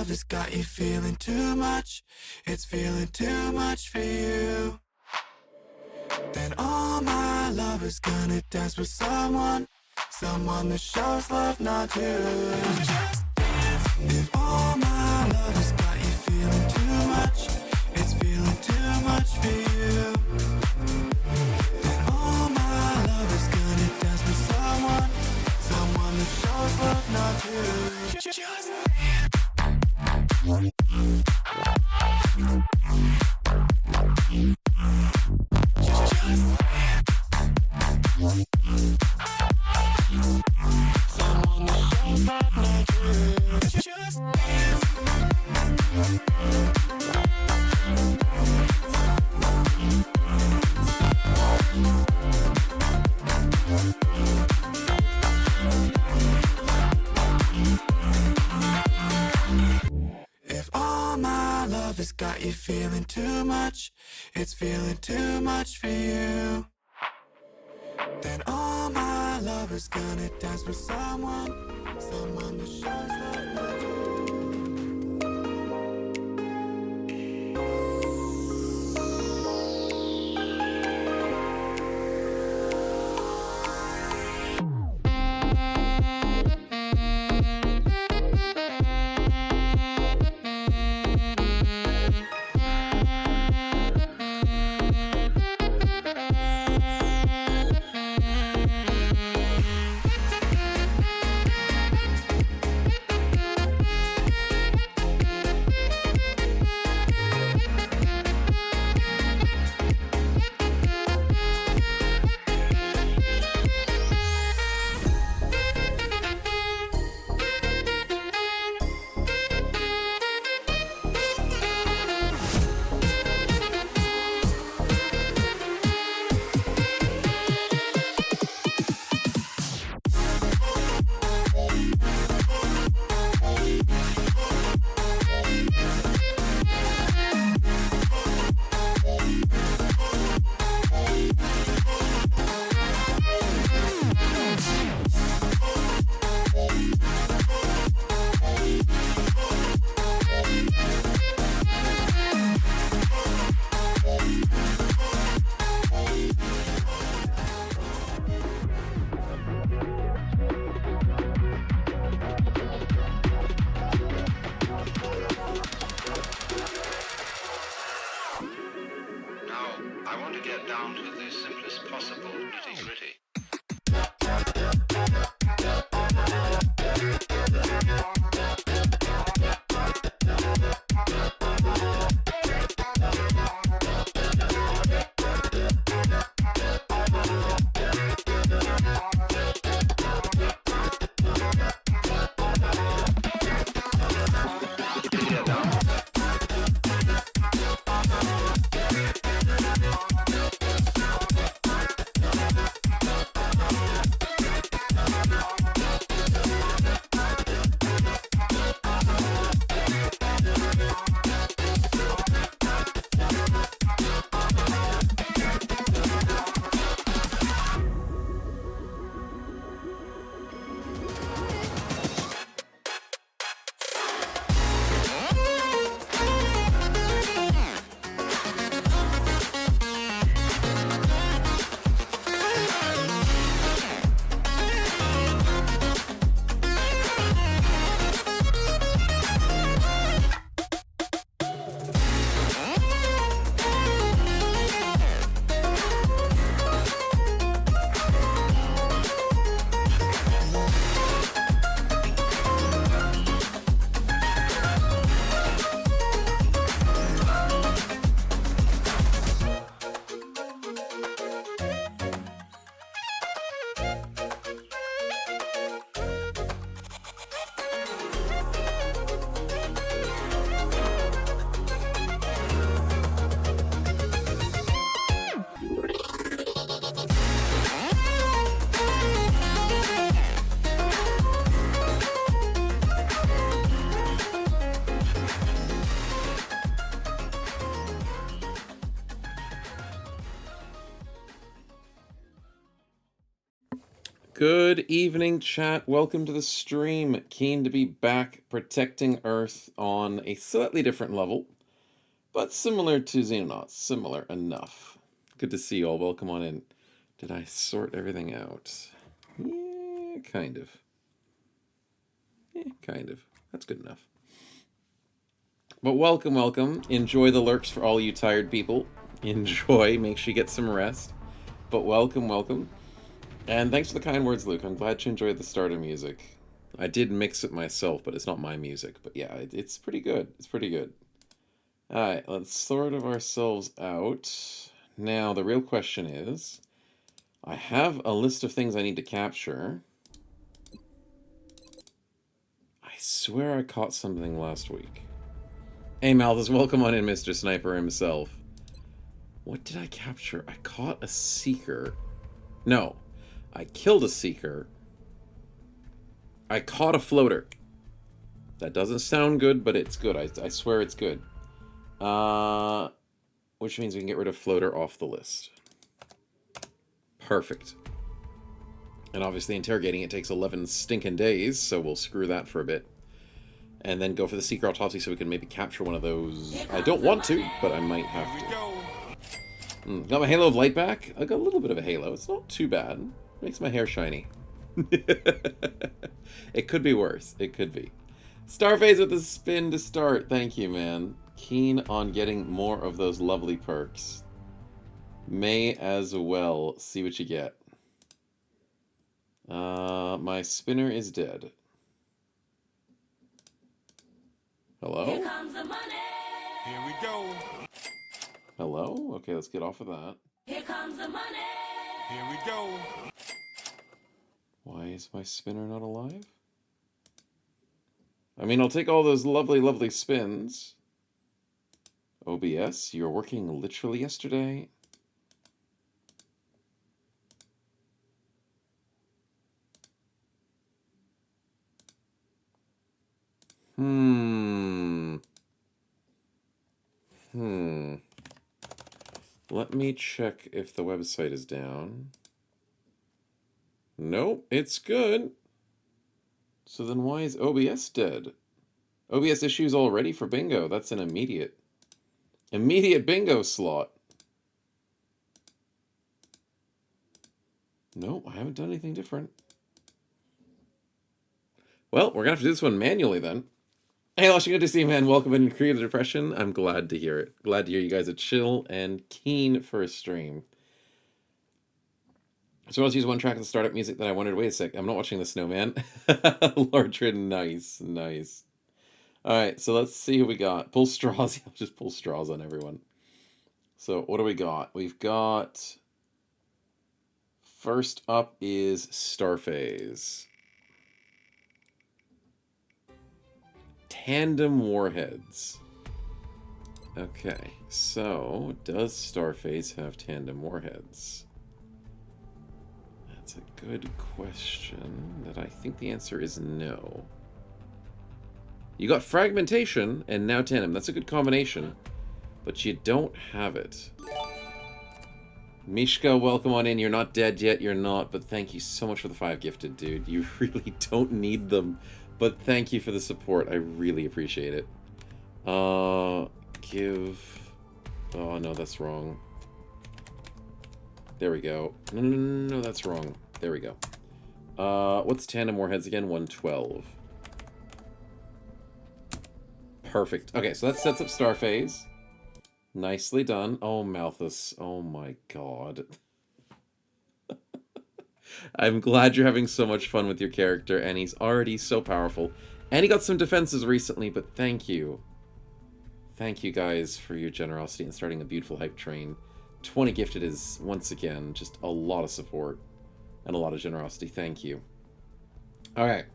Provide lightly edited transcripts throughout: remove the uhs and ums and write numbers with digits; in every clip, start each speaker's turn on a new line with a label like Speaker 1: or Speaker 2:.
Speaker 1: love has got you feeling too much, it's feeling too much for you, then all my love is gonna dance with someone that shows love, not you. Just dance. If all my love has got you feeling too much, it's feeling too much for you, then all my love is gonna dance with someone that shows love, not you. Just dance. If all my love has got you feeling too much, it's feeling too much for you, then all my love is gonna dance with someone that shows love, not you.
Speaker 2: Good evening, chat. Welcome to the stream. Keen to be back protecting Earth on a slightly different level, but similar to Xenonauts. Similar enough. Good to see you all. Welcome on in. Did I sort everything out? Yeah, kind of. Kind of. That's good enough. But welcome, welcome. Enjoy the lurks for all you tired people. Enjoy. Make sure you get some rest. But welcome, welcome. And thanks for the kind words, Luke. I'm glad you enjoyed the starter music. I did mix it myself, but it's not my music. But yeah, it's pretty good. It's pretty good. Alright, let's sort of ourselves out. Now, the real question is, I have a list of things I need to capture. I swear I caught something last week. Hey, Malthus, welcome on in, Mr. Sniper himself. What did I capture? I caught a Seeker. No. I killed a Seeker. I caught a Floater. That doesn't sound good, but it's good. I swear it's good. Which means we can get rid of Floater off the list. Perfect. And obviously interrogating it takes 11 stinking days, so we'll screw that for a bit. And then go for the Seeker Autopsy so we can maybe capture one of those. I don't want to, but I might have to. Got my Halo of Light back. I got a little bit of a halo. It's not too bad. Makes my hair shiny. It could be worse. It could be. Starface with the spin to start. Thank you, man. Keen on getting more of those lovely perks. May as well see what you get. My spinner is dead. Hello?
Speaker 1: Here comes the money. Here we go.
Speaker 2: Hello? Okay, let's get off of that.
Speaker 1: Here comes the money. Here we go.
Speaker 2: Why is my spinner not alive? I mean, I'll take all those lovely, lovely spins. OBS, you're working literally yesterday. Let me check if the website is down. Nope, it's good. So then why is OBS dead? OBS issues already for bingo. That's an immediate bingo slot. Nope, I haven't done anything different. Well, we're gonna have to do this one manually then. Hey, Lush, good to see you, man. Welcome in Creative Depression. I'm glad to hear it. Glad to hear you guys are chill and keen for a stream. So I'll use one track of the startup music that I wondered, wait a sec, I'm not watching the Snowman. Lord Trin, nice, nice. Alright, so let's see who we got. Pull straws. I'll just pull straws on everyone. So what do we got? We've got... First up is Starphase. Tandem warheads. Okay, so does Starphase have tandem warheads? That's a good question that I think the answer is no. You got fragmentation and now tandem. That's a good combination, but you don't have it. Mishka, welcome on in. You're not dead yet, you're not, but thank you so much for the 5 gifted, dude. You really don't need them. But thank you for the support. I really appreciate it. Give... Oh, no, that's wrong. There we go. No, that's wrong. There we go. What's tandem warheads again? 112. Perfect. Okay, so that sets up Starphase. Nicely done. Oh, Malthus. Oh, my God. I'm glad you're having so much fun with your character, and he's already so powerful. And he got some defenses recently, but thank you. Thank you guys for your generosity in starting a beautiful hype train. 20 gifted is, once again, just a lot of support and a lot of generosity. Thank you. Alright.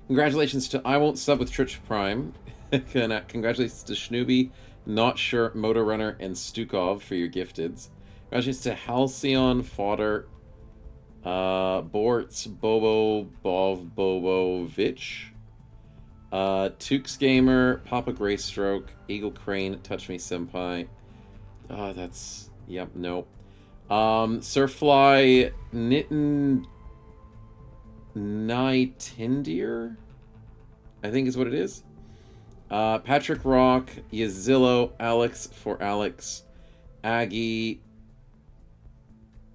Speaker 2: Congratulations to I Won't Sub with Twitch Prime. Congratulations to Schnooby, Not Sure, Motor Runner, and Stukov for your gifteds. Congratulations to Halcyon, Fodder, Bortz, Bobo, Bov, Bobo-vich, Tukes Gamer, Papa Greystroke, Eagle Crane, Touch Me Senpai. That's... Yep, nope. Surfly, Nitten... Nightindir, I think is what it is. Patrick Rock, Yazillo, Alex for Alex, Aggie,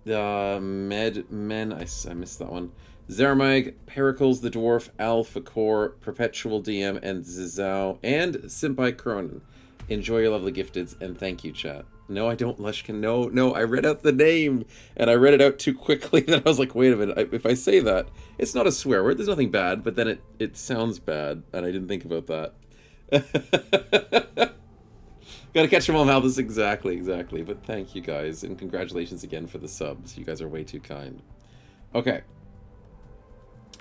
Speaker 2: Men, I missed that one. Zarmag, Pericles the Dwarf, Alpha Core, Perpetual DM, and Zizao, and Senpai Cronin. Enjoy your lovely gifteds, and thank you, chat. No, I don't, Leshkin. No, I read out the name, and I read it out too quickly that I was like, wait a minute, if I say that, it's not a swear word, there's nothing bad, but then it sounds bad, and I didn't think about that. Gotta catch them all, Malthus. Exactly. But thank you guys, and congratulations again for the subs. You guys are way too kind. Okay.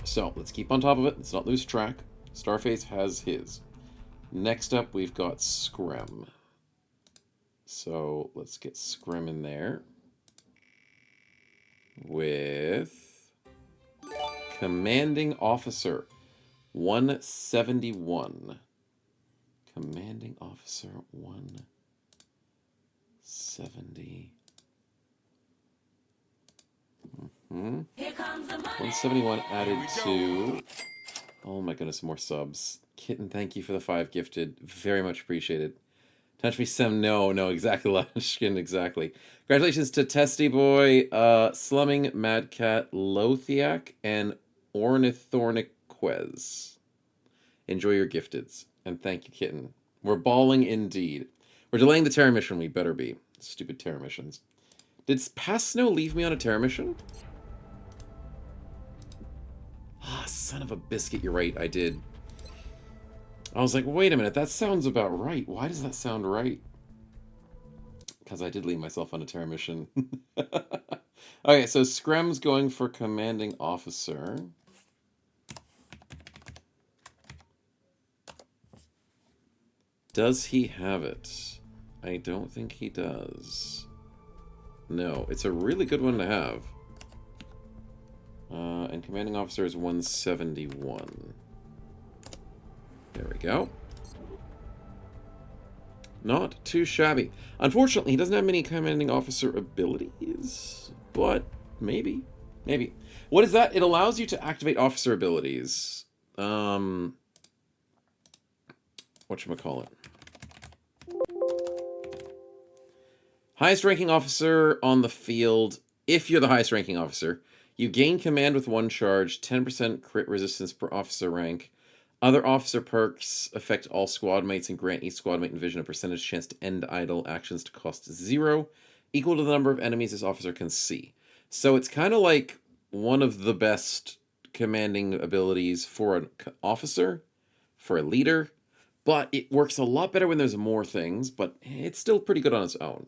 Speaker 2: So, let's keep on top of it. Let's not lose track. Starface has his. Next up, we've got Scrim. So, let's get Scrim in there. With Commanding Officer 171. Commanding Officer 170. 171 added to... Oh my goodness, more subs. Kitten, thank you for the 5 gifted. Very much appreciated. Touch me some... No, exactly, Lashkin, exactly. Congratulations to Testy Boy, Slumming, Mad Cat, Lothiac, and Ornithorniquez. Enjoy your gifteds. And thank you, Kitten. We're balling indeed. We're delaying the Terra mission. We better be. Stupid Terra missions. Did Past Snow leave me on a Terra mission? Ah, son of a biscuit. You're right. I did. I was like, wait a minute. That sounds about right. Why does that sound right? Because I did leave myself on a Terra mission. Okay, so Screm's going for Commanding Officer. Does he have it? I don't think he does. No, it's a really good one to have. And Commanding Officer is 171. There we go. Not too shabby. Unfortunately, he doesn't have many Commanding Officer abilities, but maybe. Maybe. What is that? It allows you to activate officer abilities. Whatchamacallit? Highest ranking officer on the field. If you're the highest ranking officer, you gain command with 1 charge, 10% crit resistance per officer rank. Other officer perks affect all squad mates and grant each squad mate in Vision a percentage chance to end idle actions to cost 0, equal to the number of enemies this officer can see. So it's kind of like one of the best commanding abilities for an officer, for a leader, but it works a lot better when there's more things, but it's still pretty good on its own.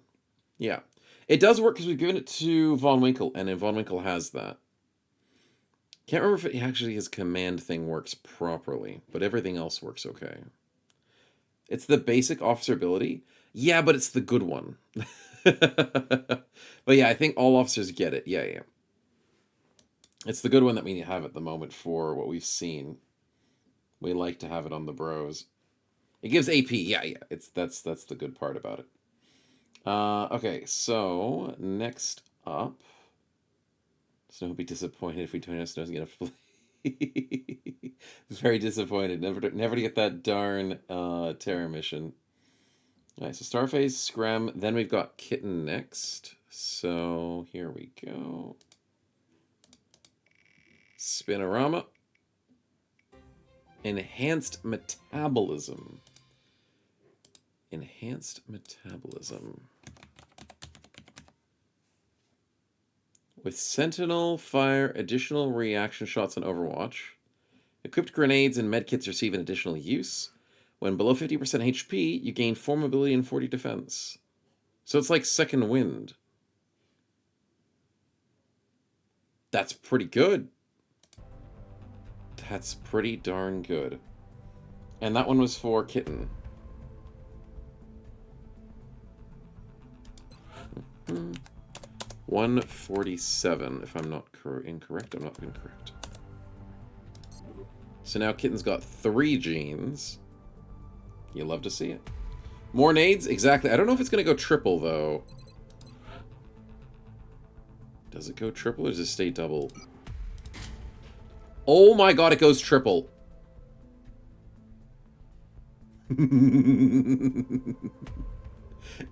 Speaker 2: Yeah. It does work because we've given it to Von Winkle, and Von Winkle has that. Can't remember if his command thing works properly, but everything else works okay. It's the basic officer ability. Yeah, but it's the good one. But yeah, I think all officers get it. Yeah. It's the good one that we have at the moment for what we've seen. We like to have it on the bros. It gives AP. Yeah. That's the good part about it. Okay, so next up, Snow will be disappointed if we don't have Snow doesn't get enough to play. Very disappointed. Never to get that darn Terra mission. All right, so Starface, Scram, then we've got Kitten next. So here we go. Spinorama. Enhanced Metabolism. Enhanced Metabolism. With Sentinel, fire additional reaction shots on Overwatch. Equipped grenades and medkits receive an additional use. When below 50% HP, you gain 4 mobility and 40 defense. So it's like Second Wind. That's pretty good. That's pretty darn good. And that one was for Kitten. 147, if I'm not incorrect. I'm not incorrect. So now Kitten's got 3 genes. You love to see it. More nades? Exactly. I don't know if it's going to go triple, though. Does it go triple or does it stay double? Oh my god, it goes triple.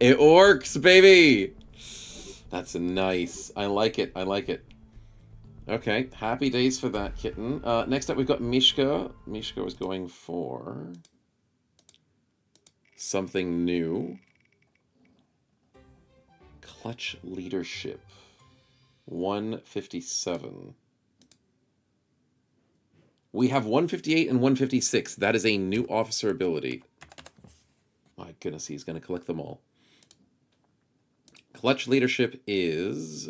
Speaker 2: It works, baby! That's nice. I like it. I like it. Okay, happy days for that kitten. Next up, we've got Mishka. Mishka was going for something new. Clutch Leadership. 157. We have 158 and 156. That is a new officer ability. My goodness, he's going to collect them all. Clutch Leadership is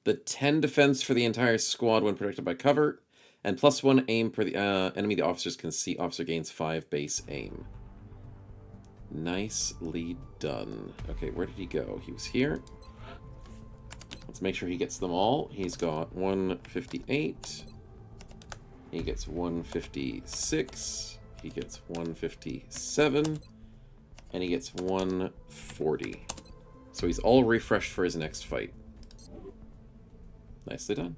Speaker 2: the 10 defense for the entire squad when protected by cover, and +1 aim per the enemy the officers can see. Officer gains 5 base aim. Nicely done. Okay, where did he go? He was here. Let's make sure he gets them all. He's got 158. He gets 156. He gets 157. And he gets 140. So he's all refreshed for his next fight. Nicely done.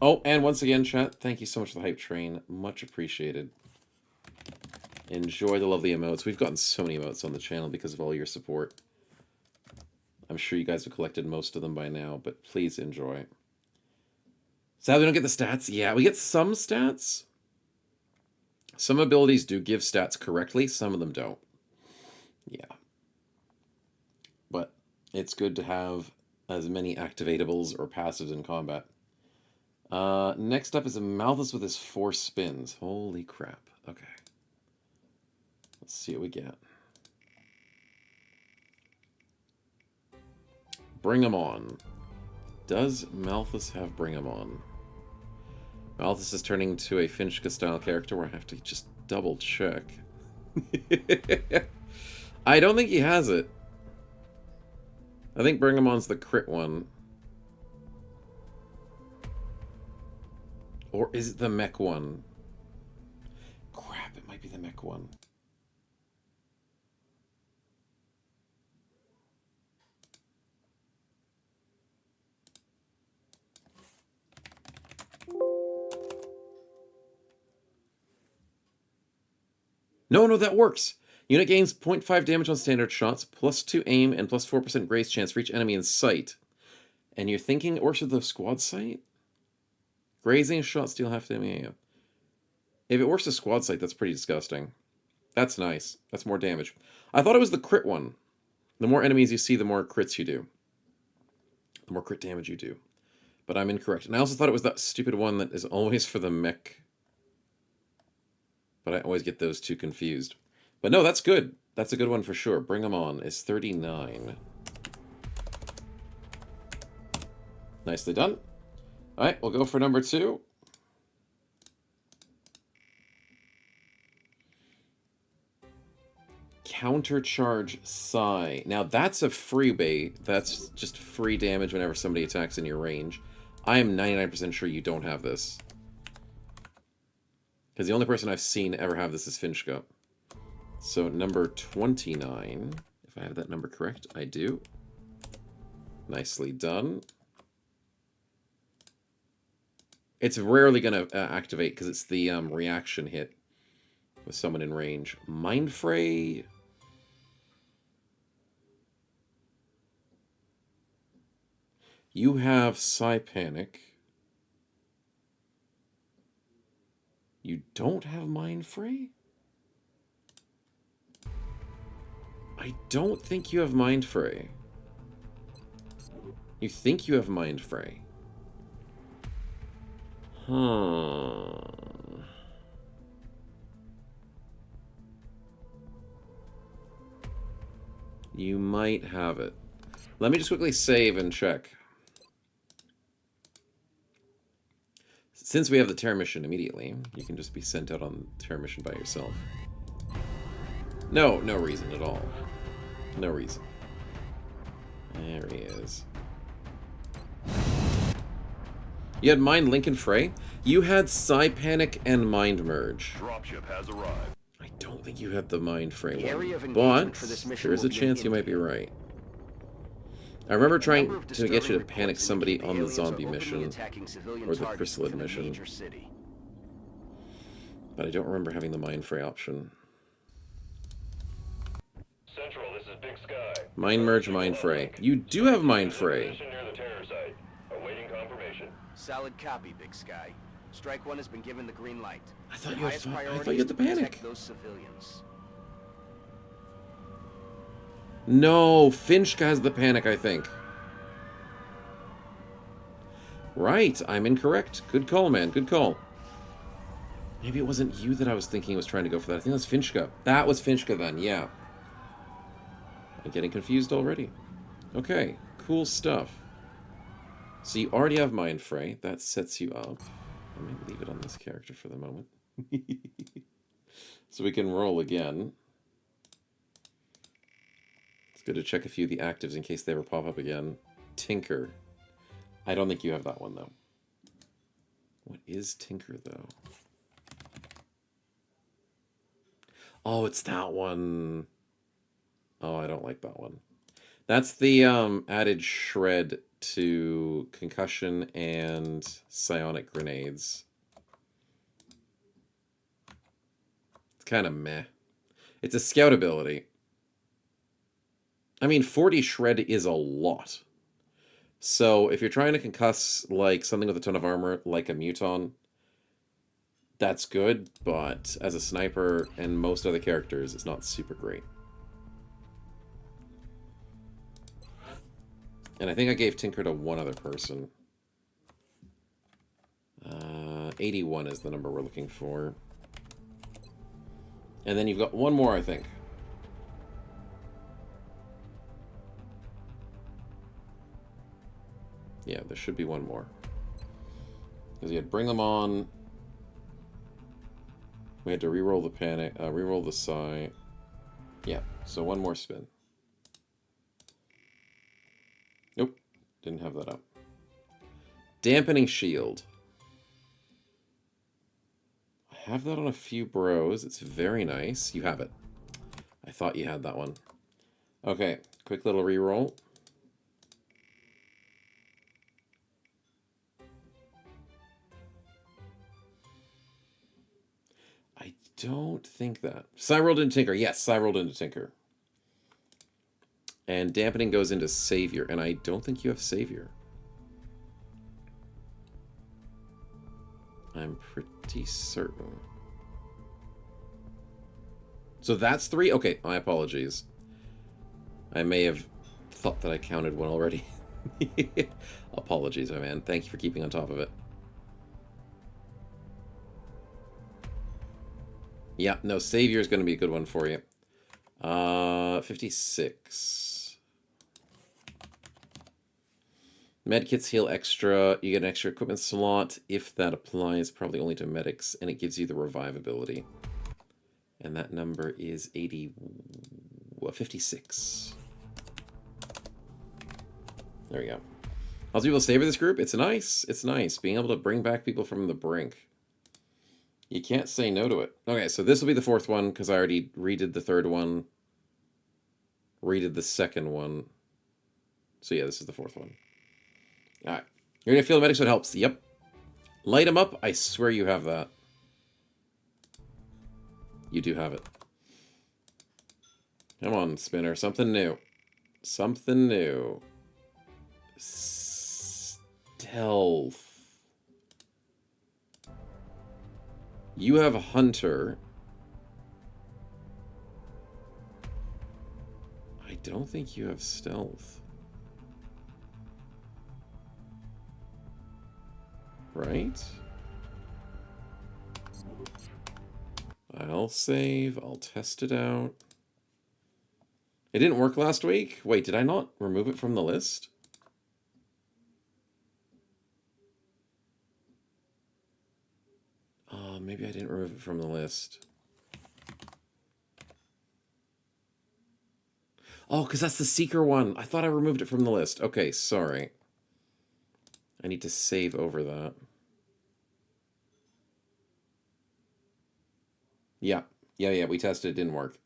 Speaker 2: Oh, and once again, chat, thank you so much for the hype train. Much appreciated. Enjoy the lovely emotes. We've gotten so many emotes on the channel because of all your support. I'm sure you guys have collected most of them by now, but please enjoy. Sadly, we don't get the stats. Yeah, we get some stats. Some abilities do give stats correctly. Some of them don't. Yeah. But it's good to have as many activatables or passives in combat. Next up is a Malthus with his 4 spins. Holy crap. Okay. Let's see what we get. Bring 'em on. Does Malthus have Bring 'em on? Malthus is turning to a Finchka-style character where I have to just double check. I don't think he has it. I think Bring 'em on's the crit one. Or is it the mech one? Crap, it might be the mech one. No, that works. Unit gains 0.5 damage on standard shots, +2 aim, and +4% graze chance for each enemy in sight. And you're thinking it works with the squad sight? Grazing shots deal half damage. Yeah. If it works with squad sight, that's pretty disgusting. That's nice. That's more damage. I thought it was the crit one. The more enemies you see, the more crits you do. The more crit damage you do. But I'm incorrect. And I also thought it was that stupid one that is always for the mech. But I always get those two confused. But no, that's good. That's a good one for sure. Bring 'em on is 39. Nicely done. Alright, we'll go for number 2. Countercharge Psi. Now that's a freebie. That's just free damage whenever somebody attacks in your range. I am 99% sure you don't have this. Because the only person I've seen ever have this is Finchka. So number 29, if I have that number correct, I do. Nicely done. It's rarely going to activate because it's the reaction hit with someone in range. Mind Fray. You have Psi Panic. You don't have Mind Fray? I don't think you have Mind Fray. You think you have Mind Fray? Huh. You might have it. Let me just quickly save and check. Since we have the terror mission immediately, you can just be sent out on terror mission by yourself. No reason at all. No reason. There he is. You had Mind Link and Fray. You had Psi Panic and Mind Merge.
Speaker 3: Dropship has arrived.
Speaker 2: I don't think you had the Mind Fray
Speaker 4: The area
Speaker 2: one,
Speaker 4: of
Speaker 2: but
Speaker 4: engagement for this mission
Speaker 2: there is
Speaker 4: will
Speaker 2: a
Speaker 4: be
Speaker 2: chance you might be
Speaker 4: infinite.
Speaker 2: right. I remember trying to get you to panic somebody on the zombie mission, or the chrysalid mission, but I don't remember having the Mind Fray option.
Speaker 3: Central, this is Big Sky.
Speaker 2: Mind Merge, Mind Fray. You do have Mind Fray.
Speaker 3: Near the terror site. Awaiting confirmation.
Speaker 4: Solid copy, Big Sky. Strike One has been given the green light.
Speaker 2: I thought
Speaker 4: Your
Speaker 2: you had,
Speaker 4: highest
Speaker 2: I
Speaker 4: priority
Speaker 2: thought you had the
Speaker 4: is to protect
Speaker 2: panic.
Speaker 4: those civilians.
Speaker 2: No, Finchka has the panic, I think. Right, I'm incorrect. Good call, man. Good call. Maybe it wasn't you that I was thinking was trying to go for that. I think that's Finchka. That was Finchka then, yeah. I'm getting confused already. Okay, cool stuff. So you already have Mind Fray. That sets you up. Let me leave it on this character for the moment. So we can roll again. It's good to check a few of the actives in case they ever pop up again. Tinker. I don't think you have that one, though. What is Tinker, though? Oh, it's that one. Oh, I don't like that one. That's the added shred to concussion and psionic grenades. It's kind of meh. It's a scout ability. I mean, 40 shred is a lot. So if you're trying to concuss like something with a ton of armor, like a muton, that's good, but as a sniper and most other characters, it's not super great. And I think I gave Tinker to one other person. 81 is the number we're looking for. And then you've got one more, I think. Yeah, there should be one more. Because you had Bring Them On. We had to re-roll the panic, re-roll the psi. Yeah, so one more spin. Nope, didn't have that up. Dampening Shield. I have that on a few bros. It's very nice. You have it. I thought you had that one. Okay, quick little re-roll. I don't think that. Psi rolled into Tinker. Yes, Psi rolled into Tinker. And Dampening goes into Savior, and I don't think you have Savior. I'm pretty certain. So that's 3? Okay, my apologies. I may have thought that I counted one already. Apologies, my man. Thank you for keeping on top of it. Yeah, no, Savior is going to be a good one for you. 56. Medkits heal extra. You get an extra equipment slot if that applies, probably only to medics, and it gives you the revive ability. And that number is 56. There we go. How's people savor this group? It's nice. It's nice being able to bring back people from the brink. You can't say no to it. Okay, so this will be the 4th one because I already redid the 3rd one. Redid the 2nd one. So yeah, this is the 4th one. All right. You're going to feel the medics so it helps. Yep. Light them up. I swear you have that. You do have it. Come on, Spinner. Something new. Something new. Stealth. You have Hunter. I don't think you have Stealth. Right? I'll save. I'll test it out. It didn't work last week? Wait, did I not remove it from the list? Maybe I didn't remove it from the list. Oh, because that's the Seeker one. I thought I removed it from the list. Okay, sorry. I need to save over that. Yeah, we tested. It didn't work.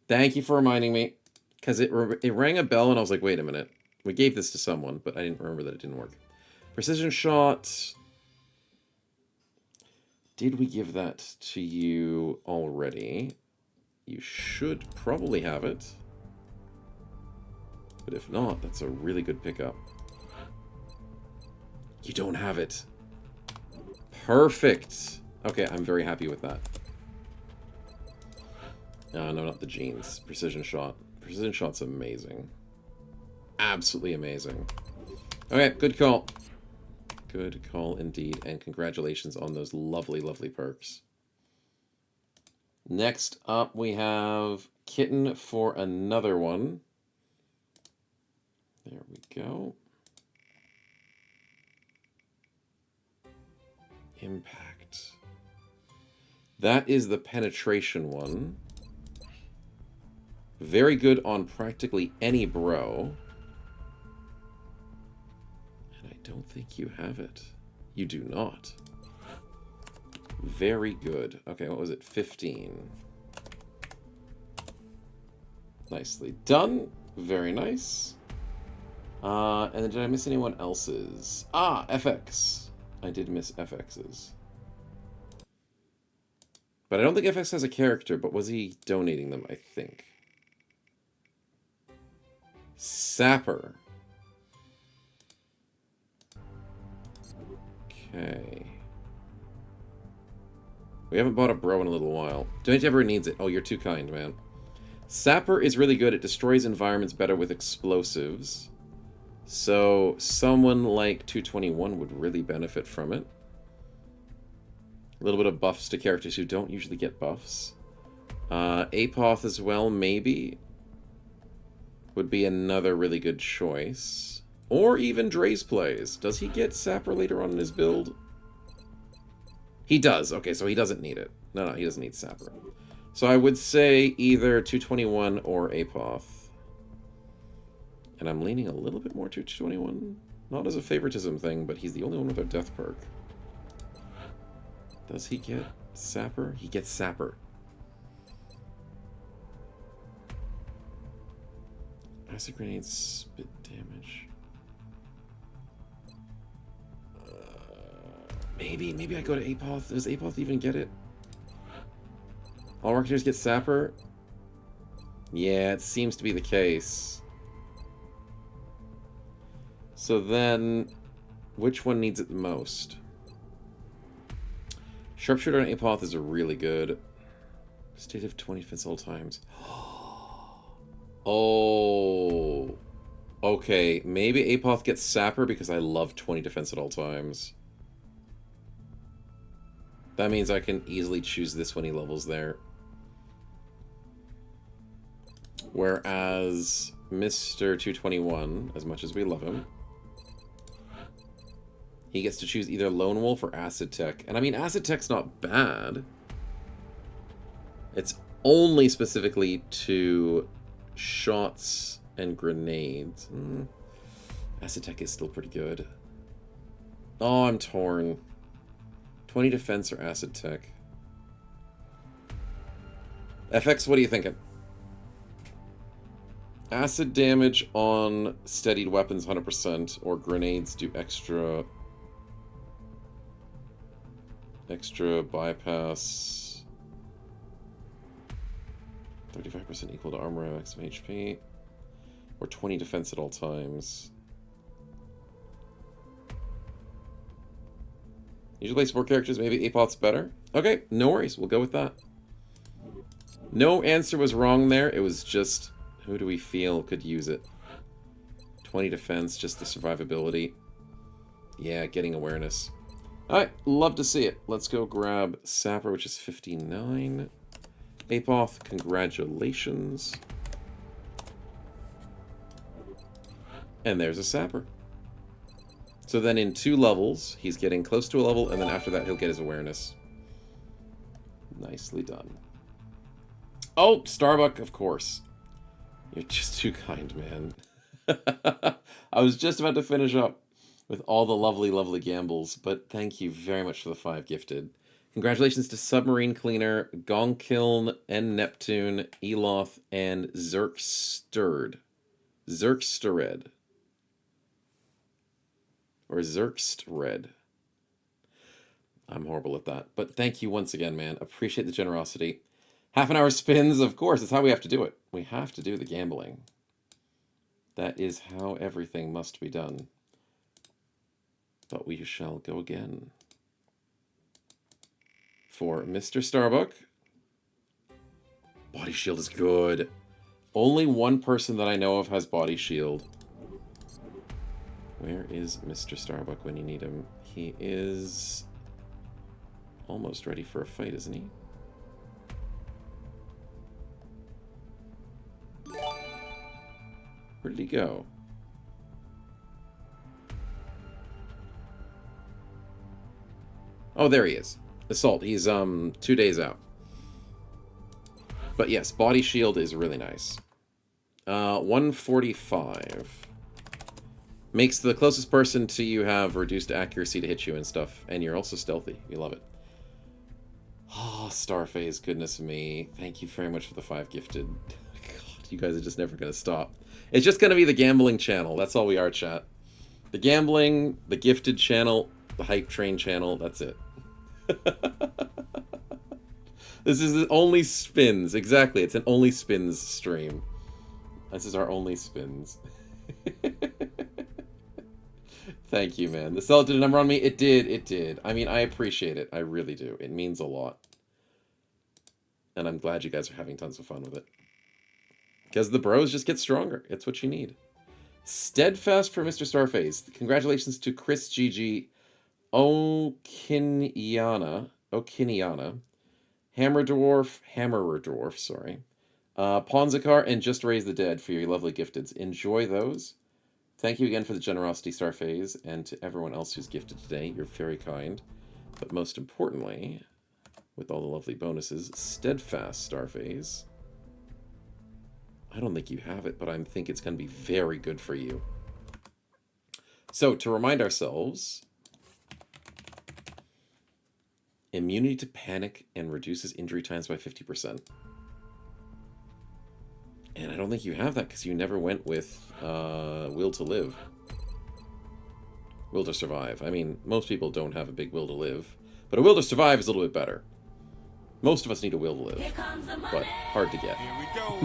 Speaker 2: Thank you for reminding me. Because it rang a bell and I was like, wait a minute. We gave this to someone, but I didn't remember that it didn't work. Precision shot. Did we give that to you already? You should probably have it. But if not, that's a really good pickup. You don't have it. Perfect. Okay, I'm very happy with that. No, not the jeans. Precision shot. Precision shot's amazing. Absolutely amazing. Okay, good call. Good call indeed, and congratulations on those lovely, lovely perks. Next up, we have Kitten for another one. There we go. Impact. That is the penetration one. Very good on practically any bro. And I don't think you have it. You do not. Very good. Okay, what was it? 15. Nicely done. Very nice. And then did I miss anyone else's? Ah, FX. I did miss FX's. But I don't think FX has a character, but was he donating them? I think. Sapper. Okay. We haven't bought a bro in a little while. Donate to everyone needs it. Oh, you're too kind, man. Sapper is really good. It destroys environments better with explosives. So someone like 221 would really benefit from it. A little bit of buffs to characters who don't usually get buffs. Apoth as well, maybe. Would be another really good choice. Or even Dre's plays. Does he get Sapper later on in his build? He does. Okay, so he doesn't need it. No, he doesn't need Sapper. So I would say either 221 or Apoth. And I'm leaning a little bit more to 221. Not as a favoritism thing, but he's the only one with a death perk. Does he get Sapper? He gets Sapper. Acid grenade spit damage. Maybe I go to Apoth. Does Apoth even get it? All Rocketeers get Sapper? Yeah, it seems to be the case. So then, which one needs it the most? Sharpshooter and Apoth is a really good. State of 20 defense all times. Oh. Okay, maybe Apoth gets Sapper because I love 20 defense at all times. That means I can easily choose this when he levels there. Whereas Mr. 221, as much as we love him, he gets to choose either Lone Wolf or Acid Tech. And I mean, Acid Tech's not bad. It's only specifically to shots and grenades. Acid Tech is still pretty good. Oh, I'm torn. 20 defense or Acid Tech? FX, what are you thinking? Acid damage on steadied weapons 100%, or grenades do extra bypass. 35% equal to armor and maximum HP. Or 20 defense at all times. Usually play support characters, maybe Apoth's better. Okay, no worries, we'll go with that. No answer was wrong there, it was just, who do we feel could use it? 20 defense, just the survivability. Yeah, getting awareness. Alright, love to see it. Let's go grab Sapper, which is 59. Apoth, congratulations. And there's a Sapper. So then in 2 levels, he's getting close to a level, and then after that he'll get his awareness. Nicely done. Oh, Starbuck, of course. You're just too kind, man. I was just about to finish up with all the lovely, lovely gambles, but thank you very much for the 5 gifted. Congratulations to Submarine Cleaner, Gongkiln, and Neptune, Eloth, and Zerkstered. Or Xerxed Red. I'm horrible at that. But thank you once again, man. Appreciate the generosity. Half an hour spins, of course. It's how we have to do it. We have to do the gambling. That is how everything must be done. But we shall go again. For Mr. Starbuck. Body shield is good. Only one person that I know of has body shield. Where is Mr. Starbuck when you need him? He is almost ready for a fight, isn't he? Where did he go? Oh, there he is. Assault. He's 2 days out. But yes, body shield is really nice. 145. Makes the closest person to you have reduced accuracy to hit you and stuff. And you're also stealthy. We love it. Oh, Starface, goodness me. Thank you very much for the 5 gifted. God, you guys are just never going to stop. It's just going to be the gambling channel. That's all we are, chat. The gambling, the gifted channel, the hype train channel. That's it. This is only spins. Exactly. It's an only spins stream. This is our only spins. Thank you, man. The cell did a number on me? It did. It did. I mean, I appreciate it. I really do. It means a lot. And I'm glad you guys are having tons of fun with it. Because the bros just get stronger. It's what you need. Steadfast for Mr. Starface. Congratulations to Chris GG Okiniana. Hammerer Dwarf, sorry. Ponzikar and Just Raise the Dead for your lovely gifteds. Enjoy those. Thank you again for the generosity, Starface, and to everyone else who's gifted today. You're very kind. But most importantly, with all the lovely bonuses, Steadfast, Starface. I don't think you have it, but I think it's going to be very good for you. So, to remind ourselves, immunity to panic and reduces injury times by 50%. And I don't think you have that because you never went with will to live. Will to survive. I mean, most people don't have a big will to live. But a will to survive is a little bit better. Most of us need a will to live. But hard to get.
Speaker 1: Here we go.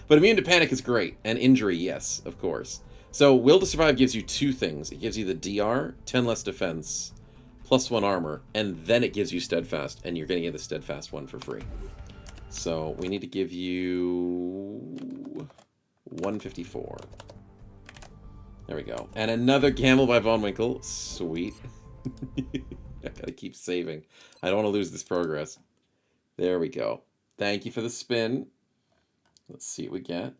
Speaker 2: But immune to panic is great. And injury, yes, of course. So will to survive gives you 2 things. It gives you the DR, 10 less defense, +1 armor. And then it gives you steadfast. And you're going to get the steadfast one for free. So we need to give you 154. There we go. And another gamble by Von Winkle. Sweet. I gotta keep saving. I don't want to lose this progress. There we go. Thank you for the spin. Let's see what we get.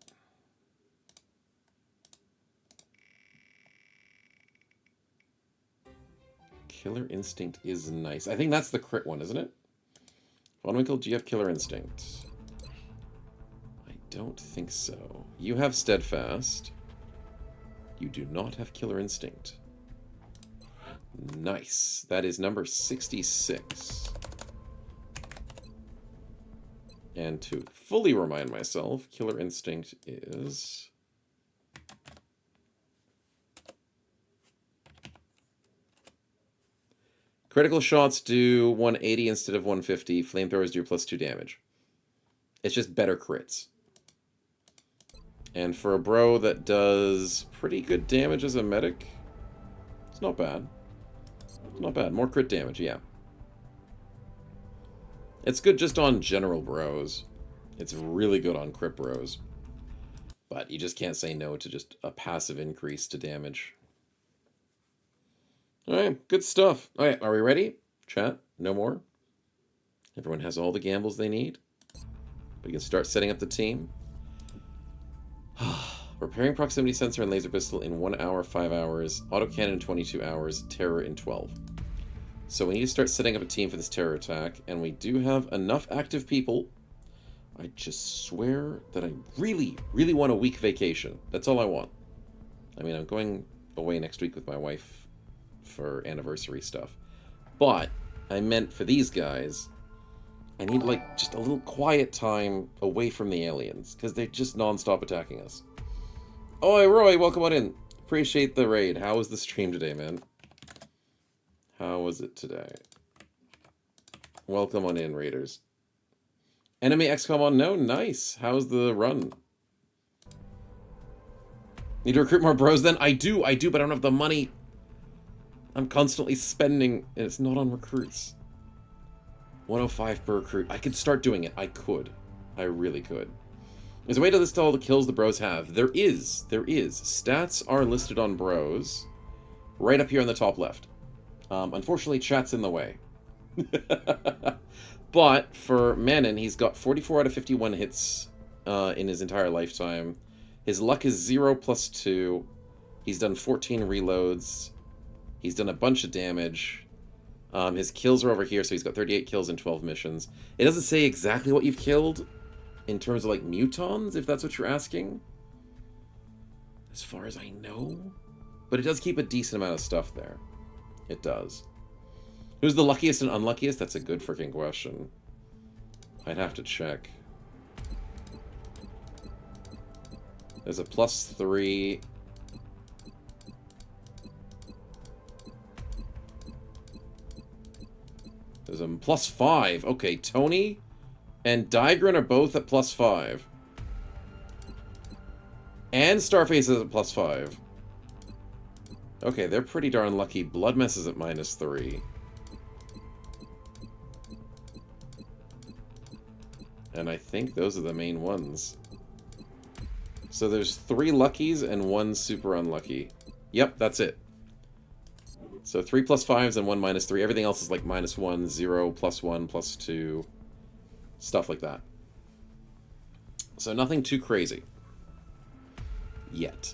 Speaker 2: Killer Instinct is nice. I think that's the crit one, isn't it? Von Winkle, do you have Killer Instinct? I don't think so. You have Steadfast. You do not have Killer Instinct. Nice. That is number 66. And to fully remind myself, Killer Instinct is... Critical shots do 180 instead of 150. Flamethrowers do +2 damage. It's just better crits. And for a bro that does pretty good damage as a medic, it's not bad. It's not bad. More crit damage, yeah. It's good just on general bros. It's really good on crit bros. But you just can't say no to just a passive increase to damage. Alright, good stuff. Alright, are we ready? Chat, no more? Everyone has all the gambles they need? We can start setting up the team. Repairing proximity sensor and laser pistol in 1 hour, 5 hours. Autocannon in 22 hours. Terror in 12. So we need to start setting up a team for this terror attack. And we do have enough active people. I just swear that I really, really want a week vacation. That's all I want. I mean, I'm going away next week with my wife for anniversary stuff. But I meant for these guys, I need like just a little quiet time away from the aliens because they're just non-stop attacking us. Oi, Roy, welcome on in. appreciate the raid. How was the stream today, man? How was it today? Welcome on in, raiders. Enemy XCOM unknown. Nice. How's the run? Need to recruit more bros then? I do, but I don't have the money. I'm constantly spending, and it's not on recruits. 105 per recruit. I could start doing it. I could. I really could. There's a way to list all the kills the bros have. There is. There is. Stats are listed on bros. Right up here on the top left. Unfortunately, chat's in the way. But for Manon, he's got 44 out of 51 hits in his entire lifetime. His luck is 0 plus 2. He's done 14 reloads. He's done a bunch of damage. His kills are over here, so he's got 38 kills in 12 missions. It doesn't say exactly what you've killed in terms of, like, mutons, if that's what you're asking. As far as I know. But it does keep a decent amount of stuff there. It does. Who's the luckiest and unluckiest? That's a good freaking question. I'd have to check. There's a +3. There's a +5. Okay, Tony and Digran are both at +5. And Starface is at +5. Okay, they're pretty darn lucky. Bloodmess is at -3. And I think those are the main ones. So there's 3 luckies and 1 super unlucky. Yep, that's it. So 3 +5s and 1 -3. Everything else is like -1, 0, +1, +2. Stuff like that. So nothing too crazy. Yet.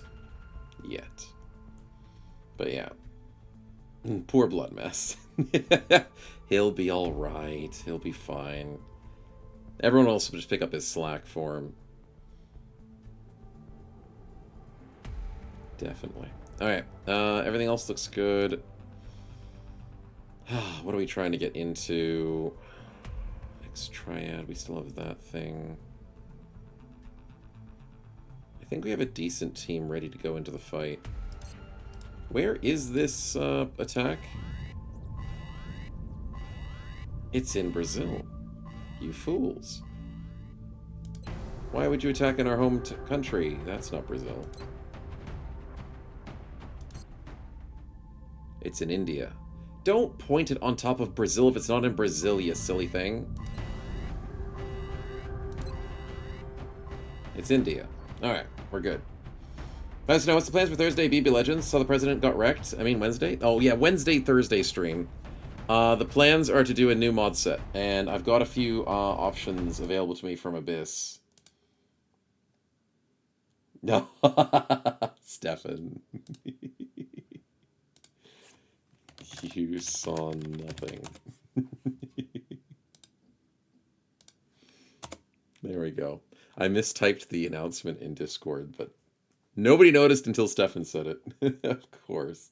Speaker 2: But yeah. Poor Blood Mess. He'll be alright. He'll be fine. Everyone else will just pick up his slack for him. Definitely. Alright. Everything else looks good. What are we trying to get into? X-Triad. We still have that thing. I think we have a decent team ready to go into the fight. Where is this attack? It's in Brazil. You fools. Why would you attack in our home country? That's not Brazil. It's in India. Don't point it on top of Brazil if it's not in Brazil, you silly thing. It's India. Alright, we're good. Let us know what's the plans for Thursday, BB Legends. Saw the president got wrecked. I mean, Wednesday? Oh, yeah, Wednesday, Thursday stream. The plans are to do a new mod set, and I've got a few options available to me from Abyss. No. Stefan. You saw nothing. There we go. I mistyped the announcement in Discord, but nobody noticed until Stefan said it. Of course.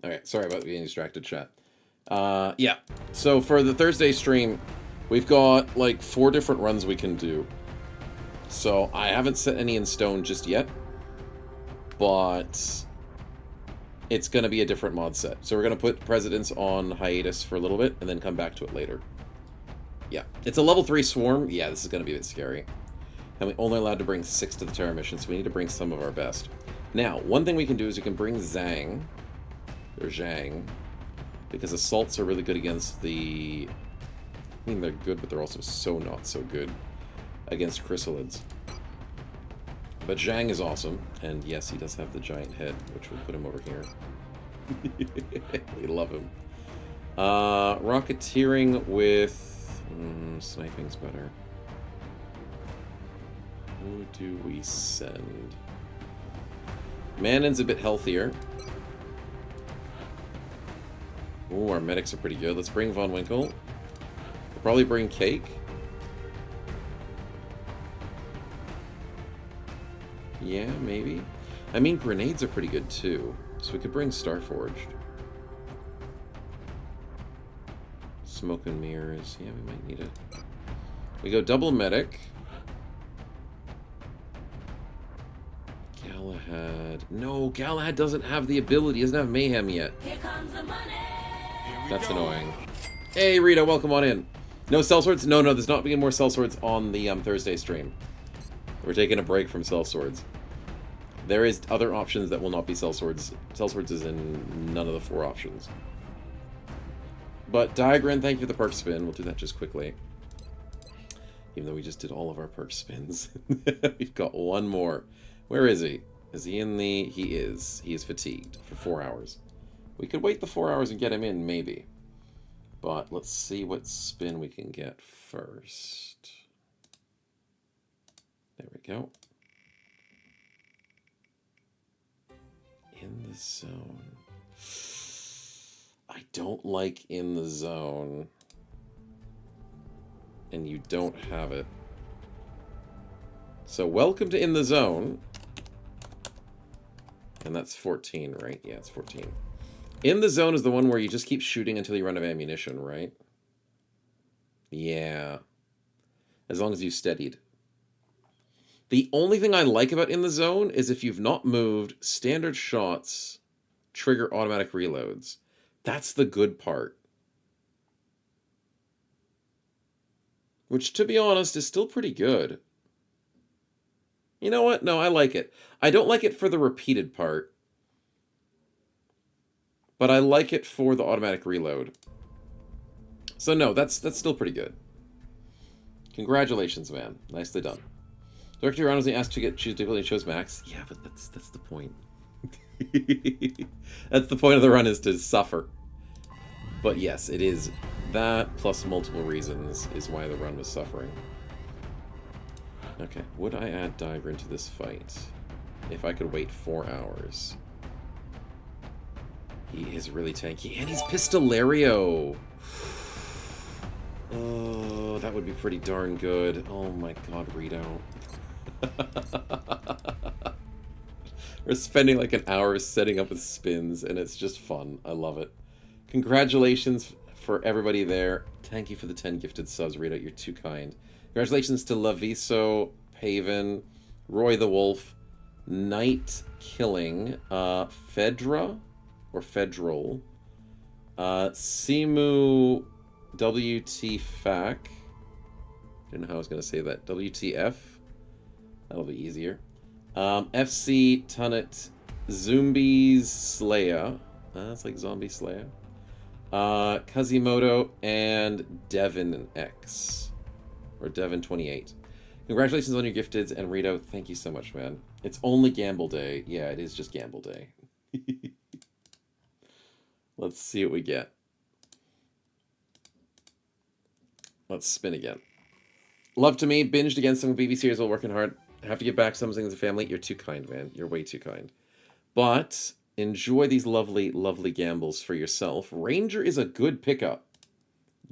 Speaker 2: Alright, sorry about being distracted, chat. Yeah, so for the Thursday stream, we've got like 4 different runs we can do. So I haven't set any in stone just yet, but it's going to be a different mod set. So we're going to put Presidents on hiatus for a little bit and then come back to it later. Yeah, it's a level 3 swarm. Yeah, this is going to be a bit scary. And we only allowed to bring 6 to the Terra mission, so we need to bring some of our best. Now, one thing we can do is we can bring Zhang, or Zhang, because assaults are really good against the... I mean, they're good, but they're also so not so good against chrysalids. But Zhang is awesome, and yes, he does have the giant head, which will put him over here. We love him. Rocketeering with... sniping's better. Who do we send? Manon's a bit healthier. Ooh, our medics are pretty good. Let's bring Von Winkle. We'll probably bring Cake. Yeah, maybe. I mean, grenades are pretty good too, so we could bring Starforged. Smoke and mirrors. Yeah, we might need it. We go double medic. Galahad. No, Galahad doesn't have the ability. He doesn't have mayhem yet.
Speaker 1: Here comes the money.
Speaker 2: That's annoying. Hey, Rita, welcome on in. No sellswords? No, there's not being more sellswords on the Thursday stream. We're taking a break from sellswords. There is other options that will not be sellswords. Sellswords is in none of the 4 options. But Diagran, thank you for the perk spin. We'll do that just quickly. Even though we just did all of our perk spins. We've got one more. Where is he? Is he in the... He is. He is fatigued for 4 hours. We could wait the 4 hours and get him in, maybe. But let's see what spin we can get first. There we go. In the zone. I don't like in the zone. And you don't have it. So welcome to in the zone. And that's 14, right? Yeah, it's 14. In the zone is the one where you just keep shooting until you run out of ammunition, right? Yeah. As long as you steadied. The only thing I like about in the zone is if you've not moved, standard shots trigger automatic reloads. That's the good part. Which, to be honest, is still pretty good. You know what? No, I like it. I don't like it for the repeated part. But I like it for the automatic reload. So no, that's still pretty good. Congratulations, man. Nicely done. Director Ronald's asked to get choose difficulty and chose max. Yeah, but that's the point. That's the point of the run, is to suffer. But yes, it is. That plus multiple reasons is why the run was suffering. Okay, would I add Diagran to this fight if I could wait 4 hours? He is really tanky, and he's Pistolerio. Oh, that would be pretty darn good. Oh my god, Rito. We're spending like an hour setting up with spins, and it's just fun. I love it. Congratulations for everybody there. Thank you for the 10 gifted subs, Rita. You're too kind. Congratulations to Laviso, Paven, Roy the Wolf, Night Killing, Fedra, or Federal, Simu WT Fac. Didn't know how I was going to say that. WTF. That'll be easier. FC Tunnet, Zombies Slayer. That's like Zombie Slayer. Kazimoto, and Devin X. Or Devin28. Congratulations on your gifteds, and Rito, thank you so much, man. It's only Gamble Day. Yeah, it is just Gamble Day. Let's see what we get. Let's spin again. Love to me. Binged against some BBC series while working hard. Have to give back some things to family. You're too kind, man. You're way too kind. But enjoy these lovely, lovely gambles for yourself. Ranger is a good pickup.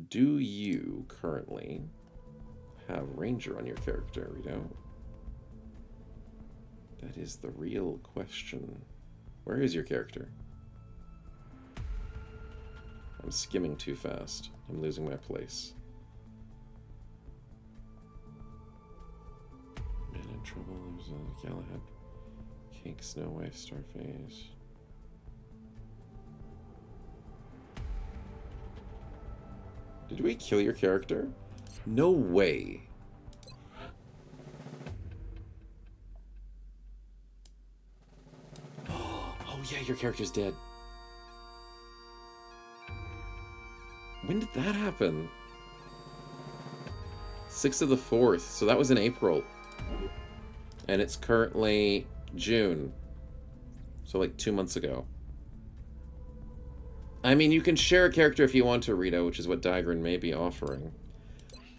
Speaker 2: Do you currently have Ranger on your character, Rito? That is the real question. Where is your character? I'm skimming too fast. I'm losing my place. Man in trouble. There's a Galahad. Cake, Snow Wife, Starface. Did we kill your character? No way. Oh yeah, your character's dead. When did that happen? 6th of the 4th, so that was in April. And it's currently June. So like 2 months ago. I mean, you can share a character if you want to, Rito, which is what Diagran may be offering.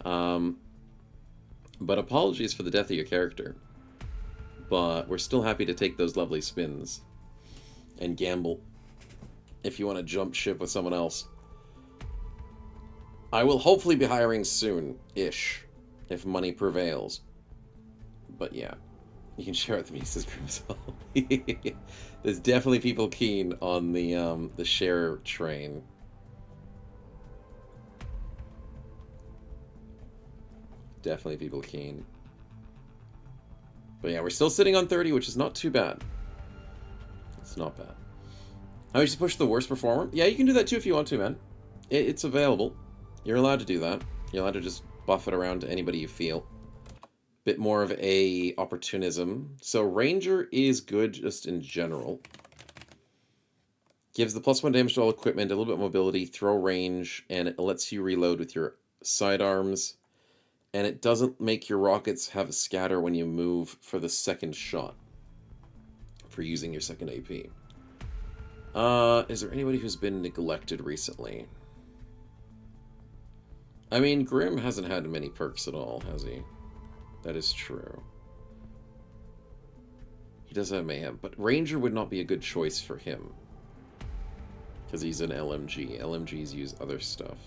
Speaker 2: But apologies for the death of your character. But we're still happy to take those lovely spins. And gamble. If you want to jump ship with someone else. I will hopefully be hiring soon-ish. If money prevails. But yeah. You can share it with me, says Grimsall. There's definitely people keen on the share train. Definitely people keen. But yeah, we're still sitting on 30, which is not too bad. It's not bad. How much to push the worst performer? Yeah, you can do that too if you want to, man. It's available. You're allowed to do that. You're allowed to just buff it around to anybody you feel. Bit more of a opportunism. So Ranger is good just in general. Gives the +1 damage to all equipment, a little bit of mobility, throw range, and it lets you reload with your sidearms. And it doesn't make your rockets have a scatter when you move for the second shot. For using your second AP. Is there anybody who's been neglected recently? I mean, Grim hasn't had many perks at all, has he? That is true. He does have Mayhem, but Ranger would not be a good choice for him. Because he's an LMG. LMGs use other stuff.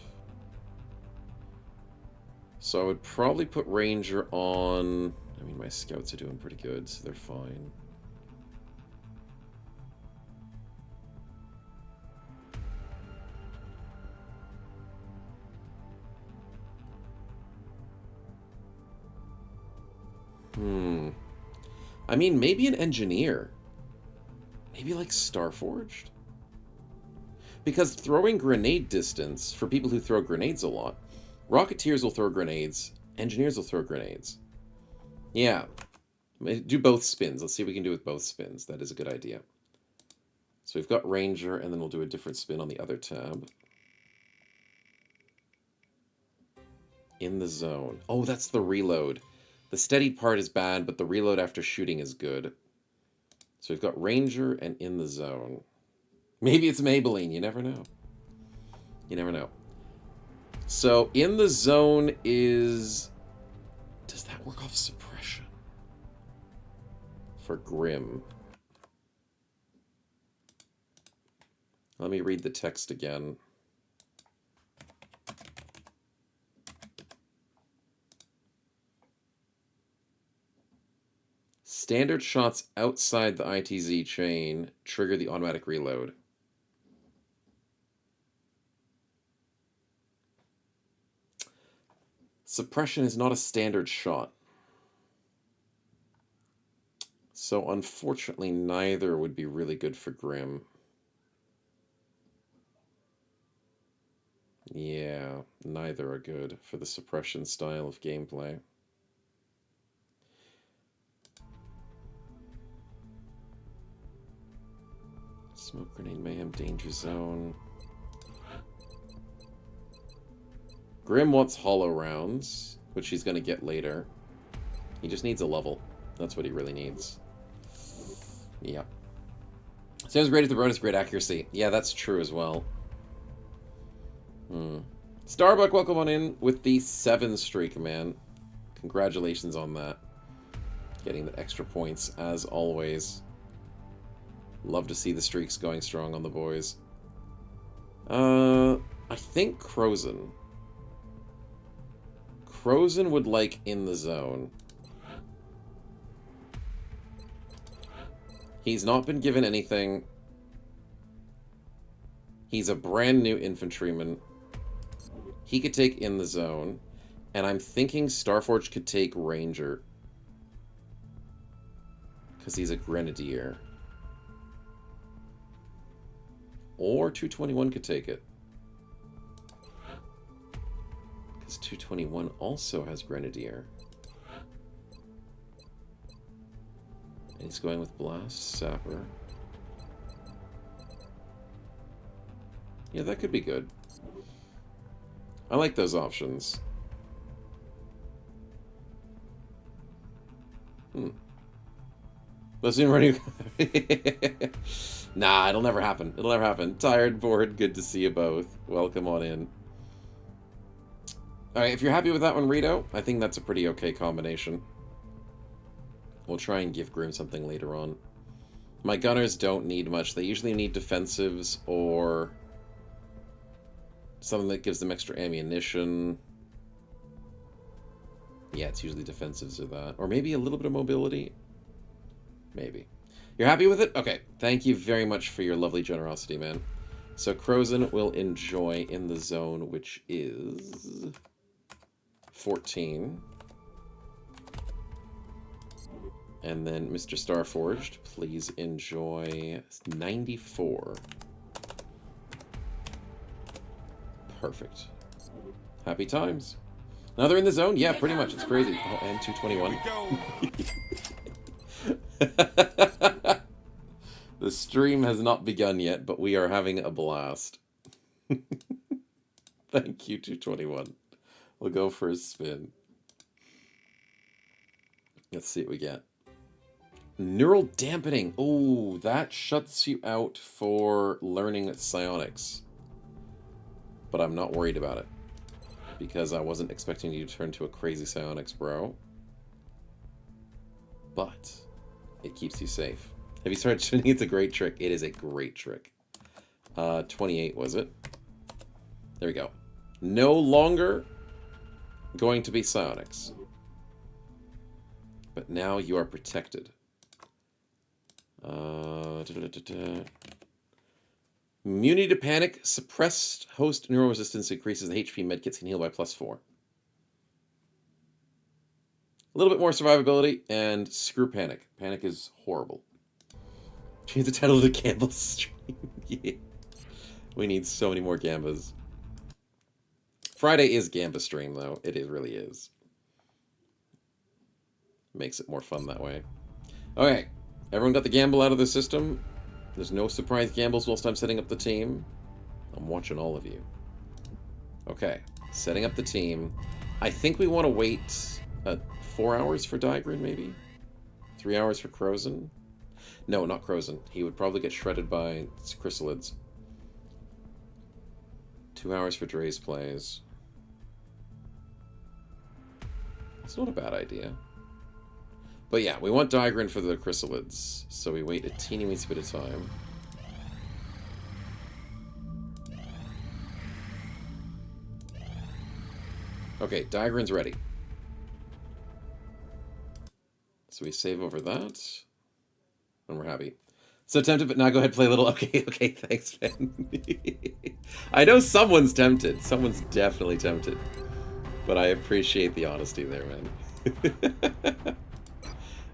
Speaker 2: So I would probably put Ranger on... I mean, my scouts are doing pretty good, so they're fine. I mean, maybe an engineer. Maybe like Starforged? Because throwing grenade distance, for people who throw grenades a lot, Rocketeers will throw grenades, engineers will throw grenades. Yeah. Do both spins. Let's see what we can do with both spins. That is a good idea. So we've got Ranger, and then we'll do a different spin on the other tab. In the zone. Oh, that's the reload. The steady part is bad, but the reload after shooting is good. So we've got Ranger and in the zone. Maybe it's Maybelline. You never know. You never know. So in the zone is... Does that work off suppression? For Grim. Let me read the text again. Standard shots outside the ITZ chain trigger the automatic reload. Suppression is not a standard shot. So unfortunately, neither would be really good for Grim. Yeah, neither are good for the suppression style of gameplay. Smoke grenade mayhem, danger zone. Grim wants hollow rounds, which he's going to get later. He just needs a level. That's what he really needs. Yeah. Sounds great at the bonus, great accuracy. Yeah, that's true as well. Starbuck, welcome on in with the 7 streak, man. Congratulations on that. Getting the extra points, as always. Love to see the streaks going strong on the boys. I think Crozen. Crozen would like in the zone. He's not been given anything. He's a brand new infantryman. He could take in the zone. And I'm thinking Starforge could take Ranger. Because he's a Grenadier. Or 221 could take it. Because 221 also has Grenadier. And he's going with Blast, Sapper. Yeah, that could be good. I like those options. Listen, running. Nah, it'll never happen. It'll never happen. Tired, bored, good to see you both. Welcome on in. Alright, if you're happy with that one, Rito, I think that's a pretty okay combination. We'll try and give Grim something later on. My gunners don't need much. They usually need defensives or something that gives them extra ammunition. Yeah, it's usually defensives or that. Or maybe a little bit of mobility. Maybe. You're happy with it? Okay. Thank you very much for your lovely generosity, man. So Crozen will enjoy in the zone, which is 14. And then Mr. Starforged, please enjoy 94. Perfect. Happy times. Now they're in the zone? Yeah, pretty much. It's crazy. Oh, and 221. The stream has not begun yet, but we are having a blast. Thank you, 221. We'll go for a spin. Let's see what we get. Neural dampening. Oh, that shuts you out for learning psionics. But I'm not worried about it. Because I wasn't expecting you to turn to a crazy psionics bro. But it keeps you safe. Have you started shooting? It's a great trick. It is a great trick. 28 was it? There we go. No longer going to be psionics. But now you are protected. Immunity to panic. Suppressed host neural resistance increases the HP medkits can heal by +4. A little bit more survivability, and screw panic. Panic is horrible. Change the title of the Gamba stream. Yeah. We need so many more Gambas. Friday is Gamba stream, though. It really is. Makes it more fun that way. Okay. Everyone got the gamble out of the system. There's no surprise gambles whilst I'm setting up the team. I'm watching all of you. Okay. Setting up the team. I think we want to wait 4 hours for Digrin, maybe? 3 hours for Crozen? No, not Crozen. He would probably get shredded by chrysalids. 2 hours for Dre's plays. It's not a bad idea. But yeah, we want Digrin for the chrysalids, so we wait a teeny weeny bit of time. Okay, Digrin's ready. So we save over that, and we're happy. So tempted, but now go ahead, play a little. Okay, thanks, man. I know someone's tempted. Someone's definitely tempted. But I appreciate the honesty there, man.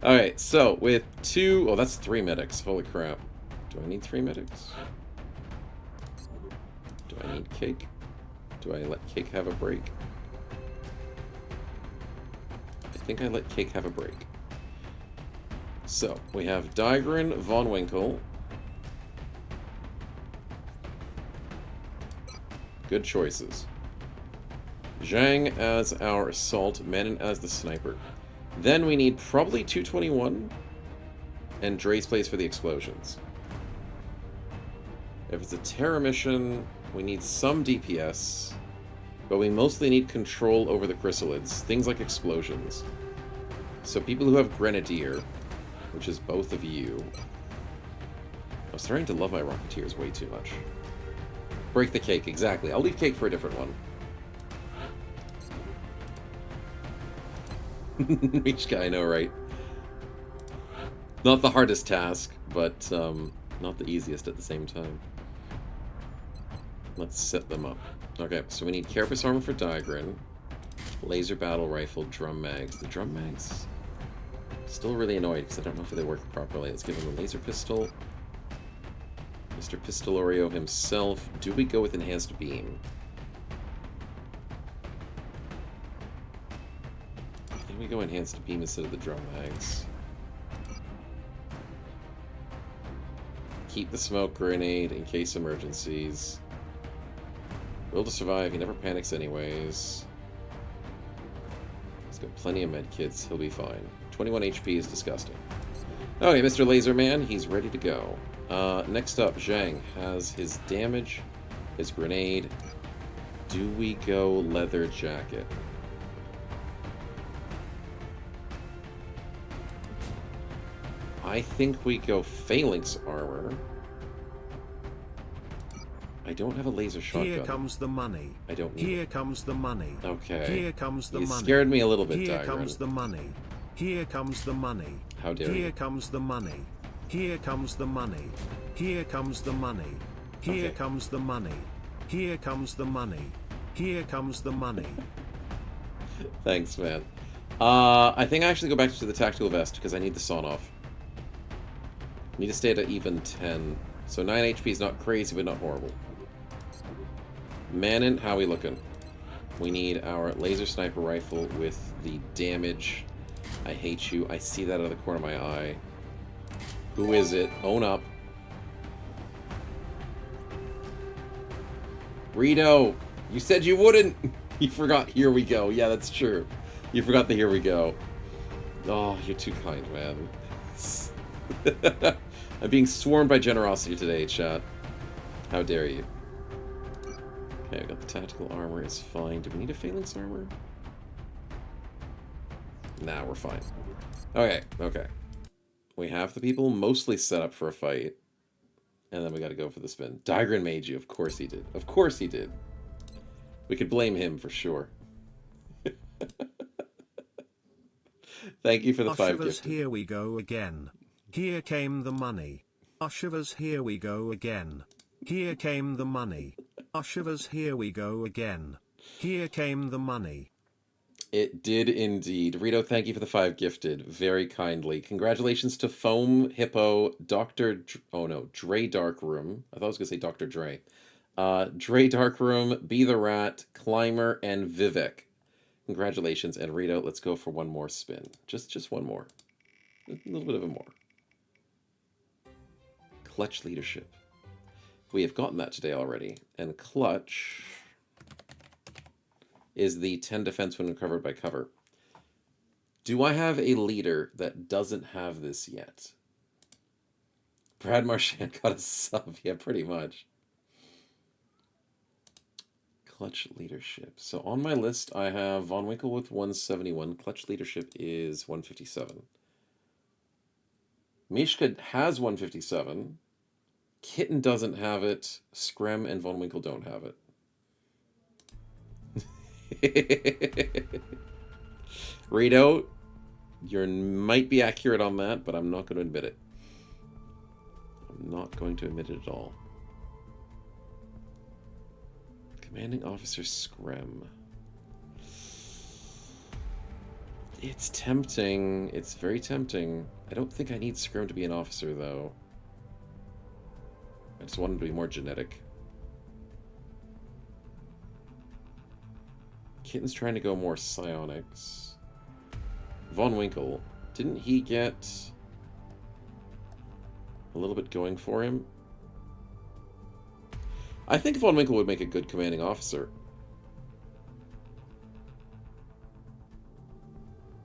Speaker 2: Alright, so with 2... Oh, that's 3 medics. Holy crap. Do I need 3 medics? Do I need Cake? Do I let Cake have a break? I think I let Cake have a break. So, we have Digrin, Von Winkle. Good choices. Zhang as our assault, Menon as the sniper. Then we need probably 221 and Dre's plays for the explosions. If it's a terror mission, we need some DPS, but we mostly need control over the chrysalids, things like explosions. So people who have Grenadier, which is both of you. I'm starting to love my Rocketeers way too much. Break the Cake, exactly. I'll leave Cake for a different one. Each guy, I know, right? Not the hardest task, but not the easiest at the same time. Let's set them up. Okay, so we need Carapace Armor for Digrin, Laser Battle Rifle, Drum Mags. The Drum Mags, still really annoyed because I don't know if they work properly. Let's give him a Laser Pistol. Mr. Pistolerio himself. Do we go with Enhanced Beam? We go Enhanced Beam instead of the Drum Mags. Keep the Smoke Grenade in case emergencies. Will to survive, he never panics anyways. He's got plenty of medkits, he'll be fine. 21 HP is disgusting. Okay, Mr. Laser Man, he's ready to go. Next up, Zhang has his damage, his grenade. Do we go Leather Jacket? I think we go Phalanx Armor. I don't have a laser shotgun.
Speaker 5: Here comes the money.
Speaker 2: I don't need
Speaker 5: Here
Speaker 2: it.
Speaker 5: comes the money.
Speaker 2: Okay.
Speaker 5: Here comes the
Speaker 2: You
Speaker 5: money.
Speaker 2: scared me a little bit,
Speaker 5: Here
Speaker 2: Digrin.
Speaker 5: comes the money. Here comes the money.
Speaker 2: How dare
Speaker 5: Here
Speaker 2: you?
Speaker 5: comes the money. Here comes the money. Here comes the money. Here
Speaker 2: Okay.
Speaker 5: comes the money. Here comes the money. Here comes the money.
Speaker 2: Thanks, man. I think I actually go back to the tactical vest because I need the sawn off. Need to stay at an even 10. So 9 HP is not crazy, but not horrible. Manon, how we looking? We need our laser sniper rifle with the damage. I hate you. I see that out of the corner of my eye. Who is it? Own up. Rito, you said you wouldn't. You forgot. Here we go. Yeah, that's true. You forgot the here we go. Oh, you're too kind, man. I'm being swarmed by generosity today, chat. How dare you? Okay, I got the tactical armor. It's fine. Do we need a phalanx armor? Nah, we're fine. Okay, okay. We have the people mostly set up for a fight. And then we gotta go for the spin. Digran made you. Of course he did. Of course he did. We could blame him for sure. Thank you for the 5
Speaker 5: Ushers,
Speaker 2: gifted.
Speaker 5: here we go again. Here came the money. Ushers, here we go again. Here came the money. Ushers, here we go again. Here came the money.
Speaker 2: It did indeed. Rito, thank you for the 5 gifted. Very kindly. Congratulations to Foam, Hippo, Dre Darkroom. I thought I was going to say Dr. Dre. Dre Darkroom, Be the Rat, Climber, and Vivek. Congratulations. And Rito, let's go for one more spin. Just one more. A little bit of a more. Clutch Leadership. We have gotten that today already. And Clutch is the 10 defense when covered by cover. Do I have a leader that doesn't have this yet? Brad Marchand got a sub. Yeah, pretty much. Clutch Leadership. So on my list, I have Von Winkle with 171. Clutch Leadership is 157. Mishka has 157. Kitten doesn't have it. Screm and Von Winkle don't have it. Rito, you might be accurate on that, but I'm not going to admit it. I'm not going to admit it at all. Commanding Officer Screm. It's tempting. It's very tempting. I don't think I need Screm to be an officer, though. I just want him to be more genetic. Kitten's trying to go more psionics. Von Winkle, didn't he get a little bit going for him? I think Von Winkle would make a good commanding officer.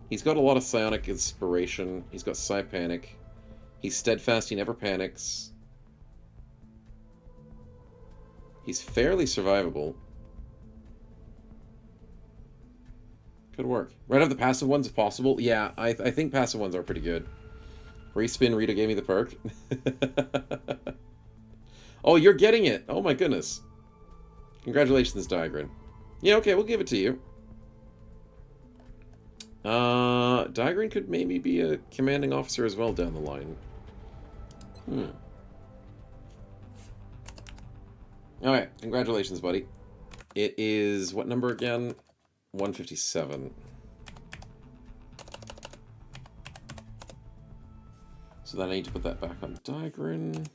Speaker 2: He's got a lot of psionic inspiration. He's got psi panic. He's steadfast. He never panics. He's fairly survivable. Could work. Right off the passive ones if possible. Yeah, I think passive ones are pretty good. Respin, Rita gave me the perk. Oh, you're getting it. Oh my goodness. Congratulations, Digran. Yeah, okay, we'll give it to you. Digran could maybe be a commanding officer as well down the line. Alright, congratulations, buddy. It is, what number again? 157. So then I need to put that back on Digran.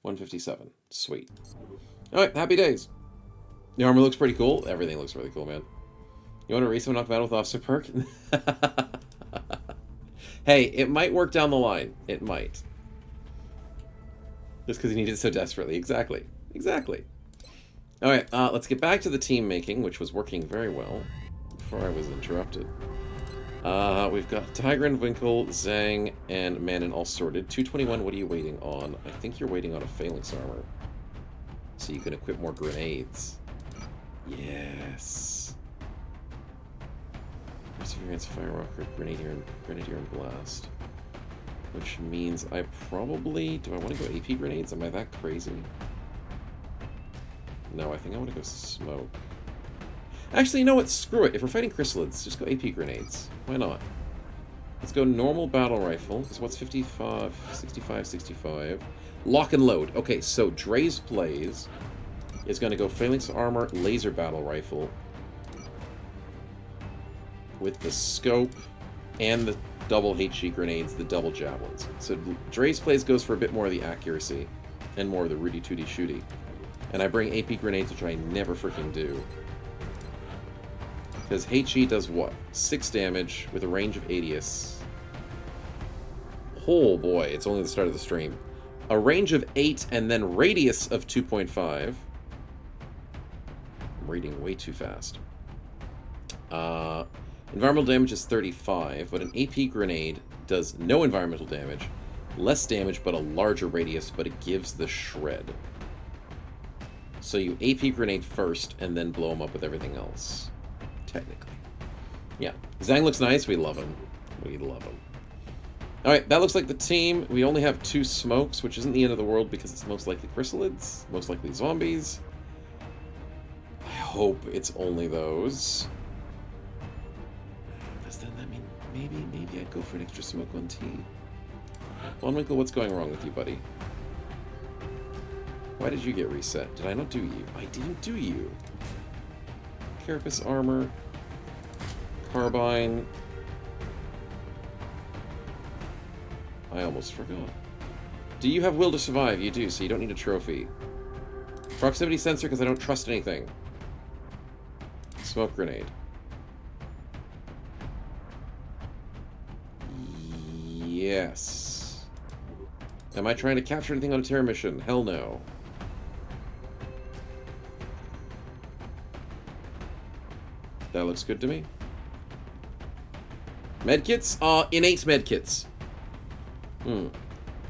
Speaker 2: 157. Sweet. Alright, happy days. The armor looks pretty cool. Everything looks really cool, man. You want to race someone off battle with Officer Perk? Hey, it might work down the line. It might. Just because you need it so desperately. Exactly. Exactly. Alright, let's get back to the team making, which was working very well before I was interrupted. We've got Tigran, Winkle, Zhang, and Manon all sorted. 221, what are you waiting on? I think you're waiting on a phalanx armor. So you can equip more grenades. Yes. Perseverance, Firewalker, Grenadier, and Blast. Which means I probably... Do I want to go AP grenades? Am I that crazy? No, I think I want to go smoke. Actually, you know what? Screw it. If we're fighting chrysalids, just go AP grenades. Why not? Let's go normal battle rifle. So what's 55, 65, 65? Lock and load. Okay, so Dre's plays is going to go phalanx armor, laser battle rifle with the scope and the double HE grenades, the double javelins. So Dre's plays goes for a bit more of the accuracy and more of the Rudy Tooty Shooty. And I bring AP grenades, which I never freaking do. Because HE does what? 6 damage with a range of 80s. Oh boy, it's only the start of the stream. A range of 8 and then radius of 2.5. I'm reading way too fast. Environmental damage is 35, but an AP grenade does no environmental damage, less damage but a larger radius, but it gives the shred. So you AP grenade first and then blow them up with everything else. Technically. Yeah. Zhang looks nice. We love him. We love him. Alright, that looks like the team. We only have 2 smokes, which isn't the end of the world because it's most likely chrysalids, most likely zombies. I hope it's only those. Does that mean maybe I'd go for an extra smoke on T? Von Winkle, what's going wrong with you, buddy? Why did you get reset? Did I not do you? I didn't do you. Carapace armor. Carbine. I almost forgot. Do you have will to survive? You do, so you don't need a trophy. Proximity sensor, because I don't trust anything. Smoke grenade. Yes. Am I trying to capture anything on a terror mission? Hell no. That looks good to me. Medkits? Innate medkits.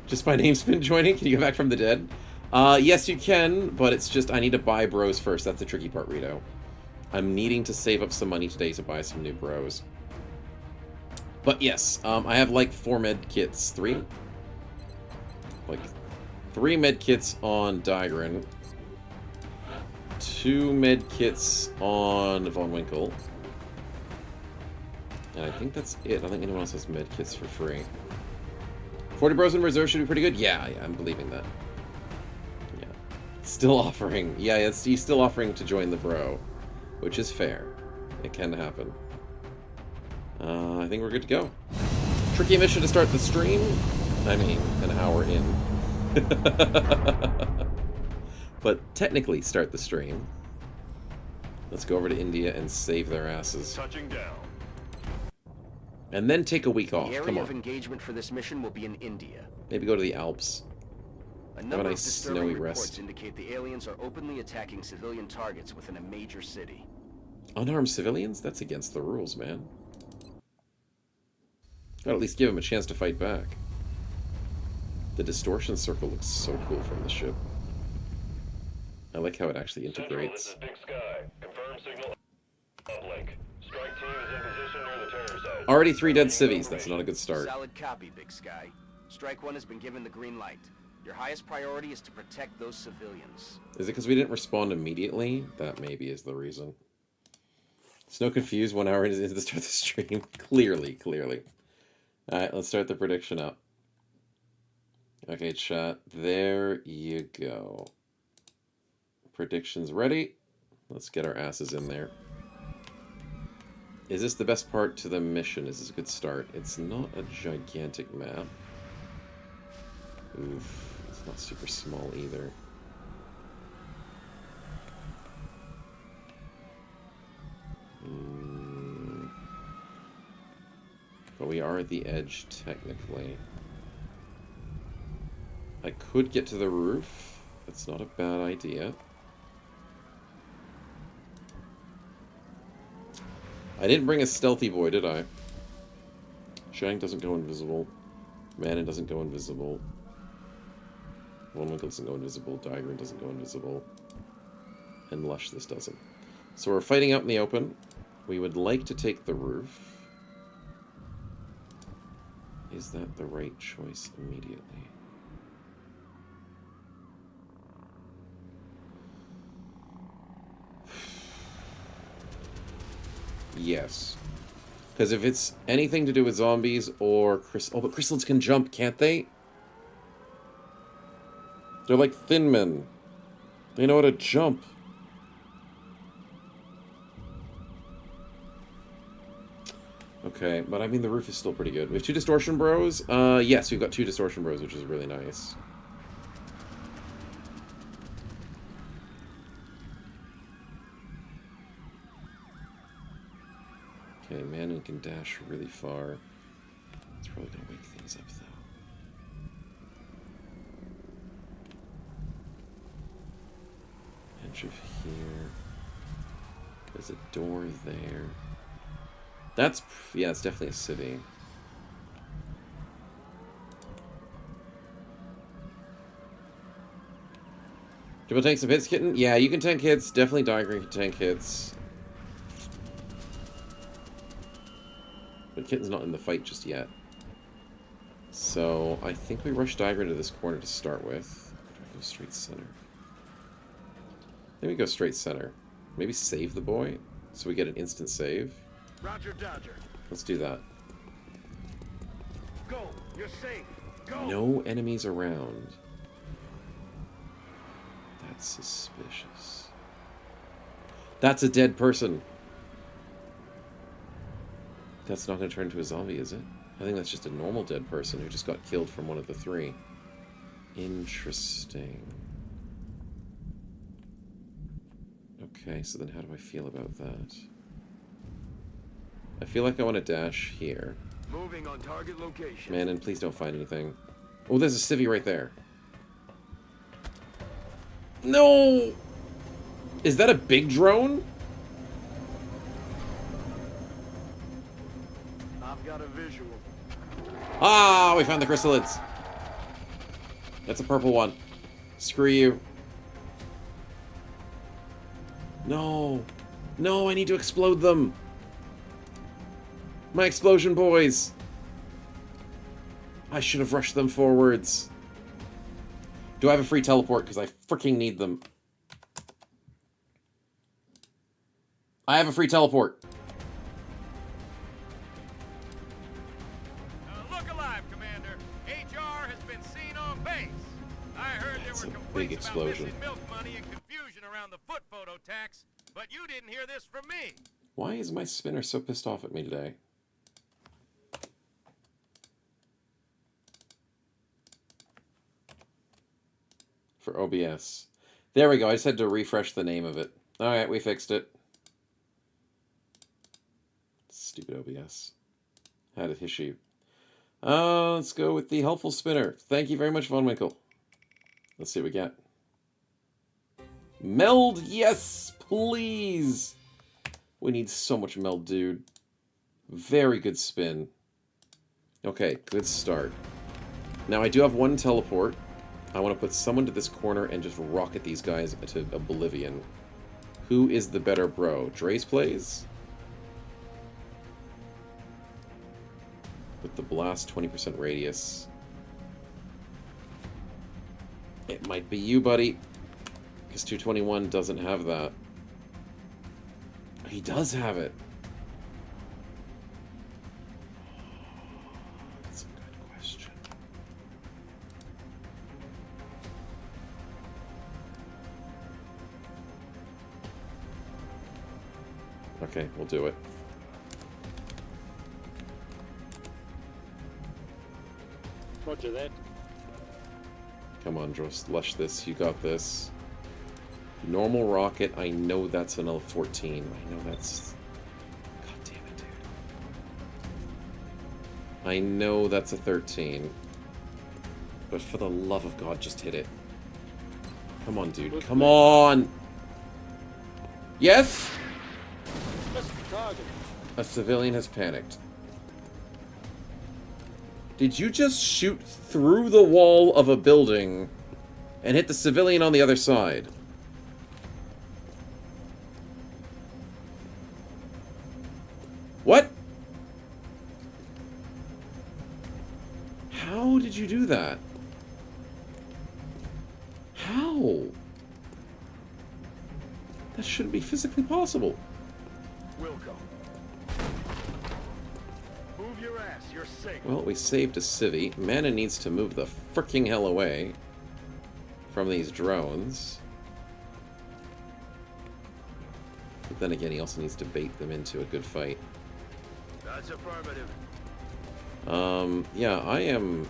Speaker 2: Just my name's been joining? Can you go back from the dead? Yes, you can, but it's just I need to buy bros first. That's the tricky part, Rito. I'm needing to save up some money today to buy some new bros. But yes, I have like 4 med kits. 3? Like 3 med kits on Digran. 2 med kits on Von Winkle. And I think that's it. I don't think anyone else has med kits for free. 40 bros in reserve should be pretty good. Yeah, I'm believing that. Yeah. Still offering. Yeah, he's still offering to join the bro. Which is fair. It can happen. I think we're good to go. Tricky mission to start the stream. I mean, an hour in. But technically start the stream. Let's go over to India and save their asses.
Speaker 3: Touching down.
Speaker 2: And then take a week off.
Speaker 4: The
Speaker 2: Come
Speaker 4: area
Speaker 2: on.
Speaker 4: of engagement for this mission will be in India.
Speaker 2: Maybe go to the Alps.
Speaker 4: A
Speaker 2: Have a
Speaker 4: number of
Speaker 2: nice
Speaker 4: disturbing
Speaker 2: snowy
Speaker 4: reports
Speaker 2: rest.
Speaker 4: indicate the aliens are openly attacking civilian targets within a major city.
Speaker 2: Unarmed civilians? That's against the rules, man. Gotta at least give them a chance to fight back. The distortion circle looks so cool from the ship. I like how it actually
Speaker 3: Central, this
Speaker 2: integrates.
Speaker 3: is Big Sky. Confirm signal uplink. Strike team is in position near the terror site.
Speaker 2: Already 3 dead
Speaker 3: Awaiting
Speaker 2: civies. That's not a
Speaker 3: confirmation.
Speaker 2: good start.
Speaker 4: Solid copy, Big Sky. Strike 1 has been given the green light. Your highest priority is to protect those civilians.
Speaker 2: Is it because we didn't respond immediately? That maybe is the reason. Snow confused 1 hour into the start of the stream. Clearly. Alright, let's start the prediction up. Okay, chat. There you go. Predictions ready. Let's get our asses in there. Is this the best part to the mission? Is this a good start? It's not a gigantic map. Oof. It's not super small either. But we are at the edge, technically. I could get to the roof. That's not a bad idea. I didn't bring a stealthy boy, did I? Shang doesn't go invisible. Manon doesn't go invisible. One Winkle doesn't go invisible. Digran doesn't go invisible. And Lush this doesn't. So we're fighting out in the open. We would like to take the roof. Is that the right choice immediately? Yes. Because if it's anything to do with zombies or... Oh, but chrysalids can jump, can't they? They're like thin men. They know how to jump. Okay, but I mean the roof is still pretty good. We have 2 distortion bros. Yes, we've got 2 distortion bros, which is really nice. Okay, man who can dash really far. It's probably gonna wake things up though. Edge of here. There's a door there. That's, yeah, it's definitely a city. Do you want to tank some hits, Kitten? Yeah, you can tank hits. Definitely Diagram can tank hits. But Kitten's not in the fight just yet. So, I think we rush Diagram to this corner to start with. Or do I go straight center? Maybe go straight center. Maybe save the boy, so we get an instant save.
Speaker 4: Roger, Dodger.
Speaker 2: Let's do that.
Speaker 4: Go. You're safe. Go.
Speaker 2: No enemies around. That's suspicious. That's a dead person. That's not going to turn into a zombie, is it? I think that's just a normal dead person who just got killed from one of the 3. Interesting. Okay, so then how do I feel about that? I feel like I want to dash here.
Speaker 4: Moving on target location.
Speaker 2: Man, and please don't find anything. Oh, there's a civvy right there. No! Is that a big drone?
Speaker 4: I've got a visual.
Speaker 2: Ah, we found the chrysalids. That's a purple one. Screw you. No. No, I need to explode them. My explosion boys. I should have rushed them forwards. Do I have a free teleport? Because I freaking need them. I have a free teleport.
Speaker 6: Look alive, Commander. HR has been seen on base. I heard
Speaker 2: That's
Speaker 6: there were
Speaker 2: a big
Speaker 6: complaints about
Speaker 2: explosion.
Speaker 6: missing milk money and confusion around the foot photo tax, but you didn't hear this from me.
Speaker 2: Why is my spinner so pissed off at me today? For OBS. There we go. I just had to refresh the name of it. Alright, we fixed it. Stupid OBS. Had an issue. Let's go with the helpful spinner. Thank you very much, Von Winkle. Let's see what we get. Meld, yes, please. We need so much meld, dude. Very good spin. Okay, good start. Now, I do have 1 teleport. I want to put someone to this corner and just rocket these guys to oblivion. Who is the better bro? Dre's plays? With the blast, 20% radius. It might be you, buddy. Because 221 doesn't have that. He does have it. That's a good question. Okay, we'll do it.
Speaker 7: Roger that.
Speaker 2: Come on, just lush this. You got this. Normal rocket. I know that's an L14. I know that's... God damn it, dude. I know that's a 13. But for the love of God, just hit it. Come on, dude. Come on! Yes?
Speaker 7: Missed the target.
Speaker 2: A civilian has panicked. Did you just shoot through the wall of a building and hit the civilian on the other side? What? How did you do that? How? That shouldn't be physically possible.
Speaker 4: Wilco,
Speaker 6: your ass. You're safe.
Speaker 2: Well, we saved a civvy. Mana needs to move the fricking hell away from these drones. But then again, he also needs to bait them into a good fight.
Speaker 6: That's affirmative.
Speaker 2: Yeah, I am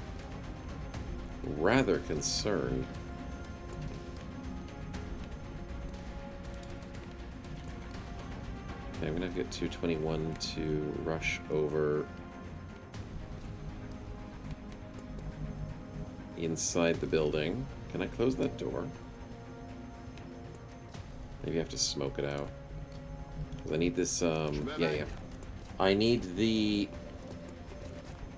Speaker 2: rather concerned. Okay, I'm gonna get 221 to rush over inside the building. Can I close that door? Maybe I have to smoke it out. 'Cause I need this, yeah. I need the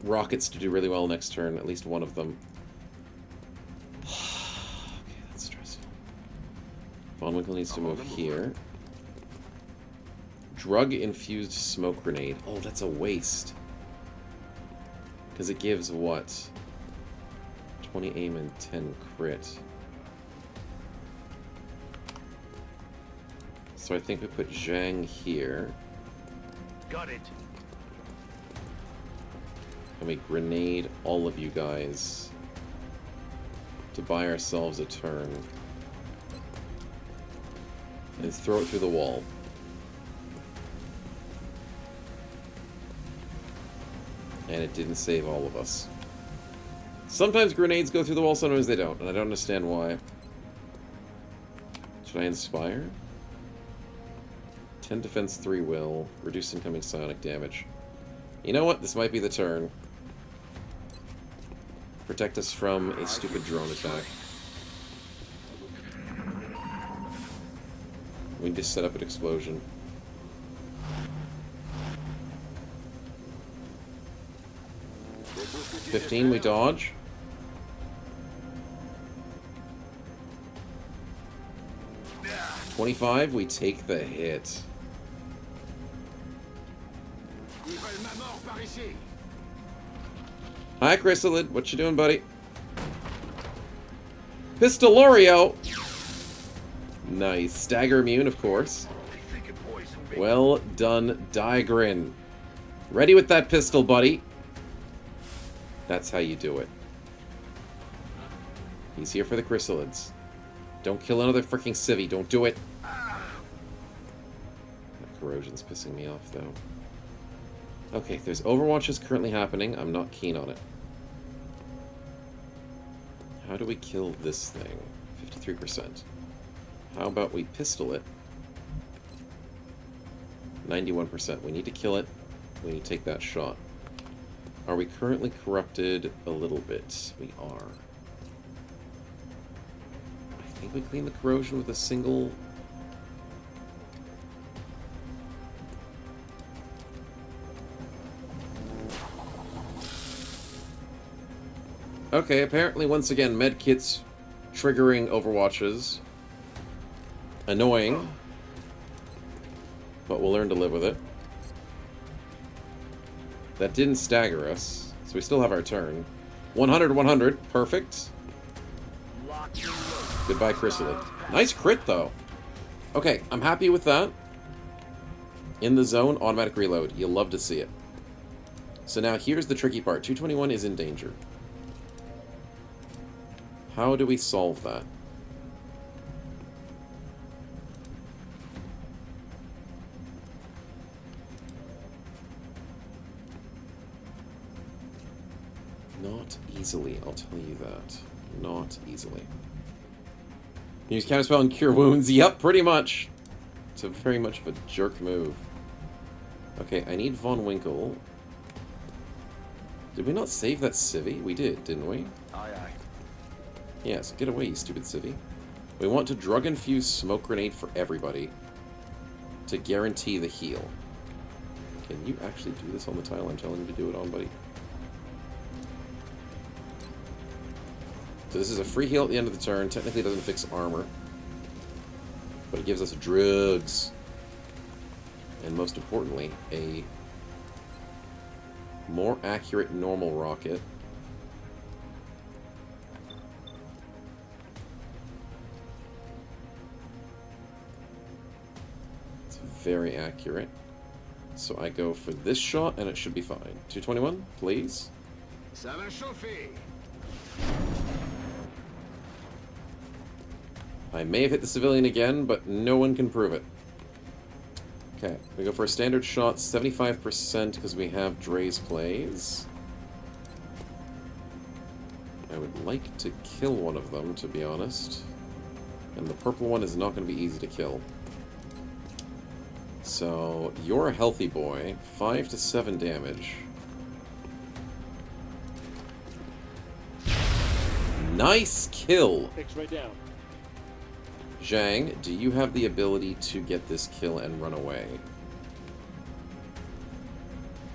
Speaker 2: rockets to do really well next turn, at least one of them. Okay, that's stressful. Von Winkle needs to move here. Drug-infused smoke grenade. Oh, that's a waste. Because it gives what? 20 aim and 10 crit. So I think we put Zhang here.
Speaker 6: Got it.
Speaker 2: And we grenade all of you guys to buy ourselves a turn. And throw it through the wall. And it didn't save all of us. Sometimes grenades go through the wall, sometimes they don't, and I don't understand why. Should I inspire? 10 defense, 3 will. Reduce incoming psionic damage. You know what? This might be the turn. Protect us from a stupid drone attack. We can just set up an explosion. $15, we dodge. $25, we take the hit. Hi, Chrysalid. What you doing, buddy? Pistolerio! Nice. Stagger immune, of course. Well done, Digrin. Ready with that pistol, buddy. That's how you do it. He's here for the chrysalids. Don't kill another freaking civvy. Don't do it. That corrosion's pissing me off, though. Okay, there's overwatches currently happening. I'm not keen on it. How do we kill this thing? 53%. How about we pistol it? 91%. We need to kill it. We need to take that shot. Are we currently corrupted a little bit? We are. I think we clean the corrosion with a single... Okay, apparently once again, medkits triggering overwatches. Annoying. But we'll learn to live with it. That didn't stagger us, so we still have our turn. 100, 100, perfect. Goodbye, Chrysalid. Nice crit, though. Okay, I'm happy with that. In the zone, automatic reload. You'll love to see it. So now here's the tricky part. 221 is in danger. How do we solve that? Not easily, I'll tell you that. Not easily. Use counterspell and cure wounds. Yep, pretty much. It's a very much of a jerk move. Okay, I need Von Winkle. Did we not save that civvy? We did, didn't we?
Speaker 4: Aye, aye.
Speaker 2: Yes, get away, you stupid civvy. We want to drug-infuse smoke grenade for everybody to guarantee the heal. Can you actually do this on the tile I'm telling you to do it on, buddy? So this is a free heal at the end of the turn. Technically it doesn't fix armor, but it gives us drugs. And most importantly, a more accurate normal rocket. It's very accurate. So I go for this shot, and it should be fine. 221, please.
Speaker 4: Ça va chauffer.
Speaker 2: I may have hit the civilian again, but no one can prove it. Okay, we go for a standard shot, 75% because we have Dre's plays. I would like to kill one of them, to be honest. And the purple one is not going to be easy to kill. So, you're a healthy boy. 5 to 7 damage. Nice kill!
Speaker 7: X-ray down.
Speaker 2: Zhang, do you have the ability to get this kill and run away?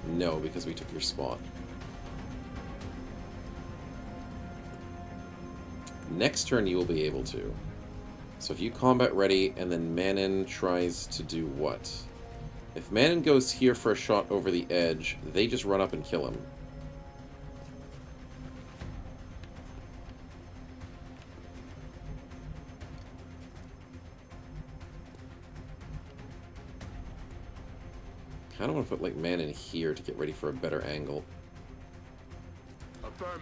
Speaker 2: No, because we took your spot. Next turn you will be able to. So if you combat ready, and then Manon tries to do what? If Manon goes here for a shot over the edge, they just run up and kill him. Kind of want to put like Manon here to get ready for a better angle.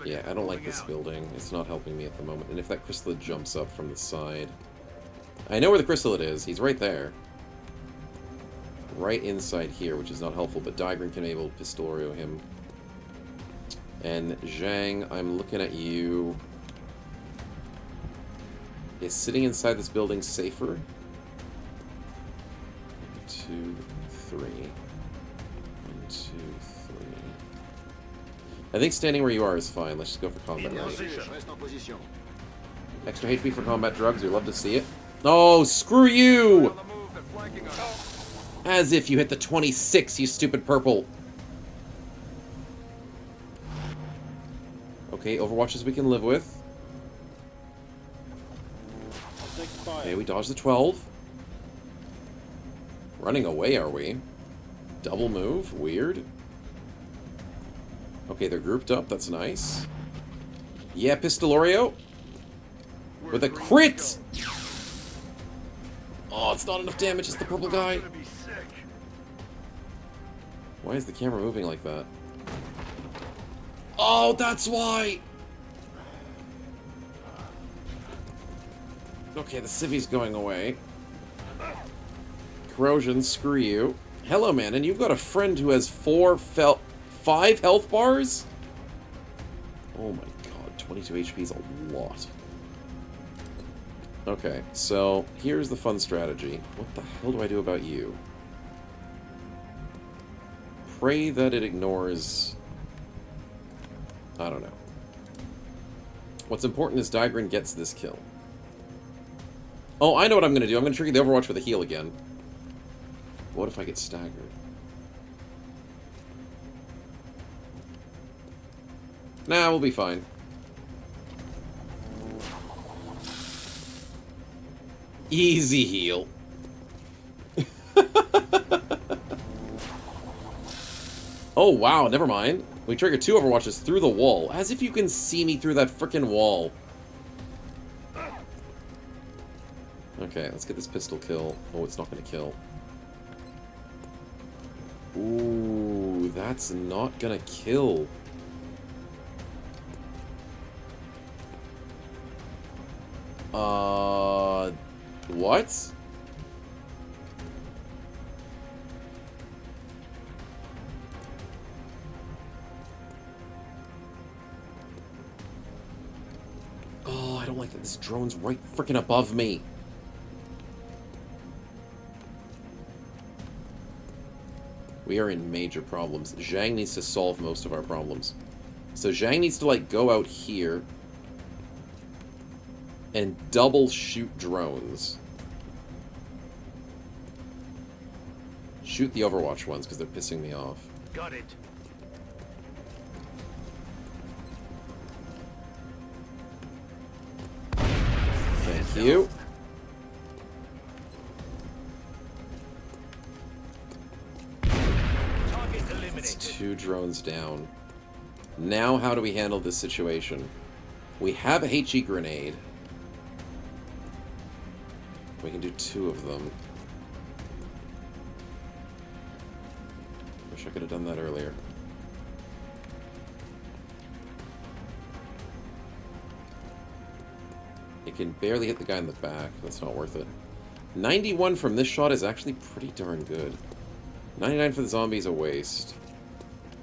Speaker 2: Yeah, I don't like this building. It's not helping me at the moment. And if that chrysalid jumps up from the side... I know where the chrysalid is. He's right there. Right inside here, which is not helpful, but Daigren can be able to Pistorio him. And Zhang, I'm looking at you. Is sitting inside this building safer? 1, 2, 3. 1, 2, 3. I think standing where you are is fine. Let's just go for combat. Extra HP for combat drugs. We'd love to see it. Oh, screw you! As if you hit the 26, you stupid purple. Okay, Overwatches we can live with. Okay, we dodged the 12. Running away, are we? Double move? Weird. Okay, they're grouped up. That's nice. Yeah, Pistorio. With a crit! Oh, it's not enough damage. It's the purple guy. Why is the camera moving like that? Oh, that's why! Okay, the civvy's going away. Corrosion, screw you. Hello, man, and you've got a friend who has 5 health bars? Oh my god, 22 HP is a lot. Okay, so here's the fun strategy. What the hell do I do about you? Pray that it ignores... I don't know. What's important is Daigren gets this kill. Oh, I know what I'm going to do. I'm going to trigger the Overwatch for the heal again. What if I get staggered? Nah, we'll be fine. Easy heal. Oh, wow, never mind. We trigger 2 Overwatches through the wall. As if you can see me through that frickin' wall. Okay, let's get this pistol kill. Oh, it's not gonna kill. Ooh, that's not gonna kill. What? Oh, I don't like that this drone's right frickin' above me. We are in major problems. Zhang needs to solve most of our problems. So Zhang needs to, like, go out here and double shoot drones. Shoot the Overwatch ones, because they're pissing me off.
Speaker 6: Got it.
Speaker 2: Thank you.
Speaker 6: Target eliminated.
Speaker 2: That's 2 drones down. Now how do we handle this situation? We have a HE grenade. We can do 2 of them. Wish I could have done that earlier. It can barely hit the guy in the back. That's not worth it. 91 from this shot is actually pretty darn good. 99 for the zombie is a waste.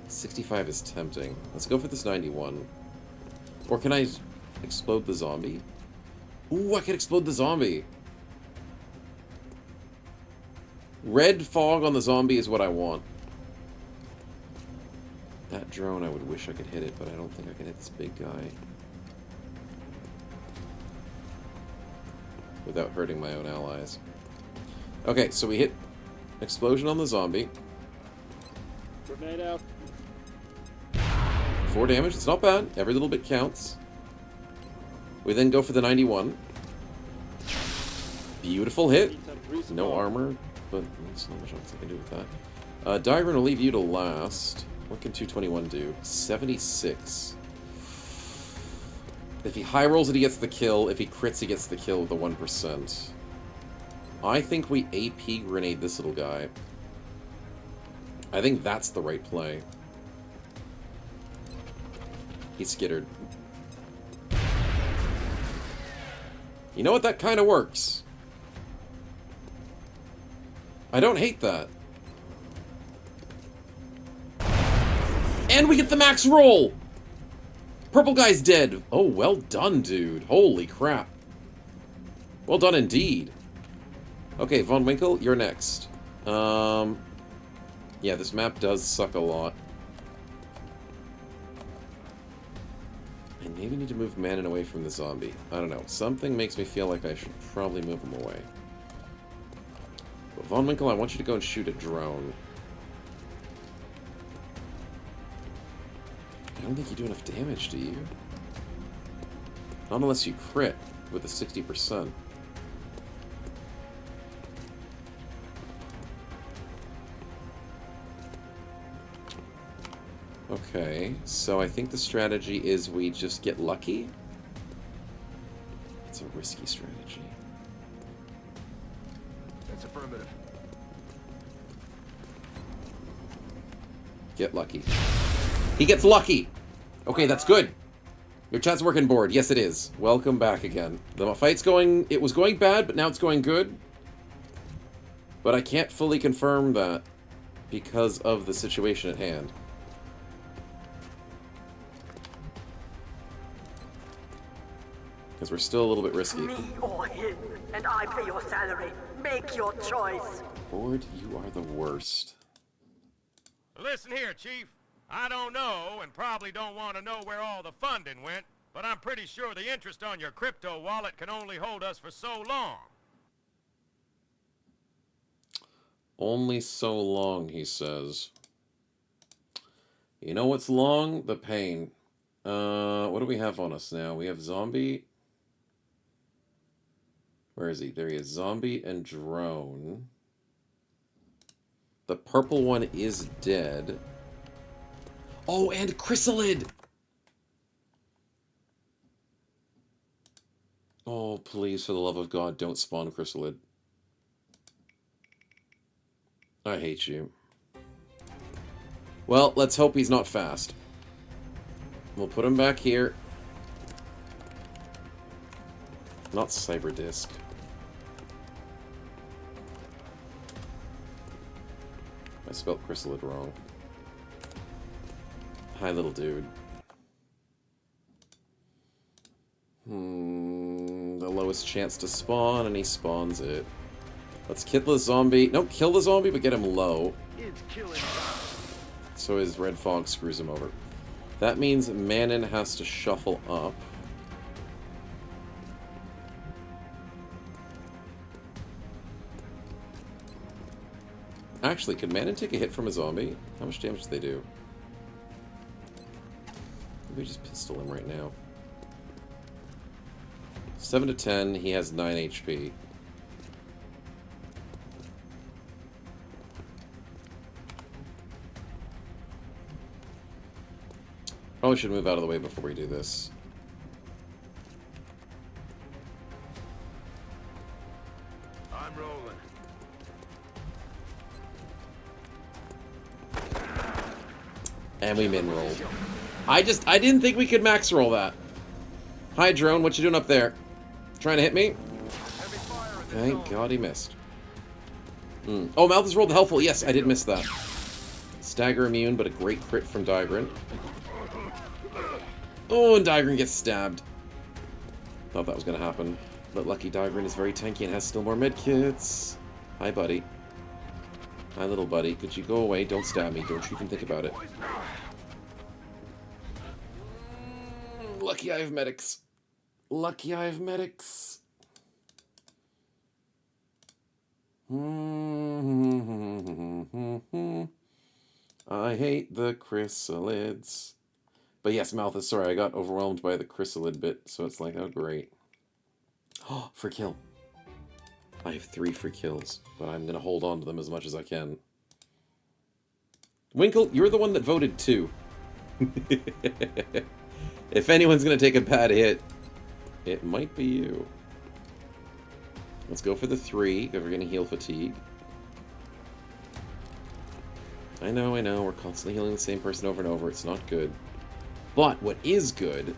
Speaker 2: 65 is tempting. Let's go for this 91. Or can I explode the zombie? Ooh, I can explode the zombie. Red fog on the zombie is what I want. That drone, I would wish I could hit it, but I don't think I can hit this big guy. Without hurting my own allies. Okay, so we hit explosion on the zombie.
Speaker 7: Grenade out.
Speaker 2: 4 damage, it's not bad. Every little bit counts. We then go for the 91. Beautiful hit.
Speaker 7: Need some grease
Speaker 2: No
Speaker 7: ball.
Speaker 2: armor, but there's not much else I can do with that. Diagram will leave you to last. What can 221 do? 76. If he high rolls it, he gets the kill. If he crits, he gets the kill with the 1%. I think we AP grenade this little guy. I think that's the right play. He's skittered. You know what? That kind of works. I don't hate that. And we get the max roll! Purple guy's dead. Oh, well done, dude. Holy crap. Well done indeed. Okay, Von Winkle, you're next. Yeah, this map does suck a lot. I maybe need to move Manon away from the zombie. I don't know. Something makes me feel like I should probably move him away. But Von Winkle, I want you to go and shoot a drone. I don't think you do enough damage, do you? Not unless you crit with a 60%. Okay, so I think the strategy is we just get lucky. It's a risky strategy.
Speaker 4: That's affirmative.
Speaker 2: Get lucky. He gets lucky! Okay, that's good. Your chat's working board. Yes, it is. Welcome back again. The fight's going... It was going bad, but now it's going good. But I can't fully confirm that because of the situation at hand. Because we're still a little bit risky.
Speaker 8: Me or him, and I pay your salary. Make your choice.
Speaker 2: Board, you are the worst.
Speaker 6: Listen here, Chief. I don't know, and probably don't want to know where all the funding went, but I'm pretty sure the interest on your crypto wallet can only hold us for so long.
Speaker 2: Only so long, he says. You know what's long? The pain. What do we have on us now? We have zombie. Where is he? There he is. Zombie and drone. The purple one is dead. Oh, and chrysalid! Oh, please, for the love of God, don't spawn chrysalid. I hate you. Well, let's hope he's not fast. We'll put him back here. Not cyber disc. I spelled chrysalid wrong. Hi, little dude. The lowest chance to spawn, and he spawns it. Let's kill the zombie. No, kill the zombie, but get him low.
Speaker 4: It's killing.
Speaker 2: So his red fog screws him over. That means Manon has to shuffle up. Actually, could Manon take a hit from a zombie? How much damage do they do? Maybe just pistol him right now. 7 to 10, he has 9 HP. Probably should move out of the way before we do this.
Speaker 4: I'm rolling.
Speaker 2: And we min rolled. I didn't think we could max roll that. Hi, drone. What you doing up there? Trying to hit me? Thank God he missed. Oh, Malthus rolled helpful. Yes, I did miss that. Stagger immune, but a great crit from Digrant. Oh, and Digrant gets stabbed. Thought that was going to happen. But lucky Digrant is very tanky and has still more medkits. Hi, buddy. Hi, little buddy. Could you go away? Don't stab me. Don't you even think about it. Lucky I have medics. Lucky I have medics. I hate the chrysalids. But yes, Malthus, sorry, I got overwhelmed by the chrysalid bit, so it's like, oh, great. Oh, for kill. I have 3 free kills, but I'm going to hold on to them as much as I can. Winkle, you're the one that voted 2. If anyone's going to take a bad hit, it might be you. Let's go for the 3, if we're going to heal fatigue. I know, we're constantly healing the same person over and over. It's not good. But what is good...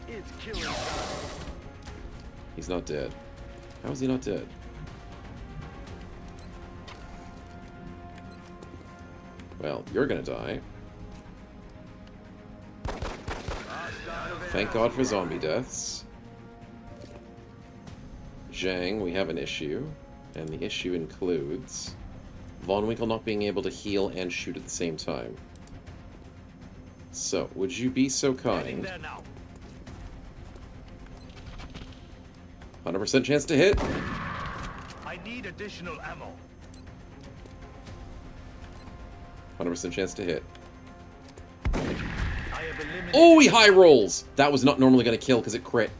Speaker 4: It's killing.
Speaker 2: He's not dead. How is he not dead? Well, you're gonna die. Thank God for zombie deaths. Zhang, we have an issue. And the issue includes Von Winkle not being able to heal and shoot at the same time. So, would you be so kind? 100% chance to hit.
Speaker 6: I need additional ammo.
Speaker 2: 100% chance to hit. Oh, he high rolls! That was not normally going to kill because it crit.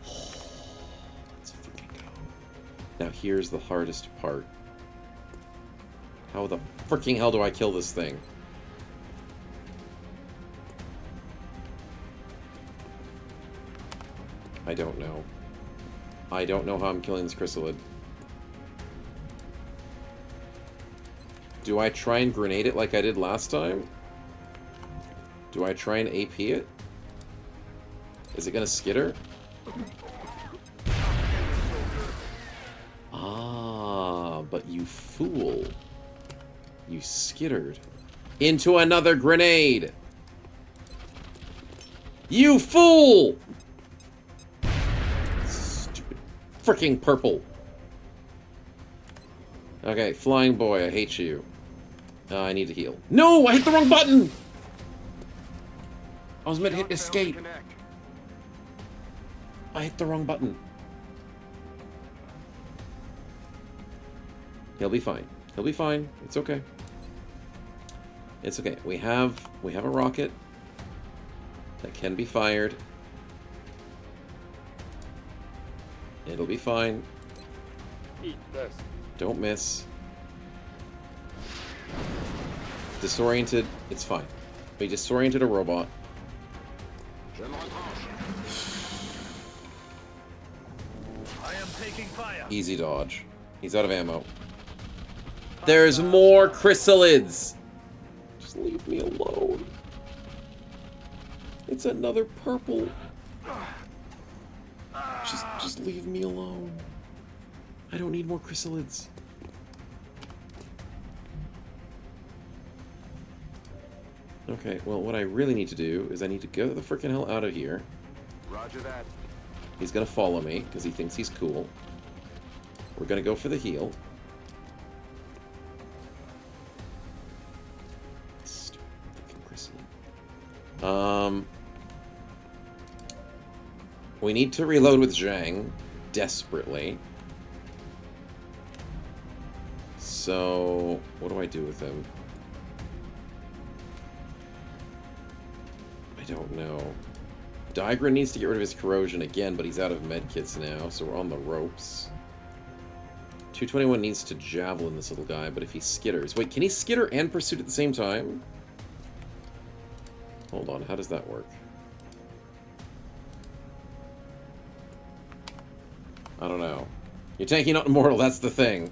Speaker 2: Let's freaking go. Now here's the hardest part. How the freaking hell do I kill this thing? I don't know. I don't know how I'm killing this chrysalid. Do I try and grenade it like I did last time? Do I try and AP it? Is it gonna skitter? Ah, but you fool. You skittered. Into another grenade! You fool! Stupid freaking purple. Okay, flying boy, I hate you. I need to heal. No! I hit the wrong button! I was meant to hit escape. I hit the wrong button. He'll be fine. He'll be fine. It's okay. It's okay. We have a rocket that can be fired. It'll be fine.
Speaker 7: Eat this.
Speaker 2: Don't miss. Disoriented. It's fine. We disoriented a robot.
Speaker 6: I am taking fire.
Speaker 2: Easy dodge. He's out of ammo. There's more chrysalids! Just leave me alone. It's another purple. Just leave me alone. I don't need more chrysalids. Okay, well, what I really need to do is I need to get the frickin' hell out of here.
Speaker 4: Roger that.
Speaker 2: He's gonna follow me, because he thinks he's cool. We're gonna go for the heal. Stupid frickin' chrysalid. We need to reload with Zhang, desperately. So, what do I do with him? I don't know. Digrant needs to get rid of his corrosion again, but he's out of medkits now, so we're on the ropes. 221 needs to javelin this little guy, but if he skitters... Wait, can he skitter and pursuit at the same time? Hold on, how does that work? I don't know. You're tanky, not immortal, that's the thing.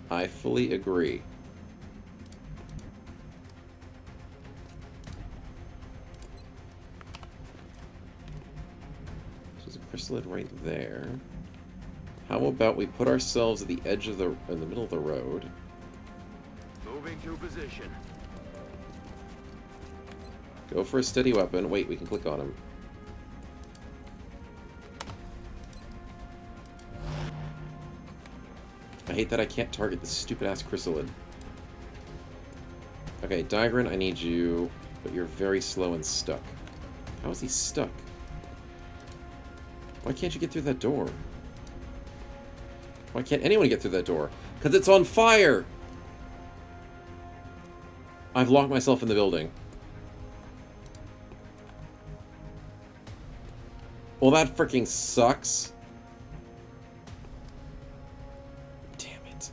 Speaker 2: I fully agree. Chrysalid right there. How about we put ourselves at the edge of in the middle of the road?
Speaker 4: Moving to position.
Speaker 2: Go for a steady weapon. Wait, we can click on him. I hate that I can't target this stupid-ass Chrysalid. Okay, Digran, I need you, but you're very slow and stuck. How is he stuck? Why can't you get through that door? Why can't anyone get through that door? Because it's on fire! I've locked myself in the building. Well, that freaking sucks. Damn it.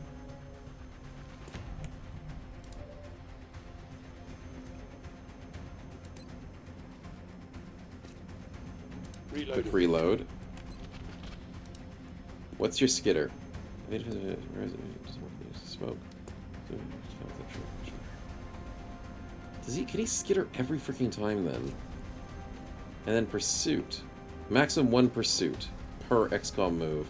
Speaker 7: Reload.
Speaker 2: Quick reload. What's your skitter? Smoke. Can he skitter every freaking time then? And then pursuit. Maximum 1 pursuit per XCOM move.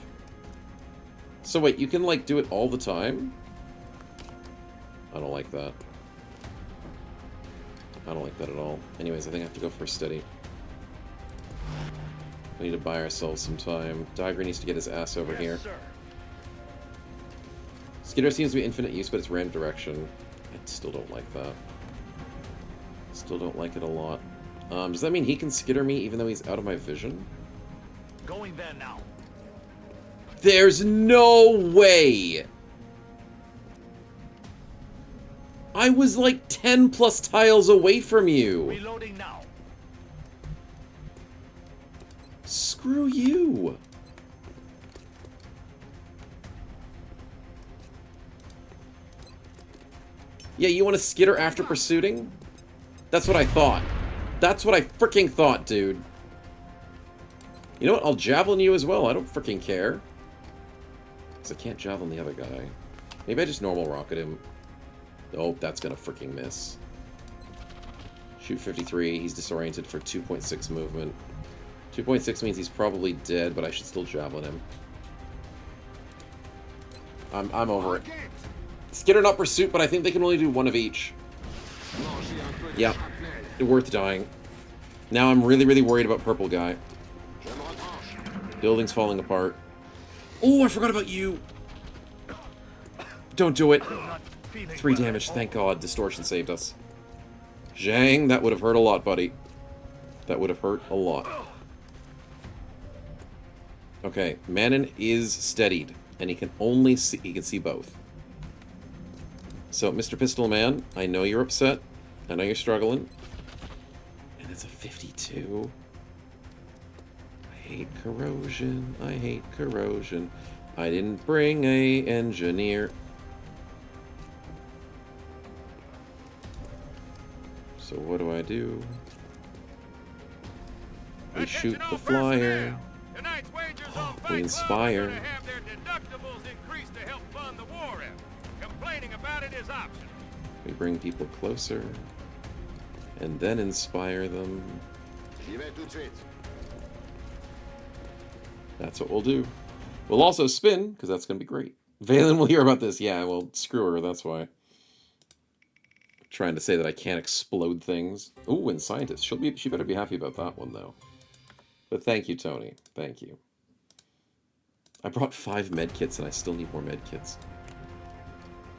Speaker 2: So wait, you can like do it all the time? I don't like that. I don't like that at all. Anyways, I think I have to go for a steady. We need to buy ourselves some time. Digran needs to get his ass over here.
Speaker 4: Sir.
Speaker 2: Skitter seems to be infinite use, but it's random direction. I still don't like that. Still don't like it a lot. Does that mean he can skitter me even though he's out of my vision?
Speaker 4: Going there now.
Speaker 2: There's no way! I was like 10 plus tiles away from you!
Speaker 4: Reloading now.
Speaker 2: Screw you! Yeah, you want to skitter after pursuing? That's what I thought. That's what I freaking thought, dude. You know what? I'll javelin you as well. I don't freaking care. Because I can't javelin the other guy. Maybe I just normal rocket him. Oh, that's gonna freaking miss. Shoot 53. He's disoriented for 2.6 movement. 2.6 means he's probably dead, but I should still javelin him. I'm over it. Skitter, not pursuit, but I think they can only do one of each. Yeah. Worth dying. Now I'm really, really worried about purple guy. Building's falling apart. Oh, I forgot about you! Don't do it. 3 damage, thank God. Distortion saved us. Zhang, that would have hurt a lot, buddy. That would have hurt a lot. Okay, Manon is steadied, and he can only see, he can see both. So, Mr. Pistol Man, I know you're upset. I know you're struggling. And it's a 52. I hate corrosion. I hate corrosion. I didn't bring a engineer. So what do I do? We shoot the flyer.
Speaker 6: Tonight's wagers on Fight
Speaker 2: We
Speaker 6: Club
Speaker 2: inspire.
Speaker 6: are gonna have their deductibles increased to help fund the war effort. Complaining about it is optional.
Speaker 2: We bring people closer. And then inspire them. That's what we'll do. We'll also spin, because that's going to be great. Valen will hear about this. Yeah, well, screw her, that's why. Trying to say that I can't explode things. Ooh, and scientist. She better be happy about that one, though. But thank you, Tony. Thank you. I brought 5 medkits, and I still need more medkits.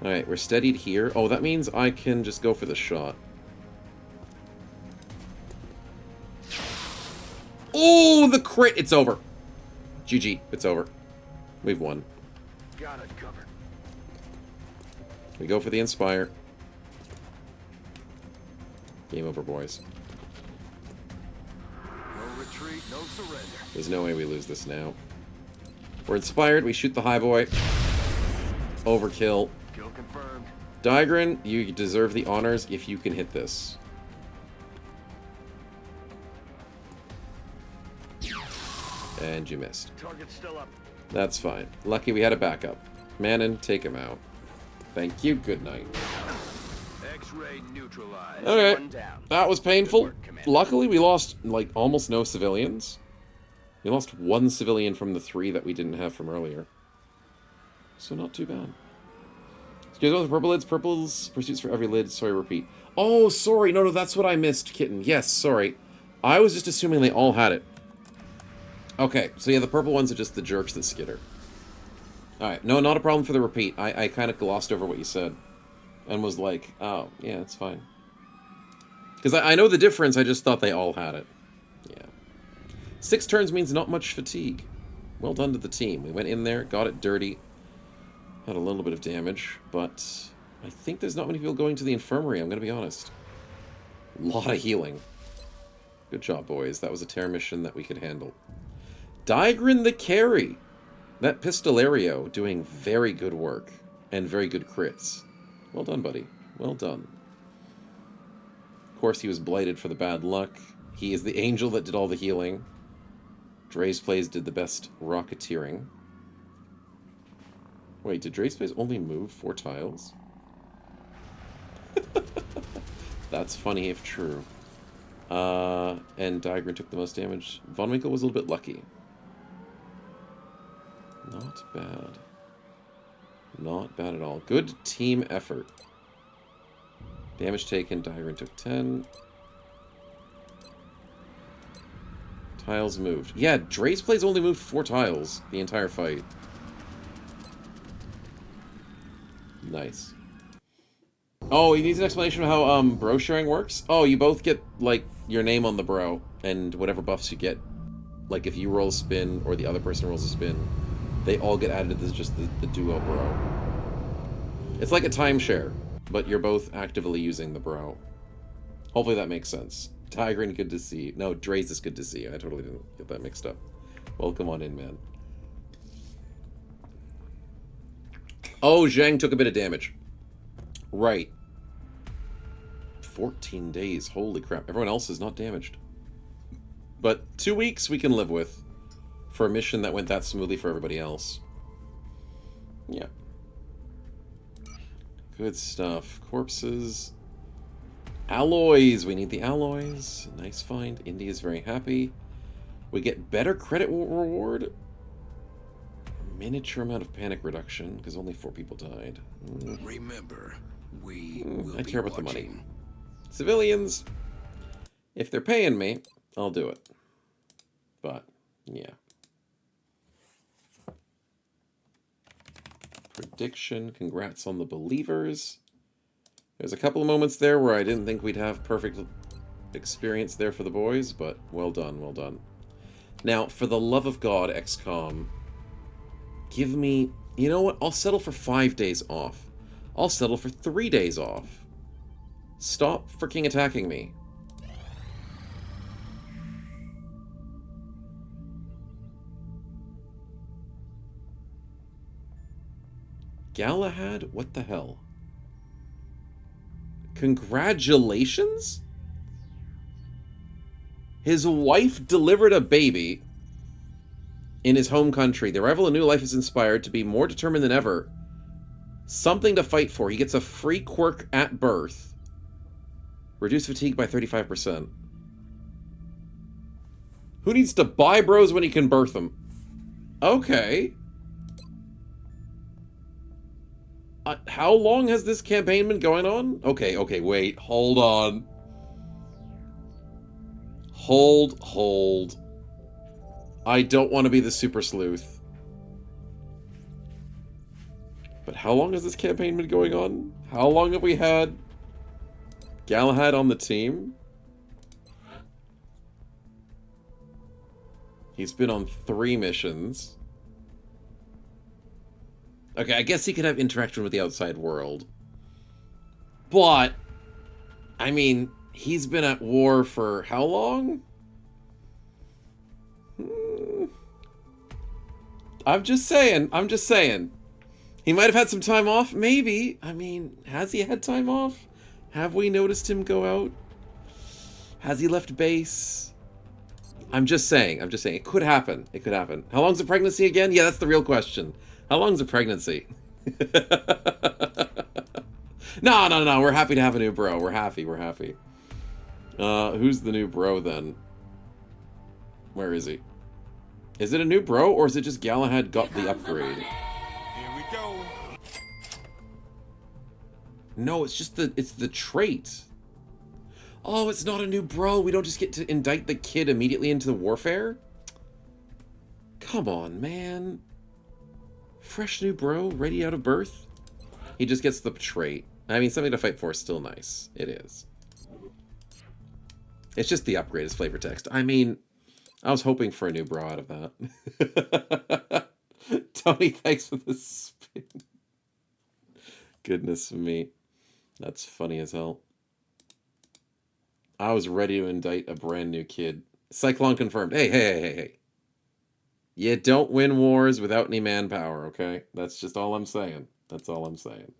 Speaker 2: Alright, we're steadied here. Oh, that means I can just go for the shot. Oh, the crit! It's over. GG. It's over. We've won.
Speaker 4: Got it covered.
Speaker 2: We go for the Inspire. Game over, boys.
Speaker 4: No retreat, no surrender.
Speaker 2: There's no way we lose this now. We're inspired. We shoot the high boy. Overkill.
Speaker 4: Kill confirmed.
Speaker 2: Digran, you deserve the honors if you can hit this. And you missed.
Speaker 4: Target's still up.
Speaker 2: That's fine. Lucky we had a backup. Manon, take him out. Thank you. Good night.
Speaker 4: X-ray neutralized.
Speaker 2: Okay.
Speaker 4: One down.
Speaker 2: That was painful.
Speaker 4: Good work, Commander.
Speaker 2: Luckily, we lost, like, almost no civilians. We lost 1 civilian from the 3 that we didn't have from earlier. So not too bad. Excuse me, with purple lids, purples, pursuits for every lid. Sorry, repeat. Oh, sorry. No, that's what I missed, kitten. Yes, sorry. I was just assuming they all had it. Okay, so yeah, the purple ones are just the jerks that skitter. Alright, no, not a problem for the repeat. I kind of glossed over what you said. And was like, oh, yeah, it's fine. Because I know the difference, I just thought they all had it. Yeah. 6 turns means not much fatigue. Well done to the team. We went in there, got it dirty. Had a little bit of damage, but I think there's not many people going to the infirmary, I'm going to be honest. A lot of healing. Good job, boys. That was a tear mission that we could handle. Digrin the Carry! That Pistolario doing very good work. And very good crits. Well done, buddy. Well done. Of course, he was blighted for the bad luck. He is the angel that did all the healing. Dre's Plays did the best rocketeering. Wait, did Dre's Plays only move 4 tiles? That's funny if true. And Digrin took the most damage. Von Winkle was a little bit lucky. Not bad. Not bad at all. Good team effort. Damage taken, Digrin took 10. Tiles moved. Yeah, Dre's Plays only moved 4 tiles the entire fight. Nice. Oh, he needs an explanation of how bro sharing works? Oh, you both get, like, your name on the bro, and whatever buffs you get. Like, if you roll a spin, or the other person rolls a spin, they all get added to just the duo bro. It's like a timeshare, but you're both actively using the bro. Hopefully that makes sense. Tigrin, good to see you. No, Dre's is good to see you. I totally didn't get that mixed up. Welcome on in, man. Oh, Zhang took a bit of damage. Right. 14 days. Holy crap. Everyone else is not damaged. But 2 weeks we can live with for a mission that went that smoothly for everybody else. Yeah. Good stuff. Corpses. Alloys. We need the alloys. Nice find. India's very happy. We get better credit reward. Miniature amount of panic reduction, because only 4 people died.
Speaker 9: Remember, we will
Speaker 2: I
Speaker 9: be
Speaker 2: care about the
Speaker 9: watching.
Speaker 2: money. Civilians. If they're paying me, I'll do it. But, yeah. Prediction. Congrats on the believers. There's a couple of moments there where I didn't think we'd have perfect experience there for the boys, but well done, well done. Now, for the love of God, XCOM, give me... You know what? I'll settle for 5 days off. I'll settle for 3 days off. Stop freaking attacking me. Galahad? What the hell? Congratulations? His wife delivered a baby in his home country. The arrival of new life is inspired to be more determined than ever. Something to fight for. He gets a free quirk at birth. Reduce fatigue by 35%. Who needs to buy bros when he can birth them? Okay. How long has this campaign been going on? Okay, wait. Hold on. Hold. I don't want to be the super sleuth. But how long has this campaign been going on? How long have we had Galahad on the team? He's been on 3 missions. Okay, I guess he could have interaction with the outside world. But, I mean, he's been at war for how long? I'm just saying. He might have had some time off, maybe. I mean, has he had time off? Have we noticed him go out? Has he left base? I'm just saying. It could happen. How long's the pregnancy again? Yeah, that's the real question. How long's a pregnancy? No. We're happy to have a new bro. We're happy. Who's the new bro then? Where is he? Is it a new bro, or is it just Galahad got the upgrade?
Speaker 7: Here we go.
Speaker 2: No, it's just the trait. Oh, it's not a new bro. We don't just get to indict the kid immediately into the warfare? Come on, man. Fresh new bro, ready out of birth? He just gets the trait. I mean, something to fight for is still nice. It is. It's just the upgrade is flavor text. I mean, I was hoping for a new bro out of that. Tony, thanks for the spin. Goodness me. That's funny as hell. I was ready to indict a brand new kid. Cyclone confirmed. Hey. You don't win wars without any manpower, okay? That's just all I'm saying. That's all I'm saying.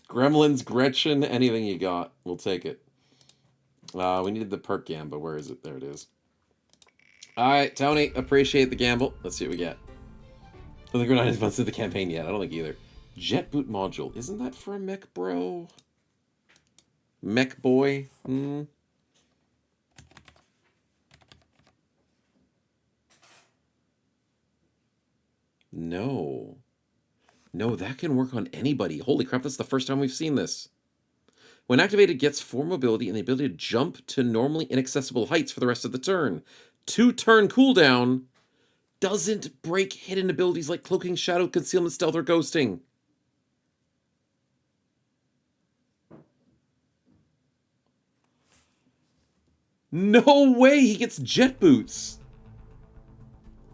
Speaker 2: Gremlins, Gretchen, anything you got. We'll take it. We needed the perk gamble. Where is it? There it is. Alright, Tony, appreciate the gamble. Let's see what we get. I don't think we're not in months of the campaign yet. I don't think either. Jet boot module. Isn't that for a mech bro? Mech boy? No. No, that can work on anybody. Holy crap, that's the first time we've seen this. When activated, gets 4 mobility and the ability to jump to normally inaccessible heights for the rest of the turn. 2-turn cooldown. Doesn't break hidden abilities like cloaking, shadow, concealment, stealth, or ghosting. No way he gets jet boots.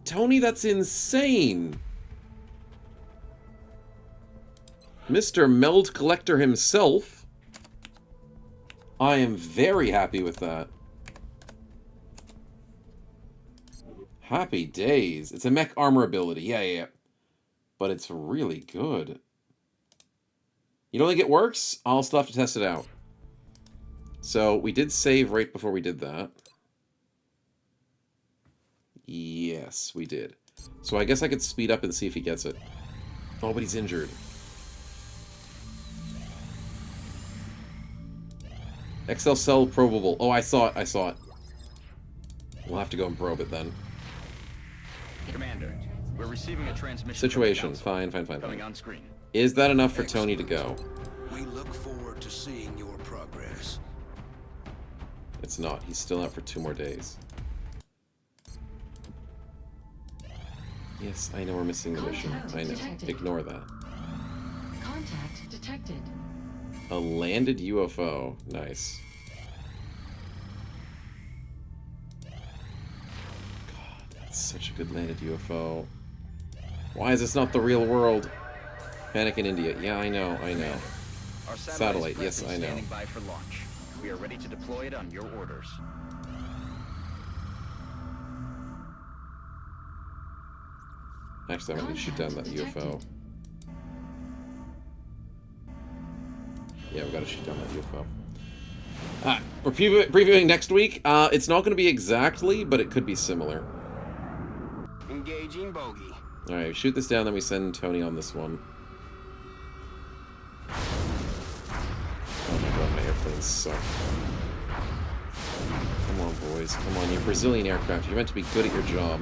Speaker 2: Tony, that's insane. Mr. Meld Collector himself. I am very happy with that. Happy days. It's a mech armor ability. Yeah. But it's really good. You don't think it works? I'll still have to test it out. So, we did save right before we did that. Yes, we did. So I guess I could speed up and see if he gets it. Oh, but he's injured. XL cell probable. Oh, I saw it. We'll have to go and probe it then.
Speaker 4: Commander, we're receiving a transmission.
Speaker 2: Situation. Fine.
Speaker 4: Coming on screen.
Speaker 2: Is that enough for Tony to go?
Speaker 9: We look forward to seeing your progress.
Speaker 2: It's not. He's still out for 2 more days. Yes, I know we're missing the mission. I know. Ignore that.
Speaker 10: Contact detected.
Speaker 2: A landed UFO. Nice. God, that's such a good landed UFO. Why is this not the real world? Panic in India. Yeah, I know.
Speaker 4: Our
Speaker 2: Satellite. Yes, I know.
Speaker 4: Standing by for launch. We are ready to deploy it on your orders.
Speaker 2: Actually, I'm going to shoot down that UFO. Yeah, we got to shoot down that UFO. We're previewing next week. It's not going to be exactly, but it could be similar.
Speaker 4: Engaging bogey.
Speaker 2: Alright, shoot this down, then we send Tony on this one. Oh my god, my airplanes suck. Come on, boys. Come on, you're Brazilian aircraft. You're meant to be good at your job.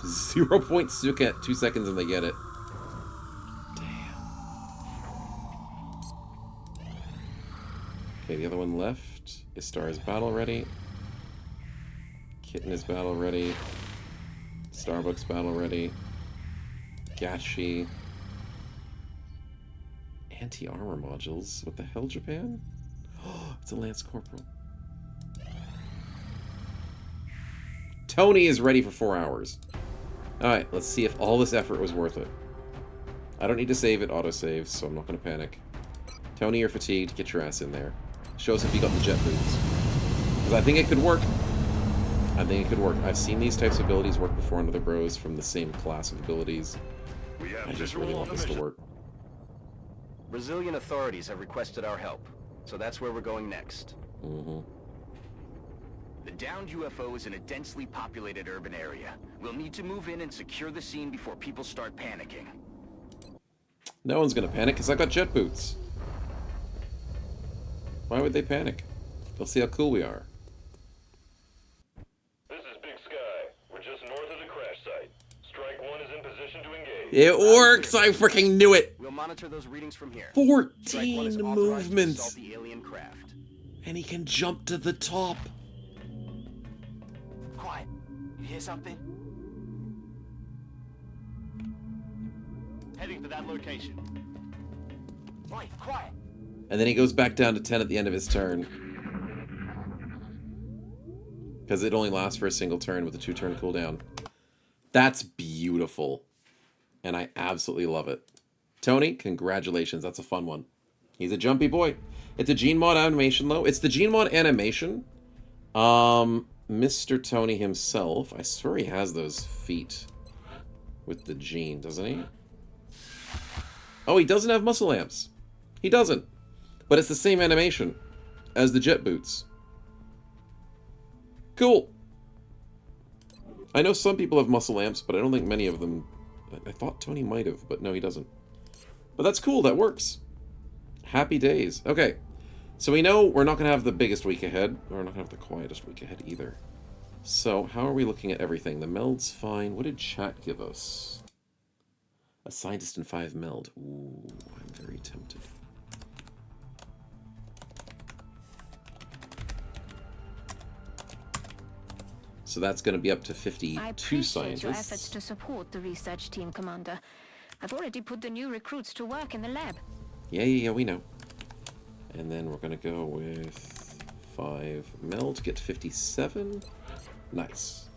Speaker 2: 0.2 seconds and they get it. Damn. Okay, the other one left. Istar is battle ready. Kitten is battle ready. Starbucks battle ready. Gachi. Anti-armor modules. What the hell, Japan? Oh, it's a Lance Corporal. Tony is ready for 4 hours. Alright, let's see if all this effort was worth it. I don't need to save it, autosave, so I'm not going to panic. Tony, you're fatigued, get your ass in there. Show us if you got the jet boots. Because I think it could work. I've seen these types of abilities work before on other bros from the same class of abilities. I just really want this to work.
Speaker 4: Brazilian authorities have requested our help, so that's where we're going next. The downed UFO is in a densely populated urban area. We'll need to move in and secure the scene before people start panicking.
Speaker 2: No one's gonna panic because I got jet boots. Why would they panic? They'll see how cool we are.
Speaker 3: This is Big Sky. We're just north of the crash site. Strike 1 is in position to engage.
Speaker 2: It works! I freaking knew it!
Speaker 4: We'll monitor those readings from here.
Speaker 2: 14
Speaker 4: Strike 1 is authorized to
Speaker 2: movements!
Speaker 4: assault the alien craft.
Speaker 2: And he can jump to the top.
Speaker 4: Quiet. You hear something? Heading for that location. Right, quiet.
Speaker 2: And then he goes back down to 10 at the end of his turn. Because it only lasts for a single turn with a 2-turn cooldown. That's beautiful. And I absolutely love it. Tony, congratulations. That's a fun one. He's a jumpy boy. It's a gene mod animation, though. It's the gene mod animation. Mr. Tony himself. I swear he has those feet with the gene, doesn't he? Oh, he doesn't have muscle amps. He doesn't. But it's the same animation as the jet boots. Cool. I know some people have muscle amps, but I don't think many of them... I thought Tony might have, but no, he doesn't. But that's cool. That works. Happy days. Okay. So we know we're not going to have the biggest week ahead. We're not going to have the quietest week ahead either. So how are we looking at everything? The meld's fine. What did chat give us? A scientist and 5 meld. Ooh, I'm very tempted. So that's going to be up to 52
Speaker 11: I appreciate
Speaker 2: scientists.
Speaker 11: your efforts to support the research team, Commander. I've already put the new recruits to work in the lab.
Speaker 2: Yeah, we know. And then we're going to go with 5 meld to get to 57. Nice.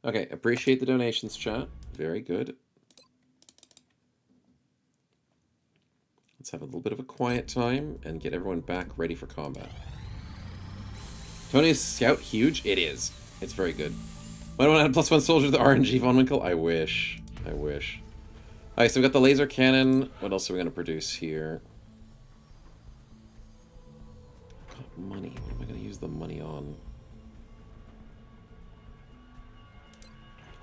Speaker 2: Okay, appreciate the donations, chat. Very good. Let's have a little bit of a quiet time and get everyone back ready for combat. Tony's scout huge? It is. It's very good. Why don't I add +1 soldier to the RNG Von Winkle? I wish. I wish. Alright, so we got the laser cannon. What else are we going to produce here? Got money. What am I going to use the money on?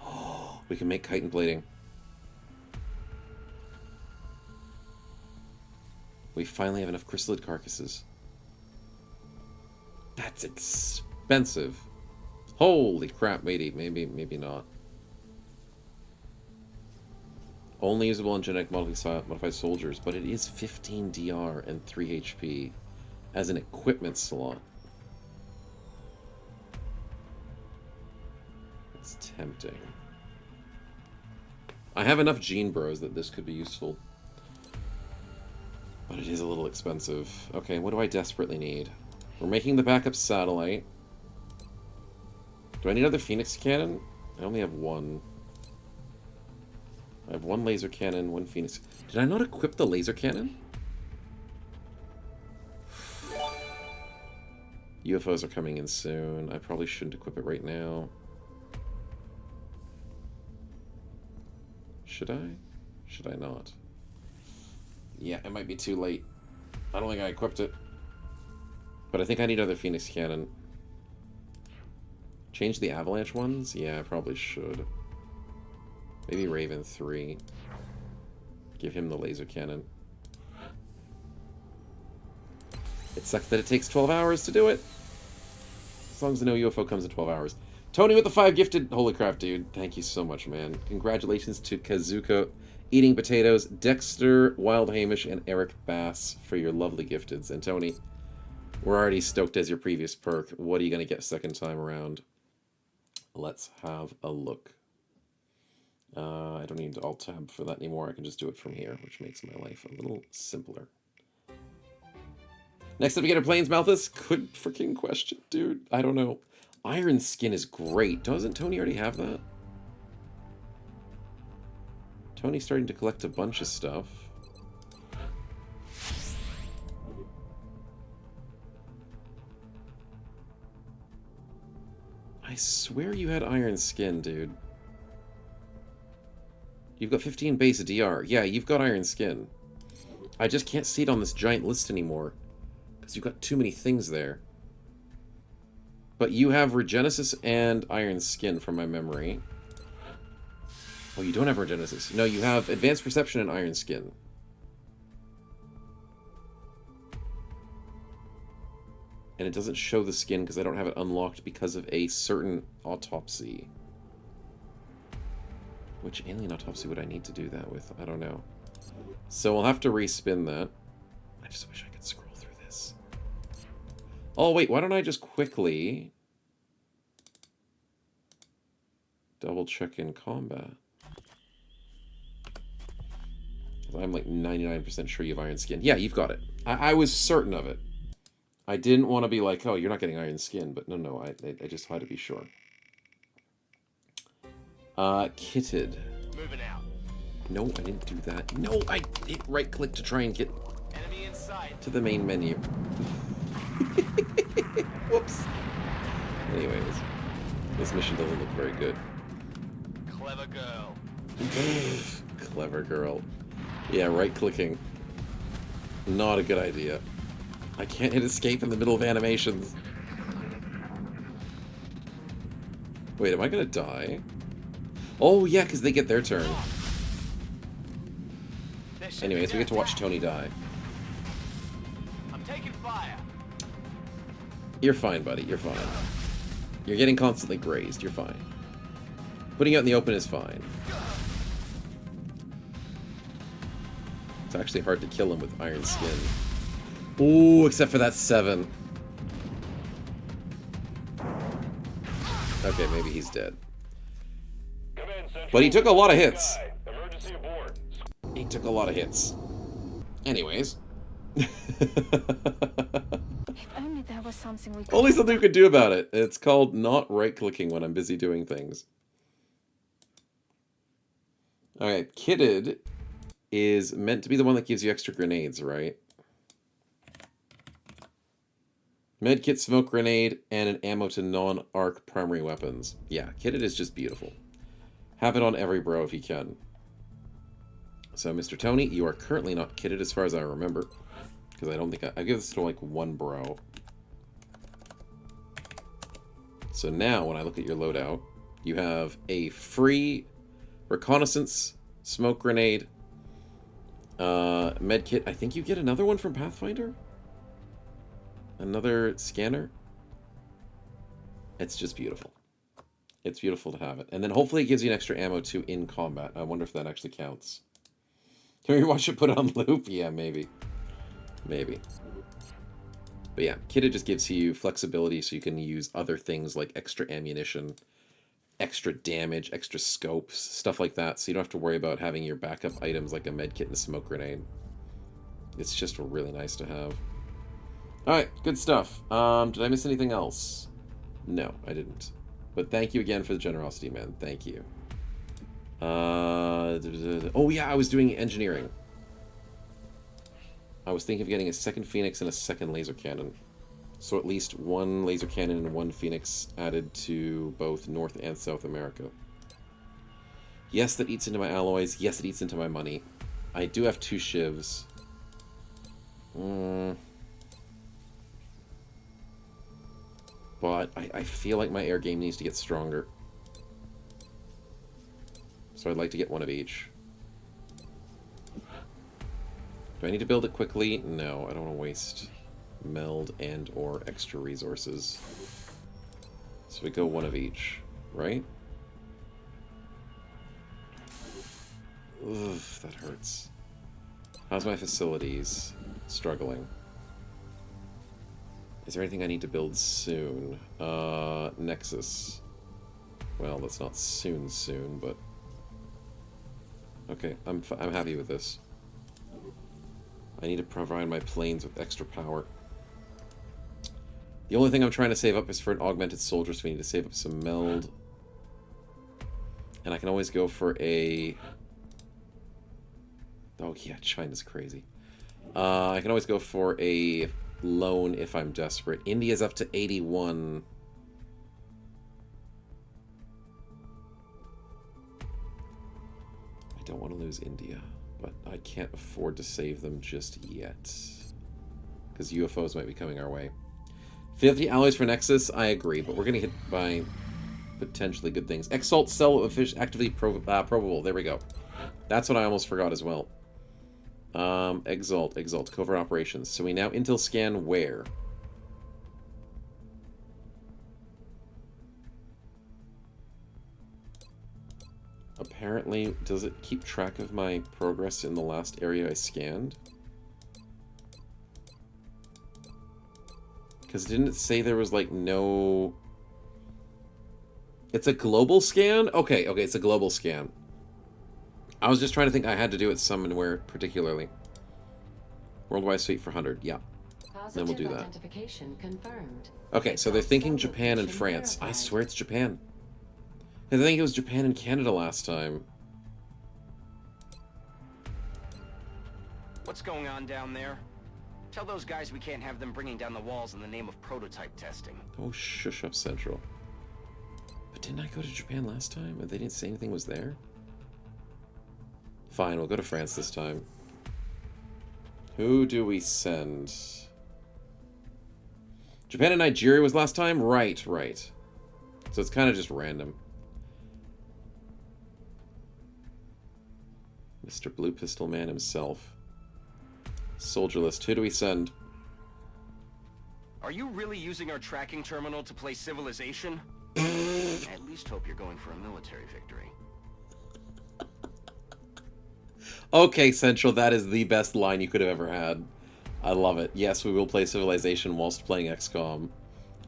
Speaker 2: Oh, we can make chitin plating. We finally have enough chrysalid carcasses. That's expensive. Holy crap, maybe not. Only usable on genetic modified soldiers, but it is 15 DR and 3 HP as an equipment slot. It's tempting. I have enough gene bros that this could be useful. But it is a little expensive. Okay, what do I desperately need? We're making the backup satellite. Do I need another Phoenix cannon? I only have one. I have one laser cannon, one Phoenix. Did I not equip the laser cannon? UFOs are coming in soon. I probably shouldn't equip it right now. Should I? Should I not? Yeah, it might be too late. I don't think I equipped it. But I think I need another Phoenix cannon. Change the avalanche ones? Yeah, I probably should. Maybe Raven 3. Give him the laser cannon. It sucks that it takes 12 hours to do it. As long as no UFO comes in 12 hours. Tony with the 5 gifted. Holy crap, dude. Thank you so much, man. Congratulations to Kazuko Eating Potatoes, Dexter, Wild Hamish, and Eric Bass for your lovely gifteds. And Tony, we're already stoked as your previous perk. What are you going to get second time around? Let's have a look. I don't need to alt-tab for that anymore. I can just do it from here, which makes my life a little simpler. Next up, we get a Plains Malthus. Good freaking question, dude. I don't know. Iron Skin is great. Doesn't Tony already have that? Tony's starting to collect a bunch of stuff. I swear you had Iron Skin, dude. You've got 15 base DR. Yeah, you've got Iron Skin. I just can't see it on this giant list anymore. Because you've got too many things there. But you have Regenesis and Iron Skin from my memory. Oh, you don't have Regenesis. No, you have Advanced Perception and Iron Skin. And it doesn't show the skin because I don't have it unlocked because of a certain autopsy. Which alien autopsy would I need to do that with? I don't know. So I'll have to respin that. I just wish I could scroll through this. Oh, wait, why don't I just quickly double check in combat? I'm like 99% sure you have iron skin. Yeah, you've got it. I was certain of it. I didn't want to be like, oh, you're not getting iron skin, but no, I just had to be sure. Kitted.
Speaker 4: Moving out.
Speaker 2: No, I didn't do that. No, I hit right click to try and get
Speaker 4: Enemy in sight.
Speaker 2: to the main menu. Whoops. Anyways, this mission doesn't look very good.
Speaker 4: Clever girl.
Speaker 2: Clever girl. Yeah, right clicking. Not a good idea. I can't hit escape in the middle of animations. Wait, am I gonna die? Oh yeah, because they get their turn. Anyways, we get to watch Tony die.
Speaker 4: I'm taking fire.
Speaker 2: You're fine, buddy. You're fine. You're getting constantly grazed. You're fine. Putting it out in the open is fine. It's actually hard to kill him with iron skin. Ooh, except for that 7. Okay, maybe he's dead. But he took a lot of hits.
Speaker 3: Emergency aboard.
Speaker 2: He took a lot of hits. Anyways.
Speaker 11: If only there was something we could
Speaker 2: Only something we could do about it. It's called not right-clicking when I'm busy doing things. Alright, kitted is meant to be the one that gives you extra grenades, right? Medkit, smoke grenade, and an ammo to non-arc primary weapons. Yeah, kitted is just beautiful. Have it on every bro if you can. So, Mr. Tony, you are currently not kitted as far as I remember. Because I don't think I give this to like one bro. So now, when I look at your loadout, you have a free reconnaissance, smoke grenade, medkit. I think you get another one from Pathfinder? Another scanner? It's just beautiful. It's beautiful to have it. And then hopefully it gives you an extra ammo too in combat. I wonder if that actually counts. Can we watch it put it on loop? Yeah, maybe. Maybe. But yeah, kitted just gives you flexibility so you can use other things like extra ammunition, extra damage, extra scopes, stuff like that. So you don't have to worry about having your backup items like a medkit and a smoke grenade. It's just really nice to have. Alright, good stuff. Did I miss anything else? No, I didn't. But thank you again for the generosity, man. Thank you. Oh yeah, I was doing engineering. I was thinking of getting a second Phoenix and a second laser cannon. So at least one laser cannon and one Phoenix added to both North and South America. Yes, that eats into my alloys. Yes, it eats into my money. I do have 2 shivs. But I feel like my air game needs to get stronger. So I'd like to get one of each. Do I need to build it quickly? No, I don't want to waste meld and or extra resources. So we go one of each, right? Ugh, that hurts. How's my facilities? Struggling. Is there anything I need to build soon? Nexus. Well, that's not soon, but... Okay, I'm happy with this. I need to provide my planes with extra power. The only thing I'm trying to save up is for an augmented soldier, so we need to save up some meld. And I can always go for a... Oh yeah, China's crazy. I can always go for a loan if I'm desperate. India's up to 81. I don't want to lose India, but I can't afford to save them just yet. Because UFOs might be coming our way. 50 alloys for Nexus, I agree, but we're going to hit by potentially good things. Exalt cell of fish actively probable. There we go. That's what I almost forgot as well. Exalt, covert operations. So we now intel scan where? Apparently, does it keep track of my progress in the last area I scanned? Because didn't it say there was, like, no... It's a global scan? Okay, it's a global scan. I was just trying to think I had to do it somewhere particularly. Worldwide sweep for 100, yeah. Then we'll do that.
Speaker 10: Identification confirmed.
Speaker 2: Okay, so they're thinking Japan and France. I swear it's Japan. I think it was Japan and Canada last time.
Speaker 4: What's going on down there? Tell those guys we can't have them bringing down the walls in the name of prototype testing.
Speaker 2: Oh, shush up, Central. But didn't I go to Japan last time? And they didn't say anything was there? Fine, we'll go to France this time. Who do we send? Japan and Nigeria was last time? Right. So it's kind of just random. Mr. Blue Pistol Man himself. Soldier list. Who do we send?
Speaker 4: Are you really using our tracking terminal to play Civilization? At least hope you're going for a military victory.
Speaker 2: Okay, Central, that is the best line you could have ever had. I love it. Yes, we will play Civilization whilst playing XCOM.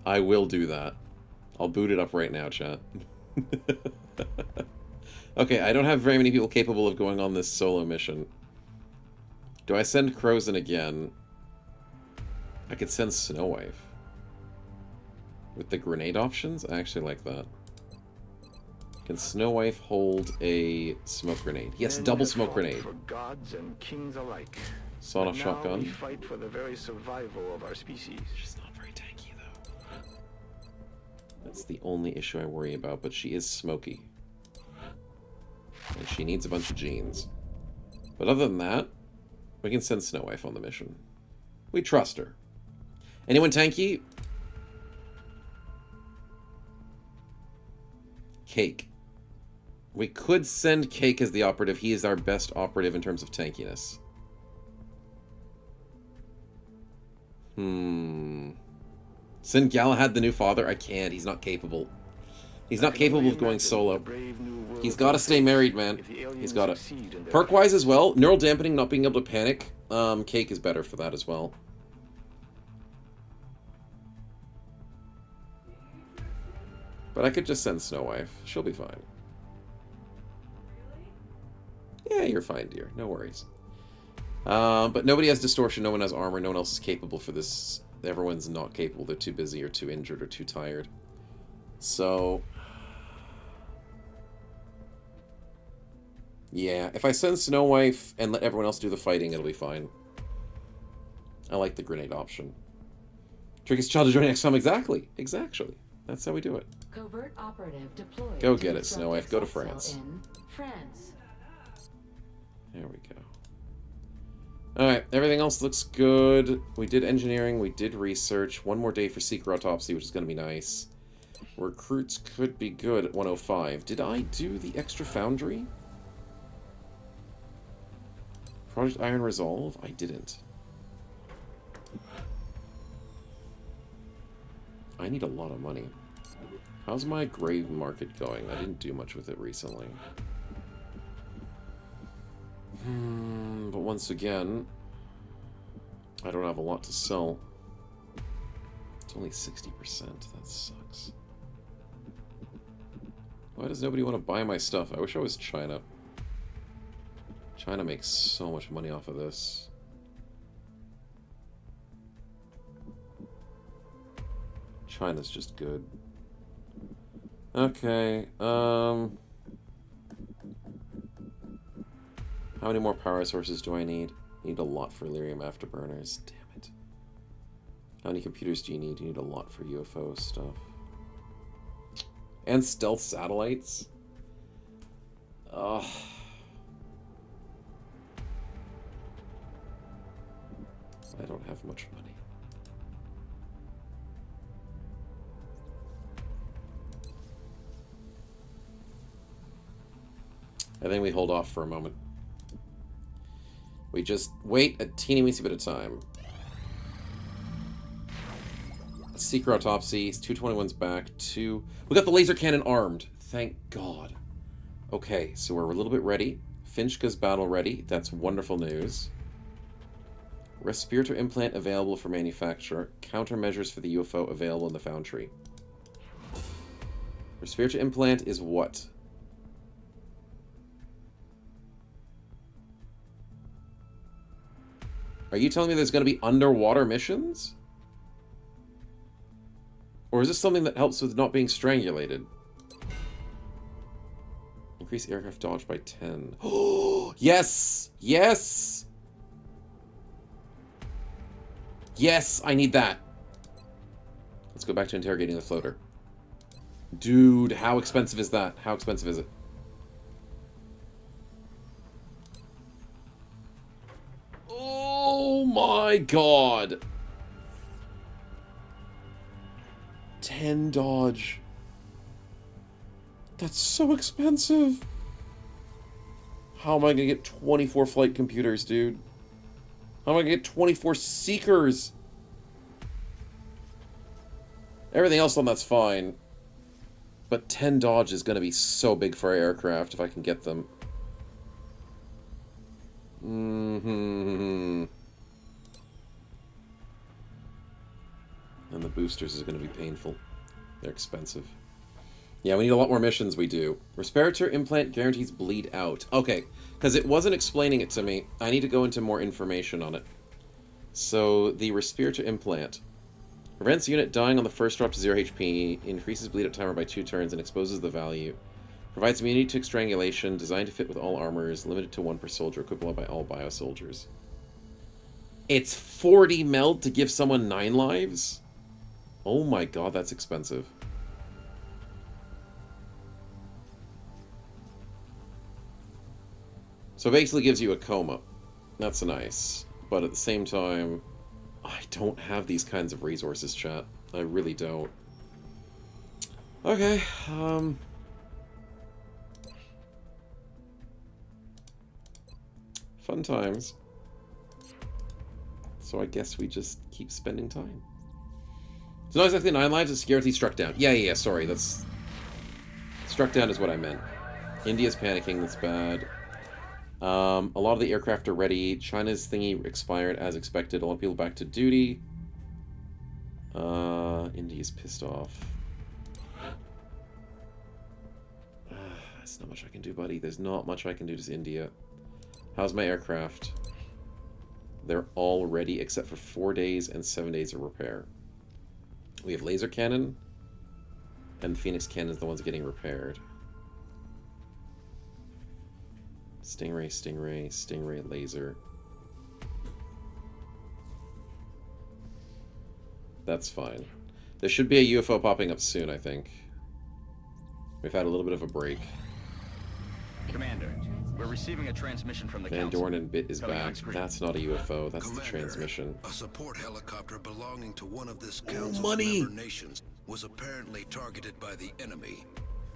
Speaker 2: I will do that. I'll boot it up right now, chat. Okay, I don't have very many people capable of going on this solo mission. Do I send Crozen again? I could send Snow Wife. With the grenade options? I actually like that. Can Snow Wife hold a smoke grenade? Yes, double smoke grenade.
Speaker 12: For gods and kings alike.
Speaker 2: Sawed-off shotgun.
Speaker 12: We fight for the very survival of our species.
Speaker 2: She's not very tanky, though. That's the only issue I worry about, but she is smoky. And she needs a bunch of genes. But other than that, we can send Snow Wife on the mission. We trust her. Anyone tanky? Cake. We could send Cake as the operative. He is our best operative in terms of tankiness. Send Galahad the new father? I can't. He's not capable. He's not capable of going solo. He's got to stay married, man. He's got to. Perk-wise as well, neural dampening, not being able to panic. Cake is better for that as well. But I could just send Snow Wife. She'll be fine. Yeah, you're fine, dear. No worries. But nobody has distortion, no one has armor, no one else is capable for this. Everyone's not capable. They're too busy or too injured or too tired. So... yeah, if I send Snow Wife and let everyone else do the fighting, it'll be fine. I like the grenade option. Trickiest child to join XCOM, exactly. Exactly. That's how we do it.
Speaker 10: Covert operative deployed.
Speaker 2: Go get it, Snow Wife. Go to France.
Speaker 10: In France.
Speaker 2: There we go. Alright, everything else looks good. We did engineering, we did research. One more day for secret autopsy, which is going to be nice. Recruits could be good at 105. Did I do the extra foundry? Project Iron Resolve? I didn't. I need a lot of money. How's my grave market going? I didn't do much with it recently. But once again, I don't have a lot to sell. It's only 60%. That sucks. Why does nobody want to buy my stuff? I wish I was China. China makes so much money off of this. China's just good. Okay, how many more power sources do I need? I need a lot for Lyrium Afterburners. Damn it. How many computers do you need? You need a lot for UFO stuff. And stealth satellites? Ugh. I don't have much money. I think we hold off for a moment. We just wait a teeny weensy bit of time. Secret autopsy. 221's back. We got the laser cannon armed. Thank God. Okay, so we're a little bit ready. Finchka's battle ready. That's wonderful news. Respirator implant available for manufacture. Countermeasures for the UFO available in the foundry. Respirator implant is what? Are you telling me there's going to be underwater missions? Or is this something that helps with not being strangulated? Increase aircraft dodge by 10. Oh, yes! Yes! Yes, I need that. Let's go back to interrogating the floater. Dude, how expensive is that? How expensive is it? Oh my god. 10 dodge. That's so expensive. How am I gonna get 24 flight computers, dude? How am I gonna get 24 seekers? Everything else on that's fine. But 10 dodge is gonna be so big for our aircraft if I can get them. And the boosters is gonna be painful. They're expensive. Yeah, we need a lot more missions, we do. Respirator implant guarantees bleed out. Okay, because it wasn't explaining it to me. I need to go into more information on it. So, the respirator implant prevents the unit dying on the first drop to 0 HP, increases bleed out timer by 2 turns, and exposes the value. Provides immunity to strangulation, designed to fit with all armors, limited to 1 per soldier, equippable by all bio soldiers. It's 40 meld to give someone 9 lives? Oh my god, that's expensive. So it basically gives you a coma. That's nice. But at the same time, I don't have these kinds of resources, chat. I really don't. Okay, fun times. So I guess we just keep spending time. It's not exactly 9 lives, it's security struck down. Yeah, sorry, that's... Struck down is what I meant. India's panicking, that's bad. A lot of the aircraft are ready. China's thingy expired as expected. A lot of people back to duty. India's pissed off. There's not much I can do, buddy. There's not much I can do to India. How's my aircraft? They're all ready except for 4 days and 7 days of repair. We have laser cannon, and Phoenix cannon is the ones getting repaired. Stingray, Stingray, Stingray, laser. That's fine. There should be a UFO popping up soon, I think. We've had a little bit of a break.
Speaker 4: Commander, we're receiving a transmission from the
Speaker 2: Van
Speaker 4: council.
Speaker 2: Dorn and Bit is
Speaker 4: Coming on
Speaker 2: back.
Speaker 4: screen.
Speaker 2: That's not a UFO, that's
Speaker 9: Commander,
Speaker 2: the transmission.
Speaker 9: A support helicopter belonging to one of this council's
Speaker 2: money!
Speaker 9: member nations was apparently targeted by the enemy.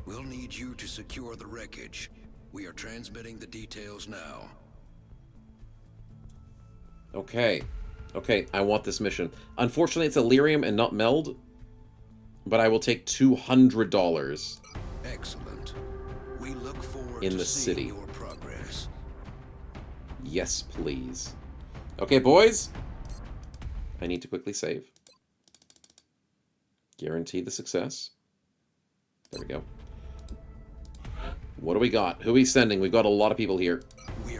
Speaker 9: We'll need you to secure the wreckage. We are transmitting the details now.
Speaker 2: Okay. Okay, I want this mission. Unfortunately, it's Illyrium and not Meld, but I will take $200
Speaker 9: Excellent. We look forward
Speaker 2: in
Speaker 9: to
Speaker 2: the
Speaker 9: seeing
Speaker 2: city.
Speaker 9: your progress.
Speaker 2: Yes, please. Okay, boys. I need to quickly save. Guarantee the success. There we go. What do we got? Who are we sending? We've got a lot of people here.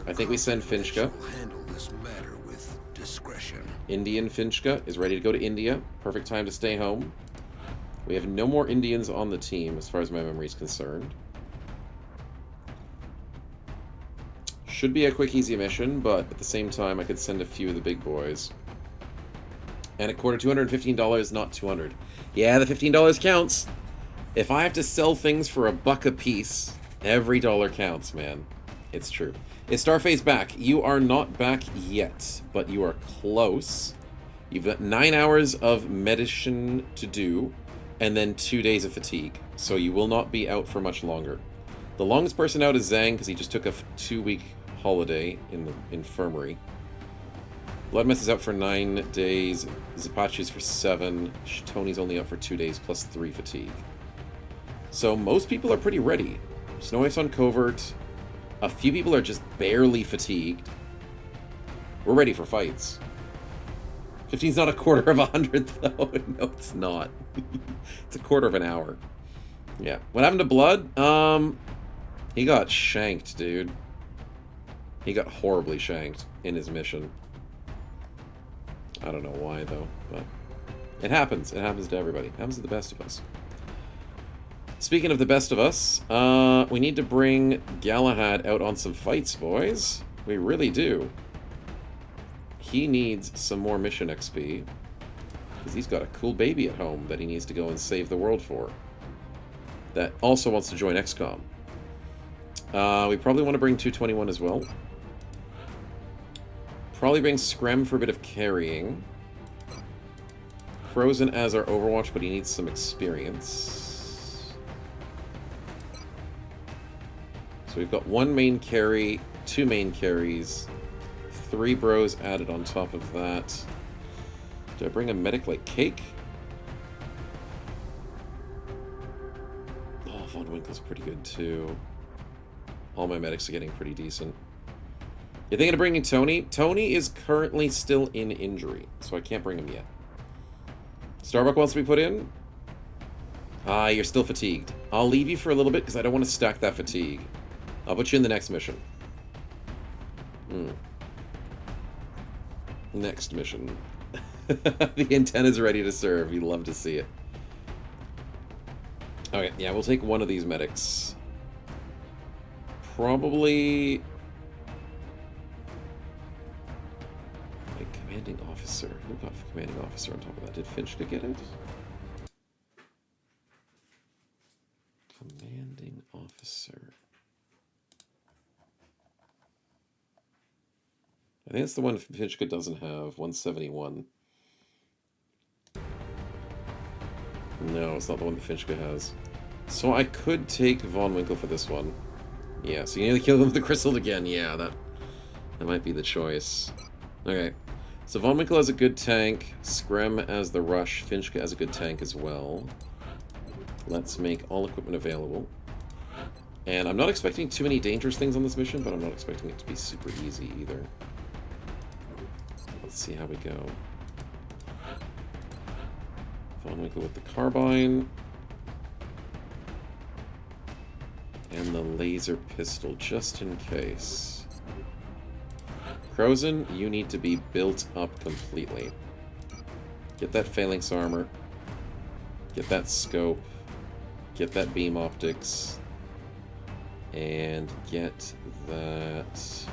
Speaker 2: I think we send Finchka.
Speaker 9: We'll handle this matter with discretion.
Speaker 2: Indian Finchka is ready to go to India. Perfect time to stay home. We have no more Indians on the team, as far as my memory is concerned. Should be a quick, easy mission, but at the same time, I could send a few of the big boys. And at quarter, $215, not $200. Yeah, the $15 counts. If I have to sell things for $1 a piece, every dollar counts, man. It's true. Is Starface back? You are not back yet, but you are close. You've got 9 hours of medicine to do, and then 2 days of fatigue. So you will not be out for much longer. The longest person out is Zhang, because he just took a 2-week holiday in the infirmary. Bloodmess is out for 9 days. Zapachi's for 7. Tony's only out for 2 days, plus 3 fatigue. So most people are pretty ready. Snow Ice on covert. A few people are just barely fatigued. We're ready for fights. 15's not a quarter of 100, though. No, it's not. It's a quarter of an hour. Yeah. What happened to Blood? He got shanked, dude. He got horribly shanked in his mission. I don't know why, though, but it happens. It happens to everybody. It happens to the best of us. Speaking of the best of us, we need to bring Galahad out on some fights, boys. We really do. He needs some more mission XP, because he's got a cool baby at home that he needs to go and save the world for. That also wants to join XCOM. We probably want to bring 221 as well. Probably bring Screm for a bit of carrying. Frozen as our Overwatch, but he needs some experience. So we've got 1 main carry, 2 main carries, 3 bros added on top of that. Do I bring a medic like Cake? Oh, Von Winkle's pretty good too. All my medics are getting pretty decent. You're thinking of bringing Tony? Tony is currently still in injury, so I can't bring him yet. Starbuck wants to be put in? Ah, you're still fatigued. I'll leave you for a little bit because I don't want to stack that fatigue. I'll put you in the next mission. Next mission. The antenna's ready to serve. You'd love to see it. Okay, yeah, we'll take one of these medics. Probably... like commanding officer. Who got commanding officer on top of that? Did Finchka get it? Commanding officer. I think it's the one Finchka doesn't have. 171. No, it's not the one that Finchka has. So I could take Von Winkle for this one. Yeah, so you need to kill him with the crystal again. Yeah, that might be the choice. Okay. So Von Winkle has a good tank. Screm as the rush. Finchka has a good tank as well. Let's make all equipment available. And I'm not expecting too many dangerous things on this mission, but I'm not expecting it to be super easy either. Let's see how we go. Von Winkle with the carbine. And the laser pistol, just in case. Crozen, you need to be built up completely. Get that phalanx armor. Get that scope. Get that beam optics. And get that...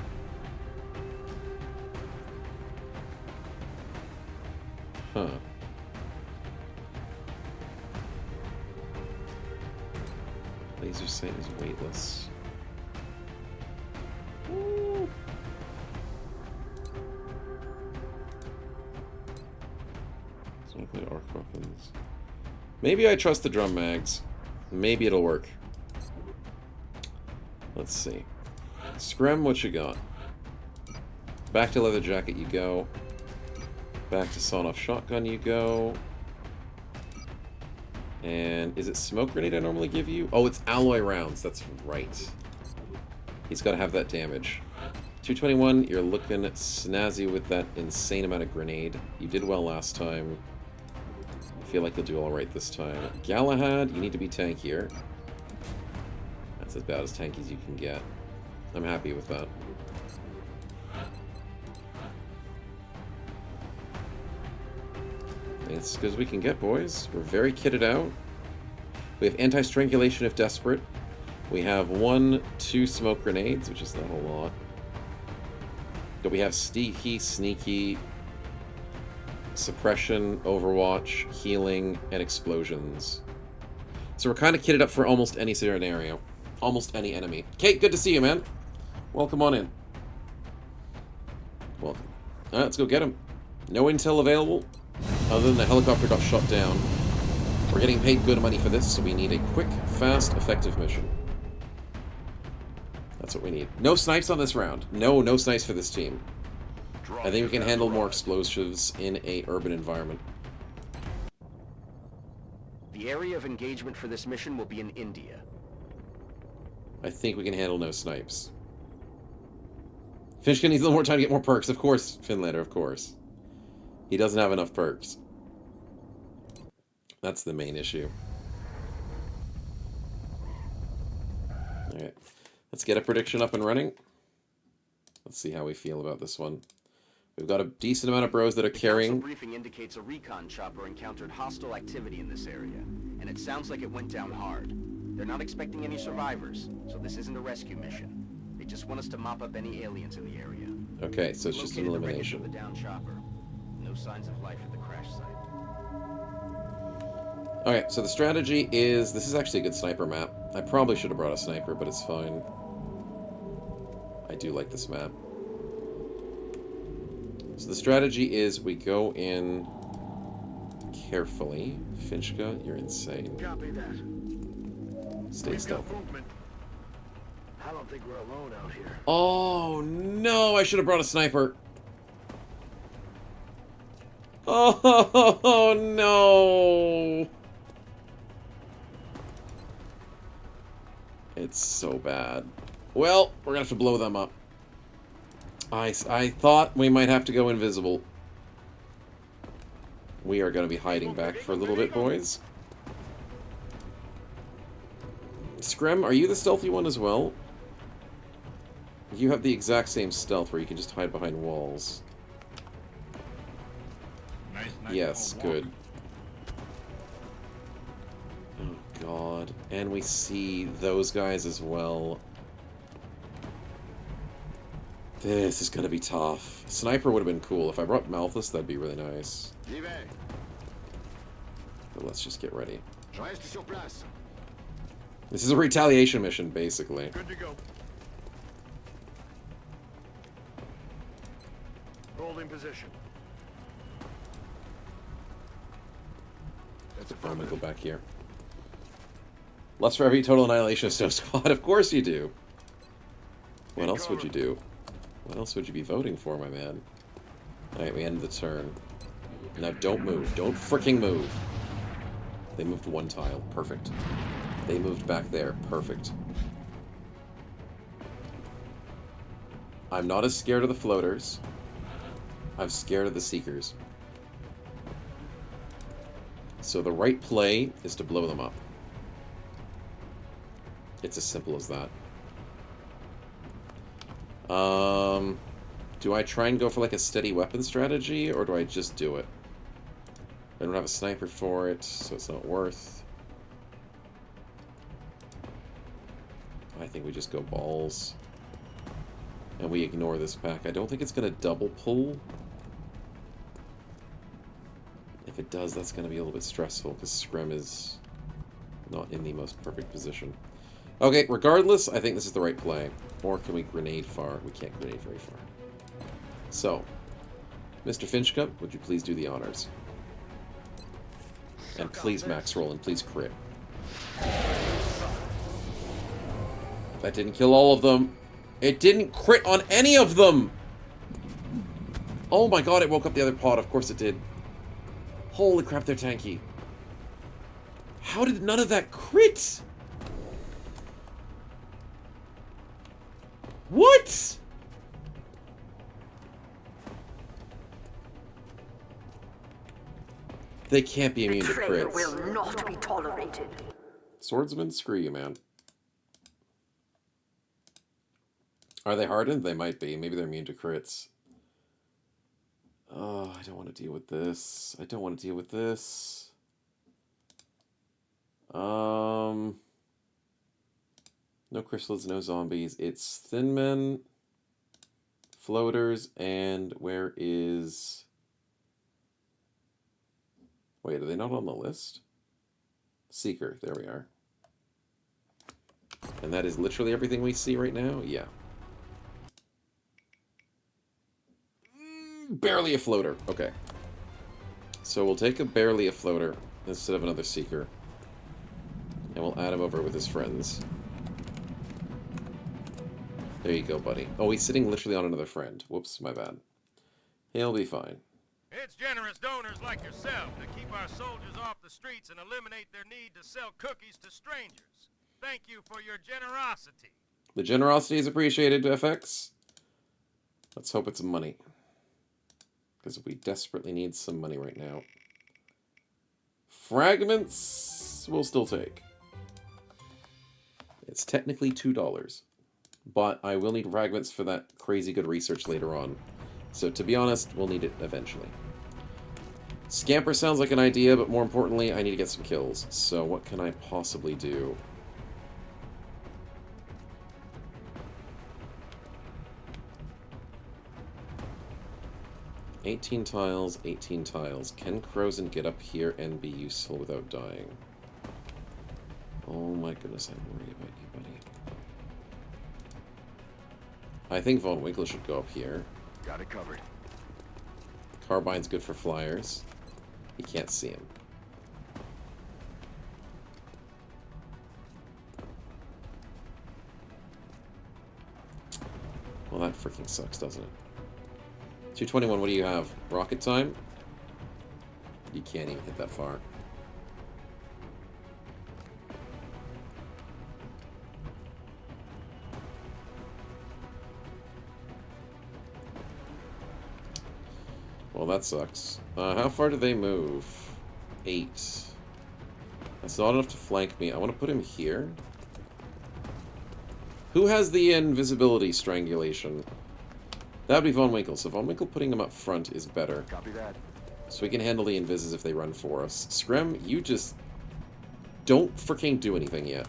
Speaker 2: Huh. Laser sight is weightless. Woo. So I play arc weapons. Maybe I trust the drum mags. Maybe it'll work. Let's see. Screm, what you got? Back to leather jacket you go. Back to sawn-off shotgun you go. And is it smoke grenade I normally give you? Oh, it's alloy rounds. That's right. He's got to have that damage. 221, you're looking snazzy with that insane amount of grenade. You did well last time. I feel like you'll do alright this time. Galahad, you need to be tankier. That's about as tanky as you can get. I'm happy with that. It's as good as we can get, boys. We're very kitted out. We have anti-strangulation if desperate. We have 1, 2 smoke grenades, which is not a lot. But we have sneaky, suppression, overwatch, healing, and explosions. So we're kind of kitted up for almost any scenario. Almost any enemy. Kate, good to see you, man. Welcome on in. Welcome. Alright, let's go get him. No intel available. Other than the helicopter got shot down. We're getting paid good money for this, so we need a quick, fast, effective mission. That's what we need. No snipes on this round. No snipes for this team. I think we can handle more explosives in a urban environment.
Speaker 4: The area of engagement for this mission will be in India.
Speaker 2: I think we can handle no snipes. Finchka needs a little more time to get more perks. Of course, Finlander, of course. He doesn't have enough perks. That's the main issue. Alright. Let's get a prediction up and running. Let's see how we feel about this one. We've got a decent amount of bros that are carrying.
Speaker 4: The briefing indicates a recon chopper encountered hostile activity in this area, and it sounds like it went down hard. They're not expecting any survivors, so this isn't a rescue mission. They just want us to mop up any aliens in the area.
Speaker 2: Okay, so it's just an elimination.
Speaker 4: The down chopper. No signs of life at the crash site.
Speaker 2: Okay, so the strategy is... This is actually a good sniper map. I probably should have brought a sniper, but it's fine. I do like this map. So the strategy is we go in carefully. Finchka, you're insane.
Speaker 7: Copy that.
Speaker 2: Stay stealthy.
Speaker 7: I don't think we're alone out here.
Speaker 2: Oh, no! I should have brought a sniper. Oh, no! It's so bad. Well, we're gonna have to blow them up. I thought we might have to go invisible. We are gonna be hiding back for a little bit, boys. Screm, are you the stealthy one as well? You have the exact same stealth where you can just hide behind walls. Yes, good. Oh, God. And we see those guys as well. This is gonna be tough. Sniper would have been cool. If I brought Malthus, that'd be really nice. But let's just get ready. This is a retaliation mission, basically.
Speaker 7: Good to go. Holding position.
Speaker 2: I'm gonna go back here. Less for every total annihilation of Snow Squad. Of course you do. What else would you do? What else would you be voting for, my man? Alright, we end the turn. Now don't move. Don't freaking move. They moved one tile. Perfect. They moved back there. Perfect. I'm not as scared of the floaters. I'm scared of the Seekers. So the right play is to blow them up. It's as simple as that. Do I try and go for like a steady weapon strategy, or do I just do it? I don't have a sniper for it, so it's not worth. I think we just go balls. And we ignore this pack. I don't think it's going to double pull. If it does, that's going to be a little bit stressful, because Scrim is not in the most perfect position. Okay, regardless, I think this is the right play. Or can we grenade far? We can't grenade very far. So, Mr. Finchka, would you please do the honors? And please max roll, and please crit. That didn't kill all of them. It didn't crit on any of them! Oh my god, it woke up the other pod. Of course it did. Holy crap, they're tanky. How did none of that crit? What? They can't be immune to
Speaker 8: Betrayal
Speaker 2: crits.
Speaker 8: will not be tolerated.
Speaker 2: Swordsman, screw you, man. Are they hardened? They might be. Maybe they're immune to crits. Oh, I don't want to deal with this. I don't want to deal with this. No chrysalids, no zombies. It's thin men, floaters, and where is... Wait, are they not on the list? Seeker, there we are. And that is literally everything we see right now? Yeah. Barely a floater. Okay. So we'll take a barely a floater instead of another Seeker. And we'll add him over with his friends. There you go, buddy. Oh, he's sitting literally on another friend. Whoops, my bad. He'll be fine.
Speaker 6: It's generous donors like yourself that keep our soldiers off the streets and eliminate their need to sell cookies to strangers. thank you for your generosity.
Speaker 2: The generosity is appreciated, FX. Let's hope it's money. Because we desperately need some money right now. Fragments we'll still take. It's technically $2. But I will need fragments for that crazy good research later on. So to be honest, we'll need it eventually. Scamper sounds like an idea, but more importantly, I need to get some kills. So what can I possibly do? $18 tiles, 18 tiles. Can Crozen get up here and be useful without dying? Oh my goodness, I'm worried about you, buddy. I think Von Winkle should go up here.
Speaker 7: Got it covered.
Speaker 2: Carbine's good for flyers. He can't see him. Well, that freaking sucks, doesn't it? 221, what do you have? Rocket time? You can't even hit that far. Well, that sucks. How far do they move? 8. That's not enough to flank me. I want to put him here. Who has the invisibility strangulation? That would be Von Winkle. So Von Winkle putting him up front is better.
Speaker 7: Copy that.
Speaker 2: So we can handle the invises if they run for us. Screm, you just don't freaking do anything yet.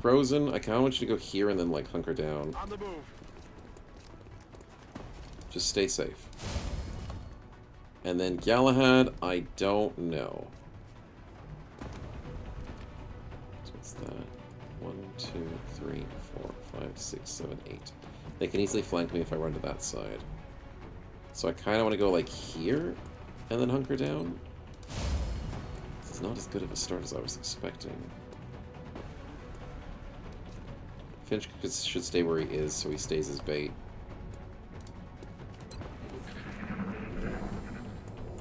Speaker 2: Crozen, I kind of want you to go here and then, like, hunker down.
Speaker 7: On the move.
Speaker 2: Just stay safe. And then Galahad, I don't know. So what's that? 1, 2, 3, 4, 5, 6, 7, 8. They can easily flank me if I run to that side. So I kind of want to go like here and then hunker down. This is not as good of a start as I was expecting. Finch should stay where he is so he stays as bait.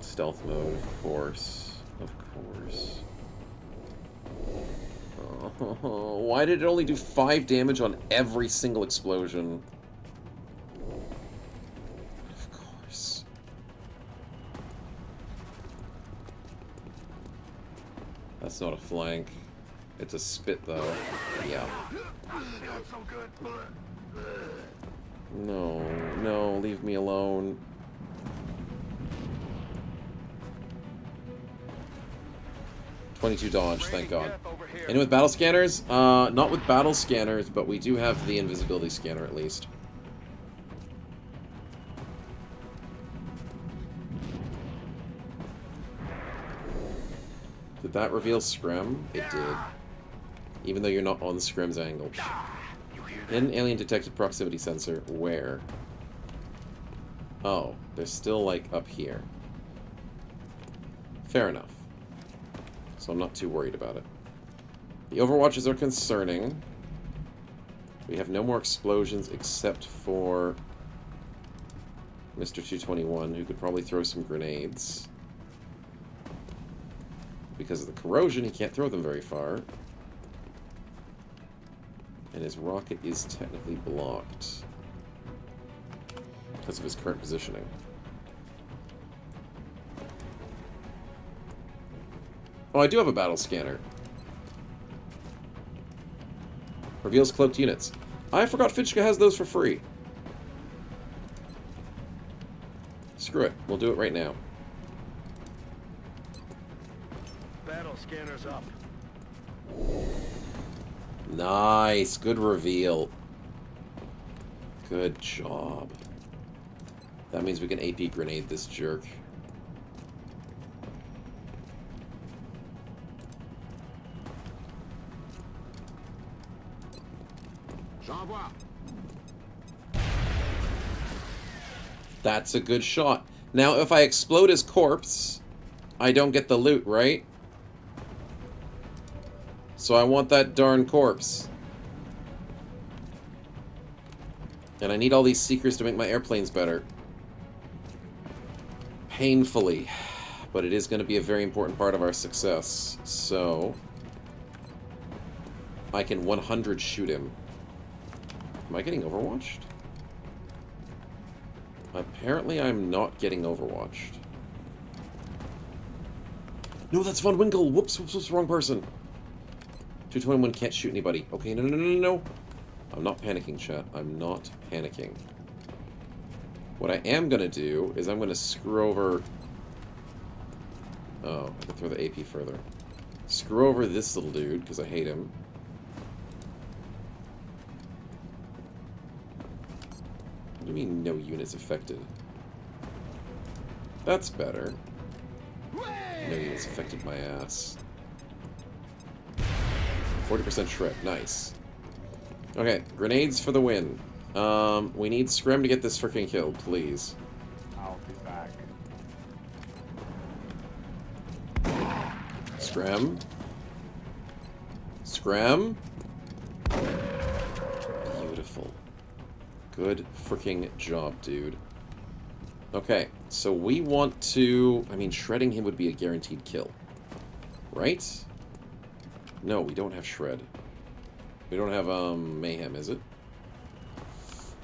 Speaker 2: Stealth mode, of course. Of course. Oh, why did it only do 5 damage on every single explosion? Of course. That's not a flank. It's a spit, though. Yeah. No, no, leave me alone. $22 dodge, thank God. And with battle scanners? Not with battle scanners, but we do have the invisibility scanner at least. Did that reveal Screm? It did. Even though you're not on Screm's angle. Hidden alien detected proximity sensor. Where? Oh, they're still, like, up here. Fair enough. So I'm not too worried about it. The overwatches are concerning. We have no more explosions except for Mr. 221, who could probably throw some grenades. Because of the corrosion, he can't throw them very far. And his rocket is technically blocked because of his current positioning. Oh, I do have a battle scanner. Reveals cloaked units. I forgot Fitchka has those for free. Screw it. We'll do it right now.
Speaker 7: Battle scanners up.
Speaker 2: Nice. Good reveal. Good job. That means we can AP grenade this jerk. That's a good shot. Now, if I explode his corpse, I don't get the loot, right? So I want that darn corpse. And I need all these seekers to make my airplanes better. Painfully. But it is going to be a very important part of our success. So I can 100 shoot him. Am I getting overwatched? Apparently I'm not getting overwatched. No, that's Von Winkle! Whoops, whoops, whoops, wrong person. 221 can't shoot anybody. Okay, no, no, no, no, no. I'm not panicking, chat. I'm not panicking. What I am gonna do is I'm gonna screw over... Oh, I can throw the AP further. Screw over this little dude, because I hate him. What do you mean no units affected? That's better. No units affected my ass. 40% shred. Nice. Okay, grenades for the win. We need Screm to get this freaking kill, please.
Speaker 6: I'll be back.
Speaker 2: Screm. Screm. Beautiful. Good freaking job, dude. Okay, so we want to... I mean, shredding him would be a guaranteed kill. Right? No, we don't have shred. We don't have, mayhem, is it?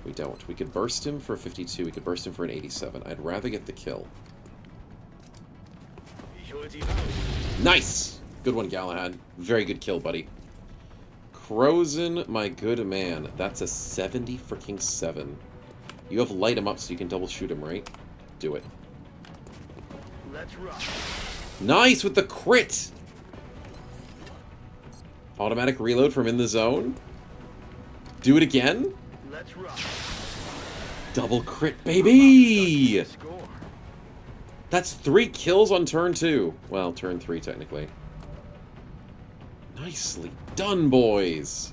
Speaker 2: We don't. We could burst him for a 52. We could burst him for an 87. I'd rather get the kill. Nice! Good one, Galahad. Very good kill, buddy. Crozen, my good man. That's a 70 freaking 7. You have light him up so you can double shoot him, right? Do it.
Speaker 7: Let's rock.
Speaker 2: Nice with the crit! Automatic reload from in the zone. Do it again?
Speaker 7: Let's rock.
Speaker 2: Double crit, baby! That's 3 kills on turn 2. Well, turn 3, technically. Nicely done, boys!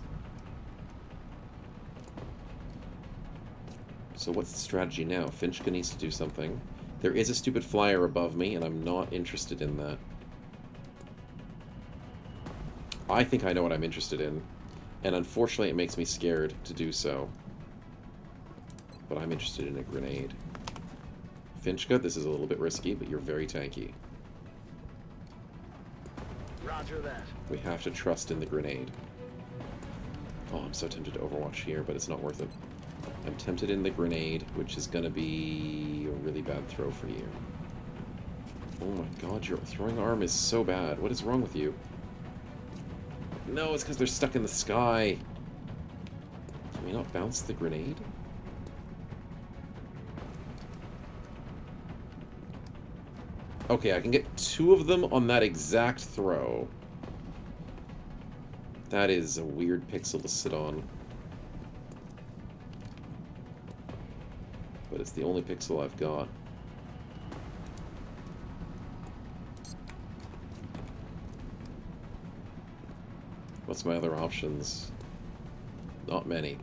Speaker 2: So what's the strategy now? Finchka needs to do something. There is a stupid flyer above me, and I'm not interested in that. I think I know what I'm interested in. And unfortunately, it makes me scared to do so. But I'm interested in a grenade. Finchka, this is a little bit risky, but you're very tanky.
Speaker 7: Roger that.
Speaker 2: We have to trust in the grenade. Oh, I'm so tempted to overwatch here, but it's not worth it. I'm tempted in the grenade, which is going to be a really bad throw for you. Oh my god, your throwing arm is so bad. What is wrong with you? No, it's because they're stuck in the sky. Can we not bounce the grenade? Okay, I can get 2 of them on that exact throw. That is a weird pixel to sit on. But it's the only pixel I've got. What's my other options? Not many.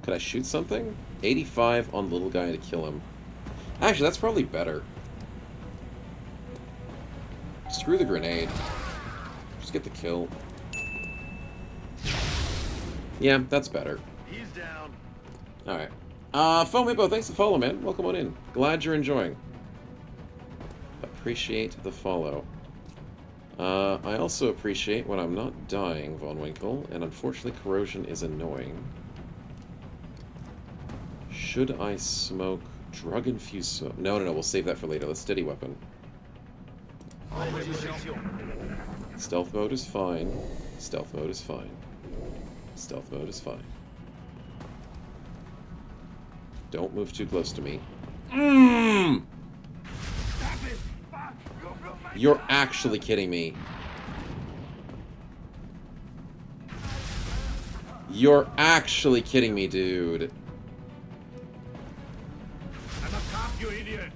Speaker 2: Could I shoot something? 85 on the little guy to kill him. Actually, that's probably better. Screw the grenade. Just get the kill. Yeah, that's better.
Speaker 7: He's down.
Speaker 2: Alright. Foam Hippo, thanks for the follow, man. Welcome on in. Glad you're enjoying. Appreciate the follow. I also appreciate when I'm not dying, Von Winkle, and unfortunately corrosion is annoying. Should I smoke drug-infused smoke? No, no, no, we'll save that for later. Let's steady weapon. Stealth mode is fine. Stealth mode is fine. Stealth mode is fine. Don't move too close to me. You're actually kidding me. You're actually kidding me, dude.
Speaker 6: I'm a cop, you idiot.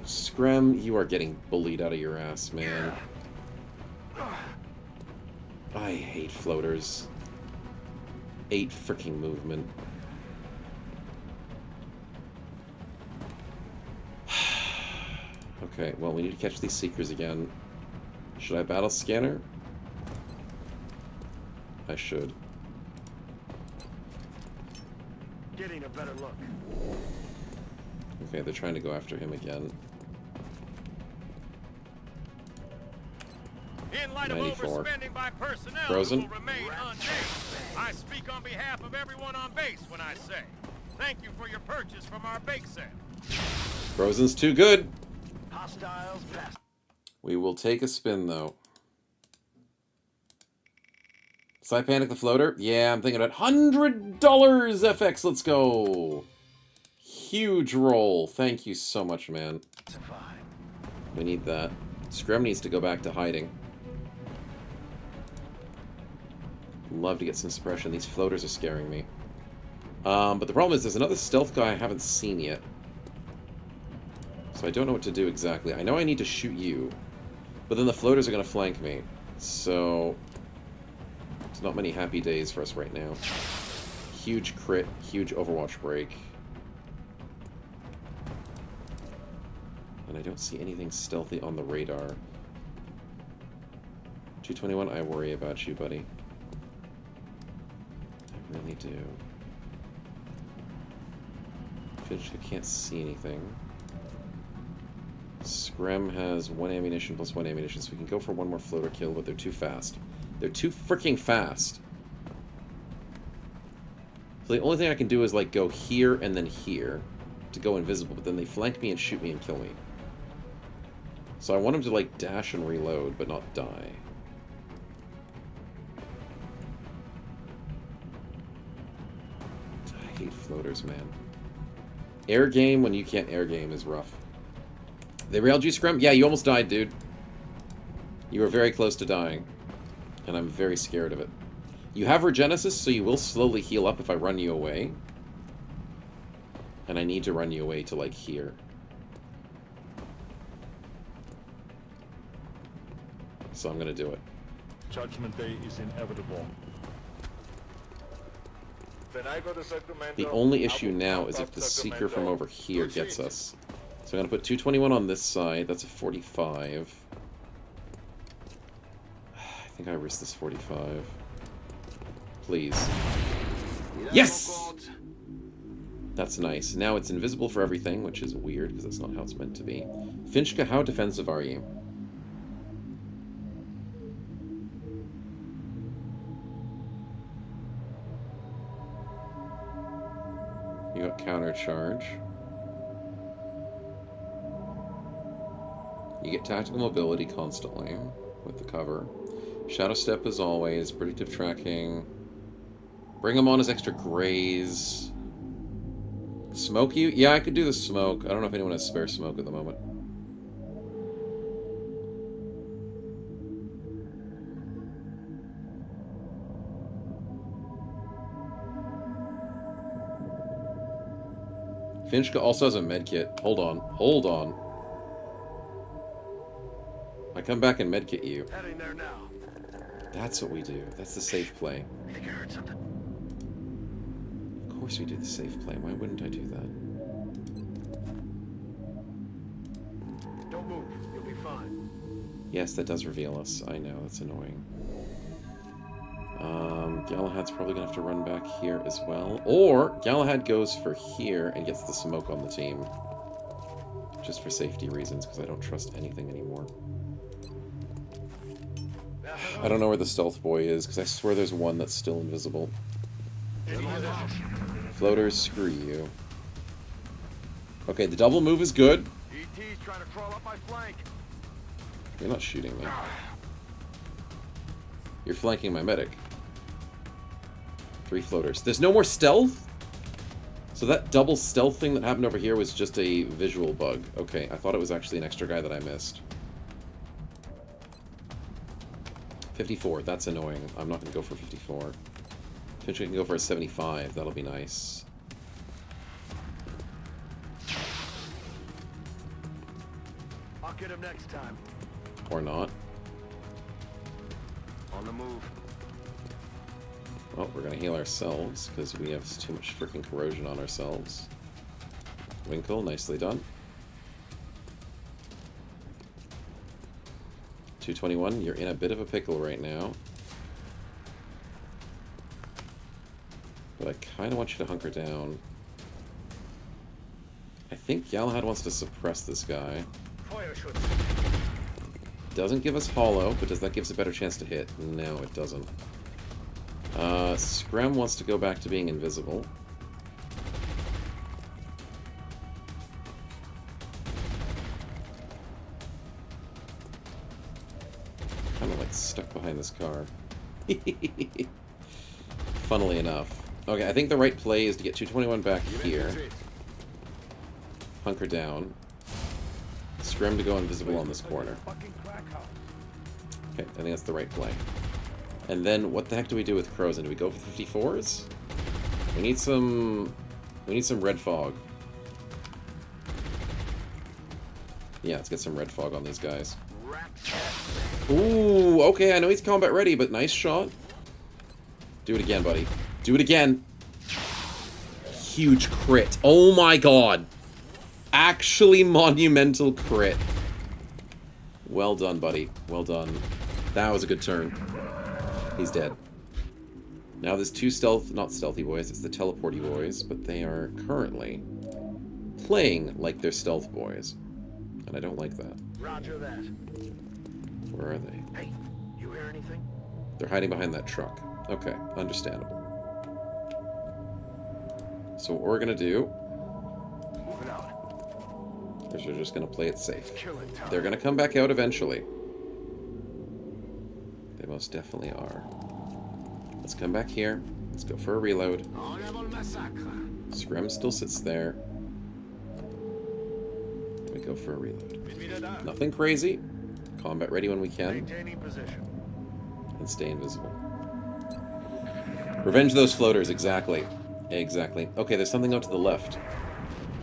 Speaker 2: Screm, you are getting bullied out of your ass, man. I hate floaters. 8 freaking movement. Okay, well, we need to catch these Seekers again. Should I battle Scanner? I should.
Speaker 7: Getting a better look.
Speaker 2: Okay, they're trying to go after him again.
Speaker 6: In light of
Speaker 2: 94.
Speaker 6: overspending by personnel
Speaker 2: Frozen.
Speaker 6: who will remain unnamed, I speak on behalf of everyone on base when I say, thank you for your purchase from our bake sale.
Speaker 2: Frozen's too good.
Speaker 7: Hostiles pass.
Speaker 2: We will take a spin, though. Side Panic the floater? Yeah, I'm thinking about $100 FX. Let's go. Huge roll. Thank you so much, man. We need that. Scrum needs to go back to hiding. Love to get some suppression. These floaters are scaring me. But the problem is there's another stealth guy I haven't seen yet. So I don't know what to do exactly. I know I need to shoot you. But then the floaters are going to flank me. So it's not many happy days for us right now. Huge crit. Huge Overwatch break. And I don't see anything stealthy on the radar. 221, I worry about you, buddy. I really do. Finchka can't see anything. Screm has 1 ammunition plus 1 ammunition, so we can go for one more floater kill, but they're too fast. They're too freaking fast. So the only thing I can do is, like, go here and then here to go invisible, but then they flank me and shoot me and kill me. So I want him to, like, dash and reload, but not die. I hate floaters, man. Air game when you can't air game is rough. They railed you, Scrum? Yeah, you almost died, dude. You were very close to dying. And I'm very scared of it. You have Regenesis, so you will slowly heal up if I run you away. And I need to run you away to, like, here. So I'm gonna do it.
Speaker 13: Judgment Day is inevitable. When I go to Sacramento,
Speaker 2: The only issue now is if the Seeker from over here gets us. So I'm gonna put 221 on this side. That's a 45. I think I risk this 45. Please. Yes! That's nice. Now it's invisible for everything, which is weird because that's not how it's meant to be. Finchka, how defensive are you? You got counter charge. You get tactical mobility constantly with the cover. Shadow step as always. Predictive tracking. Bring him on as extra graze. Smoke you? Yeah, I could do the smoke. I don't know if anyone has spare smoke at the moment. Finchka also has a medkit. Hold on. Hold on. I come back and medkit you.
Speaker 7: Heading there now.
Speaker 2: That's what we do. That's the safe play.
Speaker 7: I think I heard something.
Speaker 2: Of course we do the safe play. Why wouldn't I do that?
Speaker 7: Don't move. You'll be fine.
Speaker 2: Yes, that does reveal us. I know. That's annoying. Galahad's probably going to have to run back here as well. Or Galahad goes for here and gets the smoke on the team. Just for safety reasons, because I don't trust anything anymore. I don't know where the stealth boy is, because I swear there's one that's still invisible. Floaters, screw you. Okay, the double move is good.
Speaker 7: ET's trying to crawl up my flank.
Speaker 2: You're not shooting me. You're flanking my medic. 3 floaters. There's no more stealth? So that double stealth thing that happened over here was just a visual bug. Okay, I thought it was actually an extra guy that I missed. 54, that's annoying. I'm not going to go for 54. Potentially can go for a 75, that'll be nice.
Speaker 7: I'll get him next time.
Speaker 2: Or not.
Speaker 7: On the move.
Speaker 2: Well, we're going to heal ourselves, because we have too much freaking corrosion on ourselves. Winkle, nicely done. 221, you're in a bit of a pickle right now. But I kind of want you to hunker down. I think Galahad wants to suppress this guy. Doesn't give us hollow, but does that give us a better chance to hit? No, it doesn't. Screm wants to go back to being invisible. Kind of like stuck behind this car. Funnily enough. Okay, I think the right play is to get 221 back here. Hunker down. Scrim to go invisible on this corner. Okay, I think that's the right play. And then what the heck do we do with Crows? And do we go for 54s? We need some red fog. Yeah, let's get some red fog on these guys. Ooh, okay, I know he's combat ready, but nice shot. Do it again, buddy. Do it again. Huge crit. Oh my god. Actually monumental crit. Well done, buddy. Well done. That was a good turn. He's dead. Now there's two not stealthy boys, it's the teleporty boys, but they are currently playing like they're stealth boys. And I don't like that.
Speaker 7: Roger that.
Speaker 2: Where are they?
Speaker 7: Hey, you hear anything?
Speaker 2: They're hiding behind that truck. Okay, understandable. So what we're gonna do
Speaker 7: Moving out.
Speaker 2: is we're just gonna play it safe.
Speaker 7: Killing time.
Speaker 2: They're gonna come back out eventually. They most definitely are. Let's come back here. Let's go for a reload. Scrim still sits there. We go for a reload. Nothing crazy. Combat ready when we can.
Speaker 7: Maintaining position.
Speaker 2: And stay invisible. Revenge those floaters, exactly. Exactly. Okay, there's something out to the left.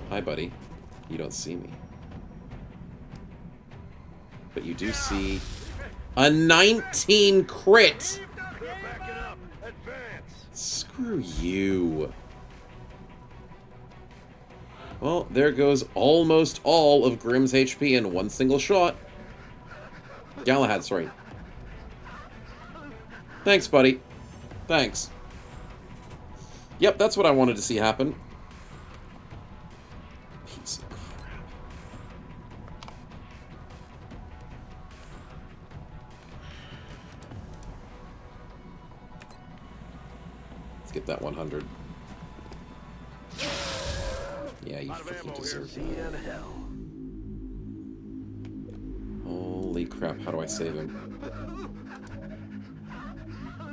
Speaker 2: Hi, buddy. You don't see me. But you do see a 19 crit! Screw you. Well, there goes almost all of Grimm's HP in one single shot. Galahad, sorry. Thanks, buddy. Thanks. Yep, that's what I wanted to see happen. Piece of crap. Let's get that 100. Yeah, you freaking deserve that. Holy crap, how do I save him?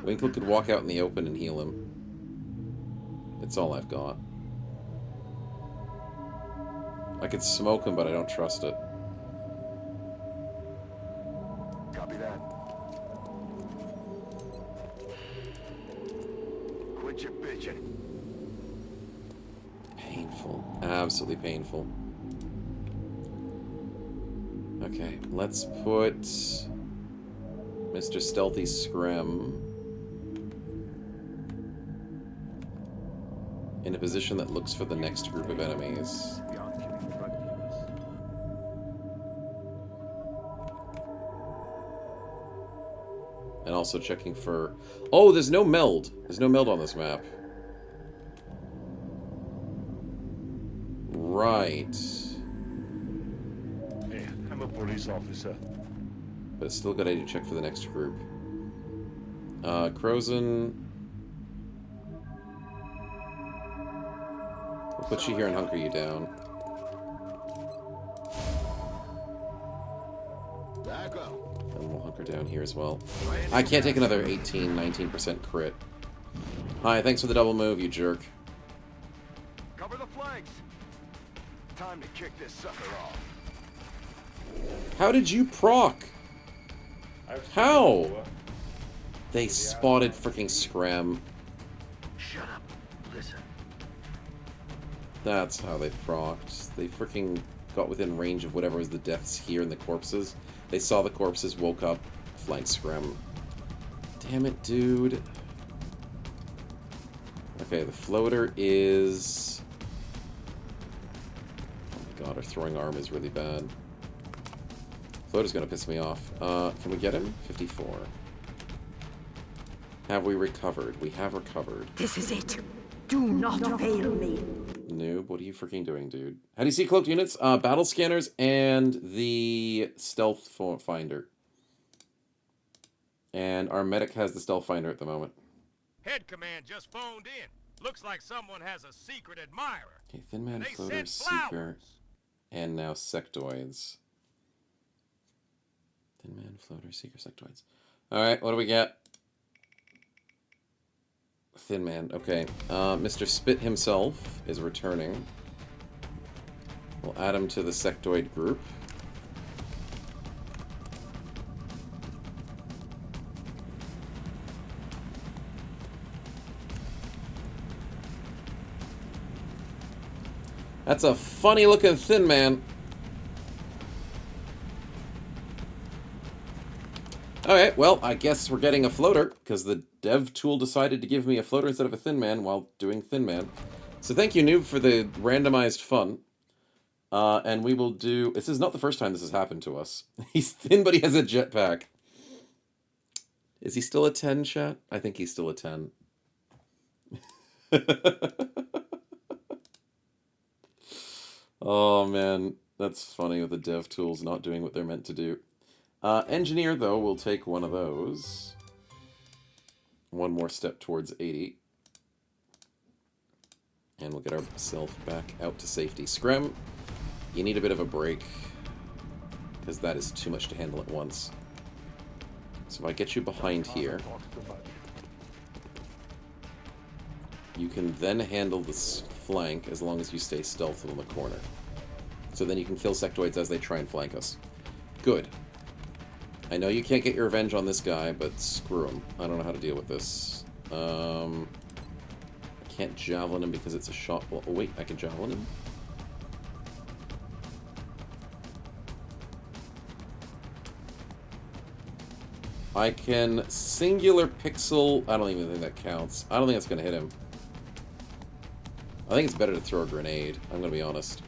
Speaker 2: Winkle could walk out in the open and heal him. It's all I've got. I could smoke him, but I don't trust it.
Speaker 7: Copy that. Quit your bitching.
Speaker 2: Painful. Absolutely painful. Okay, let's put Mr. Stealthy Scrim in a position that looks for the next group of enemies. And also checking for... Oh, there's no meld. There's no meld on this map. Right.
Speaker 13: Hey, I'm a police officer.
Speaker 2: But it's still a good idea to check for the next group. Crozen... We'll put you here and hunker you down. And we'll hunker down here as well. I can't take another 18, 19% crit. Hi, thanks for the double move, you jerk.
Speaker 7: Cover the flanks. Time to kick this sucker off.
Speaker 2: How did you proc? How? They spotted freaking Scram.
Speaker 7: Shut up. Listen.
Speaker 2: That's how they procced. They freaking got within range of whatever was the deaths here and the corpses. They saw the corpses, woke up, flanked Scram. Damn it, dude. Okay, the floater is... Oh my god, our throwing arm is really bad. Floater's gonna piss me off. Can we get him? 54. Have we recovered? We have recovered.
Speaker 8: This is it. Do not fail me.
Speaker 2: Noob, what are you freaking doing, dude? How do you see cloaked units? Battle scanners and the stealth finder. And our medic has the stealth finder at the moment.
Speaker 6: Head command just phoned in. Looks like someone has a secret admirer.
Speaker 2: Okay, Thin Man,
Speaker 6: They
Speaker 2: Floater,
Speaker 6: sent
Speaker 2: Seeker,
Speaker 6: flowers.
Speaker 2: and now Sectoids. Thin Man, Floater, Seeker, Sectoids. Alright, what do we get? Thin Man, okay. Mr. Spit himself is returning. We'll add him to the Sectoid group. That's a funny looking Thin Man. Alright, well, I guess we're getting a floater, because the dev tool decided to give me a floater instead of a Thin Man while doing Thin Man. So thank you, Noob, for the randomized fun. And we will do... This is not the first time this has happened to us. He's thin, but he has a jetpack. Is he still a 10, chat? I think he's still a 10. Oh, man. That's funny with the dev tools not doing what they're meant to do. Engineer, though, will take one of those. One more step towards 80. And we'll get ourselves back out to safety. Screm, you need a bit of a break, because that is too much to handle at once. So if I get you behind here, you can then handle this flank as long as you stay stealth in the corner. So then you can kill sectoids as they try and flank us. Good. I know you can't get your revenge on this guy, but screw him. I don't know how to deal with this. I can't javelin him because it's a shot. Well, oh wait, I can javelin him. I can singular pixel. I don't even think that counts. I don't think that's going to hit him. I think it's better to throw a grenade. I'm going to be honest.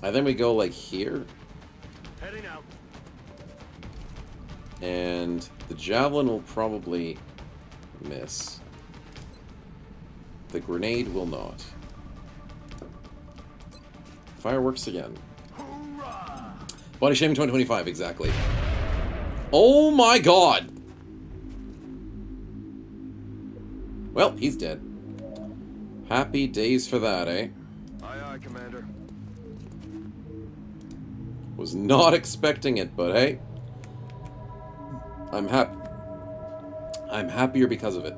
Speaker 2: I think we go like here.
Speaker 7: Heading out.
Speaker 2: And the javelin will probably miss. The grenade will not. Fireworks again.
Speaker 7: Hoorah!
Speaker 2: Body shaming 2025, exactly. Oh my god! Well, he's dead. Happy days for that, eh?
Speaker 7: Aye, aye, Commander.
Speaker 2: Was not expecting it, but hey. I'm happier because of it.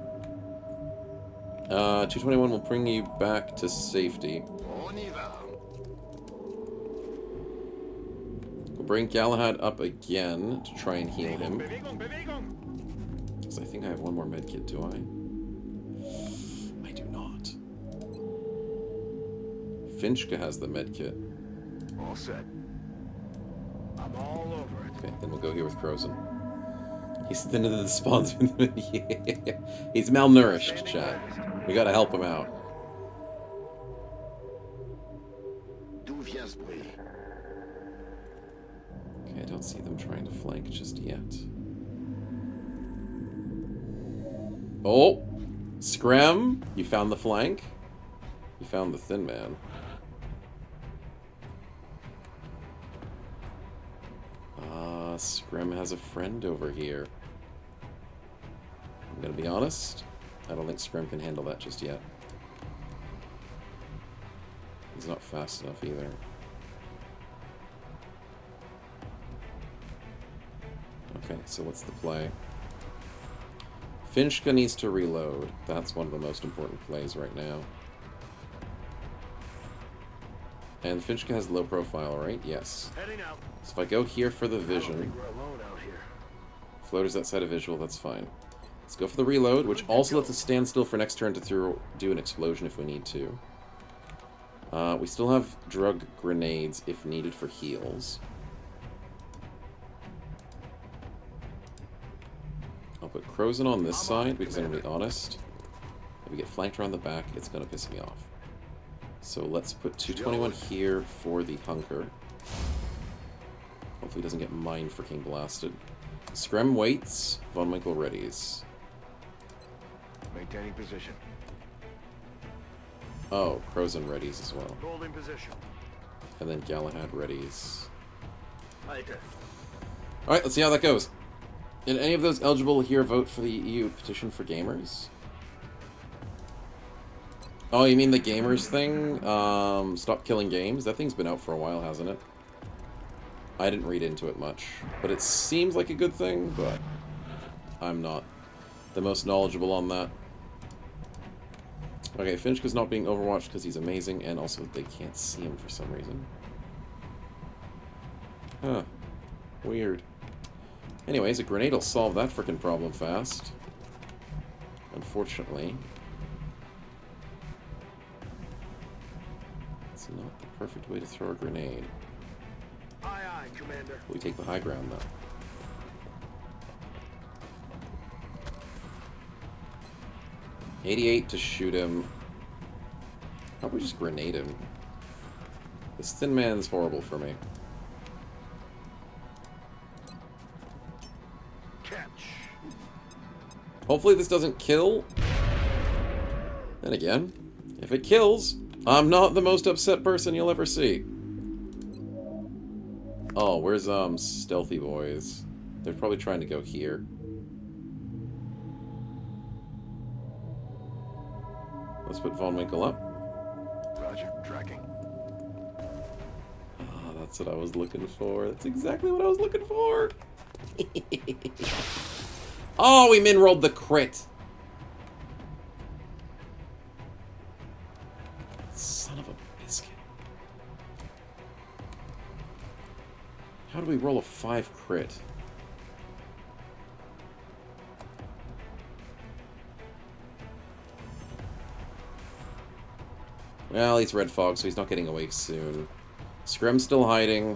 Speaker 2: 221 will bring you back to safety. We'll bring Galahad up again to try and heal him. Because I think I have one more medkit, do I? I do not. Finchka has the medkit.
Speaker 7: All set. I'm all over it.
Speaker 2: Okay, then we'll go here with Crozen. He's thinner than the spawns. Yeah. He's malnourished, chat. We gotta help him out. Okay, I don't see them trying to flank just yet. Oh! Screm! You found the flank? You found the Thin Man. Screm has a friend over here. I'm gonna be honest, I don't think Screm can handle that just yet. He's not fast enough either. Okay, so what's the play? Finchka needs to reload. That's one of the most important plays right now. And Finchka has low profile, right? Yes.
Speaker 7: Heading out.
Speaker 2: So if I go here for the
Speaker 7: I don't
Speaker 2: vision,
Speaker 7: think we're alone out here.
Speaker 2: floater's outside of visual, that's fine. Let's go for the reload, which also lets us stand still for next turn to do an explosion if we need to. We still have drug grenades if needed for heals. I'll put Crozen on this side because I'm going to be honest. If we get flanked around the back, it's going to piss me off. So let's put 221 here for the hunker. Hopefully he doesn't get mind freaking blasted. Screm waits, Von Winkle readies.
Speaker 7: Maintaining position.
Speaker 2: Oh, Crozen readies as well.
Speaker 7: Holding position.
Speaker 2: And then Galahad readies.
Speaker 7: Later.
Speaker 2: Alright, let's see how that goes. Did any of those eligible here vote for the EU petition for gamers? Oh, you mean the gamers thing? Stop killing games? That thing's been out for a while, hasn't it? I didn't read into it much. But it seems like a good thing, but I'm not the most knowledgeable on that. Okay, Finchka's not being overwatched because he's amazing, and also they can't see him for some reason. Huh. Weird. Anyways, a grenade will solve that frickin' problem fast. Unfortunately. It's not the perfect way to throw a grenade.
Speaker 7: Aye, aye, Commander.
Speaker 2: We take the high ground, though. $88 to shoot him. How about we just grenade him? This thin man's horrible for me.
Speaker 7: Catch.
Speaker 2: Hopefully this doesn't kill. Then again, if it kills, I'm not the most upset person you'll ever see. Oh, where's Stealthy Boys? They're probably trying to go here. Let's put Von Winkle up.
Speaker 7: Roger, tracking.
Speaker 2: Oh, that's what I was looking for. That's exactly what I was looking for. Oh, we min-rolled the crit. Son of a biscuit. How do we roll a 5 crit? Well, he's Red Fog, so he's not getting awake soon. Screm's still hiding.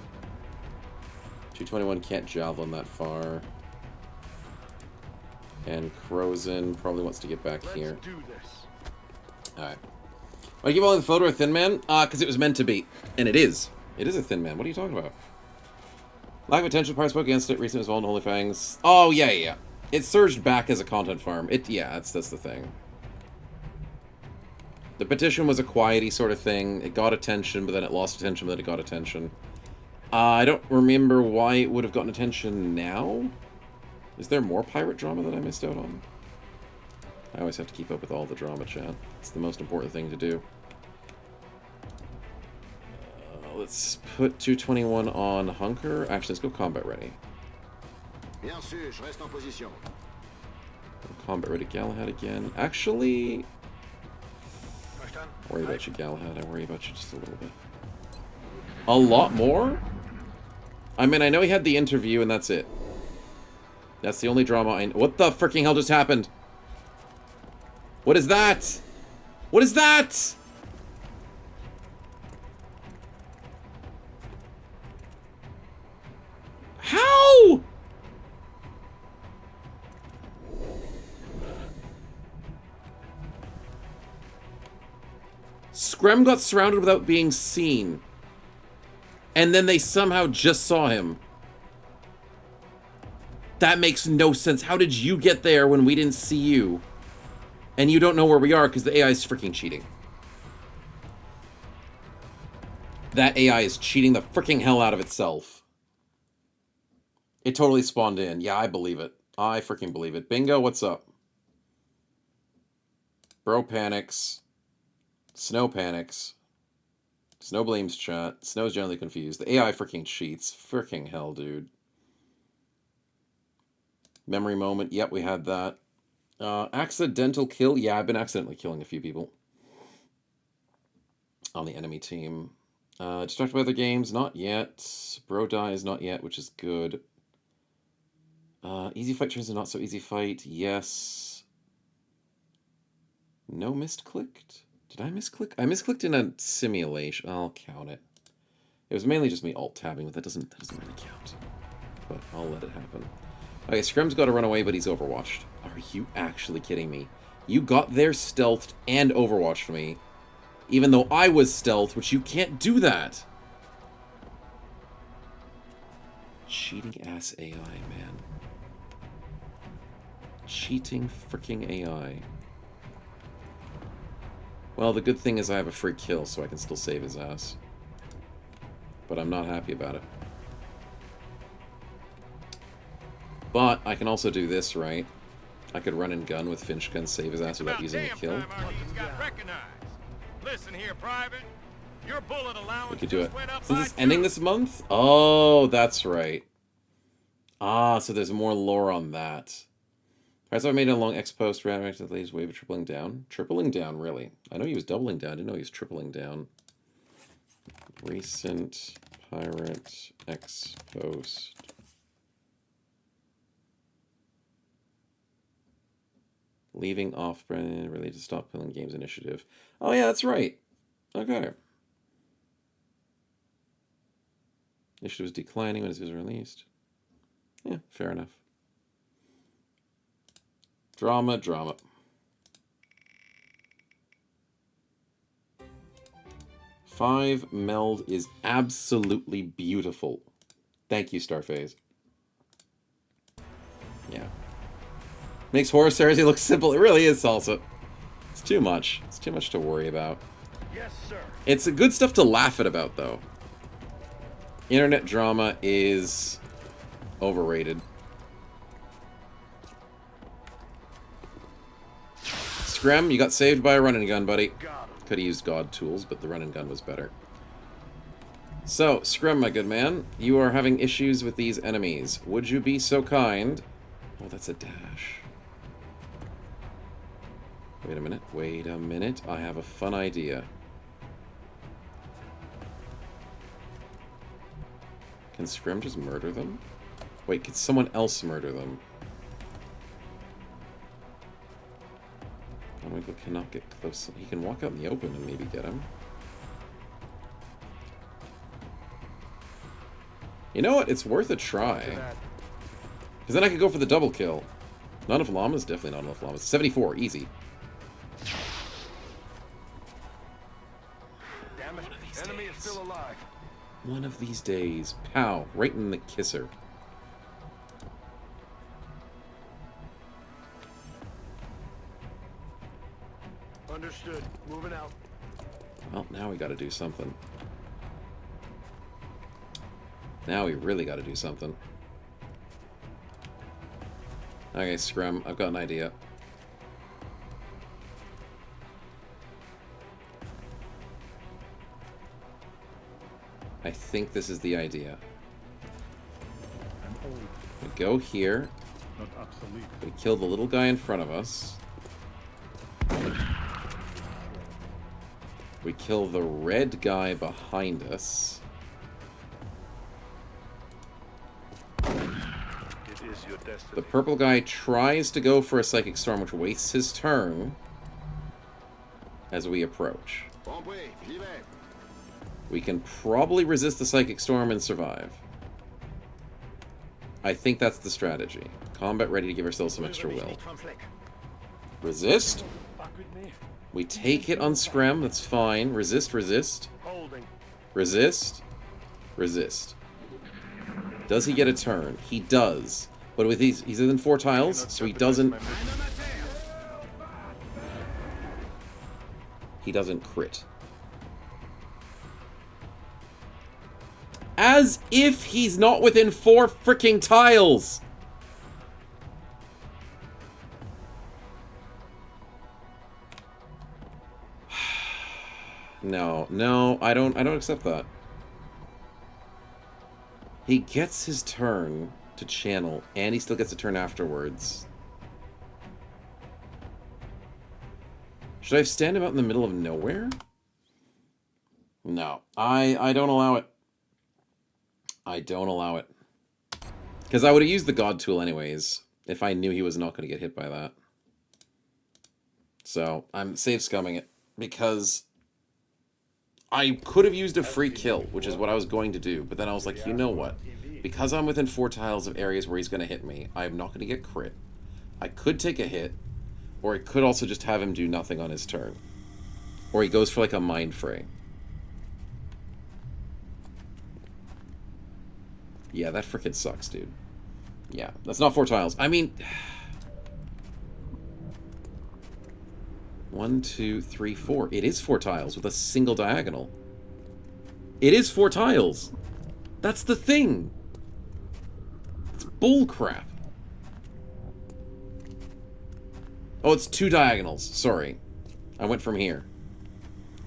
Speaker 2: 221 can't javelin that far. And Crozin probably wants to get back here.
Speaker 7: Let's do this.
Speaker 2: Alright. Why do you keep calling the photo a thin man? Because it was meant to be. And it is. It is a thin man. What are you talking about? Lack of attention, parts spoke against it. Recent as well in Holy Fangs. Oh, yeah. It surged back as a content farm. Yeah, that's the thing. The petition was a quiety sort of thing. It got attention, but then it lost attention, but then it got attention. I don't remember why it would have gotten attention now. Is there more pirate drama that I missed out on? I always have to keep up with all the drama, chat. It's the most important thing to do. Let's put 221 on Hunker. Actually, let's go combat ready.
Speaker 7: Bien sûr, je reste en position.
Speaker 2: Combat ready Galahad again. Actually... I worry about you, Galahad. I worry about you just a little bit. A lot more? I mean, I know he had the interview and that's it. That's the only drama I know. What the freaking hell just happened? What is that? What is that? How? Screm got surrounded without being seen. And then they somehow just saw him. That makes no sense. How did you get there when we didn't see you? And you don't know where we are because the AI is freaking cheating. That AI is cheating the freaking hell out of itself. It totally spawned in. Yeah, I believe it. I freaking believe it. Bingo, what's up? Bro panics. Snow panics. Snow blames chat. Snow's generally confused. The AI freaking cheats. Freaking hell, dude. Memory moment. Yep, we had that. Accidental kill. Yeah, I've been accidentally killing a few people on the enemy team. Distracted by other games. Not yet. Bro dies. Not yet, which is good. Easy fight turns into not so easy fight. Yes. No misclicked. Did I misclick? I misclicked in a simulation. I'll count it. It was mainly just me alt-tabbing, but that doesn't really count. But I'll let it happen. Okay, Screm's got to run away, but he's overwatched. Are you actually kidding me? You got there stealthed and overwatched me. Even though I was stealthed, which you can't do that. Cheating ass AI, man. Cheating freaking AI. Well, the good thing is I have a free kill, so I can still save his ass. But I'm not happy about it. But I can also do this, right? I could run and gun with Finchka and save his ass without using a kill.
Speaker 6: Listen here, Private. Your bullet allowance
Speaker 2: We could do it.
Speaker 6: just went up
Speaker 2: Since
Speaker 6: by
Speaker 2: it's ending this month? Oh, that's right. Ah, so there's more lore on that. Alright, so I made a long X post react to the latest wave of tripling down. Tripling down, really? I know he was doubling down. I didn't know he was tripling down. Recent pirate X post. Leaving off brand related to Stop Killing Games initiative. Oh yeah, that's right. Okay. Initiative was declining when it was released. Yeah, fair enough. Drama, drama. Five meld is absolutely beautiful. Thank you, Starfaze. Yeah. Makes Horus Heresy look simple. It really is, Salsa. It's too much. It's too much to worry about.
Speaker 6: Yes, sir.
Speaker 2: It's good stuff to laugh at about, though. Internet drama is overrated. Screm, you got saved by a run and gun, buddy. Could have used God tools, but the run and gun was better. So, Screm, my good man, you are having issues with these enemies. Would you be so kind? Oh, that's a dash. Wait a minute. Wait a minute. I have a fun idea. Can Scrim just murder them? Wait, can someone else murder them? Michael cannot get close. He can walk out in the open and maybe get him. You know what? It's worth a try. Because then I could go for the double kill. Not enough llamas? Definitely not enough llamas. 74, easy.
Speaker 7: Damn it. Enemy is still alive.
Speaker 2: One of these days. Pow. Right in the kisser.
Speaker 7: Understood. Moving out.
Speaker 2: Well, now we gotta do something. Now we really gotta do something. Okay, Scrum, I've got an idea. I think this is the idea. We go here.
Speaker 13: Not obsolete.
Speaker 2: We kill the little guy in front of us. We kill the red guy behind us.
Speaker 13: It is your destiny.
Speaker 2: The purple guy tries to go for a Psychic Storm, which wastes his turn as we approach. We can probably resist the Psychic Storm and survive. I think that's the strategy. Combat ready to give ourselves some extra will. Resist. We take it on Screm, that's fine. Resist, resist. Resist. Resist. Does he get a turn? He does. But with he's in 4 tiles, so he doesn't... He doesn't crit. As if he's not within 4 freaking tiles! No, I don't accept that. He gets his turn to channel, and he still gets a turn afterwards. Should I stand him out in the middle of nowhere? No, I don't allow it. I don't allow it. Because I would have used the God tool anyways, if I knew he was not going to get hit by that. So, I'm safe scumming it, because I could have used a free kill, which is what I was going to do, but then I was like, you know what? Because I'm within 4 tiles of areas where he's going to hit me, I'm not going to get crit. I could take a hit, or I could also just have him do nothing on his turn. Or he goes for like a Mind Fray. Yeah, that frickin' sucks, dude. Yeah, that's not 4 tiles. I mean... 1, 2, 3, 4. It is 4 tiles with a single diagonal. It is 4 tiles. That's the thing. It's bullcrap. Oh, it's 2 diagonals. Sorry. I went from here.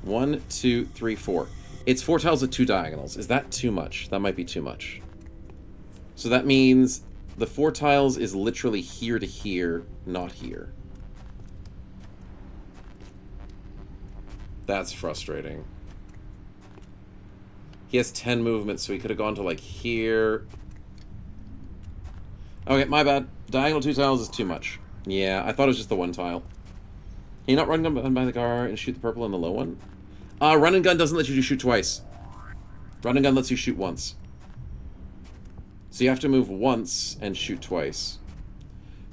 Speaker 2: 1, 2, 3, 4. It's 4 tiles with 2 diagonals. Is that too much? That might be too much. So that means the 4 tiles is literally here to here, not here. That's frustrating. He has 10 movements, so he could have gone to, like, here. Okay, my bad. Diagonal 2 tiles is too much. Yeah, I thought it was just the 1 tile. Can you not run gun by the car and shoot the purple on the low one? Run and gun doesn't let you shoot twice. Run and gun lets you shoot once. So you have to move once and shoot twice.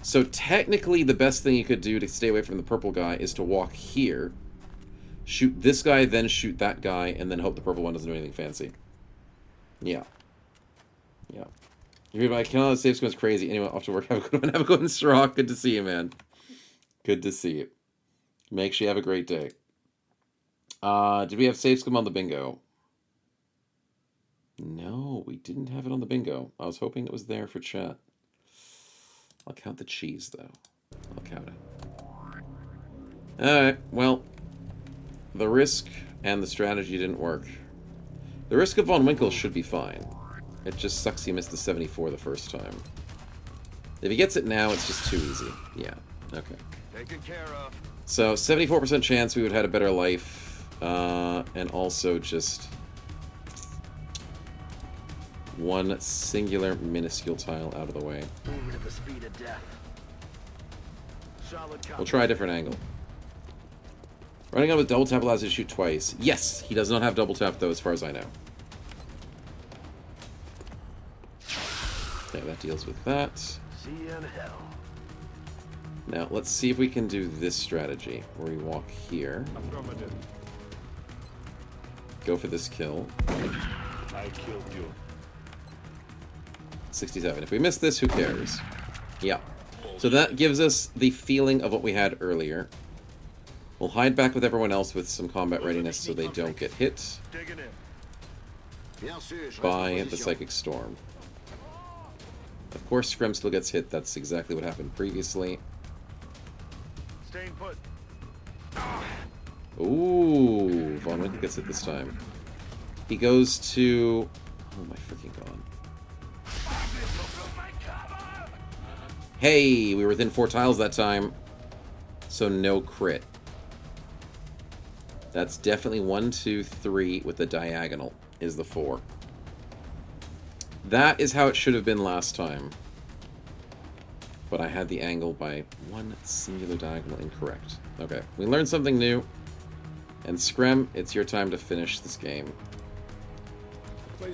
Speaker 2: So technically the best thing you could do to stay away from the purple guy is to walk here, shoot this guy, then shoot that guy, and then hope the purple one doesn't do anything fancy. Yeah. Yeah. I cannot save screen is crazy. Anyway, off to work. Have a good one. Have a good one, Srock. Good to see you, man. Good to see you. Make sure you have a great day. Did we have save scum on the bingo? No, we didn't have it on the bingo. I was hoping it was there for chat. I'll count the cheese, though. I'll count it. Alright, well, the risk and the strategy didn't work. The risk of Von Winkle should be fine. It just sucks he missed the 74 the first time. If he gets it now, it's just too easy. Yeah, okay.
Speaker 7: Taken care of.
Speaker 2: So, 74% chance we would have had a better life. And also just one singular minuscule tile out of the way.
Speaker 7: Moving at the speed of death. Solid
Speaker 2: We'll try a different angle. Running out with double tap allows you to shoot twice. Yes, he does not have double tap though, as far as I know. Okay, that deals with that.
Speaker 7: See you in hell.
Speaker 2: Now, let's see if we can do this strategy, where we walk here. Go for this kill.
Speaker 13: I killed you.
Speaker 2: 67. If we miss this, who cares? Yeah. So that gives us the feeling of what we had earlier. We'll hide back with everyone else with some combat readiness so they don't get hit by the Psychic Storm. Of course, Scrim still gets hit. That's exactly what happened previously.
Speaker 7: Staying put.
Speaker 2: Ooh, Von Winkle gets it this time. He goes to... Oh my freaking god. Hey, we were within 4 tiles that time. So no crit. That's definitely 1, 2, 3 with the diagonal is the 4. That is how it should have been last time. But I had the angle by one singular diagonal incorrect. Okay, we learned something new. And Screm, it's your time to finish this game.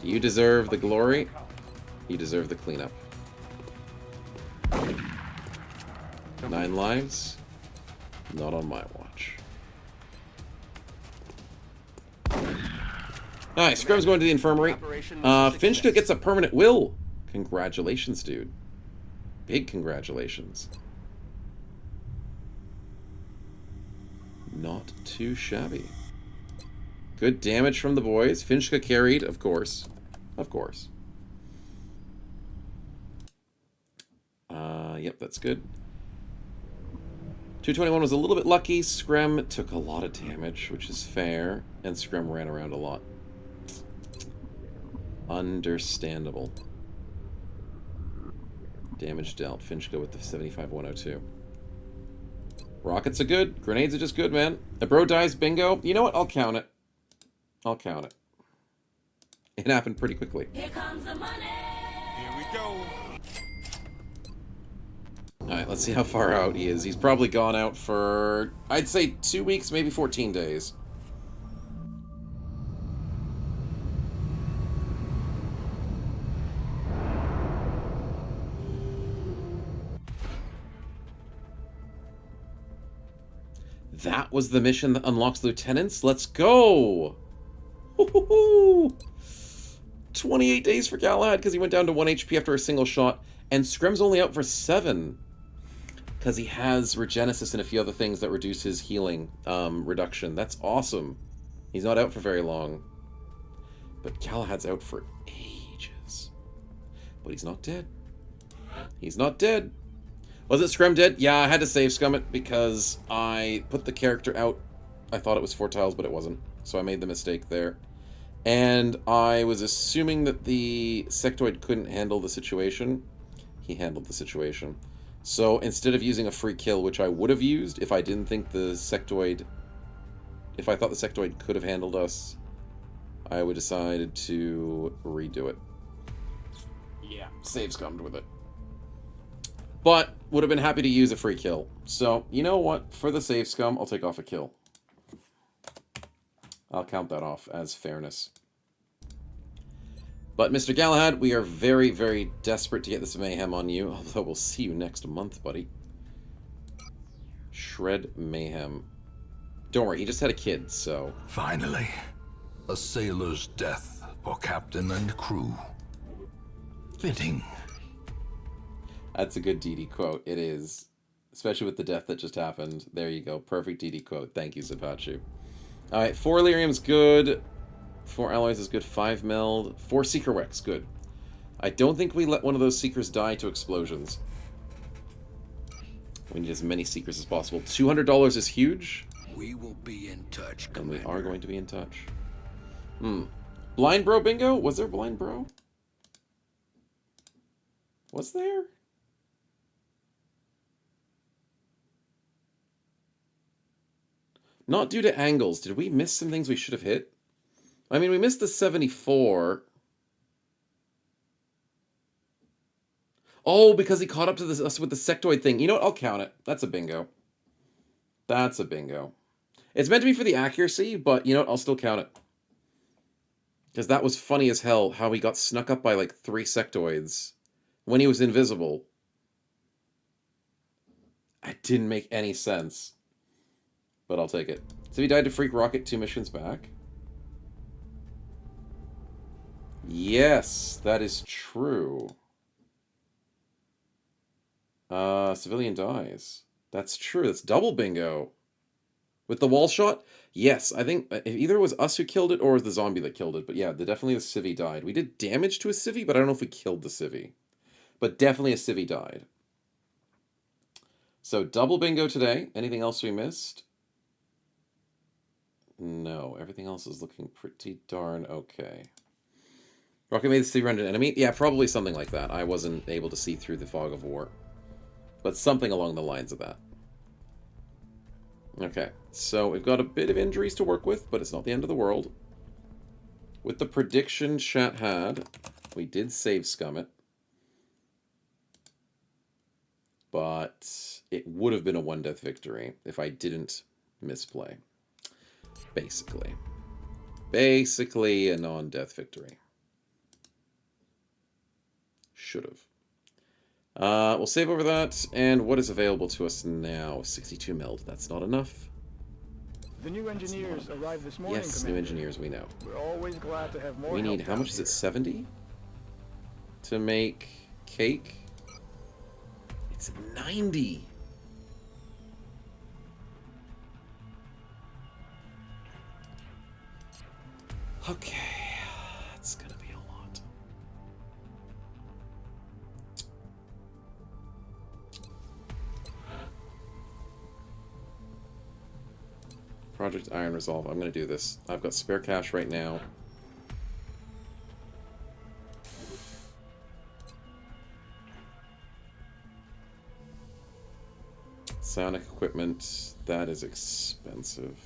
Speaker 2: You deserve the glory. You deserve the cleanup. 9 lives. Not on my watch. Alright, Scrum's going to the infirmary. Finchka gets a permanent will. Congratulations, dude. Big congratulations. Not too shabby. Good damage from the boys. Finchka carried, of course. Of course. Yep, that's good. 221 was a little bit lucky. Screm took a lot of damage, which is fair. And Screm ran around a lot. Understandable. Damage dealt. Finchka with the 75-102. Rockets are good. Grenades are just good, man. A bro dies, bingo. You know what? I'll count it. I'll count it. It happened pretty quickly.
Speaker 14: Here comes the money.
Speaker 6: Here we go.
Speaker 2: Alright, let's see how far out he is. He's probably gone out for, I'd say 2 weeks, maybe 14 days. That was the mission that unlocks lieutenants? Let's go! 28 days for Galahad because he went down to 1 HP after a single shot. And Scrim's only out for 7. Because he has Regenesis and a few other things that reduce his healing reduction. That's awesome. He's not out for very long. But Galahad's out for ages. But he's not dead. He's not dead. Was it Scrum dead? Yeah, I had to save scum it because I put the character out. I thought it was 4 tiles, but it wasn't. So I made the mistake there. And I was assuming that the sectoid couldn't handle the situation. He handled the situation. So instead of using a free kill, which I would have used if I didn't think the sectoid... If I thought the sectoid could have handled us, I would decided to redo it. Yeah, save scummed with it. But would have been happy to use a free kill. So, you know what? For the save scum, I'll take off a kill. I'll count that off as fairness. But, Mr. Galahad, we are very, very desperate to get this mayhem on you. Although we'll see you next month, buddy. Shred mayhem. Don't worry, he just had a kid, so...
Speaker 14: Finally. A sailor's death for captain and crew. Fitting.
Speaker 2: That's a good DD quote. It is. Especially with the death that just happened. There you go. Perfect DD quote. Thank you, Zapachu. Alright, 4 Lyrium's good. 4 Alloys is good. 5 Meld. 4 Seeker Wex. Good. I don't think we let one of those Seekers die to explosions. We need as many Seekers as possible. $200 is huge.
Speaker 9: We will be in touch,
Speaker 2: Commander. And we are going to be in touch. Blind Bro Bingo? Was there Blind Bro? Was there? Not due to angles. Did we miss some things we should have hit? I mean, we missed the 74. Oh, because he caught up to us with the sectoid thing. You know what? I'll count it. That's a bingo. That's a bingo. It's meant to be for the accuracy, but you know what? I'll still count it. Because that was funny as hell, how he got snuck up by like 3 sectoids when he was invisible. It didn't make any sense. But I'll take it. So he died to Freak Rocket 2 missions back. Yes, that is true. Civilian dies. That's true. That's double bingo. With the wall shot? Yes, I think either it was us who killed it or it was the zombie that killed it. But yeah, definitely the civvy died. We did damage to a civvy, but I don't know if we killed the civvy. But definitely a civvy died. So double bingo today. Anything else we missed? No, everything else is looking pretty darn okay. Rocket made the city run an enemy? Yeah, probably something like that. I wasn't able to see through the fog of war. But something along the lines of that. Okay, so we've got a bit of injuries to work with, but it's not the end of the world. With the prediction chat had, we did save scum it. But it would have been a 1-death victory if I didn't misplay. Basically. Basically a non-death victory. Should have. We'll save over that, and what is available to us now? 62 meld. That's not enough.
Speaker 12: The new engineers arrived this morning,
Speaker 2: Yes,
Speaker 12: Commander.
Speaker 2: new engineers, we know.
Speaker 12: We're always glad to have more
Speaker 2: We need,
Speaker 12: help
Speaker 2: how
Speaker 12: down
Speaker 2: much is
Speaker 12: here.
Speaker 2: it, 70? To make cake? It's 90! Okay, that's gonna be a lot. Project Iron Resolve. I'm gonna do this. I've got spare cash right now. Sonic equipment. That is expensive.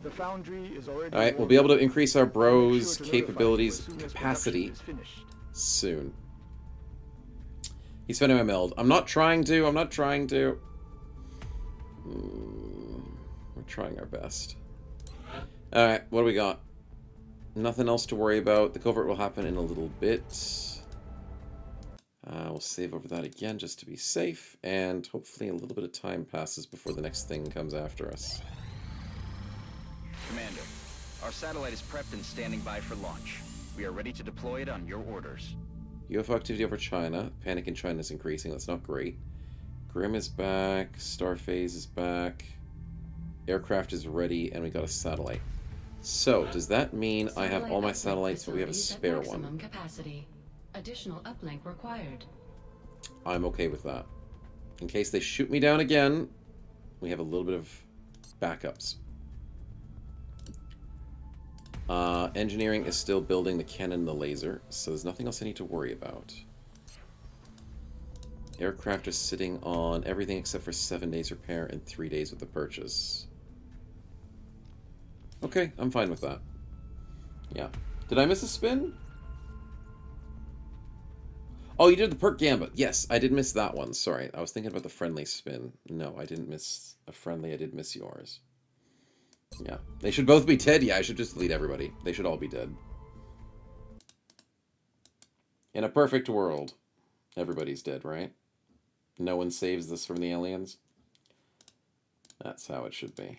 Speaker 12: The foundry is already.
Speaker 2: Alright, we'll be able to increase our bros'
Speaker 12: Make sure to notify you
Speaker 2: capabilities
Speaker 12: as soon as
Speaker 2: capacity
Speaker 12: production is finished.
Speaker 2: soon. He's spending my meld. I'm not trying to. I'm not trying to. We're trying our best. Alright, what do we got? Nothing else to worry about. The covert will happen in a little bit. We'll save over that again just to be safe. And hopefully a little bit of time passes before the next thing comes after us.
Speaker 4: Commander, our satellite is prepped and standing by for launch. We are ready to deploy it on your orders.
Speaker 2: UFO activity over China. Panic in China is increasing. That's not great. Grim is back. Starphase is back. Aircraft is ready. And we got a satellite. So, does that mean I have all my satellites, but we have a spare one?
Speaker 10: Capacity. Additional uplink required.
Speaker 2: I'm okay with that. In case they shoot me down again, we have a little bit of backups. Engineering is still building the cannon and the laser, so there's nothing else I need to worry about. Aircraft is sitting on everything except for 7 days repair and 3 days with the purchase. Okay, I'm fine with that. Yeah. Did I miss a spin? Oh, you did the perk gambit. Yes, I did miss that one. Sorry, I was thinking about the friendly spin. No, I didn't miss a friendly. I did miss yours. Yeah. They should both be dead. Yeah, I should just delete everybody. They should all be dead. In a perfect world, everybody's dead, right? No one saves this from the aliens. That's how it should be.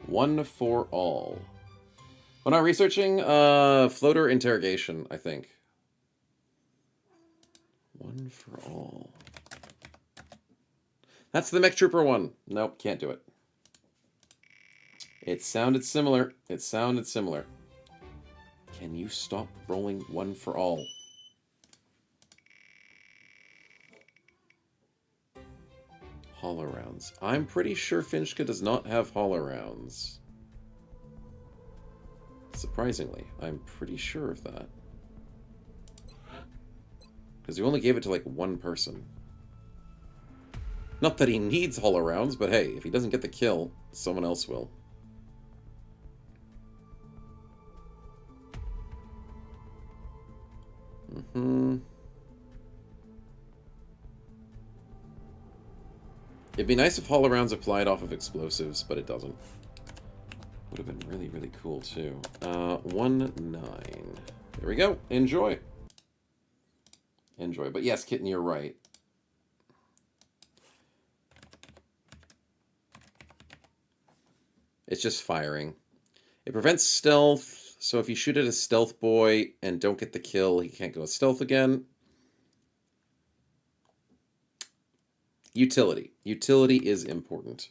Speaker 2: One for all. When I'm researching, floater interrogation, I think. One for all. That's the Mech Trooper one. Nope, can't do it. It sounded similar. It sounded similar. Can you stop rolling one for all? Hollow rounds. I'm pretty sure Finchka does not have hollow rounds. Surprisingly, I'm pretty sure of that. Because we only gave it to like one person. Not that he needs hollow rounds, but hey, if he doesn't get the kill, someone else will. It'd be nice if hollow rounds applied off of explosives, but it doesn't. Would have been really, really cool too. 1-9. There we go. Enjoy. Enjoy. But yes, Kitten, you're right. It's just firing. It prevents stealth, so if you shoot at a stealth boy and don't get the kill, he can't go stealth again. Utility. Utility is important.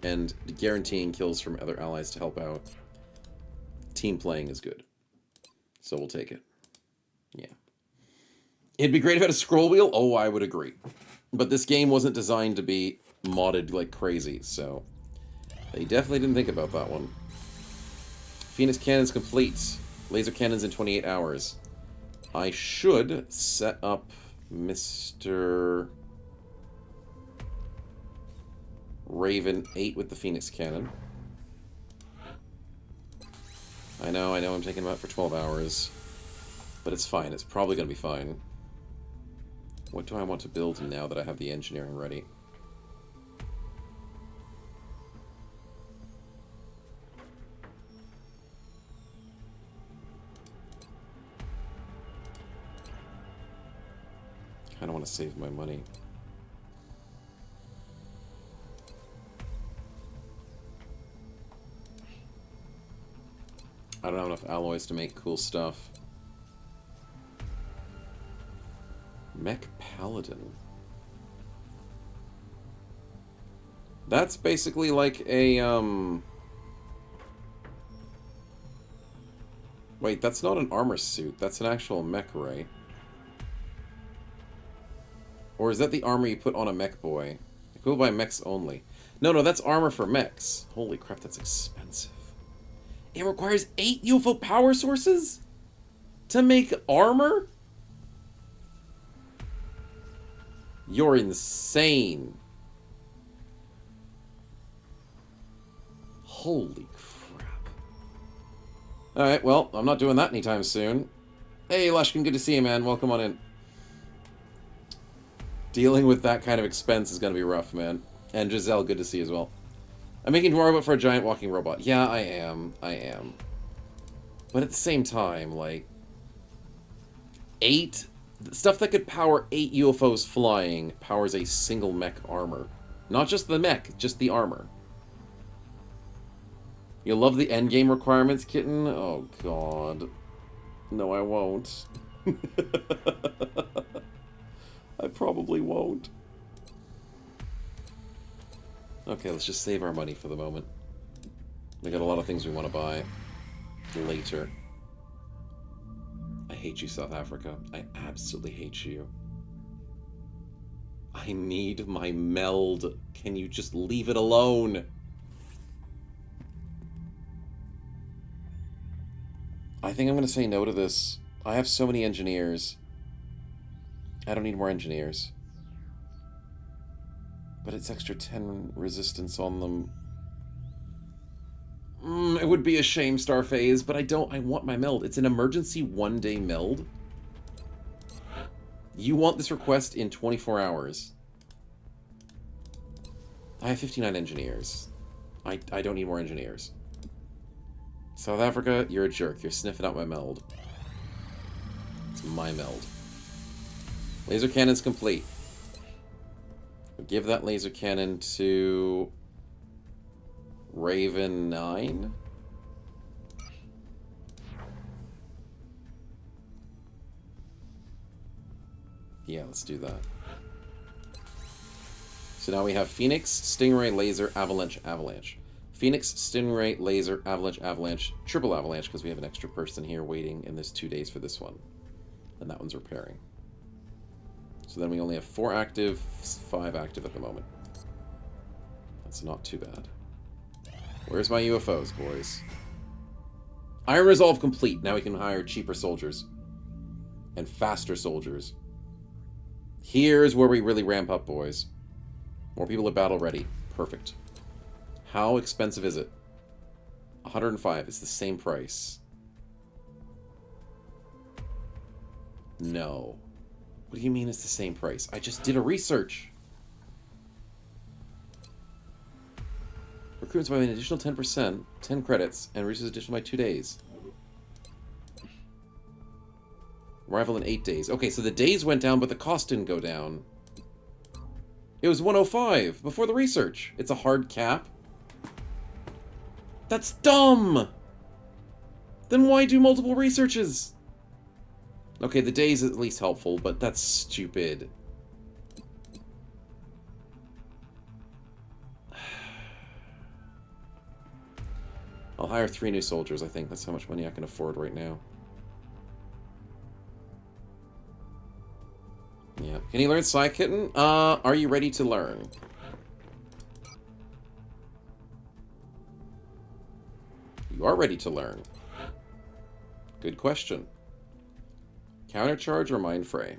Speaker 2: And guaranteeing kills from other allies to help out. Team playing is good. So we'll take it. Yeah. It'd be great if it had a scroll wheel. Oh, I would agree. But this game wasn't designed to be modded like crazy, so they definitely didn't think about that one. Phoenix cannons complete. Laser cannons in 28 hours. I should set up Mr. Raven 8 with the Phoenix cannon. I know I'm taking him out for 12 hours. But it's fine. It's probably going to be fine. What do I want to build now that I have the engineering ready? I don't want to save my money. I don't have enough alloys to make cool stuff. Mech Paladin. That's basically like a, Wait, that's not an armor suit. That's an actual mech, right? Or is that the armor you put on a mech boy? You go by mechs only. No, that's armor for mechs. Holy crap, that's expensive. It requires 8 UFO power sources to make armor? You're insane. Holy crap. Alright, well, I'm not doing that anytime soon. Hey, Lushkin, good to see you, man. Welcome on in. Dealing with that kind of expense is going to be rough, man. And Giselle, good to see you as well. I'm making a robot for a giant walking robot. Yeah, I am. But at the same time, like, 8... Stuff that could power 8 UFOs flying powers a single mech armor. Not just the mech, just the armor. You'll love the endgame requirements, Kitten? Oh, God. No, I won't. I probably won't. Okay, let's just save our money for the moment. We got a lot of things we want to buy later. I hate you, South Africa. I absolutely hate you. I need my meld. Can you just leave it alone? I think I'm going to say no to this. I have so many engineers. I don't need more engineers. But it's extra 10 resistance on them. It would be a shame, Starphase, but I want my meld. It's an emergency 1-day meld. You want this request in 24 hours. I have 59 engineers. I don't need more engineers. South Africa, you're a jerk. You're sniffing out my meld. It's my meld. Laser cannon's complete. We'll give that laser cannon to Raven 9. Yeah, let's do that. So now we have Phoenix, Stingray, Laser, Avalanche, Avalanche. Phoenix, Stingray, Laser, Avalanche, Avalanche, triple Avalanche, because we have an extra person here waiting, and there's 2 days for this one. And that one's repairing. So then we only have 4 active, 5 active at the moment. That's not too bad. Where's my UFOs, boys? Iron Resolve complete. Now we can hire cheaper soldiers. And faster soldiers. Here's where we really ramp up, boys. More people are battle ready. Perfect. How expensive is it? 105. It's the same price. No. What do you mean it's the same price? I just did a research. Recruits by an additional 10%, 10 credits, and reaches additional by 2 days. Arrival in 8 days. Okay, so the days went down, but the cost didn't go down. It was 105 before the research. It's a hard cap. That's dumb! Then why do multiple researches? Okay, the days is at least helpful, but that's stupid. I'll hire 3 new soldiers, I think. That's how much money I can afford right now. Yeah. Can you learn Psy Kitten? Are you ready to learn? You are ready to learn. Good question. Countercharge or Mind Fray?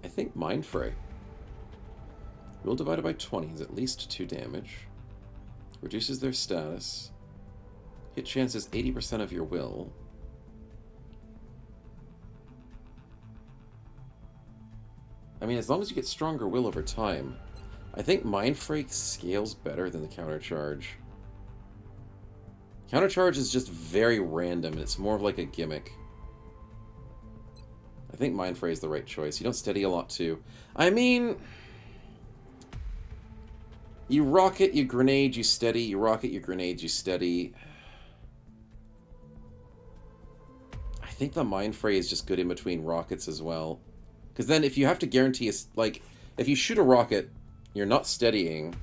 Speaker 2: I think Mind Fray. Will divided by 20 is at least 2 damage. Reduces their status. Hit chance is 80% of your will. I mean, as long as you get stronger will over time. I think Mind Fray scales better than the Countercharge. Countercharge is just very random, and it's more of like a gimmick. I think Mind Fray is the right choice. You don't steady a lot, too. I mean... You rocket, you grenade, you steady. You rocket, you grenade, you steady. I think the Mind Fray is just good in between rockets as well. Because then if you have to guarantee... like, if you shoot a rocket, you're not steadying,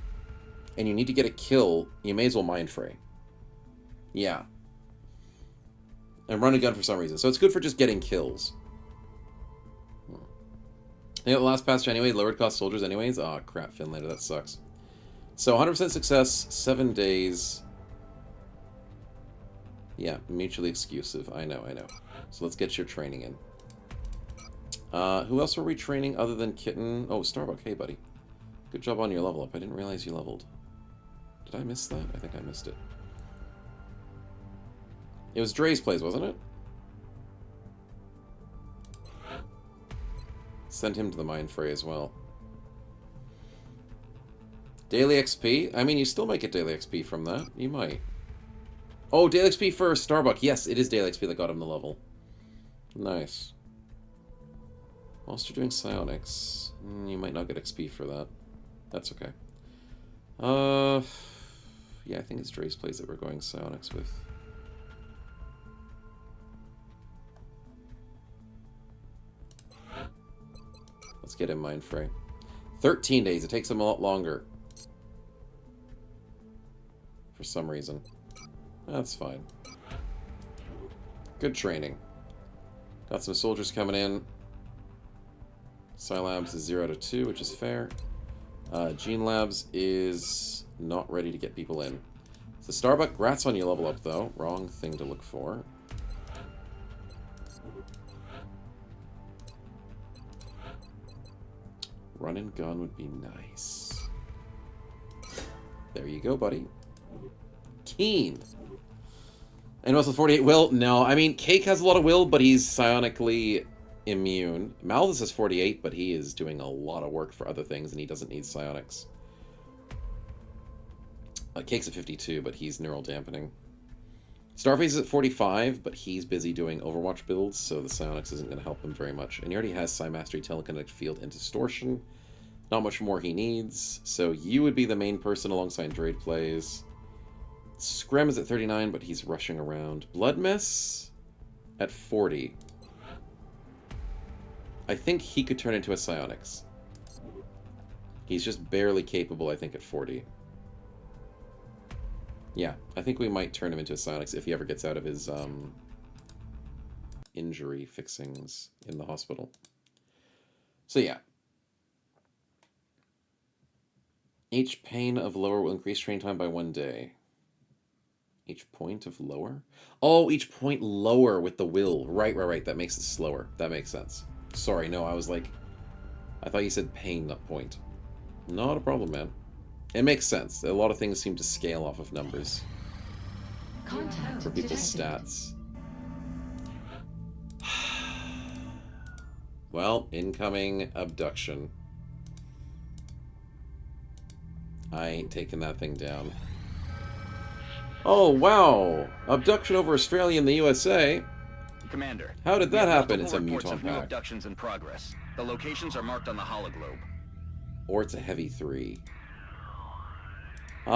Speaker 2: and you need to get a kill, you may as well Mind Fray. Yeah. And run a gun for some reason. So it's good for just getting kills. Yeah, the last patch anyway, lowered cost soldiers anyways. Aw, crap, Finlander, that sucks. So 100% success, 7 days. Yeah, mutually exclusive. I know. So let's get your training in. Who else were we training other than Kitten? Oh, Starbuck, hey buddy. Good job on your level up. I didn't realize you leveled. Did I miss that? I think I missed it. It was Dre's place, wasn't it? Send him to the Mind Fray as well. Daily XP? I mean, you still might get daily XP from that. You might. Oh, daily XP for Starbuck. Yes, it is daily XP that got him the level. Nice. Whilst you're doing psionics, you might not get XP for that. That's okay. Yeah, I think it's Dre's place that we're going psionics with. Let's get him mind fray. 13 days. It takes him a lot longer. For some reason. That's fine. Good training. Got some soldiers coming in. Psi Labs is 0 to 2, which is fair. Gene Labs is not ready to get people in. So Starbuck, rats on your level up, though. Wrong thing to look for. Run and gun would be nice. There you go, buddy. Keen. And also 48 will? No, I mean, Cake has a lot of will, but he's psionically immune. Malthus has 48, but he is doing a lot of work for other things, and he doesn't need psionics. Cake's at 52, but he's neural dampening. Starface is at 45, but he's busy doing Overwatch builds, so the psionics isn't going to help him very much. And he already has Psi Mastery, Telekinetic Field, and Distortion. Not much more he needs, so you would be the main person alongside Drade plays. Screm is at 39, but he's rushing around. Blood Mess at 40. I think he could turn into a psionics. He's just barely capable, I think, at 40. Yeah, I think we might turn him into a psionics if he ever gets out of his injury fixings in the hospital. So yeah. Each pane of lower will increase train time by 1 day. Each point of lower? Oh, each point lower with the will. Right. That makes it slower. That makes sense. Sorry, no, I was like... I thought you said pane, not point. Not a problem, man. It makes sense. A lot of things seem to scale off of numbers.
Speaker 10: Contact
Speaker 2: For people's
Speaker 10: detected.
Speaker 2: stats. Well, incoming abduction. I ain't taking that thing down. Oh, wow! Abduction over Australia and the USA.
Speaker 4: Commander.
Speaker 2: How did that happen? It's a
Speaker 4: reports
Speaker 2: muton
Speaker 4: of new
Speaker 2: pack.
Speaker 4: abductions in progress. The locations are marked on the hologlobe.
Speaker 2: Or it's a heavy 3. We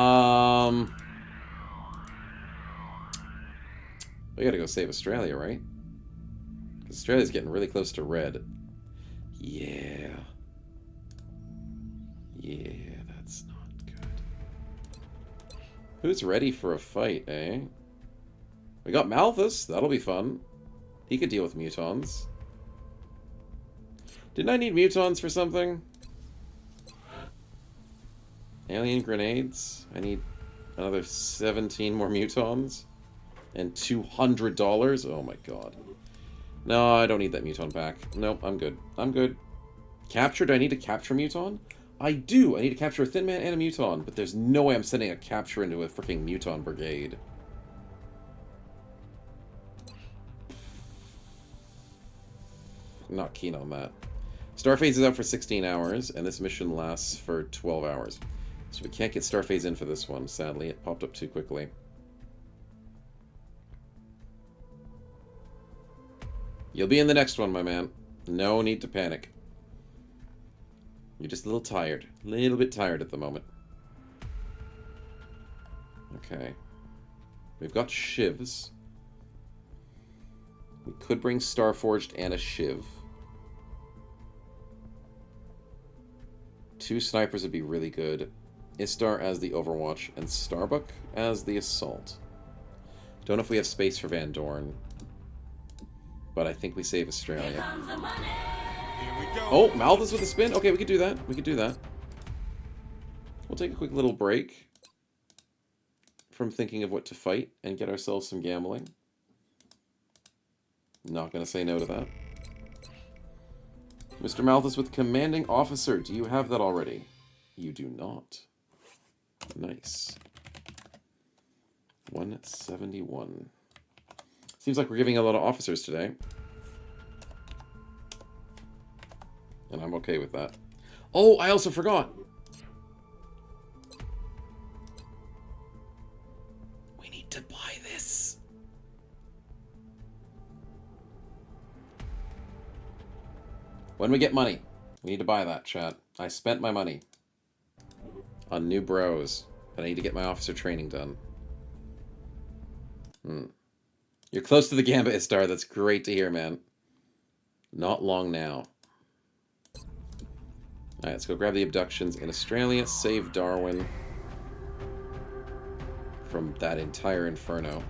Speaker 2: gotta go save Australia, right? Because Australia's getting really close to red. Yeah. Yeah, that's not good. Who's ready for a fight, eh? We got Malthus. That'll be fun. He could deal with mutons. Didn't I need mutons for something? Alien grenades. I need another 17 more mutons. And $200. Oh my god. No, I don't need that muton pack. Nope, I'm good. I'm good. Capture? Do I need to capture muton? I do. I need to capture a Thin Man and a muton. But there's no way I'm sending a capture into a freaking muton brigade. Not keen on that. Starphase is out for 16 hours, and this mission lasts for 12 hours. So we can't get Starphase in for this one, sadly. It popped up too quickly. You'll be in the next one, my man. No need to panic. You're just a little tired. A little bit tired at the moment. Okay. We've got shivs. We could bring Starforged and a shiv. 2 snipers would be really good. Istar as the Overwatch and Starbuck as the Assault. Don't know if we have space for Van Dorn. But I think we save Australia. Oh, Malthus with a spin? Okay, we could do that. We could do that. We'll take a quick little break from thinking of what to fight and get ourselves some gambling. Not going to say no to that. Mr. Malthus with Commanding Officer. Do you have that already? You do not. Nice. 171. Seems like we're giving a lot of officers today. And I'm okay with that. Oh, I also forgot. We need to buy this. When we get money, we need to buy that, chat. I spent my money on new bros. But I need to get my officer training done. You're close to the Gambit, Istar. That's great to hear, man. Not long now. Alright, let's go grab the abductions in Australia. Save Darwin from that entire inferno.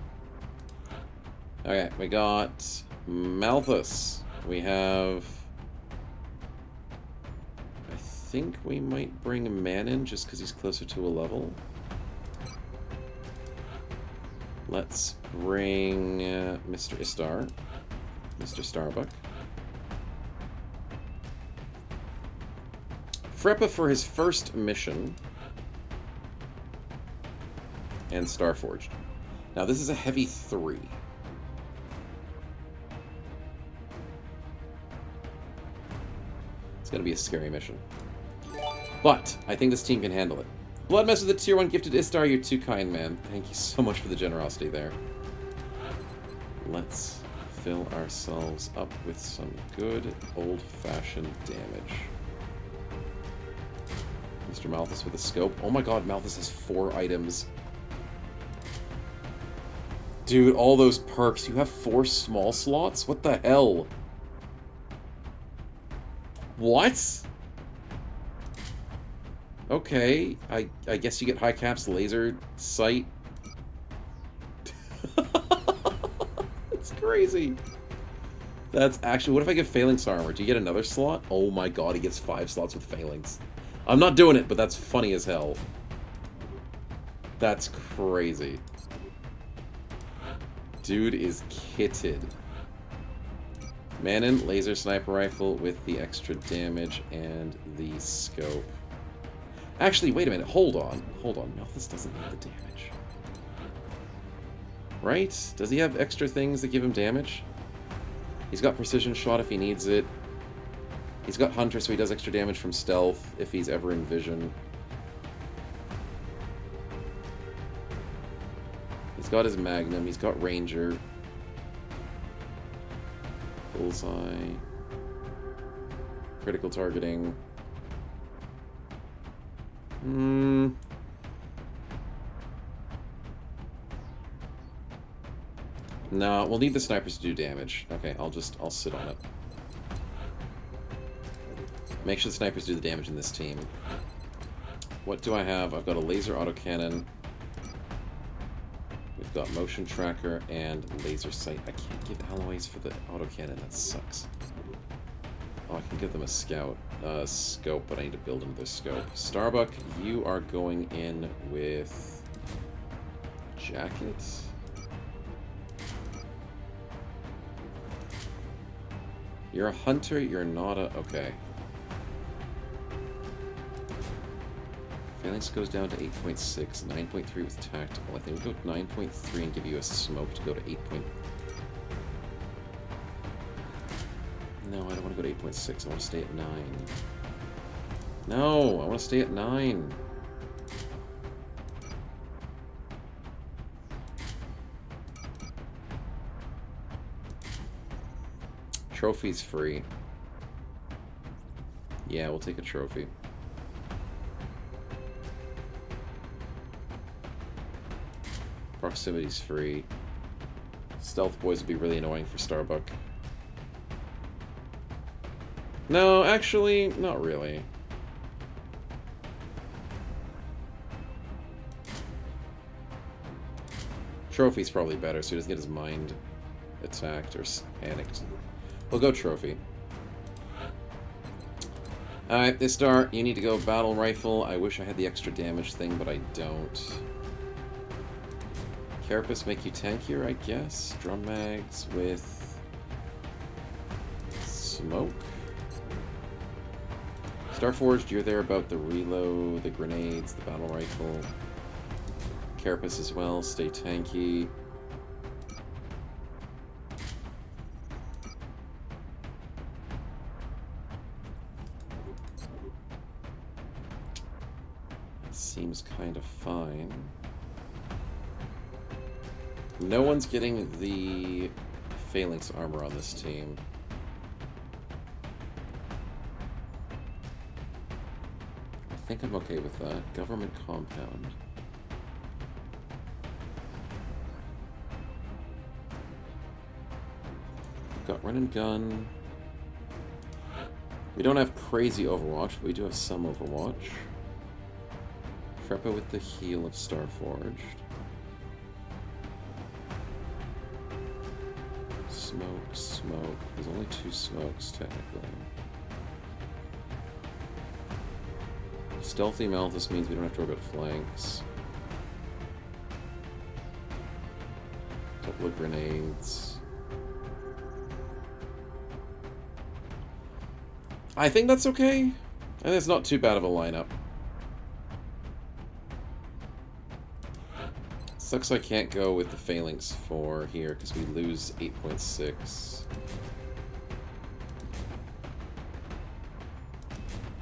Speaker 2: Okay, we got Malthus. We have... I think we might bring Manon just because he's closer to a level. Let's bring Mr. Istar. Mr. Starbuck. Freppa for his first mission. And Starforged. Now this is a heavy 3. It's gonna be a scary mission. But I think this team can handle it. Bloodmess with the tier 1 gifted Istar, you're too kind, man. Thank you so much for the generosity there. Let's fill ourselves up with some good old-fashioned damage. Mr. Malthus with a scope. Oh my god, Malthus has 4 items. Dude, all those perks. You have 4 small slots? What the hell? What? Okay, I guess you get high caps laser sight. That's crazy. That's actually... What if I get phalanx armor? Do you get another slot? Oh my god, he gets 5 slots with phalanx. I'm not doing it, but that's funny as hell. That's crazy. Dude is kitted. Manon, laser sniper rifle with the extra damage and the scope. Actually, wait a minute. Hold on. Hold on. Malthus doesn't need the damage. Right? Does he have extra things that give him damage? He's got precision shot if he needs it. He's got Hunter, so he does extra damage from stealth if he's ever in vision. He's got his Magnum. He's got Ranger. Bullseye. Critical targeting. No, we'll need the snipers to do damage. Okay, I'll sit on it. Make sure the snipers do the damage in this team. What do I have? I've got a laser autocannon. We've got motion tracker and laser sight. I can't give alloys for the autocannon. That sucks. Oh, I can give them a scope, but I need to build another scope. Starbuck, you are going in with jacket. You're a hunter, you're not a... Okay. Phalanx goes down to 8.6, 9.3 with tactical. I think we'll go 9.3 and give you a smoke to go to 8. No, I don't want to go to 8.6. I want to stay at 9. No, I want to stay at 9. Trophy's free. Yeah, we'll take a trophy. Proximity's free. Stealth boys would be really annoying for Starbuck. No, actually, not really. Trophy's probably better, so he doesn't get his mind attacked or panicked. We'll go trophy. Alright, this start, you need to go battle rifle. I wish I had the extra damage thing, but I don't. Carapace make you tankier, I guess. Drum mags with smoke. Starforged, you're there about the reload, the grenades, the battle rifle. Carapace as well, stay tanky. Seems kind of fine. No one's getting the phalanx armor on this team. I think I'm okay with that. Government compound. got run and gun. We don't have crazy Overwatch, but we do have some Overwatch. Freppa with the heal of Starforged. Smoke, smoke. There's only 2 smokes, technically. Stealthy Malthus means we don't have to worry about flanks. Couple of grenades. I think that's okay. I think it's not too bad of a lineup. Sucks I can't go with the Phalanx 4 here because we lose 8.6.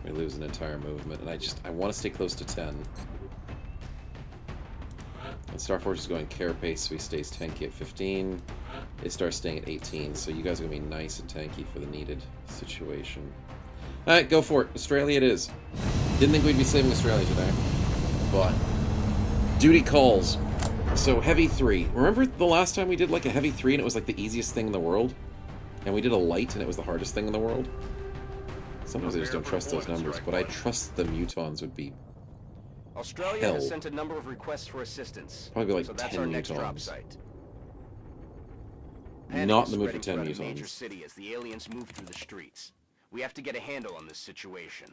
Speaker 2: We lose an entire movement, and I want to stay close to 10. And Starforge is going carapace, so he stays tanky at 15. It starts staying at 18, so you guys are going to be nice and tanky for the needed situation. Alright, go for it. Australia it is. Didn't think we'd be saving Australia today, but duty calls. So, heavy 3. Remember the last time we did like a heavy 3 and it was like the easiest thing in the world? And we did a light and it was the hardest thing in the world? Sometimes I just don't trust those numbers, but I trust the mutons would be
Speaker 4: Australia
Speaker 2: hell.
Speaker 4: has sent a number of requests for assistance.
Speaker 2: Probably like
Speaker 4: so that's
Speaker 2: 10
Speaker 4: our next drop
Speaker 2: mutons.
Speaker 4: site.
Speaker 2: Not in the mood for
Speaker 4: Panic is
Speaker 2: 10
Speaker 4: spreading throughout a major
Speaker 2: mutons.
Speaker 4: city as the aliens move through the streets. We have to get a handle on this situation.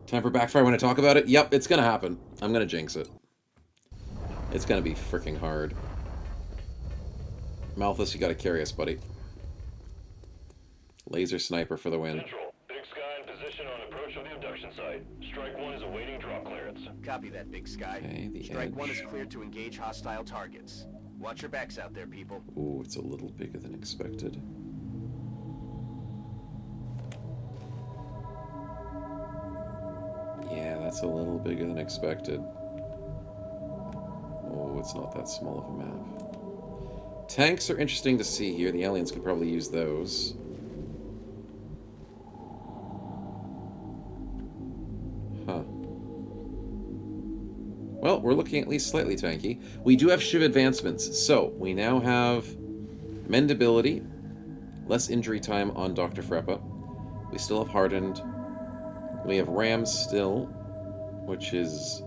Speaker 2: Time for backfire when I talk about it? Yep, it's gonna happen. I'm gonna jinx it. It's gonna be freaking hard. Malthus, you gotta carry us, buddy. Laser sniper for the win.
Speaker 3: Central, Big Sky in position on approach of the abduction site. Strike 1 is awaiting drop clearance.
Speaker 4: Copy that, Big Sky.
Speaker 2: Okay, the
Speaker 4: Strike 1 is
Speaker 2: edge.
Speaker 4: cleared to engage hostile targets. Watch your backs out there, people.
Speaker 2: Ooh, it's a little bigger than expected. Yeah, that's a little bigger than expected. Oh, it's not that small of a map. Tanks are interesting to see here. The aliens could probably use those. Huh. Well, we're looking at least slightly tanky. We do have Shiv advancements, so we now have mendability, less injury time on Dr. Freppa. We still have hardened. We have Ram still, which is...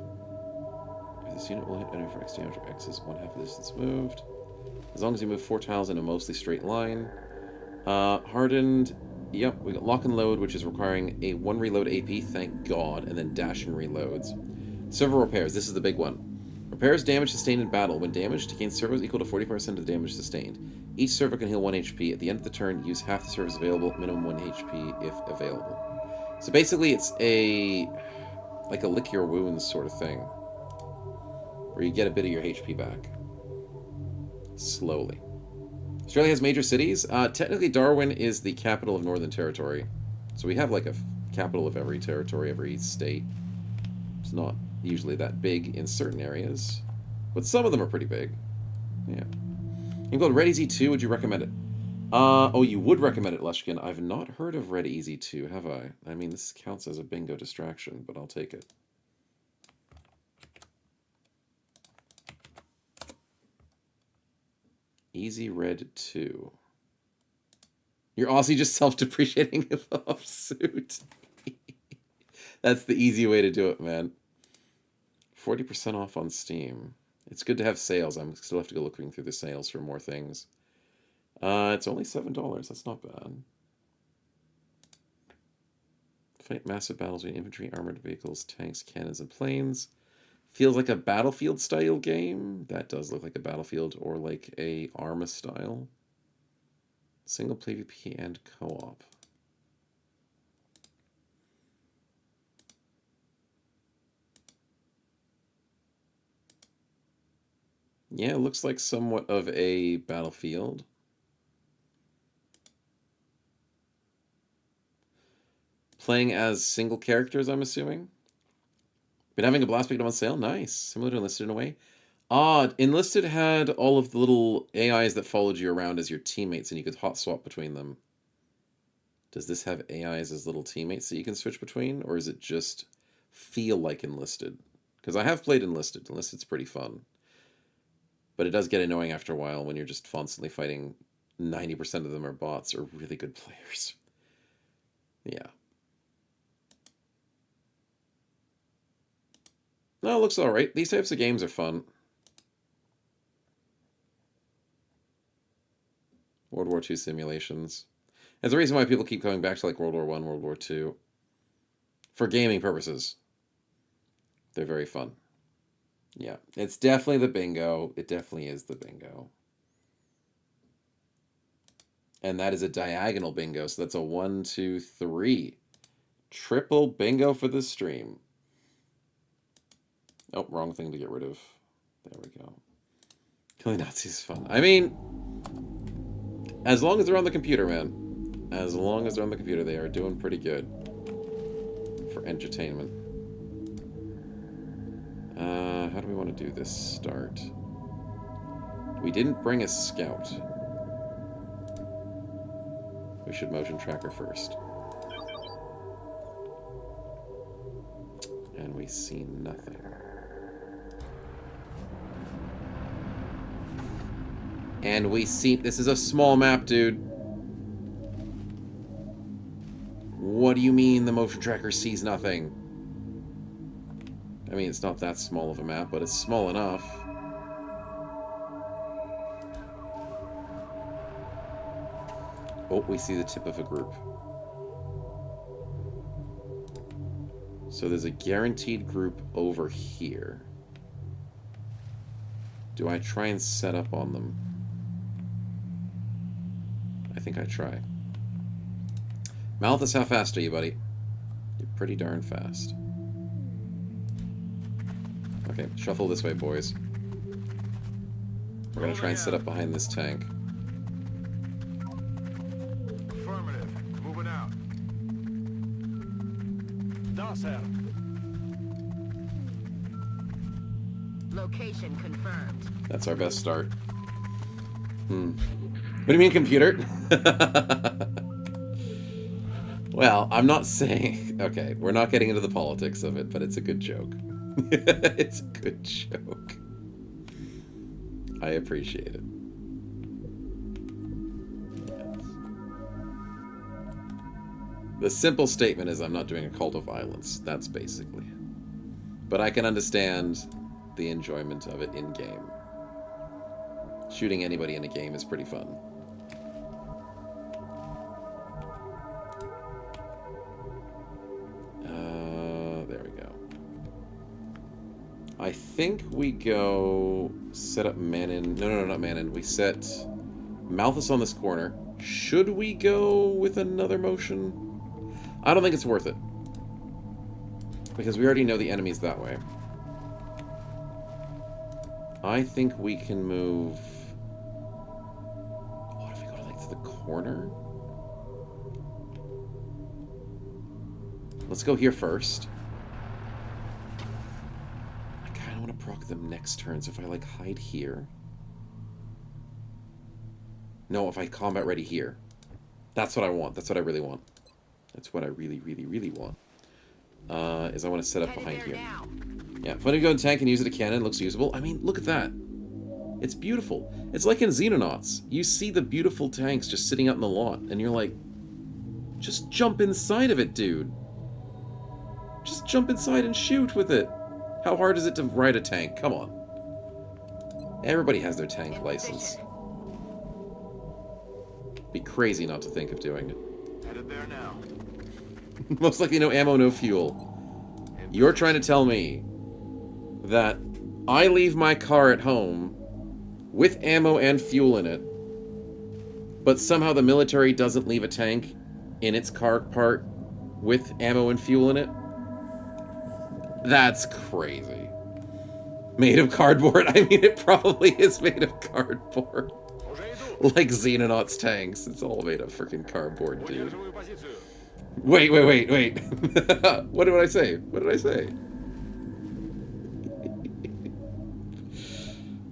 Speaker 2: If this unit will hit enemy for X damage or X is 1/2 of the distance moved. As long as you move 4 tiles in a mostly straight line. Hardened, yep, we got Lock and Load, which is requiring a 1 reload AP, thank God, and then dash and reloads. Servo repairs, this is the big one. Repairs damage sustained in battle. When damaged, gain servos equal to 45% of the damage sustained. Each servo can heal 1 HP. At the end of the turn, use half the servos available, minimum 1 HP if available. So basically it's like a lick your wounds sort of thing. Where you get a bit of your HP back. Slowly. Australia has major cities. Technically Darwin is the capital of Northern Territory. So we have like a capital of every territory, every state. It's not usually that big in certain areas. But some of them are pretty big. Yeah. You called Red Easy 2, would you recommend it? Oh, you would recommend it, Lushkin. I've not heard of Red Easy 2, have I? I mean, this counts as a bingo distraction, but I'll take it. Easy Red 2. You're Aussie just self-depreciating off suit. That's the easy way to do it, man. 40% off on Steam. It's good to have sales. I'm still have to go looking through the sales for more things. It's only $7. That's not bad. Fight massive battles with infantry, armored vehicles, tanks, cannons, and planes. Feels like a Battlefield style game. That does look like a Battlefield or like a Arma style. Single PvP and co-op. Yeah, it looks like somewhat of a Battlefield. Playing as single characters, I'm assuming. Been having a blast, picked up on sale. Nice. Similar to Enlisted in a way. Enlisted had all of the little AIs that followed you around as your teammates, and you could hot swap between them. Does this have AIs as little teammates that you can switch between, or is it just feel like Enlisted? Because I have played Enlisted. Enlisted's pretty fun. But it does get annoying after a while when you're just constantly fighting 90% of them are bots or really good players. Yeah. No, it looks alright. These types of games are fun. World War II simulations. There's a reason why people keep coming back to like World War I, World War II. For gaming purposes. They're very fun. Yeah, it's definitely the bingo. It definitely is the bingo. And that is a diagonal bingo, so that's a 1, 2, 3. Triple bingo for the stream. Oh, wrong thing to get rid of. There we go. Killing Nazis is fun. I mean, as long as they're on the computer, man. As long as they're on the computer, they are doing pretty good. For entertainment. How do we want to do this start? We didn't bring a scout. We should motion tracker first. And we see nothing. And we see... This is a small map, dude. What do you mean the motion tracker sees nothing? I mean, it's not that small of a map, but it's small enough. Oh, we see the tip of a group. So there's a guaranteed group over here. Do I try and set up on them? I think I try. Malthus, how fast are you, buddy? You're pretty darn fast. Okay, shuffle this way, boys. We're gonna try and set up behind this tank.
Speaker 7: Affirmative. Moving out.
Speaker 15: Location confirmed.
Speaker 2: That's our best start. What do you mean, computer? Well, I'm not saying... Okay, we're not getting into the politics of it, but it's a good joke. It's a good joke. I appreciate it. Yes. The simple statement is I'm not doing a cult of violence. That's basically it. But I can understand the enjoyment of it in-game. Shooting anybody in a game is pretty fun. There we go. I think we go set up Manon. No, not Manon. We set Malthus on this corner. Should we go with another motion? I don't think it's worth it. Because we already know the enemy's that way. I think we can move... What if we go to, like, to the corner? Let's go here first. I kind of want to proc them next turn, so if I, like, hide here... No, if I combat ready here. That's what I want. That's what I really want. That's what I really, really, really want. Is I want to set up behind here. Yeah, if I go in tank and use it a cannon, it looks usable. I mean, look at that. It's beautiful. It's like in Xenonauts. You see the beautiful tanks just sitting out in the lot, and you're like, just jump inside of it, dude. Just jump inside and shoot with it. How hard is it to ride a tank? Come on. Everybody has their tank license. Be crazy not to think of doing it.
Speaker 7: Headed there now.
Speaker 2: Most likely no ammo, no fuel. You're trying to tell me that I leave my car at home with ammo and fuel in it, but somehow the military doesn't leave a tank in its car part with ammo and fuel in it? That's crazy. Made of cardboard? I mean, it probably is made of cardboard. Like Xenonauts tanks. It's all made of freaking cardboard, dude. Wait. What did I say? What did I say?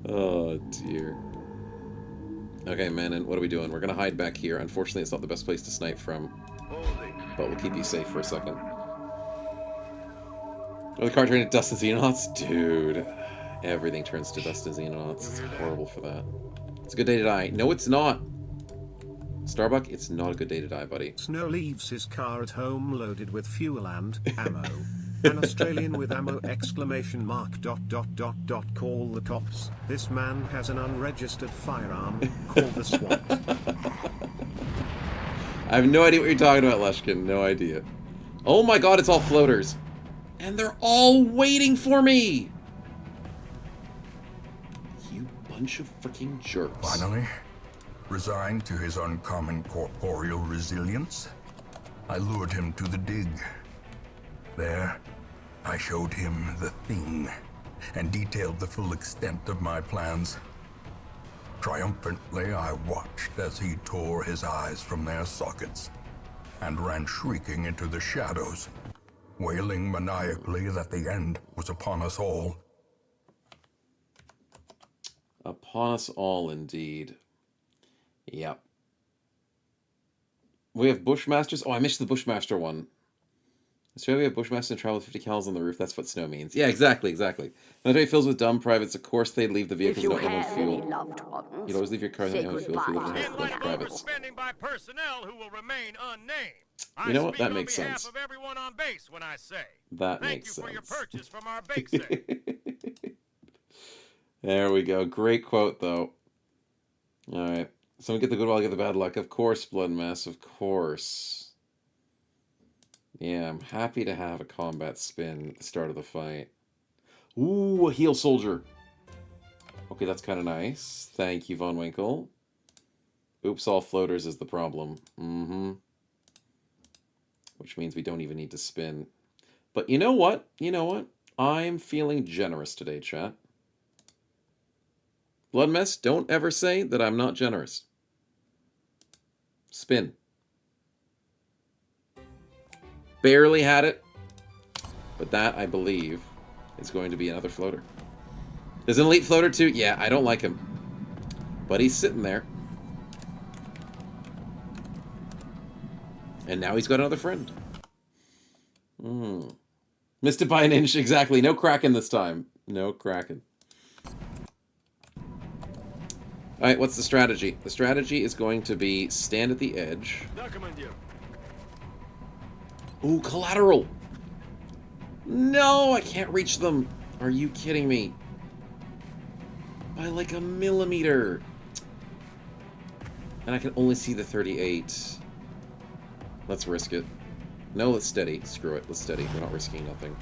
Speaker 2: Oh, dear. Okay, man, what are we doing? We're gonna hide back here. Unfortunately, it's not the best place to snipe from. But we'll keep you safe for a second. Oh, the car turned to dust and Xenonauts? Dude. Everything turns to dust and Xenonauts. It's horrible for that. It's a good day to die. No, it's not. Starbuck, it's not a good day to die, buddy.
Speaker 5: Snow leaves his car at home loaded with fuel and ammo. An Australian with ammo exclamation mark dot dot dot dot call the cops. This man has an unregistered firearm. Call the SWAT.
Speaker 2: I have no idea what you're talking about, Leshkin. No idea. Oh my god, it's all floaters. And they're all waiting for me! You bunch of freaking jerks.
Speaker 14: Finally, resigned to his uncommon corporeal resilience, I lured him to the dig. There, I showed him the thing and detailed the full extent of my plans. Triumphantly, I watched as he tore his eyes from their sockets and ran shrieking into the shadows, wailing maniacally that the end was upon us all.
Speaker 2: Upon us all, indeed. Yep. We have Bushmasters. Oh, I missed the Bushmaster one. Australia, we have Bushmasters and travel with 50 cals on the roof. That's what snow means. Yeah, exactly, exactly. Military fills with dumb privates. Of course, they'd leave the vehicles
Speaker 8: If you
Speaker 2: without
Speaker 8: have
Speaker 2: fuel.
Speaker 8: any loved ones,
Speaker 2: You'd always leave your car
Speaker 8: say
Speaker 2: without fuel if you live in a house with privates.
Speaker 6: Overspending by personnel who will remain unnamed.
Speaker 2: You know what?
Speaker 6: I
Speaker 2: That
Speaker 6: speak
Speaker 2: makes
Speaker 6: on behalf
Speaker 2: sense.
Speaker 6: of everyone on base when I say
Speaker 2: That
Speaker 6: thank
Speaker 2: makes
Speaker 6: you for your
Speaker 2: sense.
Speaker 6: purchase from our bake sale.
Speaker 2: There we go. Great quote, though. All right. Someone get the good luck, get the bad luck. Of course, Blood Mess. Of course. Yeah, I'm happy to have a combat spin at the start of the fight. Ooh, a heal soldier. Okay, that's kind of nice. Thank you, Von Winkle. Oops, all floaters is the problem. Which means we don't even need to spin. But you know what? You know what? I'm feeling generous today, chat. Blood Mess, don't ever say that I'm not generous. Spin. Barely had it. But that, I believe, is going to be another floater. There's an elite floater too? Yeah, I don't like him. But he's sitting there. And now he's got another friend. Missed it by an inch, exactly. No Kraken this time. No Kraken. Alright, what's the strategy? The strategy is going to be stand at the edge. Ooh, collateral! No, I can't reach them. Are you kidding me? By like a millimeter. And I can only see the 38. Let's risk it. No, let's steady. Screw it. Let's steady. We're not risking nothing.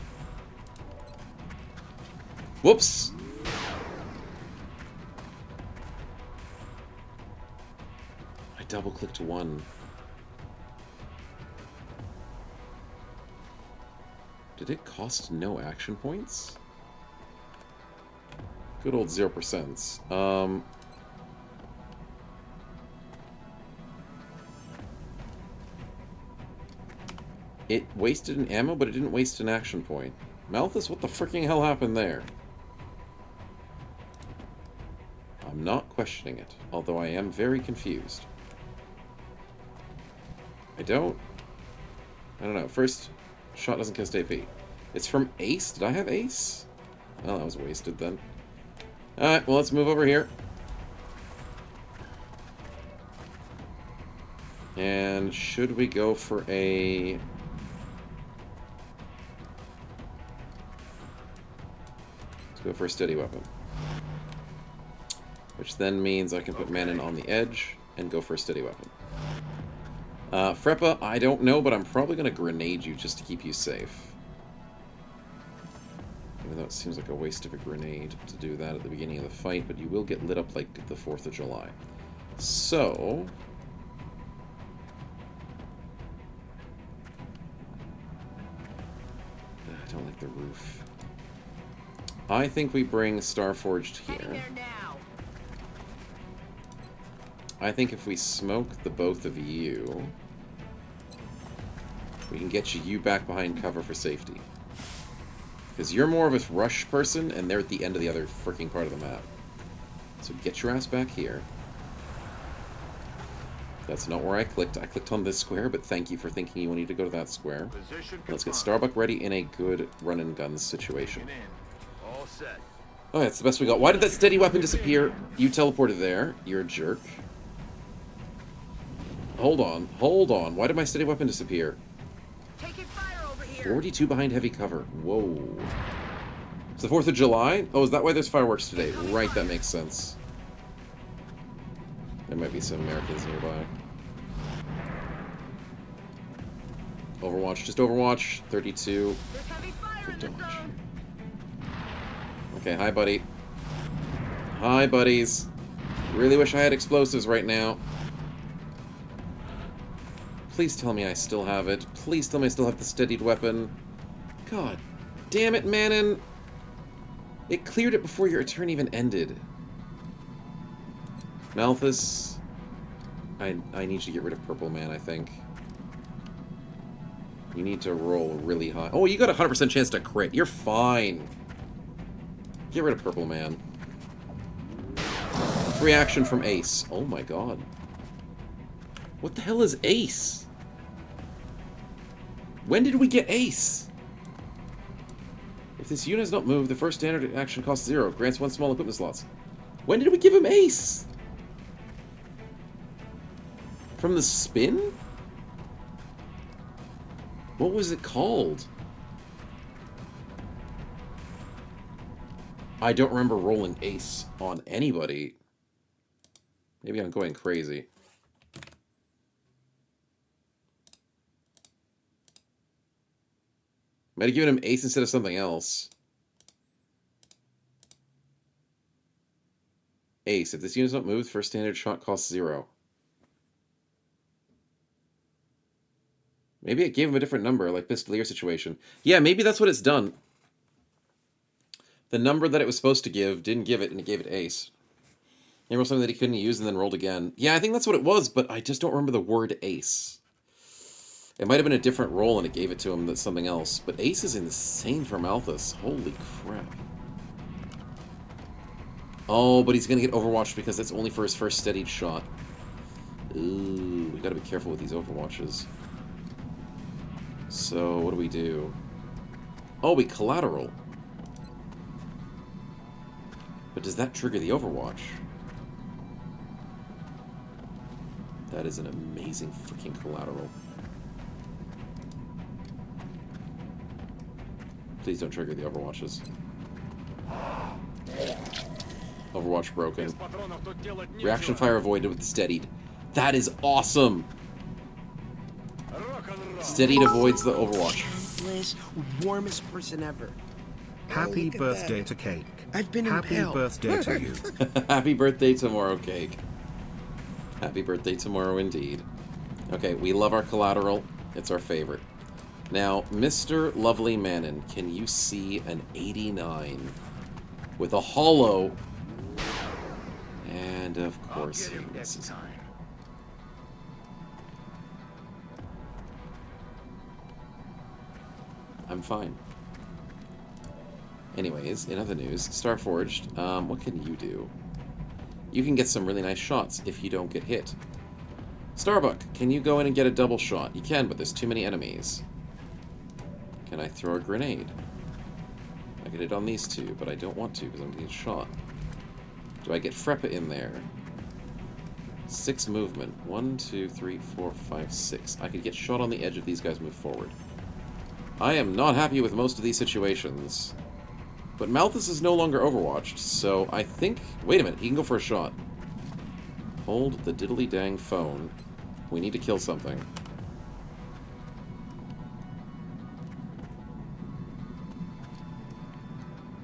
Speaker 2: Whoops! I double-clicked one. Did it cost no action points? Good old 0%. It wasted an ammo, but it didn't waste an action point. Malthus, what the freaking hell happened there? I'm not questioning it, although I am very confused. I don't know. First shot doesn't cost AP. It's from Ace? Did I have Ace? Oh, that was wasted then. Alright, well, let's move over here. And should we go for a... Let's go for a steady weapon. Which then means I can put Manon on the edge and go for a steady weapon. Freppa, I don't know, but I'm probably going to grenade you just to keep you safe. Even though it seems like a waste of a grenade to do that at the beginning of the fight, but you will get lit up like the 4th of July. So... I don't like the roof. I think we bring Starforged here. I think if we smoke the both of you, we can get you back behind cover for safety. Because you're more of a rush person, and they're at the end of the other freaking part of the map. So get your ass back here. That's not where I clicked. I clicked on this square, but thank you for thinking you need to go to that square. Let's get Starbuck ready in a good run-and-guns situation.
Speaker 7: All set.
Speaker 2: Oh, that's the best we got. Why did that steady weapon disappear? You teleported there. You're a jerk. Hold on. Hold on. Why did my steady weapon disappear?
Speaker 15: Taking fire over here.
Speaker 2: 42 behind heavy cover. Whoa. It's the 4th of July? Oh, is that why there's fireworks today? Right, that makes sense. There might be some Americans nearby. Overwatch, just Overwatch. 32.
Speaker 15: There's heavy fire in the zone.
Speaker 2: Okay, hi, buddy. Hi, buddies. Really wish I had explosives right now. Please tell me I still have it. Please tell me I still have the steadied weapon. God damn it, Manon. It cleared it before your turn even ended. Malthus. I need you to get rid of Purple Man, I think. You need to roll really high. Oh, you got a 100% chance to crit. You're fine. Get rid of Purple Man. Reaction from Ace. Oh my god. What the hell is Ace? When did we get Ace? If this unit is not moved, the first standard action costs 0. Grants 1 small equipment slots. When did we give him Ace? From the spin? What was it called? I don't remember rolling Ace on anybody. Maybe I'm going crazy. Might have given him Ace instead of something else. Ace. If this unit's not moved, first standard shot costs 0. Maybe it gave him a different number, like Pistolier situation. Yeah, maybe that's what it's done. The number that it was supposed to give didn't give it, and it gave it Ace. He rolled something that he couldn't use and then rolled again. Yeah, I think that's what it was, but I just don't remember the word Ace. It might have been a different roll and it gave it to him that's something else. But Ace is insane for Malthus. Holy crap. Oh, but he's going to get Overwatched because that's only for his first steadied shot. Ooh, we got to be careful with these Overwatches. So, what do? Oh, we collateral. But does that trigger the Overwatch? That is an amazing freaking collateral. Please don't trigger the Overwatches. Overwatch broken. Reaction fire avoided with the steadied. That is awesome! Steadied avoids the Overwatch.
Speaker 16: Bliss, warmest person ever.
Speaker 5: Happy birthday to Cake.
Speaker 16: I've been
Speaker 5: Happy
Speaker 16: impaled.
Speaker 5: birthday to you.
Speaker 2: Happy birthday tomorrow, Cake. Happy birthday tomorrow indeed. Okay, we love our collateral. It's our favorite. Now, Mr. Lovely Manon, can you see an 89 with a hollow? And of course he misses. I'm fine. Anyways, in other news, Starforged, what can you do? You can get some really nice shots if you don't get hit. Starbuck, can you go in and get a double shot? You can, but there's too many enemies. Can I throw a grenade? I can hit on these two, but I don't want to because I'm going to get shot. Do I get Freppa in there? 6 movement. 1, 2, 3, 4, 5, 6. I could get shot on the edge if these guys move forward. I am not happy with most of these situations. But Malthus is no longer Overwatched, so I think... Wait a minute, he can go for a shot. Hold the diddly dang phone. We need to kill something.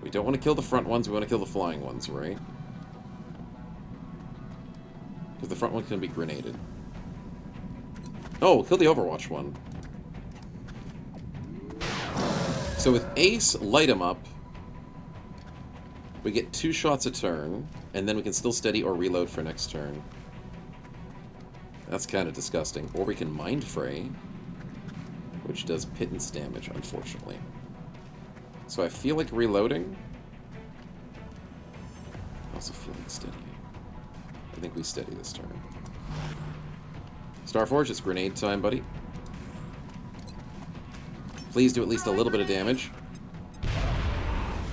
Speaker 2: We don't want to kill the front ones, we want to kill the flying ones, right? Because the front one can be grenaded. Oh, we'll kill the Overwatch one. So with Ace, light him up. We get 2 shots a turn, and then we can still steady or reload for next turn. That's kind of disgusting. Or we can Mind Fray, which does pittance damage, unfortunately. So I feel like reloading. I also feel like steadying. I think we steady this turn. Starforge, it's grenade time, buddy. Please do at least a little bit of damage.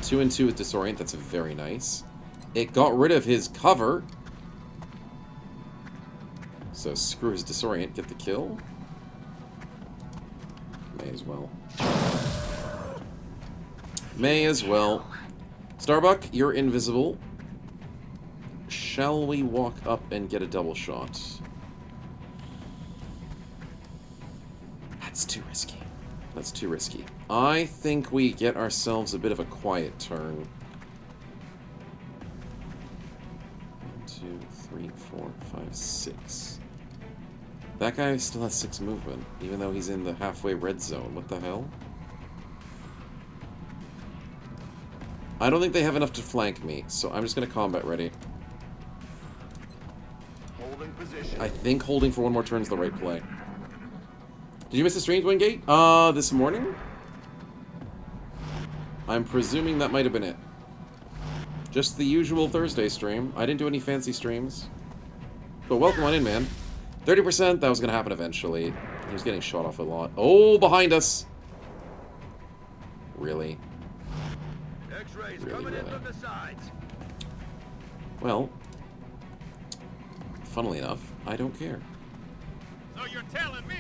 Speaker 2: 2 and 2 with Disorient, that's very nice. It got rid of his cover. So screw his disorient, get the kill. May as well. May as well. Starbuck, you're invisible. Shall we walk up and get a double shot? That's too risky. That's too risky. I think we get ourselves a bit of a quiet turn. 1, 2, 3, 4, 5, 6. That guy still has 6 movement, even though he's in the halfway red zone. What the hell? I don't think they have enough to flank me, so I'm just going to combat ready.
Speaker 7: Holding position.
Speaker 2: I think holding for one more turn is the right play. Did you miss the streams, Wingate? This morning? I'm presuming that might have been it. Just the usual Thursday stream. I didn't do any fancy streams. But welcome on in, man. 30%, that was going to happen eventually. He was getting shot off a lot. Oh, behind us! Really?
Speaker 7: X-rays
Speaker 2: Really,
Speaker 7: coming in
Speaker 2: really.
Speaker 7: from the sides.
Speaker 2: Well, funnily enough, I don't care.
Speaker 6: So you're telling me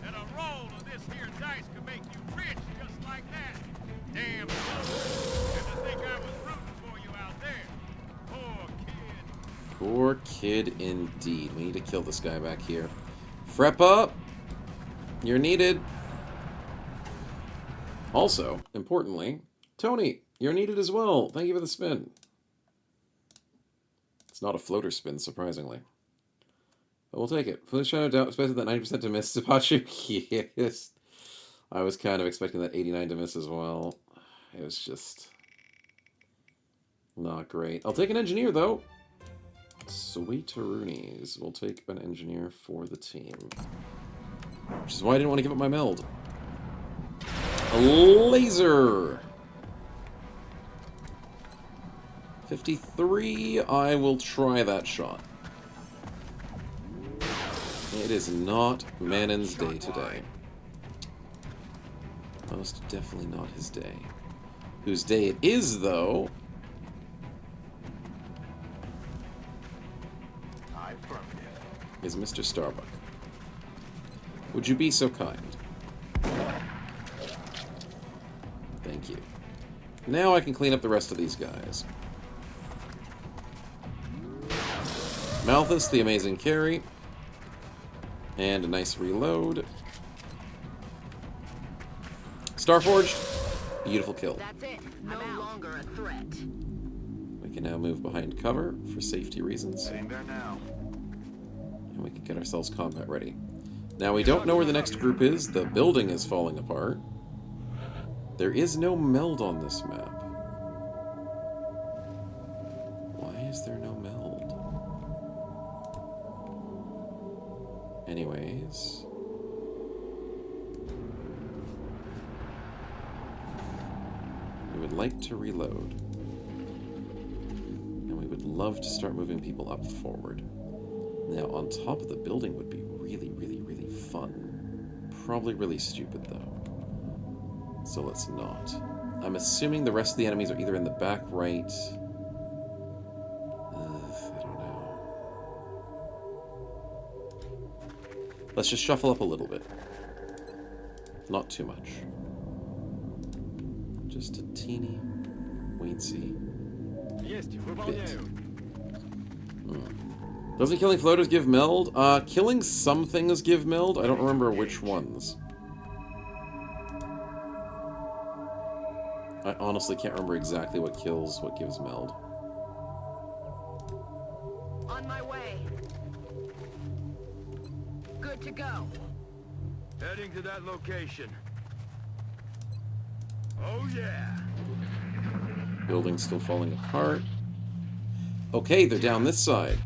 Speaker 6: that a roll of this here dice could make you rich just like that? Damn fool. And to think I was rooting for you out there. Poor kid.
Speaker 2: Poor kid indeed. We need to kill this guy back here. Freppa, you're needed. Also, importantly, Tony, you're needed as well. Thank you for the spin. It's not a floater spin, surprisingly. But we'll take it. Foolish shadow doubt, expected that 90% to miss. Sapachu, yes. I was kind of expecting that 89 to miss as well. It was just not great. I'll take an engineer, though. Sweet-a-roonies. We'll take an engineer for the team. Which is why I didn't want to give up my meld. A laser! 53, I will try that shot. It is not Manon's day today. Most definitely not his day. Whose day it is, though, is Mr. Starbuck. Would you be so kind? Thank you. Now I can clean up the rest of these guys. Malthus, the amazing carry. And a nice reload. Starforged, beautiful kill.
Speaker 15: That's it. No longer a threat.
Speaker 2: We can now move behind cover for safety reasons.
Speaker 7: Heading there now.
Speaker 2: And we can get ourselves combat ready. Now we don't know where the next group is. The building is falling apart. There is no meld on this map. Why is there no meld? Anyways. We would like to reload. And we would love to start moving people up forward. Now, on top of the building would be really, really, really fun. Probably really stupid, though. So let's not. I'm assuming the rest of the enemies are either in the back right. I don't know. Let's just shuffle up a little bit. Not too much. Just a teeny, weensy bit. Doesn't killing floaters give meld? Killing some things give meld. I don't remember which ones. I honestly can't remember exactly what gives meld.
Speaker 15: On my way. Good to go.
Speaker 7: Heading to that location. Oh yeah.
Speaker 2: Building's still falling apart. Okay, they're down this side.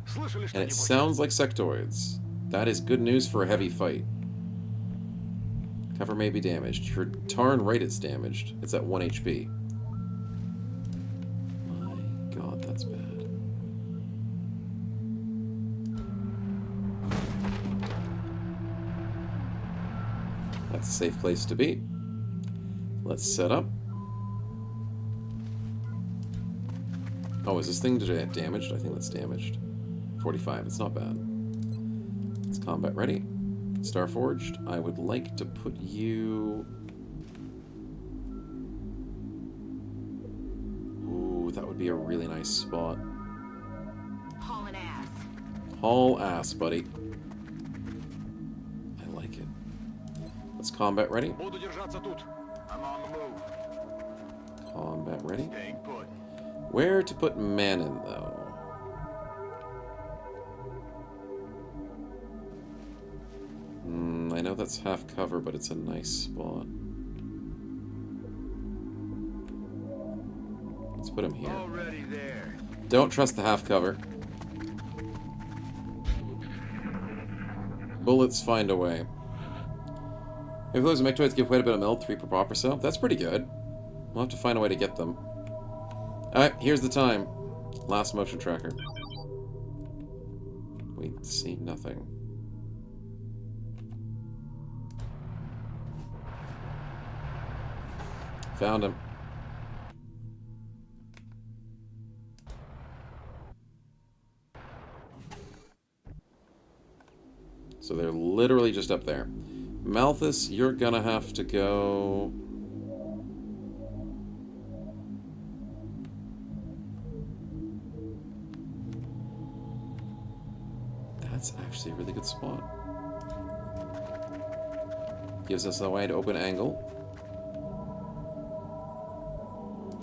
Speaker 2: And it sounds like sectoids. That is good news for a heavy fight. Cover may be damaged. Your Tarn right is damaged. It's at 1 HP. My god, that's bad. That's a safe place to be. Let's set up. Oh, is this thing damaged? I think that's damaged. 45, it's not bad. Combat ready. Starforged. I would like to put you... Ooh, that would be a really nice spot.
Speaker 15: Hauling ass.
Speaker 2: Haul ass, buddy. I like it. Let's combat ready.
Speaker 7: Буду держаться тут. I'm on the move.
Speaker 2: Combat ready.
Speaker 7: Staying put.
Speaker 2: Where to put Manon, though? I know that's half cover, but it's a nice spot. Let's put him here.
Speaker 7: Already there.
Speaker 2: Don't trust the half cover. Bullets find a way. If those mectoids give quite a bit of meld, 3 per pop or so, that's pretty good. We'll have to find a way to get them. Alright, here's the time. Last motion tracker. We see nothing. Found him. So they're literally just up there. Malthus, you're gonna have to go... That's actually a really good spot. Gives us a wide open angle.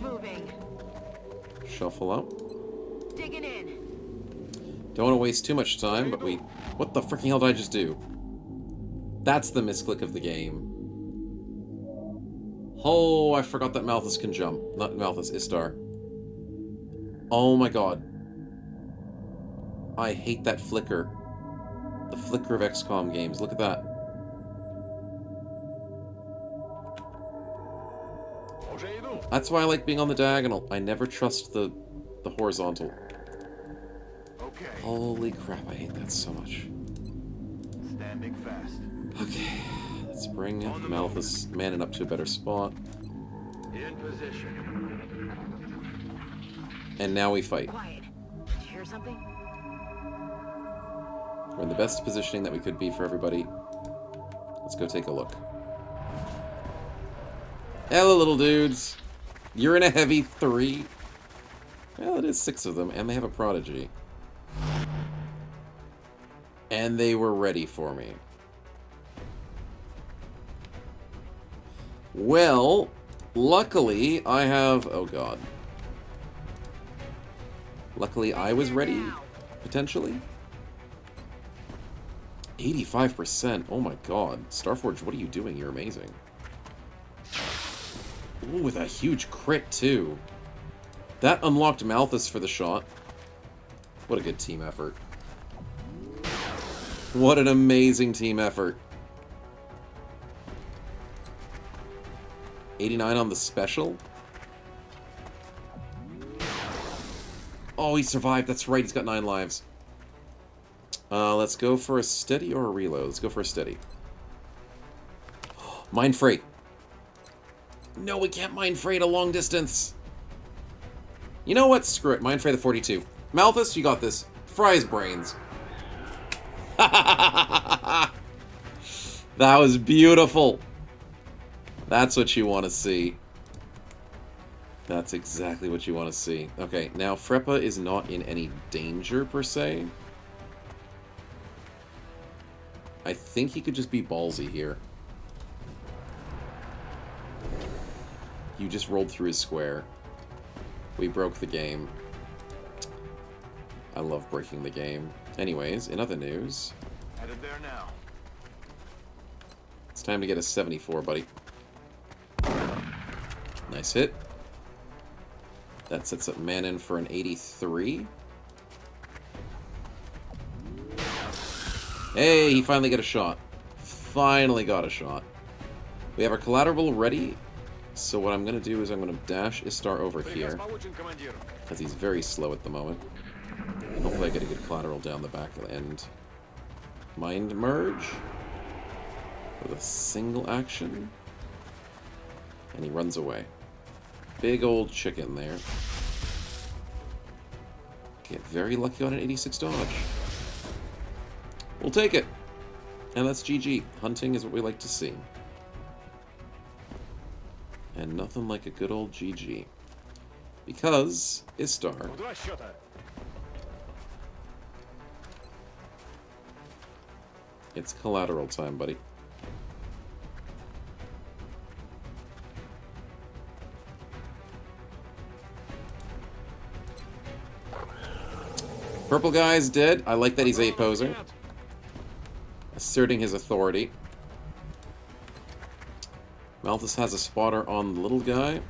Speaker 15: Moving.
Speaker 2: Shuffle out.
Speaker 15: Digging in.
Speaker 2: Don't want to waste too much time, but we... What the freaking hell did I just do? That's the misclick of the game. Oh, I forgot that Malthus can jump. Not Malthus, Istar. Oh my god. I hate that flicker. The flicker of XCOM games. Look at that. That's why I like being on the diagonal. I never trust the horizontal.
Speaker 7: Okay.
Speaker 2: Holy crap, I hate that so much.
Speaker 7: Standing fast.
Speaker 2: Okay, let's bring Malthus Manon up to a better spot.
Speaker 7: In position.
Speaker 2: And now we fight.
Speaker 15: Quiet. Did you hear something?
Speaker 2: We're in the best positioning that we could be for everybody. Let's go take a look. Hello, little dudes. You're in a heavy 3. Well, it is 6 of them, and they have a prodigy. And they were ready for me. Well, luckily, I have... Oh, God. Luckily, I was ready, potentially. 85%. Oh, my God. Starforge, what are you doing? You're amazing. Ooh, with a huge crit, too. That unlocked Malthus for the shot. What a good team effort. What an amazing team effort. 89 on the special. Oh, he survived. That's right. He's got 9 lives. Let's go for a steady or a reload. Let's go for a steady. Mind freight. No, we can't mind freight a long distance. You know what? Screw it. Mind freight the 42. Malthus, you got this. Fry his brains. That was beautiful. That's what you want to see. That's exactly what you want to see. Okay, now Freppa is not in any danger, per se. I think he could just be ballsy here. You just rolled through his square. We broke the game. I love breaking the game. Anyways, in other news...
Speaker 7: Headed there now.
Speaker 2: It's time to get a 74, buddy. Nice hit. That sets up Manon for an 83. Hey, he finally got a shot. Finally got a shot. We have our collateral ready. So what I'm going to do is I'm going to dash Istar over here. Because he's very slow at the moment. Hopefully I get a good collateral down the back end. Mind merge. With a single action. And he runs away. Big old chicken there. Get very lucky on an 86 dodge. We'll take it. And that's GG. Hunting is what we like to see. And nothing like a good old GG. Because Istar it's collateral time, buddy. Purple guy's dead. I like that he's a poser. Asserting his authority. Malthus has a spotter on the little guy.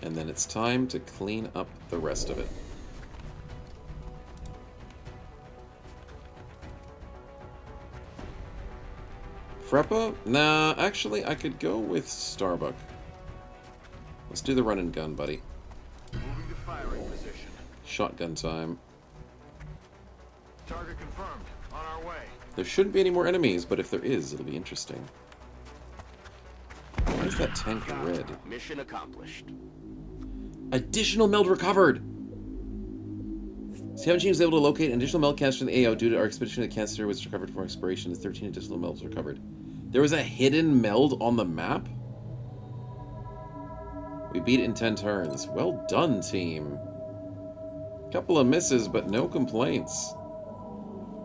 Speaker 2: And then it's time to clean up the rest of it. Freppa? Nah, actually, I could go with Starbuck. Let's do the run and gun, buddy.
Speaker 7: Moving to firing position.
Speaker 2: Shotgun time.
Speaker 7: Target confirmed. On our way.
Speaker 2: There shouldn't be any more enemies, but if there is, it'll be interesting. Why is that tank red?
Speaker 4: Mission accomplished.
Speaker 2: Additional meld recovered! Scavenger team was able to locate an additional meld canister in the AO due to our expedition. The canister was recovered before expiration. 13 additional melds recovered. There was a hidden meld on the map? We beat it in 10 turns. Well done, team. Couple of misses, but no complaints.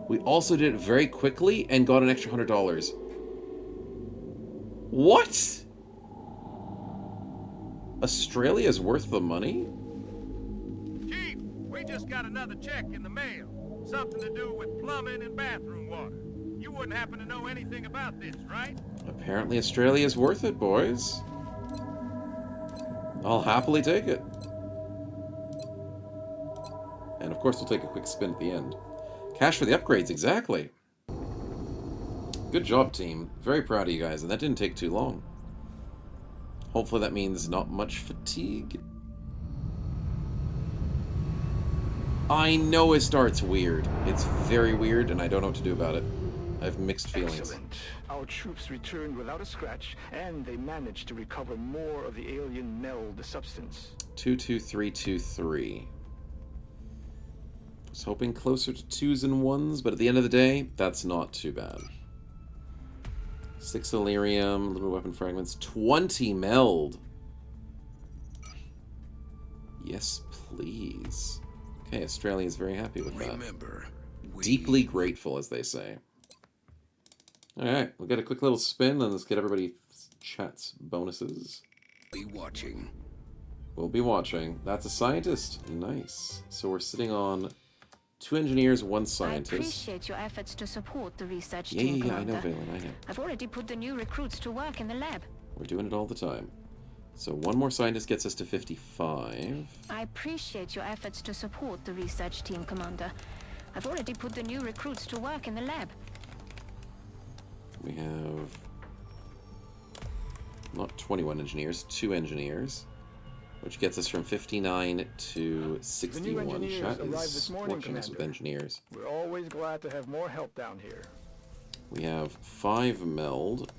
Speaker 2: We also did it very quickly and got an extra $100. What? Australia's worth the money?
Speaker 6: Chief, we just got another check in the mail. Something to do with plumbing and bathroom water. You wouldn't happen to know anything about this, right?
Speaker 2: Apparently Australia's worth it, boys. I'll happily take it. And of course we'll take a quick spin at the end. Cash for the upgrades, exactly. Good job, team. Very proud of you guys, and that didn't take too long. Hopefully that means not much fatigue. I know it starts weird. It's very weird, and I don't know what to do about it. I have mixed feelings.
Speaker 12: Excellent. Our troops returned without a scratch, and they managed to recover more of the alien meld substance.
Speaker 2: 22323. I was hoping closer to 2s and 1s, but at the end of the day, that's not too bad. 6 Illyrium, little weapon fragments, 20 meld. Yes, please. Okay, Australia is very happy with that.
Speaker 9: Remember,
Speaker 2: deeply grateful, as they say. Alright, we'll get a quick little spin, and let's get everybody chat's bonuses.
Speaker 9: Be watching.
Speaker 2: We'll be watching. That's a scientist. Nice. So we're sitting on 2 engineers, 1 scientist.
Speaker 11: I appreciate your efforts to support the research
Speaker 2: Yeah,
Speaker 11: team,
Speaker 2: I
Speaker 11: Commander.
Speaker 2: know, Valen, I know.
Speaker 11: I've already put the new recruits to work in the lab.
Speaker 2: We're doing it all the time. So 1 more scientist gets us to 55.
Speaker 11: I appreciate your efforts to support the research team, Commander. I've already put the new recruits to work in the lab.
Speaker 2: We have not 21 engineers, 2 engineers, which gets us from 59 to 61.
Speaker 12: engineers
Speaker 2: Chat
Speaker 12: arrived
Speaker 2: is
Speaker 12: this morning,
Speaker 2: watching us with
Speaker 12: Commander.
Speaker 2: engineers.
Speaker 12: We're always glad to have more help down here.
Speaker 2: We have 5 meld,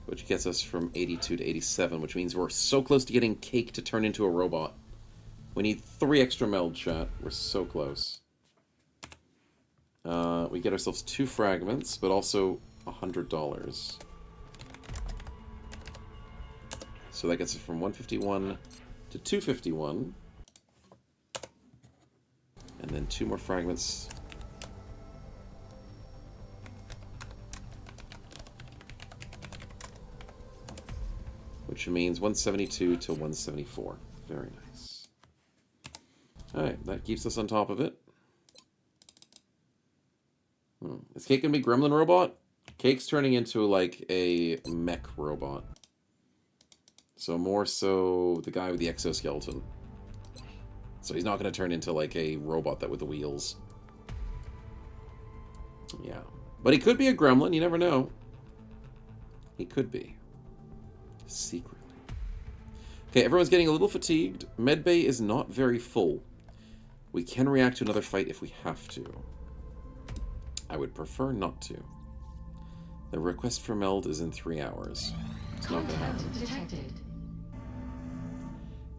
Speaker 2: which gets us from 82 to 87, which means we're so close to getting Cake to turn into a robot. We need 3 extra meld, chat. We're so close. We get ourselves 2 fragments, but also $100. So that gets us from 151 to 251. And then 2 more fragments. Which means 172 to 174. Very nice. Alright, that keeps us on top of it. Is Cake gonna be Gremlin Robot? Cake's turning into like a mech robot. So more so the guy with the exoskeleton. So he's not gonna turn into like a robot that with the wheels. Yeah. But he could be a gremlin, you never know. He could be. Secretly. Okay, everyone's getting a little fatigued. Medbay is not very full. We can react to another fight if we have to. I would prefer not to. The request for meld is in 3 hours. It's not gonna happen.
Speaker 10: Detected.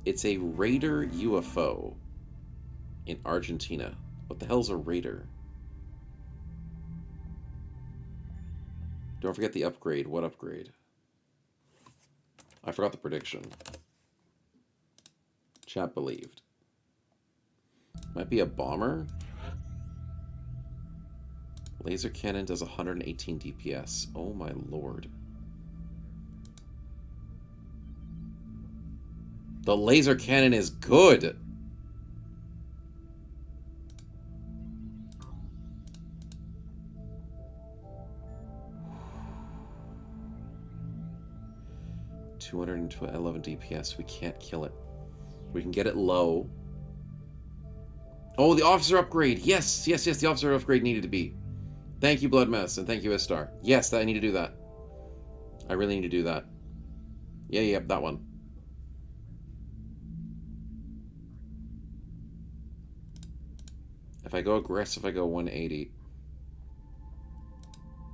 Speaker 2: It's a Raider UFO. in Argentina. What the hell's a raider? Don't forget the upgrade. What upgrade? I forgot the prediction. Chat believed. Might be a bomber? Laser cannon does 118 DPS. Oh my lord. The laser cannon is good! $211 DPS. We can't kill it. We can get it low. Oh, the officer upgrade! Yes, yes, yes, the officer upgrade needed to be. Thank you, Blood Mess, and thank you, Istar. Yes, I need to do that. I really need to do that. Yeah, that one. If I go aggressive, I go 180.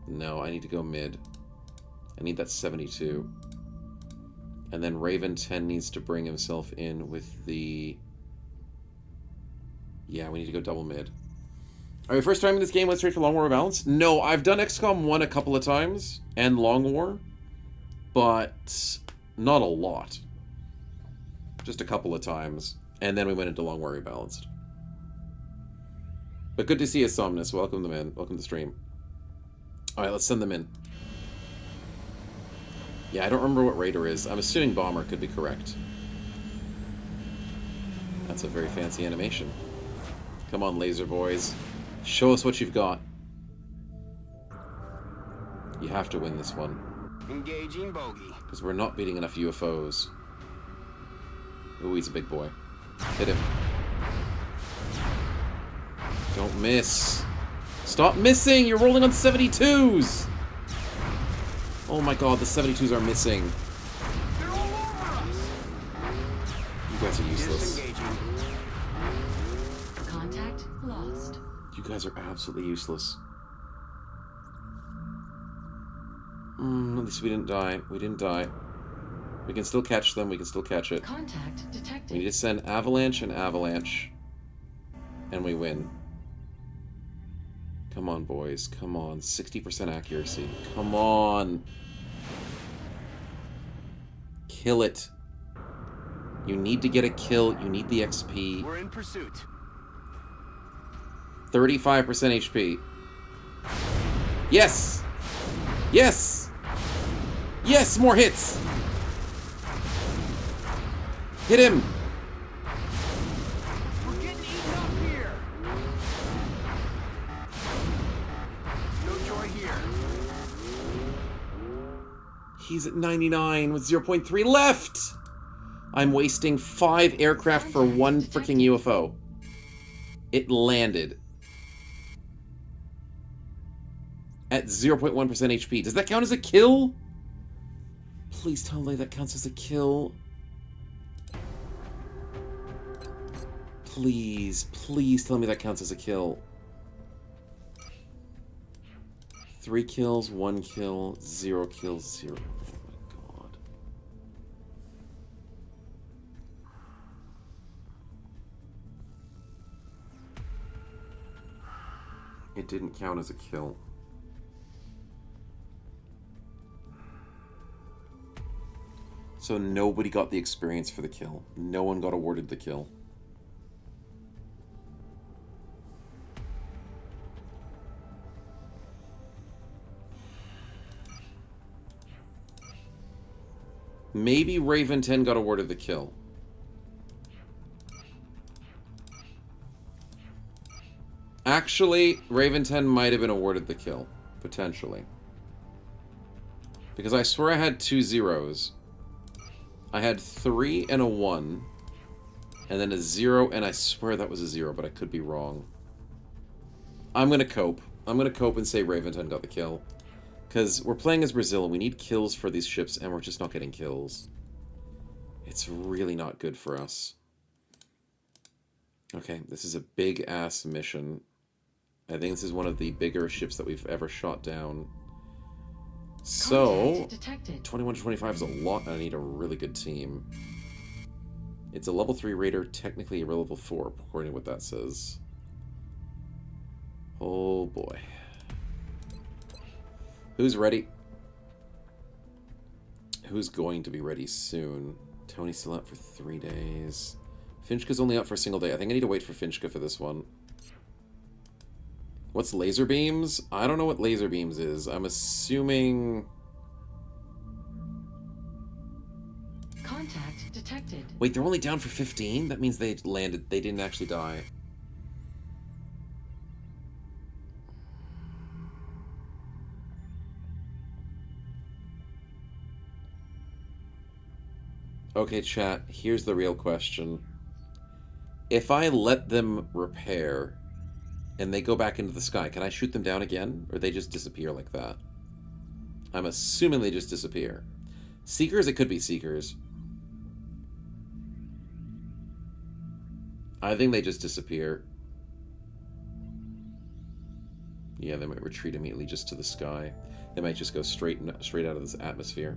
Speaker 2: No, I need to go mid. I need that 72. And then Raven 10 needs to bring himself in with the... Yeah, we need to go double mid. Alright, first time in this game, let's trade for Long War Rebalanced? No, I've done XCOM 1 a couple of times, and Long War, but not a lot. Just a couple of times, and then we went into Long War Rebalanced. But good to see you, Somnus. Welcome them in. Welcome to the stream. Alright, let's send them in. Yeah, I don't remember what Raider is. I'm assuming Bomber could be correct. That's a very fancy animation. Come on, laser boys. Show us what you've got. You have to win this one.
Speaker 4: Engaging bogey.
Speaker 2: Because we're not beating enough UFOs. Ooh, he's a big boy. Hit him. Don't miss. Stop missing! You're rolling on 72s! Oh my god, the 72s are missing.
Speaker 4: They're all over us.
Speaker 2: You guys are useless.
Speaker 4: Disengaging.
Speaker 10: Contact lost.
Speaker 2: You guys are absolutely useless. At least we didn't die. We didn't die. We can still catch them. We can still catch it.
Speaker 10: Contact detected.
Speaker 2: We need to send Avalanche and Avalanche. And we win. Come on, boys. Come on. 60% accuracy. Come on. Kill it. You need to get a kill. You need the XP.
Speaker 4: We're in pursuit.
Speaker 2: 35% HP. Yes! Yes! Yes! More hits! Hit him!
Speaker 4: We're getting eaten up here. No joy here.
Speaker 2: He's at 99 with 0.3 left! I'm wasting 5 aircraft for one freaking UFO. It landed. At 0.1% HP. Does that count as a kill? Please tell me that counts as a kill. Please, please tell me that counts as a kill. 3 kills, 1 kill, 0 kills, 0. Oh my god. It didn't count as a kill. So nobody got the experience for the kill. No one got awarded the kill. Maybe Raven 10 got awarded the kill. Actually, Raven 10 might have been awarded the kill. Potentially. Because I swear I had 2 zeros. I had 3 and a 1. And then a 0, and I swear that was a 0, but I could be wrong. I'm gonna cope. I'm gonna cope and say Raven 10 got the kill. Because we're playing as Brazil, and we need kills for these ships, and we're just not getting kills. It's really not good for us. Okay, this is a big-ass mission. I think this is one of the bigger ships that we've ever shot down. So, 21 to 25 is a lot, and I need a really good team. It's a level 3 raider, technically a level 4, according to what that says. Oh boy. Who's ready? Who's going to be ready soon? Tony's still out for 3 days. Finchka's only out for a single day. I think I need to wait for Finchka for this one. What's laser beams? I don't know what laser beams is. I'm assuming...
Speaker 10: Contact detected.
Speaker 2: Wait, they're only down for 15? That means they landed. They didn't actually die. Okay, chat, here's the real question. If I let them repair and they go back into the sky, can I shoot them down again? Or they just disappear like that? I'm assuming they just disappear. Seekers? It could be Seekers. I think they just disappear. Yeah, they might retreat immediately just to the sky. They might just go straight out of this atmosphere.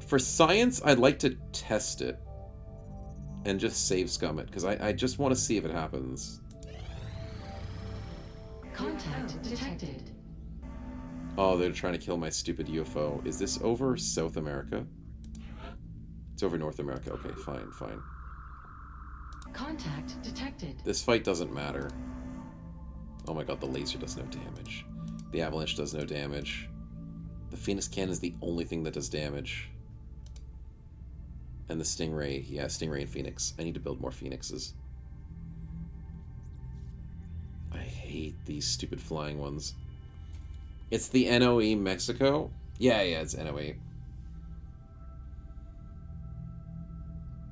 Speaker 2: For science, I'd like to test it and just save scum it, because I just want to see if it happens.
Speaker 10: Contact detected.
Speaker 2: Oh, they're trying to kill my stupid UFO. Is this over South America? It's over North America. Okay, fine, fine.
Speaker 10: Contact detected.
Speaker 2: This fight doesn't matter. Oh my god, the laser does no damage. The avalanche does no damage. The Phoenix cannon is the only thing that does damage. And the Stingray. Yeah, Stingray and Phoenix. I need to build more Phoenixes. I hate these stupid flying ones. It's the NOE Mexico? Yeah, it's NOE.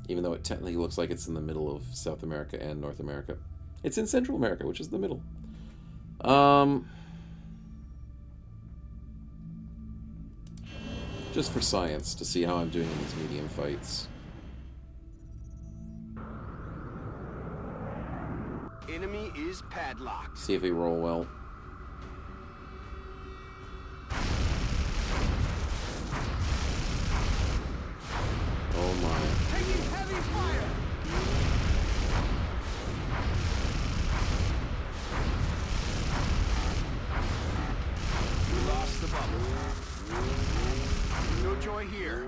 Speaker 2: Even though it technically looks like it's in the middle of South America and North America. It's in Central America, which is the middle. Just for science, to see how I'm doing in these medium fights.
Speaker 7: Enemy is padlocked.
Speaker 2: See if we roll well. Oh my.
Speaker 7: Taking heavy fire. We lost the bubble. No joy here.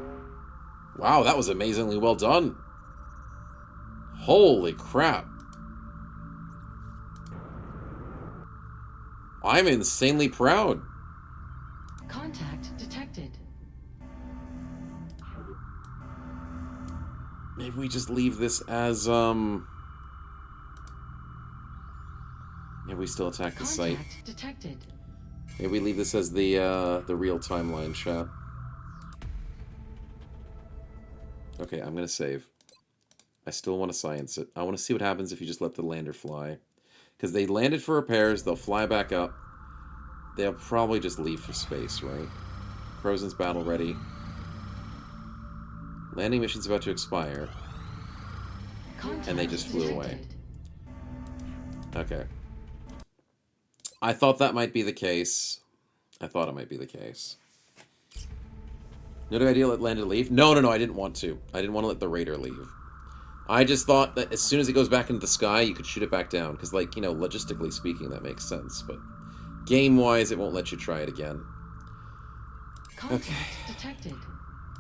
Speaker 2: Wow, that was amazingly well done. Holy crap. I'm insanely proud.
Speaker 10: Contact detected.
Speaker 2: Maybe we just leave this as, Maybe we still attack the site.
Speaker 10: Contact detected.
Speaker 2: Maybe we leave this as the real timeline, chat. Okay, I'm gonna save. I still want to science it. I want to see what happens if you just let the lander fly. Because they landed for repairs, they'll fly back up. They'll probably just leave for space, right? Frozen's battle ready. Landing mission's about to expire. And they just flew away. Okay. I thought that might be the case. I thought it might be the case. No idea let Lander leave? No, I didn't want to. I didn't want to let the Raider leave. I just thought that as soon as it goes back into the sky, you could shoot it back down. Because, like, you know, logistically speaking, that makes sense. But game-wise, it won't let you try it again. Okay.
Speaker 10: Detected.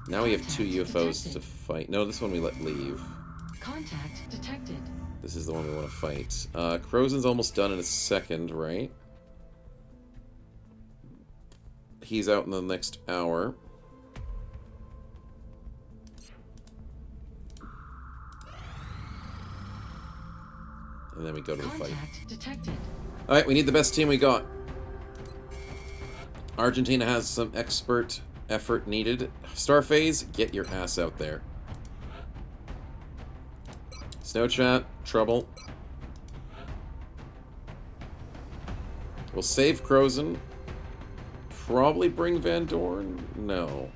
Speaker 2: Now we have 2 UFOs to fight. No, this one we let leave.
Speaker 10: Contact detected.
Speaker 2: This is the one we want to fight. Crozen's almost done in a second, right? He's out in the next hour. And then we go to the fight.
Speaker 10: Detected.
Speaker 2: Alright, we need the best team we got. Argentina has some expert effort needed. Starphase, get your ass out there. Snowchat, trouble. We'll save Crozen. Probably bring Van Dorn? No.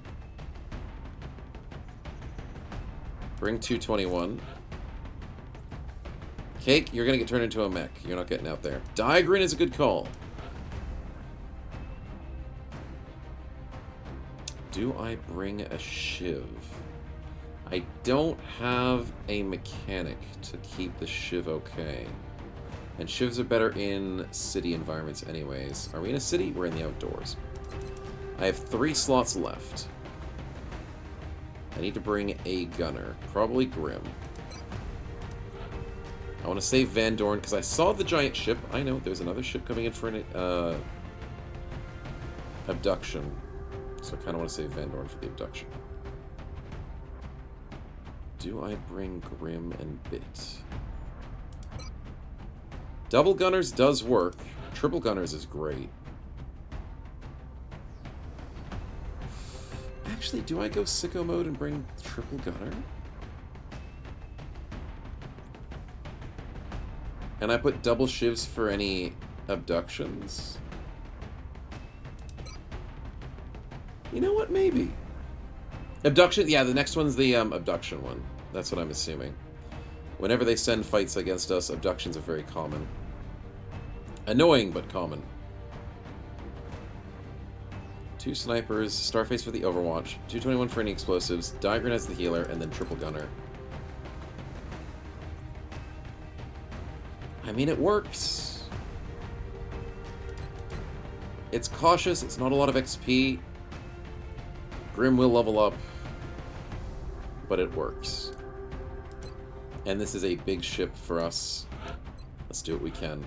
Speaker 2: Bring 221. Cake, you're gonna get turned into a mech. You're not getting out there. Diagrin is a good call. Do I bring a shiv? I don't have a mechanic to keep the shiv okay. And shivs are better in city environments anyways. Are we in a city? We're in the outdoors. I have 3 slots left. I need to bring a gunner. Probably Grim. I want to save Van Dorn because I saw the giant ship. I know, there's another ship coming in for an abduction. So I kind of want to save Van Dorn for the abduction. Do I bring Grim and Bit? Double Gunners does work. Triple Gunners is great. Actually, do I go sicko mode and bring Triple Gunner? And I put double shivs for any abductions? You know what? Maybe. Abduction? Yeah, the next one's the abduction one. That's what I'm assuming. Whenever they send fights against us, abductions are very common. Annoying, but common. 2 snipers, Starface for the Overwatch, 221 for any explosives, Diagran as the healer, and then Triple Gunner. I mean, it works. It's cautious, it's not a lot of XP. Grim will level up, but it works. And this is a big ship for us. Let's do what we can.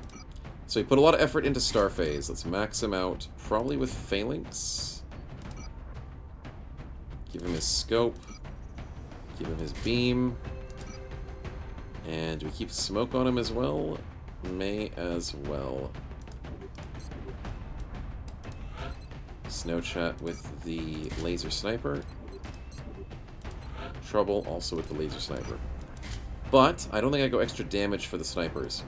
Speaker 2: So we put a lot of effort into Starface. Let's max him out, probably with Phalanx. Give him his scope. Give him his beam. And do we keep smoke on him as well? May as well. Snow chat with the laser sniper. Trouble also with the laser sniper. But I don't think I go extra damage for the snipers.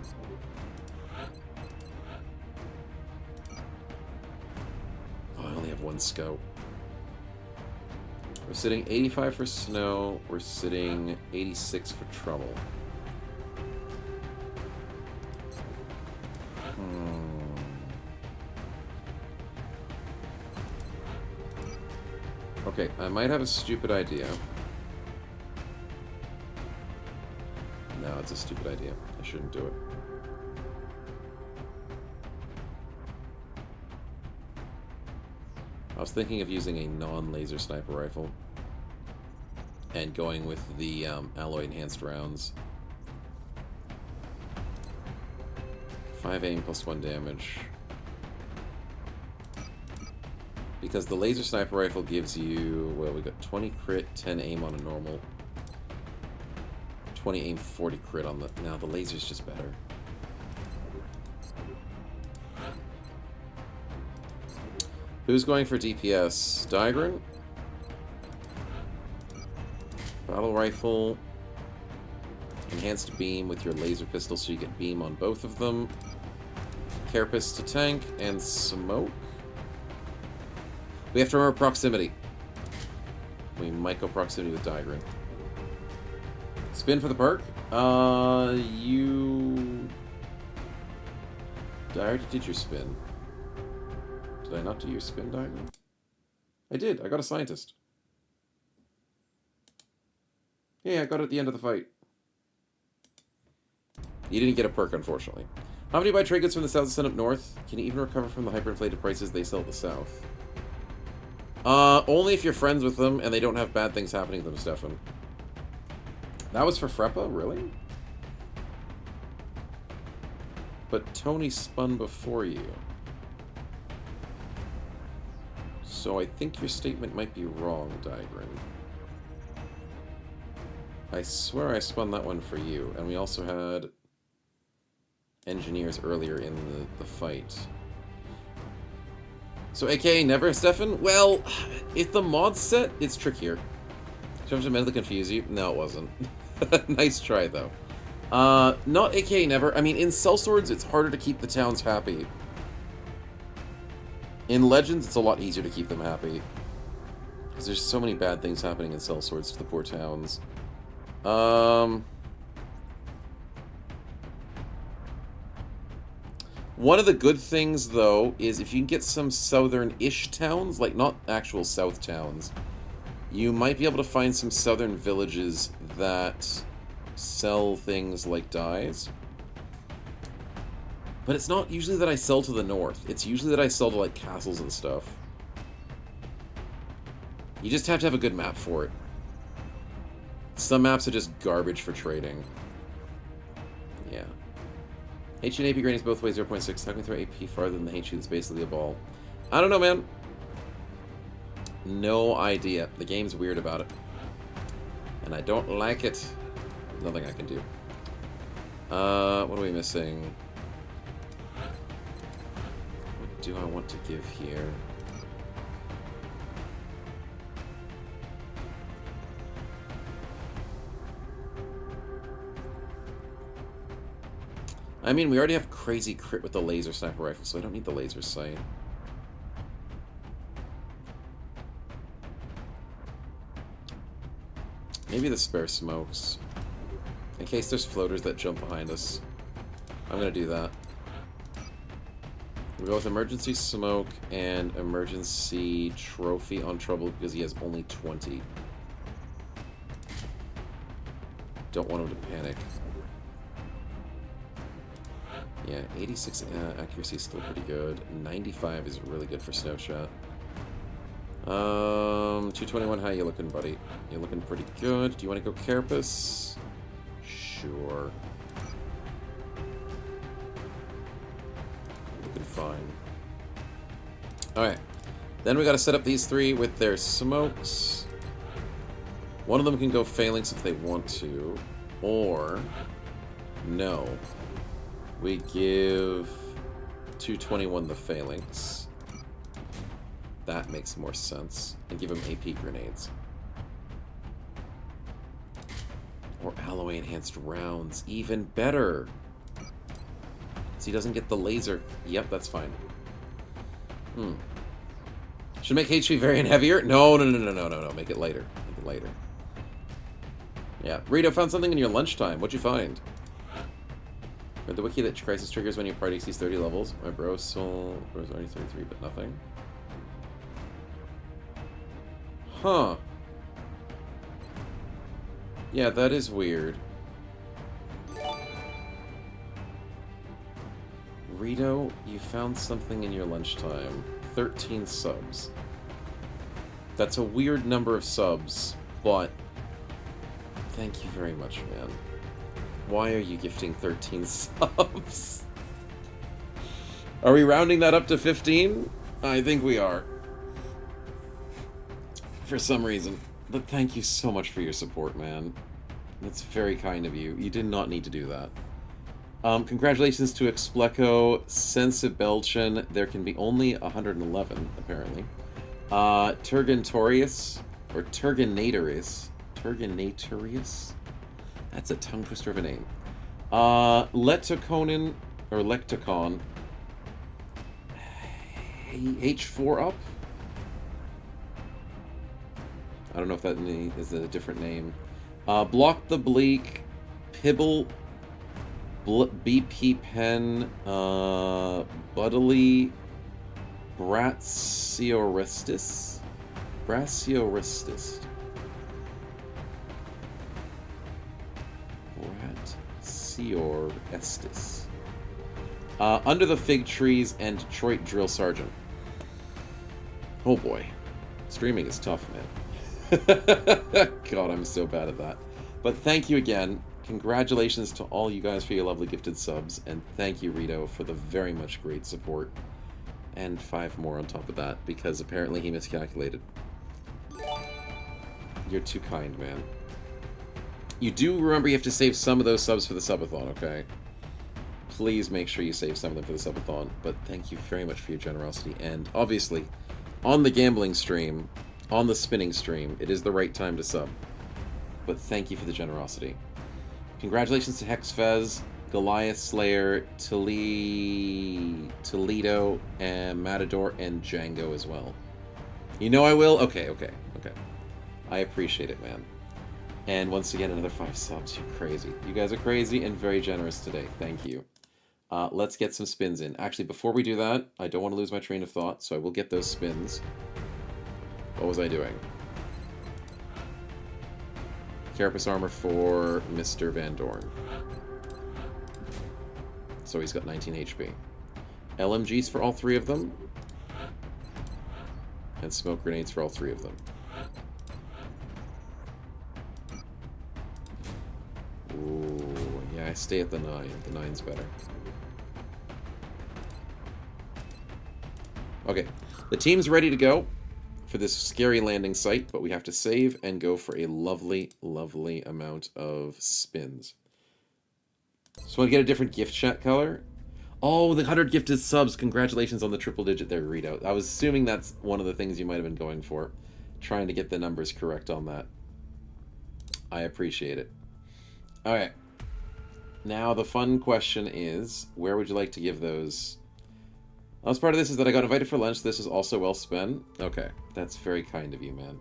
Speaker 2: Oh, I only have 1 scope. We're sitting 85 for snow. We're sitting 86 for trouble. Okay, I might have a stupid idea. No, it's a stupid idea. I shouldn't do it. I was thinking of using a non-laser sniper rifle and going with the alloy enhanced rounds. 5 aim plus 1 damage. Because the laser sniper rifle gives you, well, we got 20 crit, 10 aim on a normal. 20 aim, 40 crit on the... Now, the laser's just better. Who's going for DPS? Diagran? Battle rifle. Enhanced beam with your laser pistol so you get beam on both of them. Carapace to tank. And smoke. We have to remember proximity. We might go proximity with Diagran. Spin for the perk? You... I already did your spin. Did I not do your spin, Diagran? I did. I got a scientist. Yeah, I got it at the end of the fight. You didn't get a perk, unfortunately. How many buy trade goods from the south and send up north? Can you even recover from the hyperinflated prices they sell at the south? Only if you're friends with them and they don't have bad things happening to them, Stefan. That was for Freppa? Really? But Tony spun before you. So I think your statement might be wrong, Diagran. I swear I spun that one for you, and we also had engineers earlier in the fight. So AKA never, Stefan? Well, if the mod's set, it's trickier. Do you have to mentally confuse you? No, it wasn't. Nice try, though. Not AKA never. I mean, in Sellswords, it's harder to keep the towns happy. In Legends, it's a lot easier to keep them happy. Because there's so many bad things happening in Sellswords to the poor towns. One of the good things, though, is if you can get some southern-ish towns, like not actual south towns, you might be able to find some southern villages that sell things like dyes. But it's not usually that I sell to the north. It's usually that I sell to, like, castles and stuff. You just have to have a good map for it. Some maps are just garbage for trading. Yeah. HE and AP grading is both ways 0.6. How can we throw AP farther than the HE that's basically a ball? I don't know, man. No idea. The game's weird about it. And I don't like it. Nothing I can do. What are we missing? What do I want to give here? I mean, we already have crazy crit with the laser sniper rifle, so I don't need the laser sight. Maybe the spare smokes. In case there's floaters that jump behind us. I'm gonna do that. We go with emergency smoke and emergency trophy on trouble because he has only 20. Don't want him to panic. Yeah, 86 accuracy is still pretty good. 95 is really good for snowshot. 221, how you looking, buddy? You're looking pretty good. Do you want to go Carapace? Sure. Looking fine. Alright. Then we gotta set up these three with their smokes. One of them can go phalanx if they want to. Or... no. We give 221 the phalanx. That makes more sense. And give him AP grenades. Or alloy enhanced rounds. Even better. So he doesn't get the laser. Yep, that's fine. Should make HP variant heavier? No. Make it lighter. Make it lighter. Yeah. Rito found something in your lunchtime. What'd you find? Read the wiki that crisis triggers when your party exceeds 30 levels. My bro's already 33, but nothing. Huh. Yeah, that is weird. Rito, you found something in your lunchtime. 13 subs. That's a weird number of subs, but thank you very much, man. Why are you gifting 13 subs? Are we rounding that up to 15? I think we are. For some reason. But thank you so much for your support, man. That's very kind of you. You did not need to do that. Congratulations to Expleco, Sensibelchen. There can be only 111, apparently. Turgentorius, or Turgenatorius. Turgenatorius? That's a tongue twister of a name. Letoconin, or Lecticon. H4 up? I don't know if that is a different name. Block the Bleak, Pibble, BP Pen, Buddily, Bracioristis? Bracioristis. Bracioristis. Estis. Under the Fig Trees and Detroit Drill Sergeant. Oh boy. Streaming is tough, man. God, I'm so bad at that. But thank you again. Congratulations to all you guys for your lovely gifted subs. And thank you, Rito, for the very much great support. And 5 more on top of that, because apparently he miscalculated. You're too kind, man. You do remember you have to save some of those subs for the subathon, okay? Please make sure you save some of them for the subathon. But thank you very much for your generosity. And obviously, on the gambling stream, on the spinning stream, it is the right time to sub. But thank you for the generosity. Congratulations to Hexfez, Goliath Slayer, Toledo, and Matador, and Django as well. You know I will? Okay. I appreciate it, man. And once again, another 5 subs. You're crazy. You guys are crazy and very generous today. Thank you. Let's get some spins in. Actually, before we do that, I don't want to lose my train of thought, so I will get those spins. What was I doing? Carapace armor for Mr. Van Dorn. So he's got 19 HP. LMGs for all 3 of them. And smoke grenades for all 3 of them. Ooh, yeah, I stay at the 9. The 9's better. Okay, the team's ready to go for this scary landing site, but we have to save and go for a lovely, lovely amount of spins. So want to get a different gift chat color? Oh, the 100 gifted subs. Congratulations on the triple digit there, Rito. I was assuming that's one of the things you might have been going for. Trying to get the numbers correct on that. I appreciate it. Alright. Now, the fun question is, where would you like to give those? Last part of this is that I got invited for lunch. This is also well spent. Okay, that's very kind of you, man.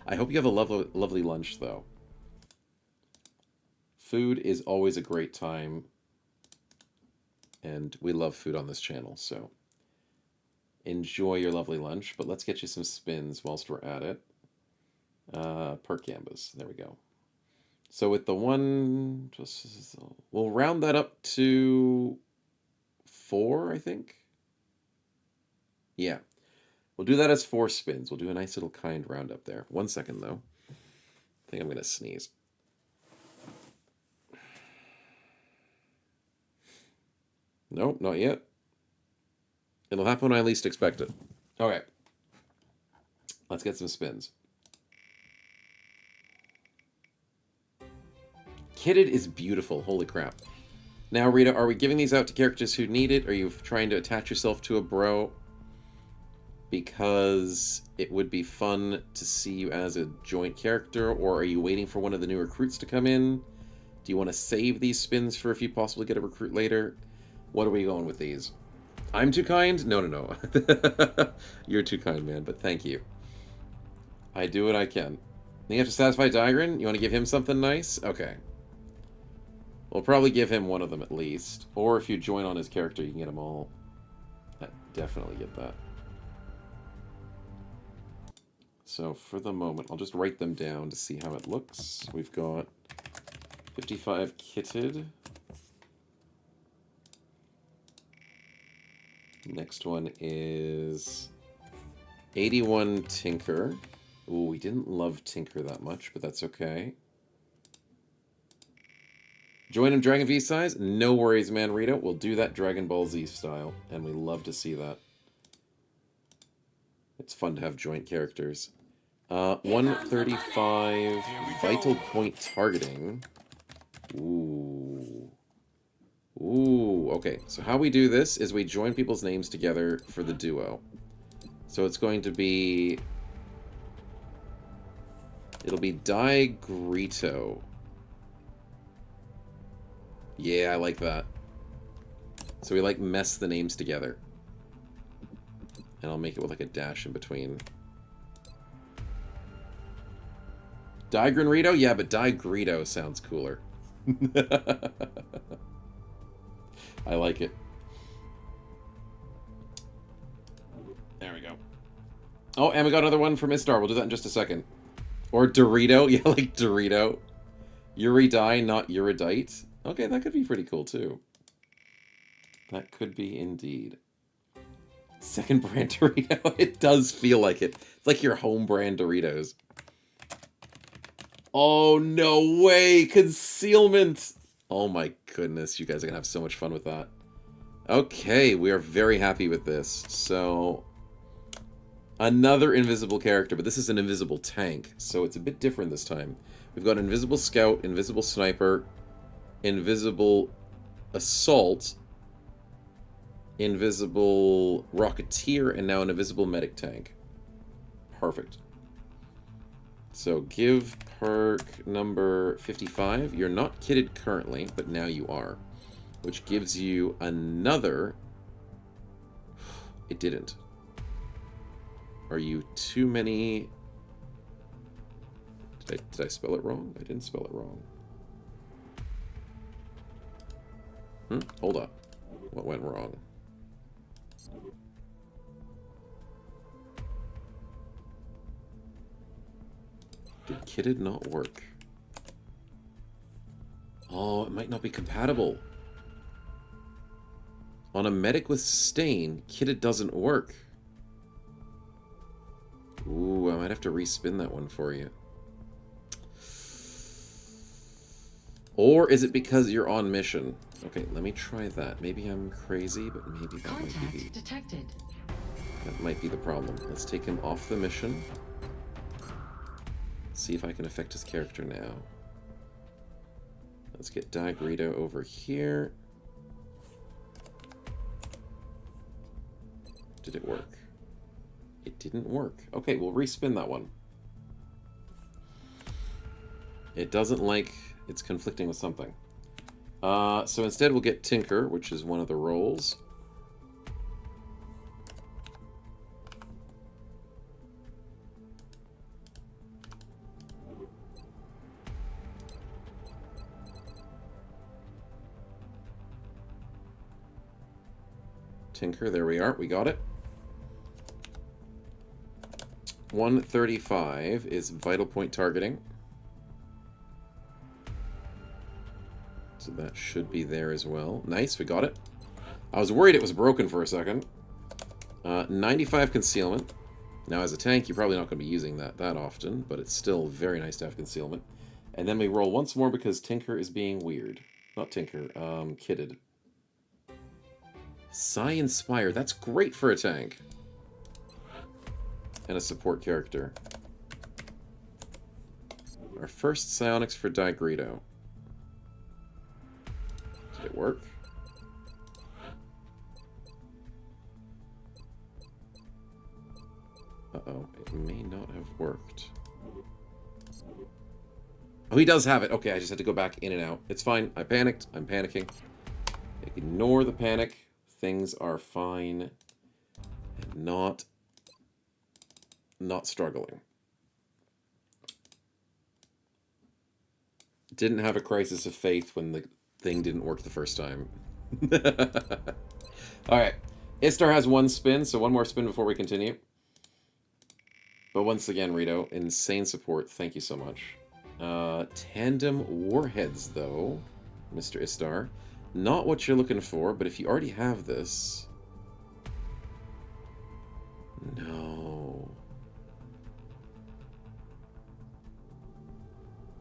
Speaker 2: I hope you have a lovely, lovely lunch, though. Food is always a great time. And we love food on this channel, so enjoy your lovely lunch. But let's get you some spins whilst we're at it. Perk gambas. There we go. So with the one, we'll round that up to 4, I think. Yeah. We'll do that as 4 spins. We'll do a nice little kind roundup there. 1 second, though. I think I'm going to sneeze. Nope, not yet. It'll happen when I least expect it. Okay. Let's get some spins. Kitted is beautiful. Holy crap. Now, Rita, are we giving these out to characters who need it? Are you trying to attach yourself to a bro? Because it would be fun to see you as a joint character, or are you waiting for one of the new recruits to come in? Do you want to save these spins for if you possibly get a recruit later? What are we going with these? I'm too kind? No, no, no. You're too kind, man, but thank you. I do what I can. You have to satisfy Digran? You want to give him something nice? Okay. We'll probably give him one of them at least. Or if you join on his character, you can get them all. I definitely get that. So for the moment, I'll just write them down to see how it looks. We've got 55 kitted. Next one is 81 Tinker. Ooh, we didn't love Tinker that much, but that's okay. Join him Dragon V size? No worries, man, Rita. We'll do that Dragon Ball Z style, and we love to see that. It's fun to have joint characters. 135 Vital Point Targeting. Ooh. Ooh, okay. So how we do this is we join people's names together for the duo. So it's going to be... It'll be Digrito. Yeah, I like that. So we like mess the names together. And I'll make it with like a dash in between. Digranrito? Yeah, but Digrito sounds cooler. I like it. There we go. Oh, and we got another one for Miss Star. We'll do that in just a second. Or Dorito. Yeah, like Dorito. Euridie, not Euridite. Okay, that could be pretty cool, too. That could be indeed. Second brand Dorito. It does feel like it. It's like your home brand Doritos. Oh, no way. Concealment. Oh my goodness, you guys are going to have so much fun with that. Okay, we are very happy with this. So, another invisible character, but this is an invisible tank, so it's a bit different this time. We've got invisible scout, invisible sniper, invisible assault, invisible rocketeer, and now an invisible medic tank. Perfect. So give perk number 55. You're not kitted currently, but now you are. Which gives you another... It didn't. Are you too many... Did I spell it wrong? I didn't spell it wrong. Hold up. What went wrong? Did kitted not work? Oh, it might not be compatible. On a medic with sustain, kitted doesn't work. Ooh, I might have to respin that one for you. Or is it because you're on mission? Okay, let me try that. Maybe I'm crazy, but maybe that might be
Speaker 10: detected.
Speaker 2: That might be the problem. Let's take him off the mission. See if I can affect his character now. Let's get Digrito over here. Did it work? It didn't work. Okay, we'll respin that one. It doesn't like it's conflicting with something. So instead we'll get Tinker, which is one of the roles. Tinker, there we are. We got it. 135 is vital point targeting. So that should be there as well. Nice, we got it. I was worried it was broken for a second. 95 concealment. Now as a tank, you're probably not going to be using that often, but it's still very nice to have concealment. And then we roll once more because Tinker is being weird. Not Tinker, kitted. Psi Inspire, that's great for a tank. And a support character. Our first psionics for Digrito. Did it work? Uh-oh, it may not have worked. Oh, he does have it. Okay, I just had to go back in and out. It's fine. I panicked. I'm panicking. Ignore the panic. Things are fine. And not struggling. Didn't have a crisis of faith when the thing didn't work the first time. Alright. Istar has one spin, so one more spin before we continue. But once again, Rito, insane support. Thank you so much. Tandem warheads, though, Mr. Istar. Not what you're looking for, but if you already have this... No.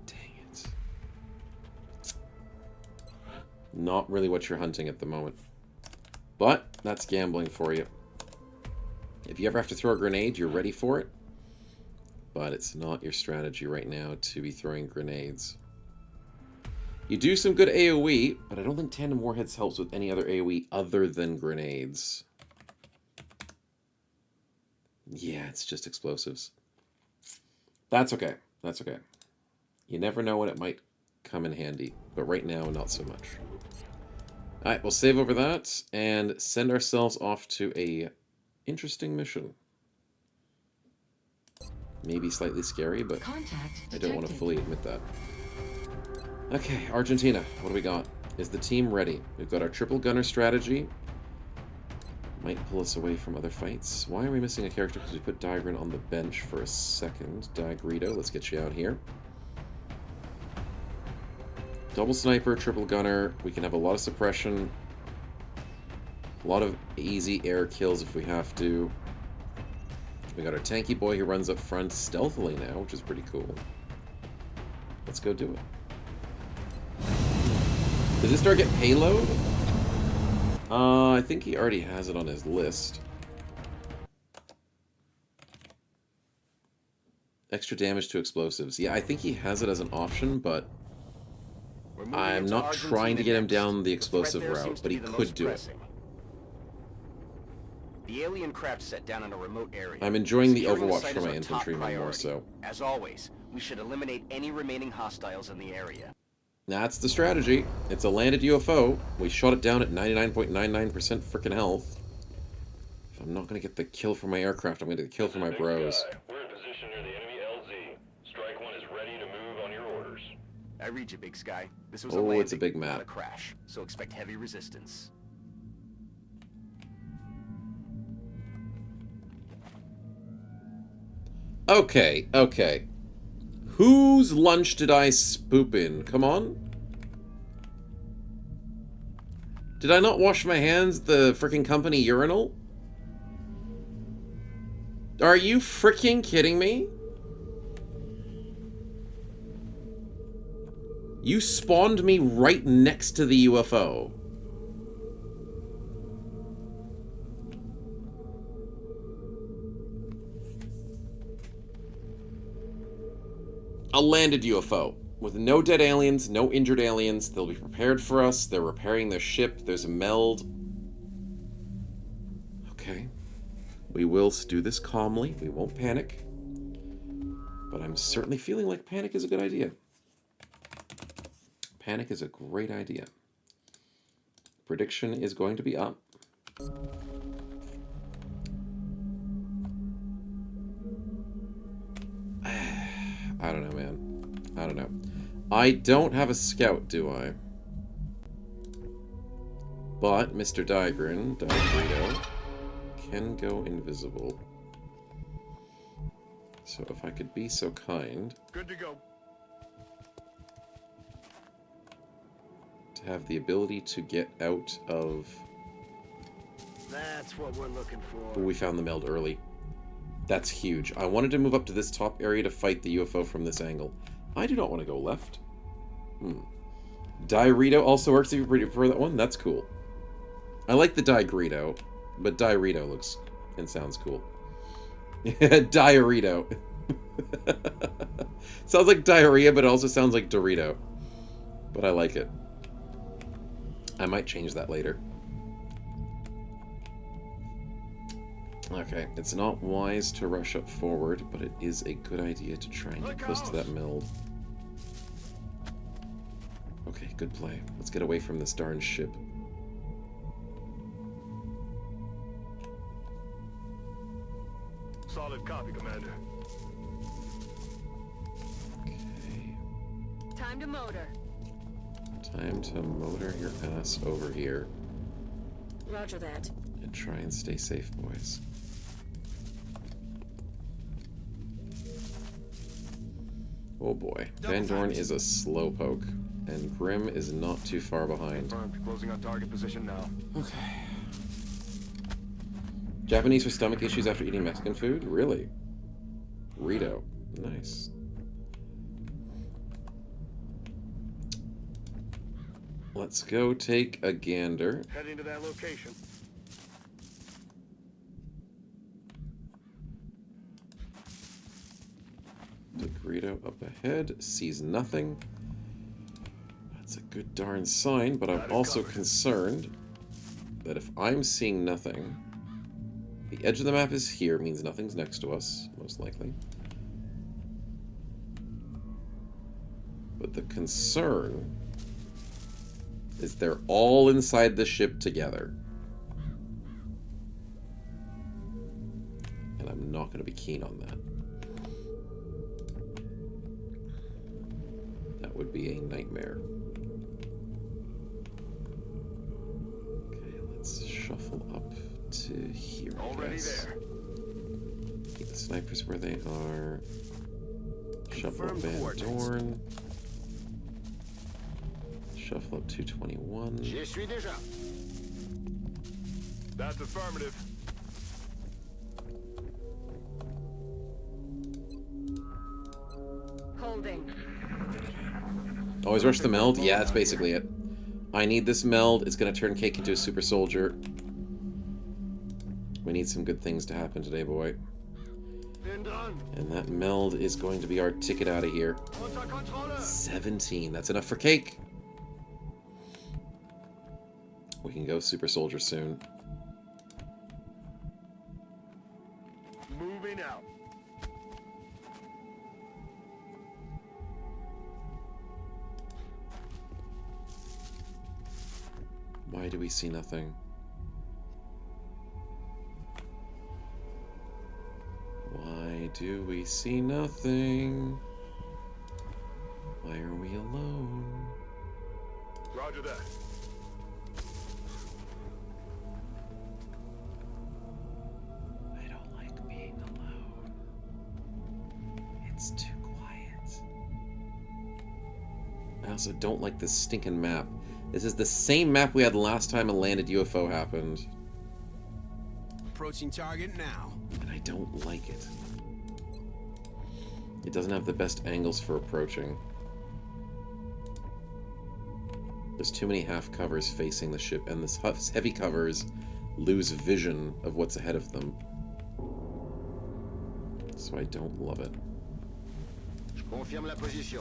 Speaker 2: Dang it. Not really what you're hunting at the moment. But that's gambling for you. If you ever have to throw a grenade, you're ready for it. But it's not your strategy right now to be throwing grenades. You do some good AoE, but I don't think Tandem Warheads helps with any other AoE other than grenades. Yeah, it's just explosives. That's okay. That's okay. You never know when it might come in handy, but right now, not so much. Alright, we'll save over that and send ourselves off to a interesting mission. Maybe slightly scary, but I don't want to fully admit that. Okay, Argentina, what do we got? Is the team ready? We've got our triple gunner strategy. Might pull us away from other fights. Why are we missing a character? Because we put Digrin on the bench for a second. Digrito, let's get you out here. Double sniper, triple gunner. We can have a lot of suppression. A lot of easy air kills if we have to. We got our tanky boy who runs up front stealthily now, which is pretty cool. Let's go do it. Does this start get payload? I think he already has it on his list. Extra damage to explosives. Yeah, I think he has it as an option, but I'm not trying to get him down the explosive route, but he could do it.
Speaker 4: The alien craft set down in a remote area.
Speaker 2: I'm enjoying the
Speaker 4: Securing
Speaker 2: Overwatch
Speaker 4: site
Speaker 2: for
Speaker 4: is
Speaker 2: my
Speaker 4: our top
Speaker 2: infantrymen more
Speaker 4: priority.
Speaker 2: so.
Speaker 4: As always, we should eliminate any remaining hostiles in the area.
Speaker 2: That's the strategy. It's a landed UFO. We shot it down at 99.99% frickin' health. If I'm not going to get the kill for my aircraft, I'm going to get the kill for my bros.
Speaker 3: We're in position near the enemy LZ. Strike 1 is ready to move on your orders.
Speaker 4: I read you, Big Sky. This was
Speaker 2: Oh,
Speaker 4: a landing,
Speaker 2: it's a big
Speaker 4: not
Speaker 2: map.
Speaker 4: a crash, so expect heavy resistance.
Speaker 2: Okay, okay. Whose lunch did I spoop in? Come on. Did I not wash my hands at the frickin' company urinal? Are you fricking kidding me? You spawned me right next to the UFO. A landed UFO with no dead aliens, no injured aliens. They'll be prepared for us. They're repairing their ship. There's a meld. Okay. We will do this calmly. We won't panic. But I'm certainly feeling like panic is a good idea. Panic is a great idea. Prediction is going to be up. I don't know, man. I don't know. I don't have a scout, do I? But Mr. Diagrin, can go invisible. So if I could be so kind...
Speaker 7: Good to go.
Speaker 2: To have the ability to get out of...
Speaker 7: That's what we're looking for.
Speaker 2: Ooh, we found the meld early. That's huge. I wanted to move up to this top area to fight the UFO from this angle. I do not want to go left. Diarito also works if you prefer that one. That's cool. I like the Diarito, but Diarito looks and sounds cool. Diarito. Sounds like diarrhea, but it also sounds like Dorito. But I like it. I might change that later. Okay, it's not wise to rush up forward, but it is a good idea to try and get close to that meld. Okay, good play. Let's get away from this darn ship.
Speaker 7: Solid copy, Commander.
Speaker 2: Okay.
Speaker 15: Time to motor.
Speaker 2: Time to motor your ass over here.
Speaker 15: Roger that.
Speaker 2: And try and stay safe, boys. Oh boy. Van Dorn is a slowpoke, and Grim is not too far behind.
Speaker 7: Confirmed. Closing on target position now.
Speaker 2: Okay. Japanese with stomach issues after eating Mexican food? Really? Rito. Nice. Let's go take a gander.
Speaker 7: Heading to that location.
Speaker 2: Degrito up ahead, sees nothing. That's a good darn sign, but I'm also concerned that if I'm seeing nothing, the edge of the map is here, means nothing's next to us, most likely. But the concern is they're all inside the ship together. And I'm not going to be keen on that. That would be a nightmare. Okay, let's shuffle up to here.
Speaker 7: Already there.
Speaker 2: Keep the snipers where they are. Shuffle up
Speaker 7: Confirmed
Speaker 2: Van
Speaker 7: coordinates.
Speaker 2: Dorn. Shuffle up 221.
Speaker 7: Je suis déjà. That's affirmative.
Speaker 15: Holding.
Speaker 2: Always rush the meld? Yeah, that's basically it. I need this meld. It's going to turn Cake into a super soldier. We need some good things to happen today, boy. And that meld is going to be our ticket out of here. 17. That's enough for Cake. We can go super soldier soon.
Speaker 7: Moving out.
Speaker 2: Why do we see nothing? Why do we see nothing? Why are we alone?
Speaker 7: Roger that.
Speaker 2: I don't like being alone. It's too quiet. I also don't like this stinking map. This is the same map we had last time a landed UFO happened.
Speaker 16: Approaching target now.
Speaker 2: And I don't like it. It doesn't have the best angles for approaching. There's too many half covers facing the ship, and the heavy covers lose vision of what's ahead of them. So I don't love it.
Speaker 7: Confirme la position.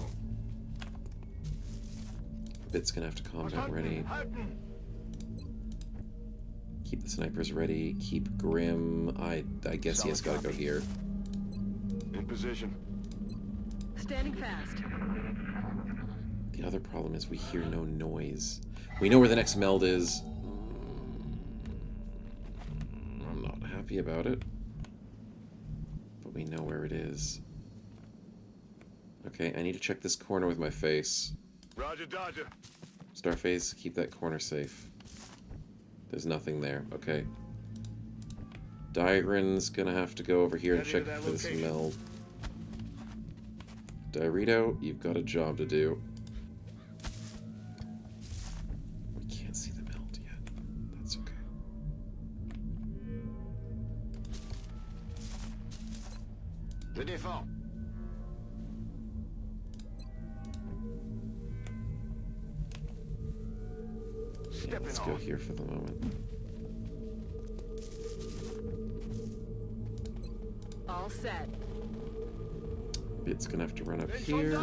Speaker 2: Bit's gonna have to combat ready. Keep the snipers ready. Keep Grim. I guess he has got to go here.
Speaker 7: In position.
Speaker 15: Standing fast.
Speaker 2: The other problem is we hear no noise. We know where the next meld is. I'm not happy about it. But we know where it is. Okay, I need to check this corner with my face.
Speaker 7: Roger, Dodger.
Speaker 2: Starface, keep that corner safe. There's nothing there. Okay. Diagrin's gonna have to go over here and check for this meld. Diarito, you've got a job to do. We can't see the meld yet. That's okay.
Speaker 7: Je défends.
Speaker 2: Yeah, let's go here for the moment.
Speaker 15: All set.
Speaker 2: Bit's gonna have to run up here.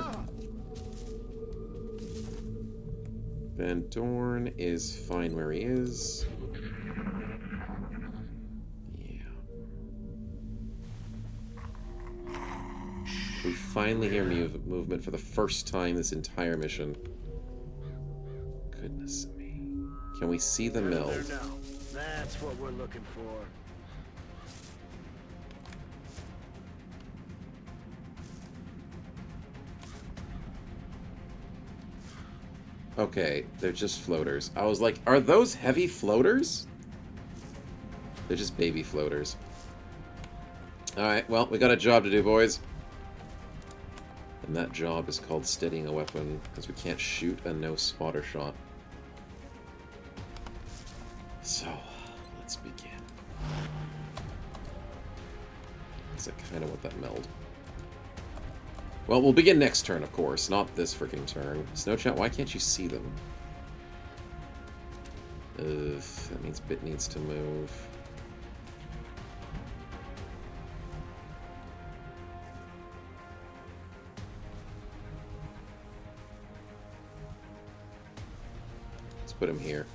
Speaker 2: Van Dorn is fine where he is. Yeah. We finally hear movement for the first time this entire mission. Goodness me. Can we see the meld?
Speaker 16: That's what we're looking for.
Speaker 2: Okay, they're just floaters. I was like, are those heavy floaters? They're just baby floaters. Alright, well, we got a job to do, boys. And that job is called steadying a weapon, because we can't shoot a no-spotter shot. So, let's begin. Because I kind of want that meld. Well, we'll begin next turn, of course, not this freaking turn. Snowchat, why can't you see them? That means Bit needs to move. Let's put him here.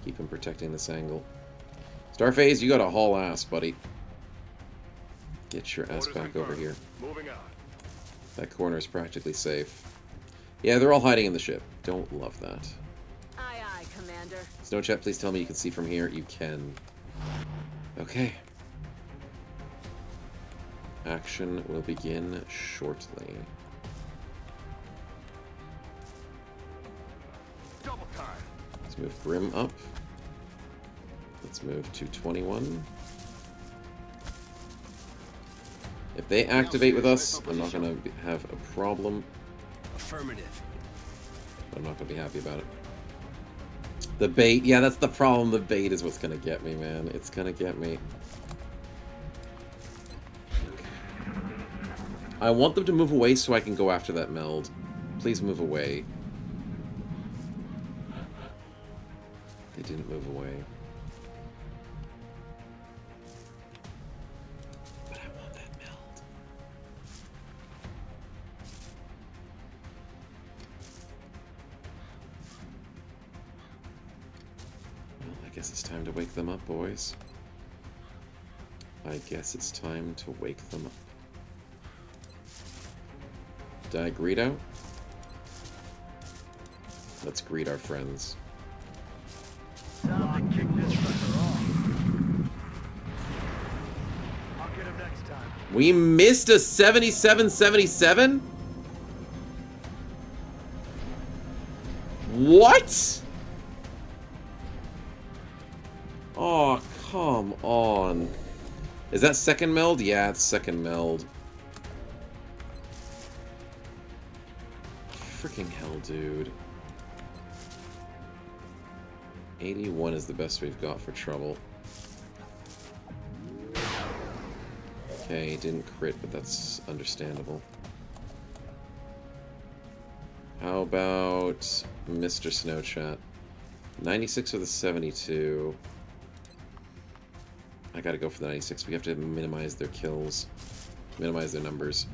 Speaker 2: Keep him protecting this angle. Starface, you got a haul ass, buddy. Get your ass back over here.
Speaker 7: Moving out.
Speaker 2: That corner is practically safe. Yeah, they're all hiding in the ship. Don't love that.
Speaker 15: Aye, aye, Commander.
Speaker 2: Snowchat, please tell me you can see from here. You can. Okay. Action will begin shortly.
Speaker 7: Double time.
Speaker 2: Let's move Grim up. Let's move to 21. If they activate with us, I'm not going to have a problem.
Speaker 16: Affirmative.
Speaker 2: I'm not going to be happy about it. The bait. Yeah, that's the problem. The bait is what's going to get me, man. It's going to get me. I want them to move away so I can go after that meld. Please move away. They didn't move away. But I want that meld. Well, I guess it's time to wake them up, boys. I guess it's time to wake them up. Did I greet out? Let's greet our friends.
Speaker 7: Time to kick this sucker off. I'll get him next time.
Speaker 2: We missed a 77-77? What? Oh, come on. Is that second meld? Yeah, it's second meld. Freaking hell, dude. 81 is the best we've got for trouble. Okay, didn't crit, but that's understandable. How about Mr. Snowchat? 96 or the 72? I gotta go for the 96. We have to minimize their kills. Minimize their numbers.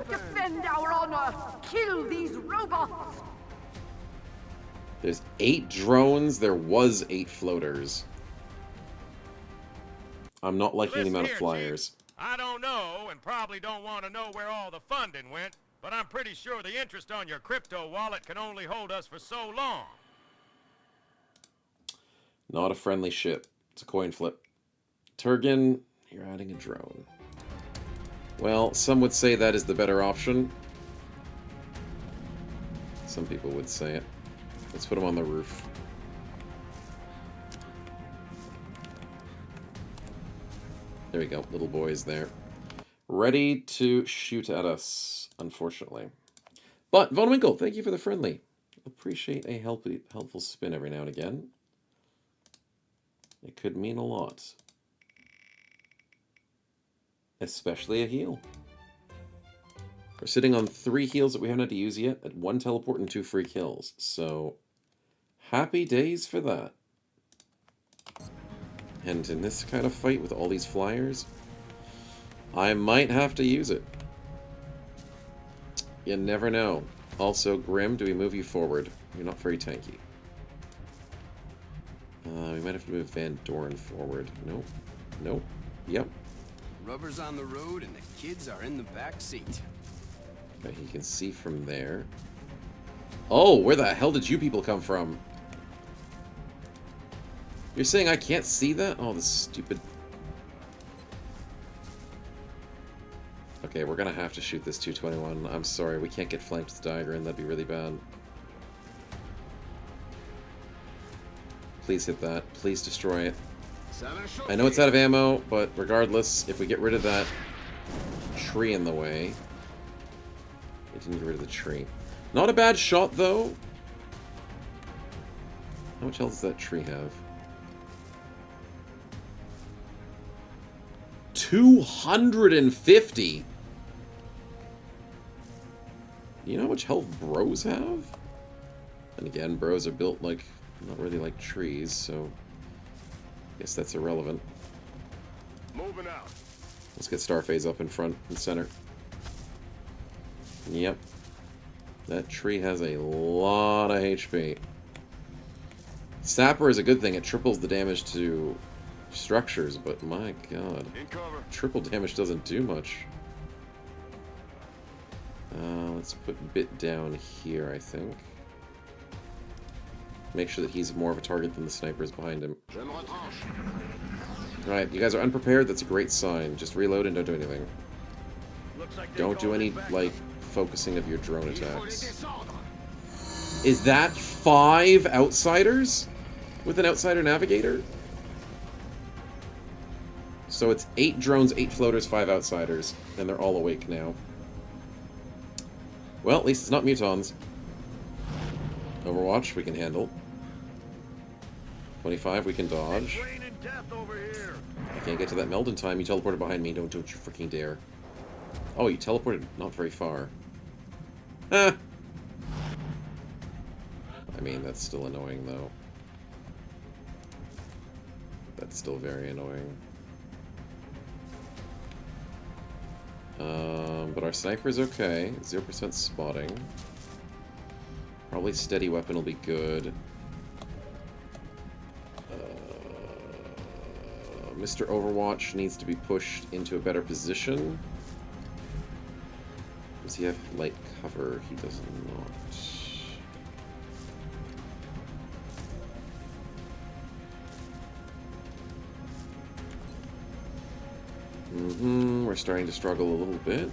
Speaker 8: Defend our honor! Kill these robots!
Speaker 2: There's 8 drones. There was 8 floaters. I'm not liking the amount of flyers.
Speaker 6: Chief, I don't know, and probably don't want to know where all the funding went, but I'm pretty sure the interest on your crypto wallet can only hold us for so long.
Speaker 2: Not a friendly ship. It's a coin flip. Turgan, you're adding a drone. Well, some would say that is the better option. Some people would say it. Let's put him on the roof. There we go. Little boy's there. Ready to shoot at us, unfortunately. But, Von Winkle, thank you for the friendly. Appreciate a helpful spin every now and again. It could mean a lot. Especially a heal. We're sitting on 3 heals that we haven't had to use yet, at 1 teleport and 2 free kills. So, happy days for that. And in this kind of fight with all these flyers, I might have to use it. You never know. Also, Grim, do we move you forward? You're not very tanky. We might have to move Van Dorn forward. Nope. Nope. Yep.
Speaker 16: Rubber's on the road and the kids are in the back seat.
Speaker 2: Okay, he can see from there. Oh, where the hell did you people come from? You're saying I can't see that? Oh, this stupid... Okay, we're gonna have to shoot this 221. I'm sorry, we can't get flanked with Diagram. That'd be really bad. Please hit that. Please destroy it. I know it's out of ammo, but regardless, if we get rid of that tree in the way... It didn't get rid of the tree. Not a bad shot, though. How much health does that tree have? 250? You know how much health bros have? And again, bros are built like, not really like trees, so I guess that's irrelevant.
Speaker 6: Moving out.
Speaker 2: Let's get Starphase up in front and center. Yep. That tree has a lot of HP. Sapper is a good thing. It triples the damage to structures, but my god. Triple damage doesn't do much. Let's put Bit down here, I think. Make sure that he's more of a target than the snipers behind him. Alright, you guys are unprepared. That's a great sign. Just reload and don't do anything. Don't do any, like, focusing of your drone attacks. Is that 5 outsiders? With an outsider navigator? So it's 8 drones, 8 floaters, 5 outsiders. And they're all awake now. Well, at least it's not mutons. Overwatch, we can handle. 25, we can dodge. I can't get to that meld in time. You teleported behind me. Don't you freaking dare. Oh, you teleported not very far. Ah! I mean, that's still annoying, though. That's still very annoying. But our sniper's okay. 0% spotting. Probably steady weapon will be good. Mr. Overwatch needs to be pushed into a better position. Does he have light cover? He does not. We're starting to struggle a little bit.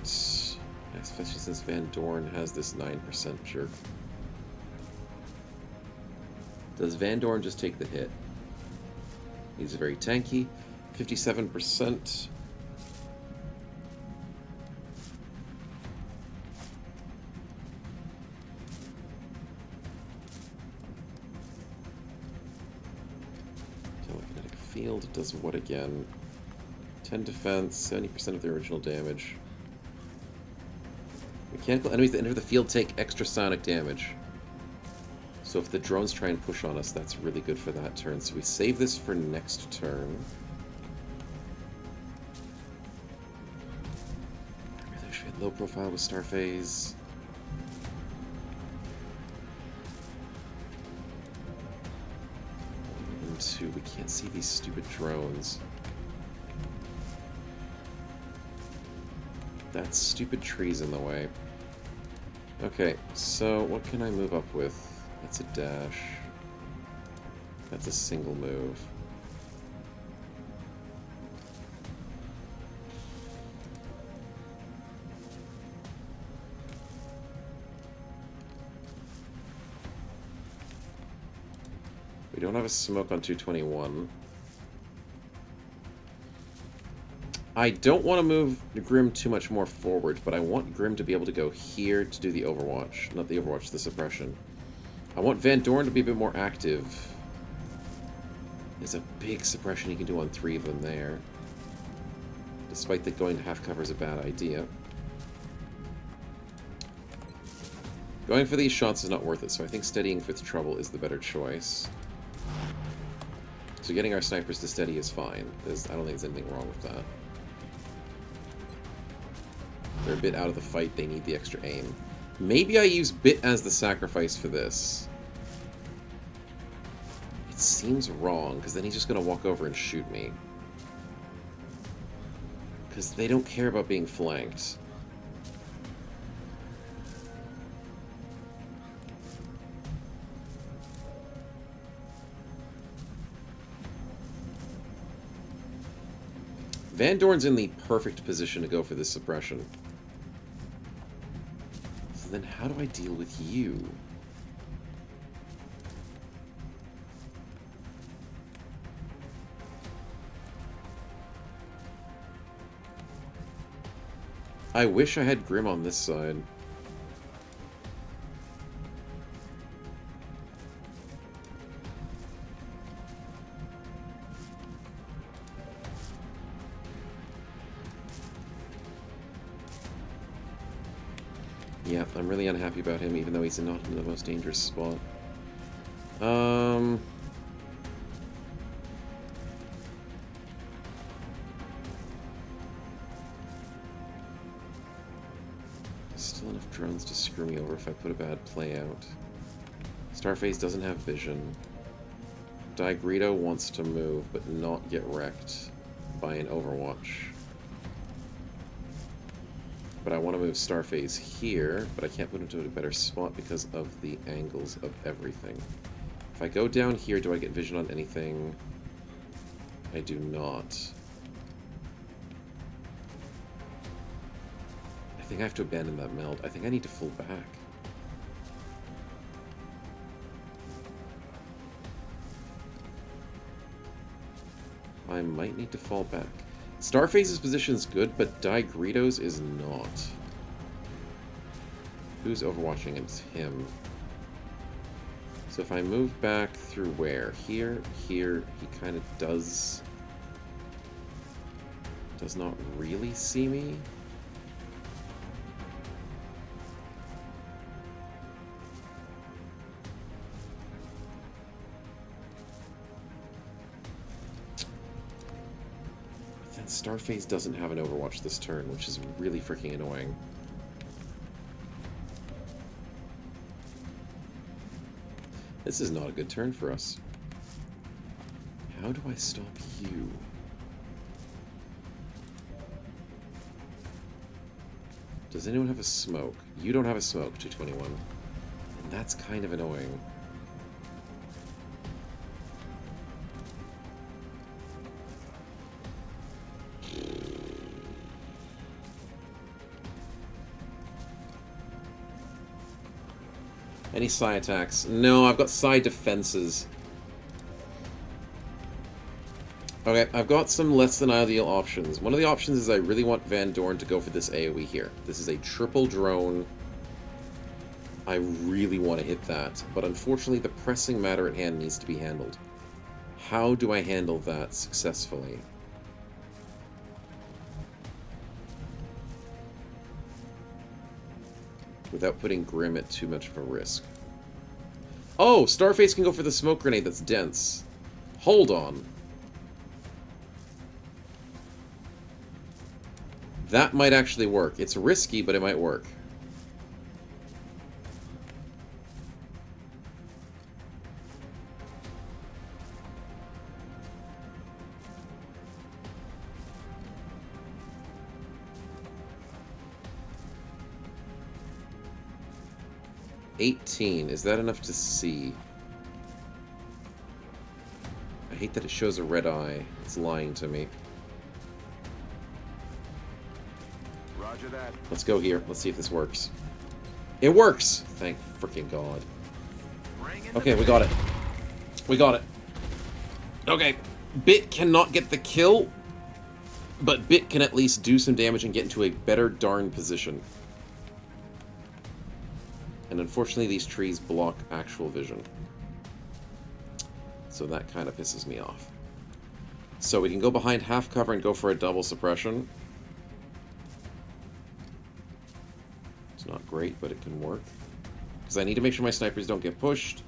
Speaker 2: Especially since Van Dorn has this 9% jerk. Does Van Dorn just take the hit? He's very tanky. 57%. Telekinetic field does what again? 10 defense, 70% of the original damage. Mechanical enemies that enter the field take extra sonic damage. So if the drones try and push on us, that's really good for that turn. So we save this for next turn. I really wish we had low profile with Starphase. And 2, we can't see these stupid drones. That stupid tree's in the way. Okay, so what can I move up with? That's a dash. That's a single move. We don't have a smoke on 221. I don't want to move Grim too much more forward, but I want Grim to be able to go here to do the Overwatch. Not the Overwatch, the suppression. I want Van Dorn to be a bit more active. There's a big suppression he can do on 3 of them there. Despite that going to half cover is a bad idea. Going for these shots is not worth it, so I think steadying with trouble is the better choice. So getting our snipers to steady is fine. I don't think there's anything wrong with that. They're a bit out of the fight, they need the extra aim. Maybe I use Bit as the sacrifice for this. It seems wrong, because then he's just going to walk over and shoot me. Because they don't care about being flanked. Van Dorn's in the perfect position to go for this suppression. So then how do I deal with you? I wish I had Grim on this side. Yeah, I'm really unhappy about him, even though he's not in the most dangerous spot. Still enough drones to screw me over if I put a bad play out. Starface doesn't have vision. Digrito wants to move, but not get wrecked by an Overwatch. But I want to move Starface here, but I can't put him to a better spot because of the angles of everything. If I go down here, do I get vision on anything? I do not. I think I have to abandon that meld. I think I need to full back. I might need to fall back. Starface's position is good, but Digrito's is not. Who's overwatching? It's him. So if I move back through where? Here, he kind of does not really see me. Starface doesn't have an Overwatch this turn, which is really freaking annoying. This is not a good turn for us. How do I stop you? Does anyone have a smoke? You don't have a smoke, 221. And that's kind of annoying. Any side attacks? No, I've got side defenses. Okay, I've got some less than ideal options. One of the options is I really want Van Dorn to go for this AoE here. This is a triple drone. I really want to hit that, but unfortunately the pressing matter at hand needs to be handled. How do I handle that successfully? Without putting Grim at too much of a risk. Oh, Starface can go for the smoke grenade that's dense. Hold on. That might actually work. It's risky, but it might work. $18. Is that enough to see? I hate that it shows a red eye. It's lying to me.
Speaker 7: Roger that.
Speaker 2: Let's go here. Let's see if this works. It works! Thank freaking God. Okay, we got it. We got it. Okay. Bit cannot get the kill, but Bit can at least do some damage and get into a better darn position. And unfortunately, these trees block actual vision. So that kind of pisses me off. So we can go behind half cover and go for a double suppression. It's not great, but it can work. Because I need to make sure my snipers don't get pushed.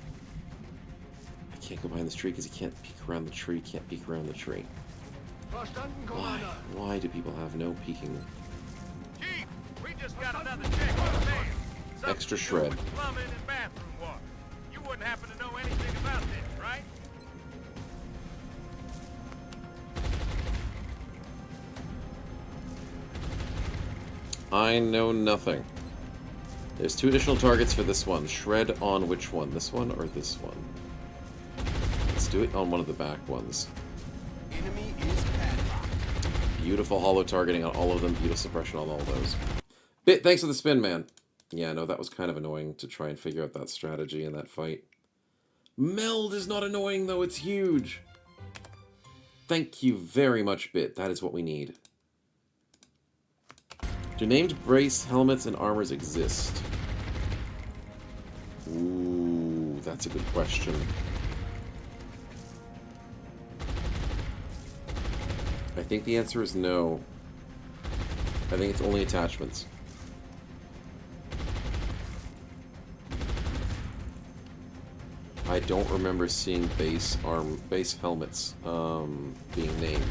Speaker 2: I can't go behind this tree because he can't peek around the tree. Can't peek around the tree. Why? Why do people have no peeking?
Speaker 6: Chief, we just got another check on the man.
Speaker 2: Extra shred.
Speaker 6: Plumbing and bathroom water. You wouldn't happen to know anything about this, right?
Speaker 2: I know nothing. There's 2 additional targets for this one. Shred on which one? This one or this one? Let's do it on one of the back ones.
Speaker 16: Enemy is padlocked.
Speaker 2: Beautiful hollow targeting on all of them. Beautiful suppression on all those. Bit, thanks for the spin, man. Yeah, no, that was kind of annoying to try and figure out that strategy in that fight. Meld is not annoying, though. It's huge. Thank you very much, Bit. That is what we need. Do named brace helmets and armors exist? Ooh, that's a good question. I think the answer is no. I think it's only attachments. I don't remember seeing base helmets being named.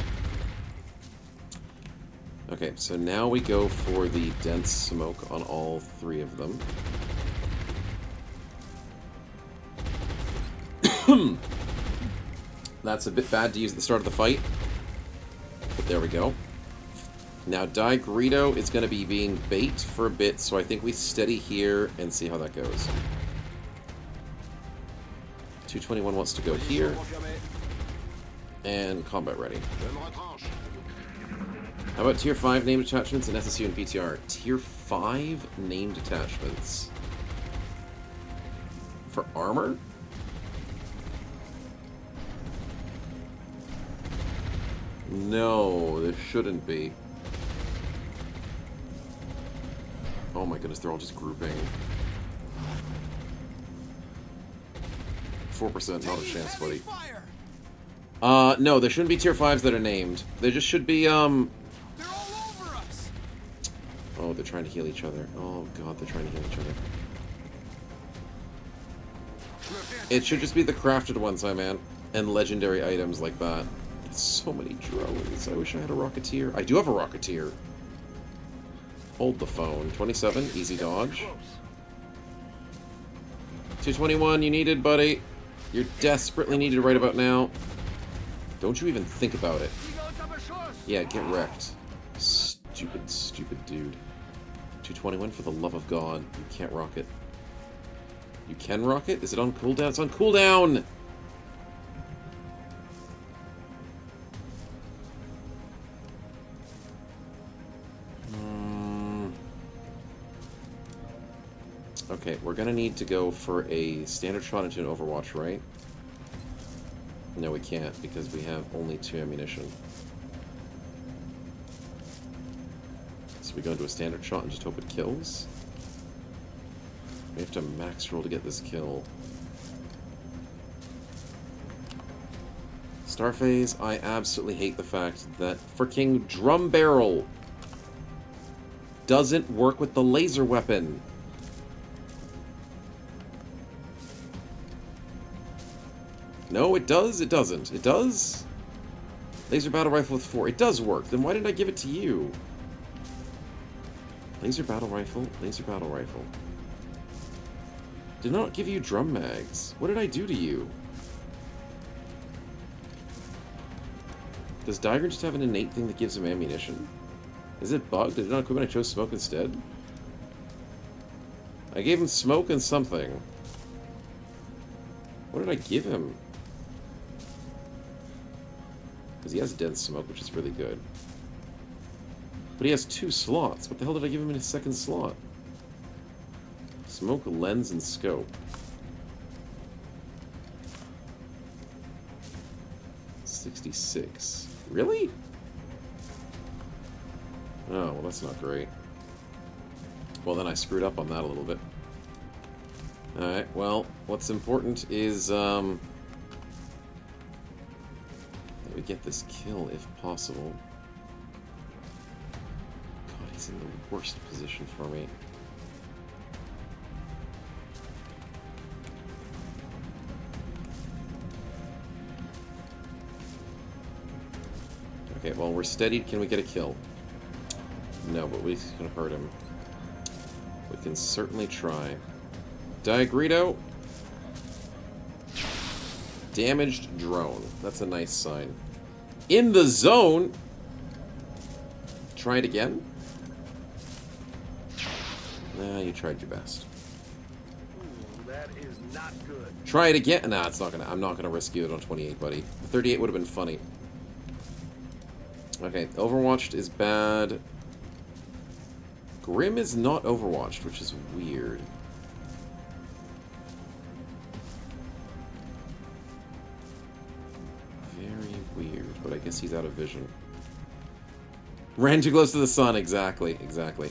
Speaker 2: Okay, so now we go for the dense smoke on all 3 of them. That's a bit bad to use at the start of the fight, but there we go. Now Greedo is going to be being bait for a bit, so I think we steady here and see how that goes. 221 wants to go here. And combat ready. How about Tier 5 named attachments and SSU and PTR? Tier 5 named attachments. For armor? No, there shouldn't be. Oh my goodness, they're all just grouping. 4%, not a chance, buddy. No, there shouldn't be tier 5s that are named. There just should be, Oh, they're trying to heal each other. Oh god, they're trying to heal each other. It should just be the crafted ones, my man. And legendary items like that. So many drones. I wish I had a Rocketeer. I do have a Rocketeer. Hold the phone. 27, easy dodge. 221, you needed, buddy. You're desperately needed right about now. Don't you even think about it. Yeah, get wrecked. Stupid, stupid dude. 221, for the love of God. You can't rock it. You can rock it? Is it on cooldown? It's on cooldown! Okay, we're gonna need to go for a standard shot into an Overwatch, right? No, we can't, because we have only 2 ammunition. So we go into a standard shot and just hope it kills? We have to max roll to get this kill. Starphase, I absolutely hate the fact that freaking drum barrel doesn't work with the laser weapon. No, it does? It doesn't. It does? Laser battle rifle with 4. It does work. Then why didn't I give it to you? Laser battle rifle. Laser battle rifle. Did not give you drum mags. What did I do to you? Does Diagram just have an innate thing that gives him ammunition? Is it bugged? Did it not equip when I chose smoke instead? I gave him smoke and something. What did I give him? Because he has dense smoke, which is really good. But he has 2 slots. What the hell did I give him in his second slot? Smoke, lens, and scope. 66. Really? Oh, well, that's not great. Well, then I screwed up on that a little bit. Alright, well, what's important is, that we get this kill if possible. God, he's in the worst position for me. Okay, well, we're steadied. Can we get a kill? No, but we can hurt him. We can certainly try. Diagrito. Damaged drone. That's a nice sign. In the zone. Try it again. Nah, you tried your best.
Speaker 7: That is not good.
Speaker 2: Try it again. Nah, it's not gonna. I'm not gonna risk you it on 28, buddy. The 38 would have been funny. Okay, Overwatched is bad. Grim is not Overwatched, which is weird. Very weird, but I guess he's out of vision. Ran too close to the sun, exactly, exactly.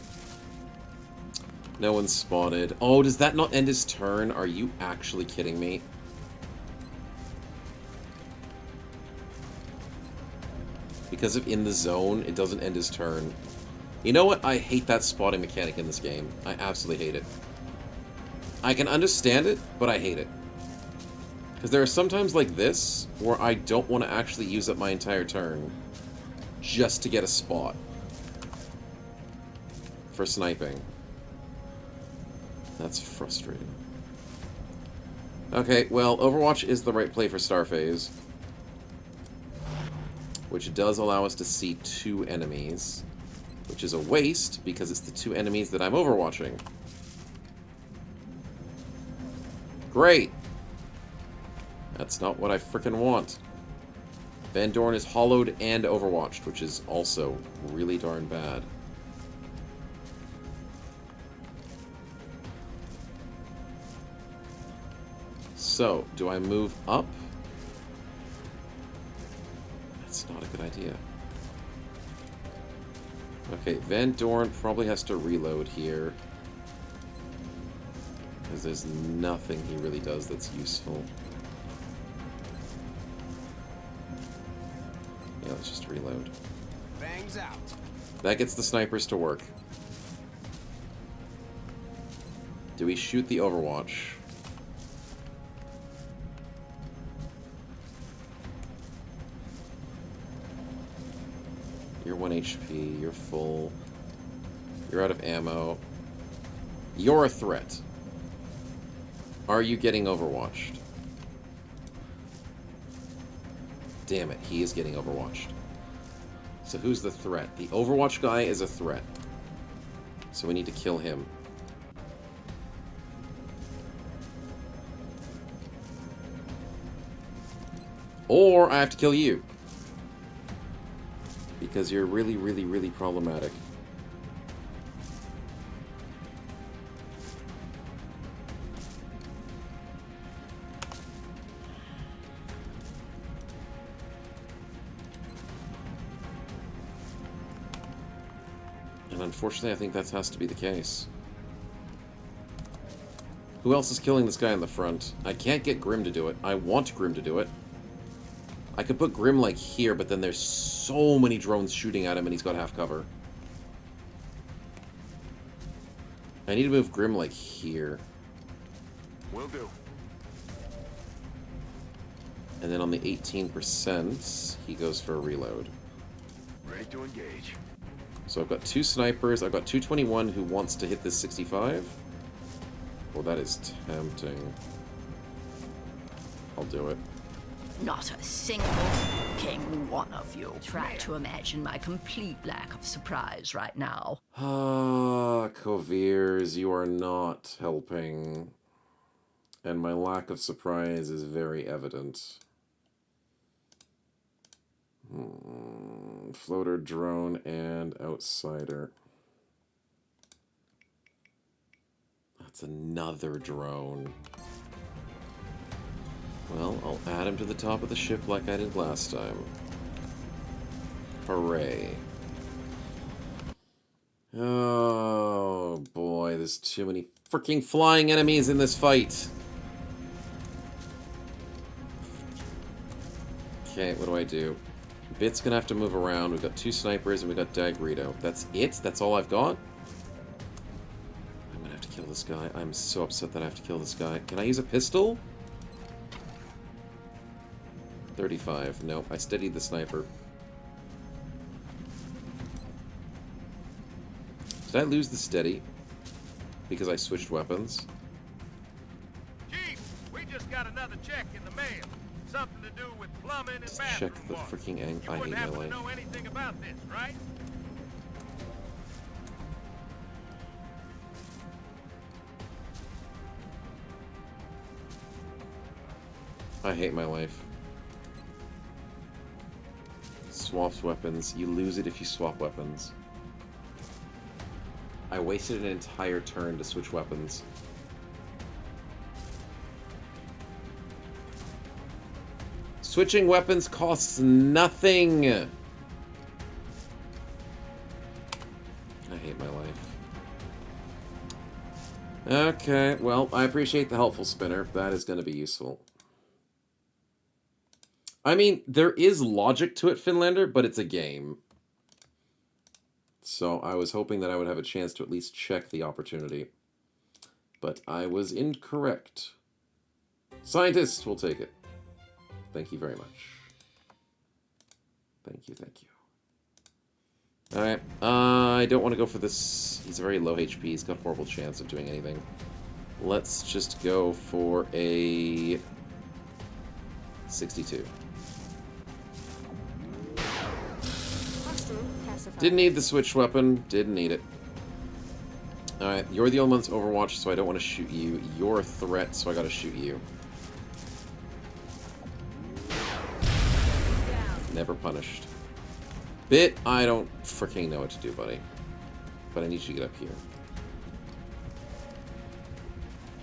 Speaker 2: No one's spotted. Oh, does that not end his turn? Are you actually kidding me? Because of in the zone, it doesn't end his turn. You know what? I hate that spotting mechanic in this game. I absolutely hate it. I can understand it, but I hate it. Because there are some times like this where I don't want to actually use up my entire turn just to get a spot for sniping. That's frustrating. Okay, well, Overwatch is the right play for Starphase, which does allow us to see 2 enemies, which is a waste because it's the 2 enemies that I'm overwatching. Great! That's not what I frickin' want. Van Dorn is hollowed and overwatched, which is also really darn bad. So, do I move up? That's not a good idea. Okay, Van Dorn probably has to reload here, because there's nothing he really does that's useful. Yeah, let's just reload.
Speaker 16: Bangs out.
Speaker 2: That gets the snipers to work. Do we shoot the Overwatch? You're 1 HP, you're full. You're out of ammo. You're a threat. Are you getting overwatched? Damn it, he is getting overwatched. So who's the threat? The Overwatch guy is a threat. So we need to kill him. Or I have to kill you. Because you're really, really, really problematic. unfortunately, I think that has to be the case. Who else is killing this guy in the front? I can't get Grim to do it. I want Grim to do it. I could put Grim, like, here, but then there's so many drones shooting at him and he's got half cover. I need to move Grim, like, here.
Speaker 7: Will do.
Speaker 2: And then on the 18%, he goes for a reload.
Speaker 7: Ready to engage.
Speaker 2: So I've got 2 snipers. I've got 221 who wants to hit this 65. Well, that is tempting. I'll do it.
Speaker 17: Not a single king one of you. Try to imagine my complete lack of surprise right now.
Speaker 2: Ah, Kovirs, you are not helping. And my lack of surprise is very evident. Floater, drone, and outsider. That's another drone. Well, I'll add him to the top of the ship like I did last time. Hooray. Oh boy, there's too many freaking flying enemies in this fight. Okay, what do I do? Bit's gonna have to move around. We've got 2 snipers and we've got Dagrito. That's it? That's all I've got? I'm gonna have to kill this guy. I'm so upset that I have to kill this guy. Can I use a pistol? 35. No, I steadied the sniper. Did I lose the steady? Because I switched weapons?
Speaker 6: Chief, we just got another check in the mail. Something to do with plumbing and
Speaker 2: Let's
Speaker 6: bathroom
Speaker 2: check the
Speaker 6: water.
Speaker 2: freaking angle.
Speaker 6: You
Speaker 2: I hate
Speaker 6: wouldn't
Speaker 2: my
Speaker 6: happen to
Speaker 2: life.
Speaker 6: know anything about this, right?
Speaker 2: I hate my life. Swaps weapons. You lose it if you swap weapons. I wasted an entire turn to switch weapons. Switching weapons costs nothing! I hate my life. Okay, well, I appreciate the helpful spinner. That is going to be useful. I mean, there is logic to it, Finlander, but it's a game. So I was hoping that I would have a chance to at least check the opportunity. But I was incorrect. Scientists will take it. Thank you very much. Thank you, thank you. Alright, I don't want to go for this. He's a very low HP. He's got a horrible chance of doing anything. Let's just go for a 62. Didn't need the switch weapon. Didn't need it. Alright, you're the only one's Overwatch, so I don't want to shoot you. You're a threat, so I gotta shoot you. Never punished. Bit, I don't freaking know what to do, buddy. But I need you to get up here.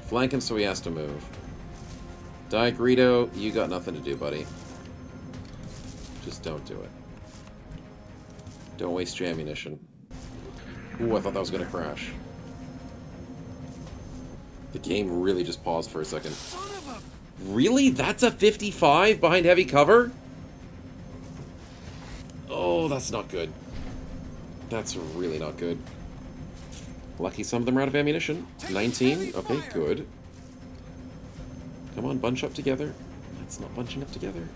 Speaker 2: Flank him so he has to move. Diagrito, you got nothing to do, buddy. Just don't do it. Don't waste your ammunition. Ooh, I thought that was gonna crash. The game really just paused for a second. Really? That's a 55 behind heavy cover? Oh, that's not good. That's really not good. Lucky some of them are out of ammunition. 19? Okay, good. Come on, bunch up together. That's not bunching up together.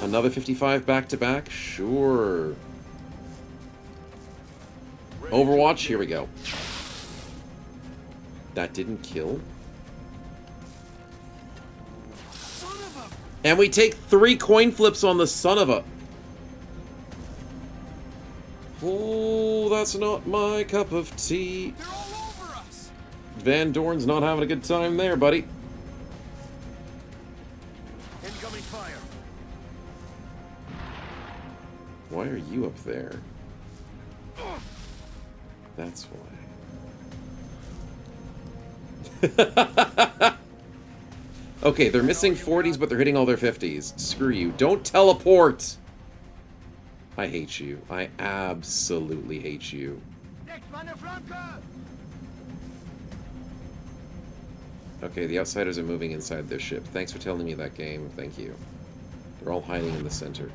Speaker 2: Another 55 back-to-back? Sure. Overwatch, here we go. That didn't kill. And we take 3 coin flips on the son of a... Oh, that's not my cup of tea.
Speaker 6: They're all over us.
Speaker 2: Van Dorn's not having a good time there, buddy.
Speaker 7: Incoming fire.
Speaker 2: Why are you up there? That's why. Okay, they're missing 40s, but they're hitting all their 50s. Screw you. Don't teleport! I hate you. I absolutely hate you. Okay, the outsiders are moving inside their ship. Thanks for telling me that, game. Thank you. They're all hiding in the center.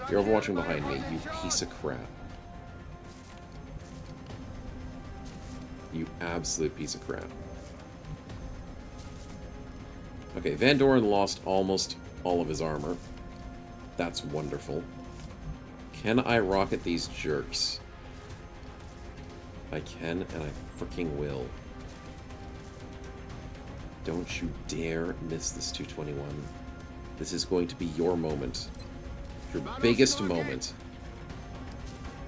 Speaker 2: You're overwatching behind me, you piece of crap. You absolute piece of crap. Okay, Van Doren lost almost all of his armor. That's wonderful. Can I rocket these jerks? I can, and I freaking will. Don't you dare miss this 221. This is going to be your moment. Your biggest moment.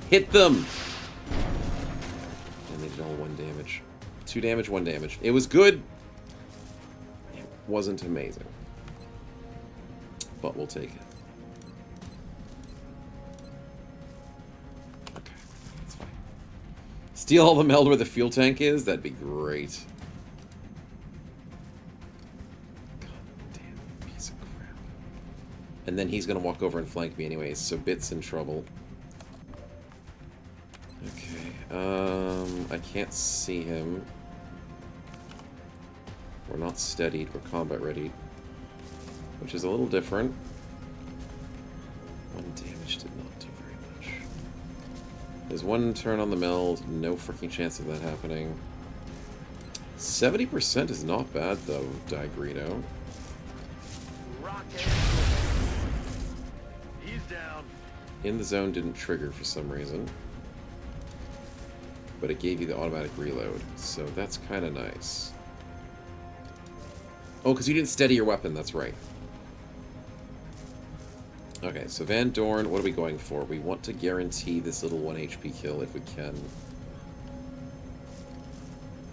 Speaker 2: Hit them! And they did all 1 damage. 2 damage, 1 damage. It was good. It wasn't amazing. But we'll take it. Okay, that's fine. Steal all the meld where the fuel tank is? That'd be great. And then he's going to walk over and flank me anyways, so Bit's in trouble. Okay, I can't see him. We're not steadied, we're combat ready. Which is a little different. 1 damage did not do very much. There's 1 turn on the meld, no freaking chance of that happening. 70% is not bad though, Digrino. In the zone didn't trigger for some reason. But it gave you the automatic reload, so that's kind of nice. Oh, because you didn't steady your weapon, that's right. Okay, so Van Dorn, what are we going for? We want to guarantee this little 1 HP kill if we can.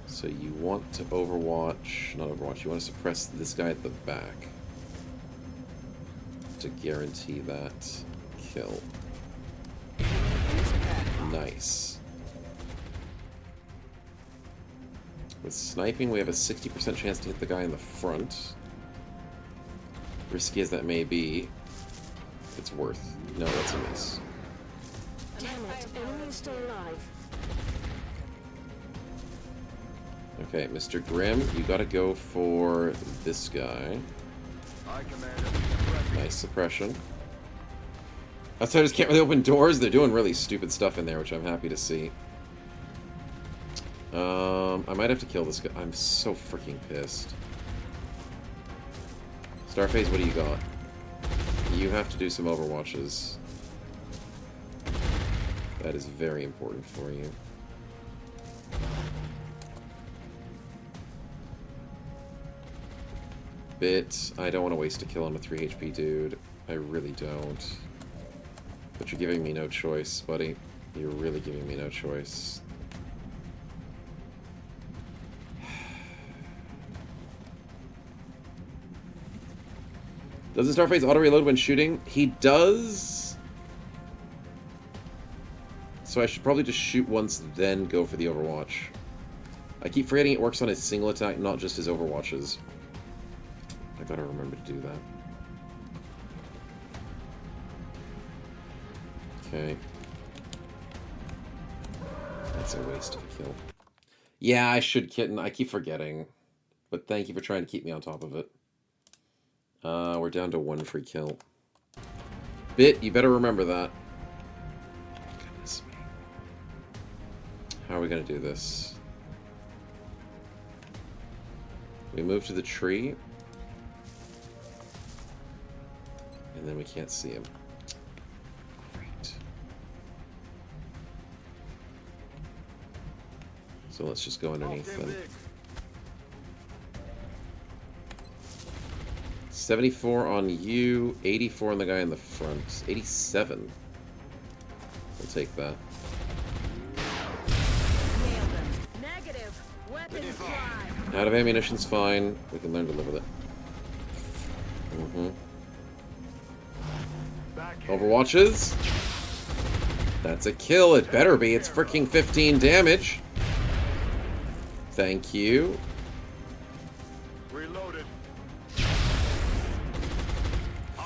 Speaker 2: So you want to overwatch, not overwatch, you want to suppress this guy at the back. To guarantee that kill. Nice. With sniping, we have a 60% chance to hit the guy in the front. Risky as that may be, it's worth. No, that's a miss.
Speaker 11: Damn it, enemy's still alive.
Speaker 2: Okay, Mr. Grimm, you gotta go for this guy. Nice suppression. Outsiders can't really open doors. They're doing really stupid stuff in there, which I'm happy to see. I might have to kill this guy. I'm so freaking pissed. Starface, what do you got? You have to do some overwatches. That is very important for you. Bit, I don't want to waste a kill on a 3 HP dude. I really don't. But you're giving me no choice, buddy. You're really giving me no choice. Doesn't Starface auto-reload when shooting? He does. So I should probably just shoot once, then go for the overwatch. I keep forgetting it works on his single attack, not just his overwatches. I gotta remember to do that. Okay. That's a waste of a kill. Yeah, I should kitten. I keep forgetting. But thank you for trying to keep me on top of it. We're down to 1 free kill. Bit, you better remember that. Goodness me. How are we gonna do this? We move to the tree. And then we can't see him. Great. So let's just go underneath them. 74 on you, 84 on the guy in the front, 87. We'll take that.
Speaker 15: Negative. Weapons fly.
Speaker 2: Out of ammunition's fine. We can learn to live with it. Overwatches. That's a kill. It better be. It's freaking 15 damage. Thank you.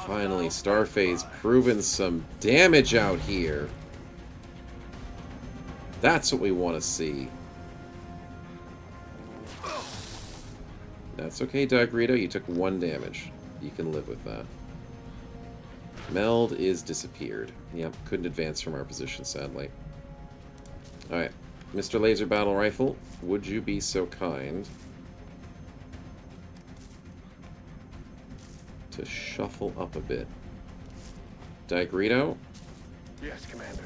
Speaker 2: Finally, Starface proving some damage out here. That's what we want to see. That's okay, Dogrito. You took 1 damage. You can live with that. Meld is disappeared. Yep, couldn't advance from our position, sadly. Alright. Mr. Laser Battle Rifle, would you be so kind to shuffle up a bit? Dogrito?
Speaker 7: Yes, Commander.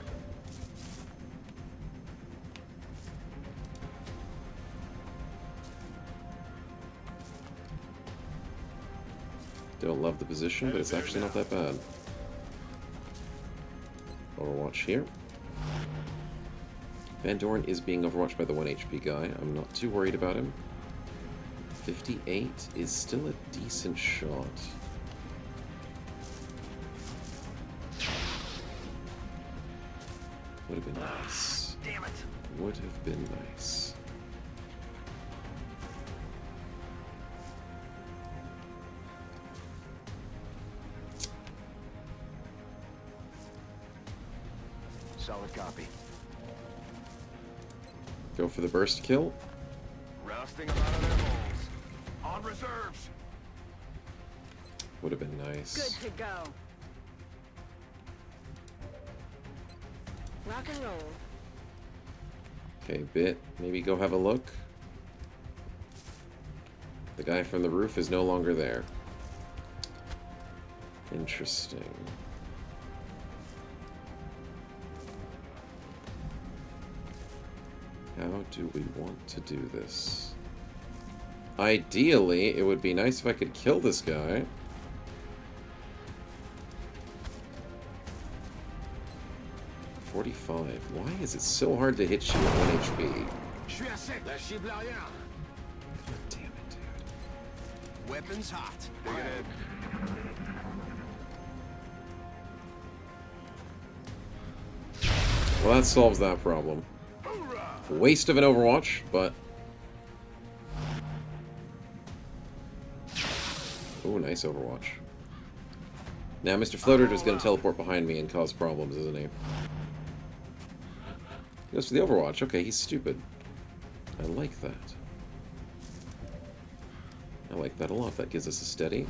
Speaker 2: Don't love the position, but it's actually not that bad. Overwatch here. Van Dorn is being overwatched by the 1 HP guy. I'm not too worried about him. 58 is still a decent shot. Would have been nice.
Speaker 7: Damn it.
Speaker 2: Would have been nice.
Speaker 7: Solid copy.
Speaker 2: Go for the burst kill.
Speaker 7: Rousting them out of their holes. On reserves.
Speaker 2: Would have been nice.
Speaker 15: Good to go. Rock and roll.
Speaker 2: Okay, Bit. Maybe go have a look. The guy from the roof is no longer there. Interesting. How do we want to do this? Ideally, it would be nice if I could kill this guy. .45. Why is it so hard to hit you at 1 HP? God damn it, dude.
Speaker 16: Weapons hot.
Speaker 7: Dig it in.
Speaker 2: Well, that solves that problem. Waste of an Overwatch, but... Ooh, nice Overwatch. Now, Mr. Floater is going to teleport behind me and cause problems, isn't he? He goes for the Overwatch. Okay, he's stupid. I like that. I like that a lot. That gives us a steady.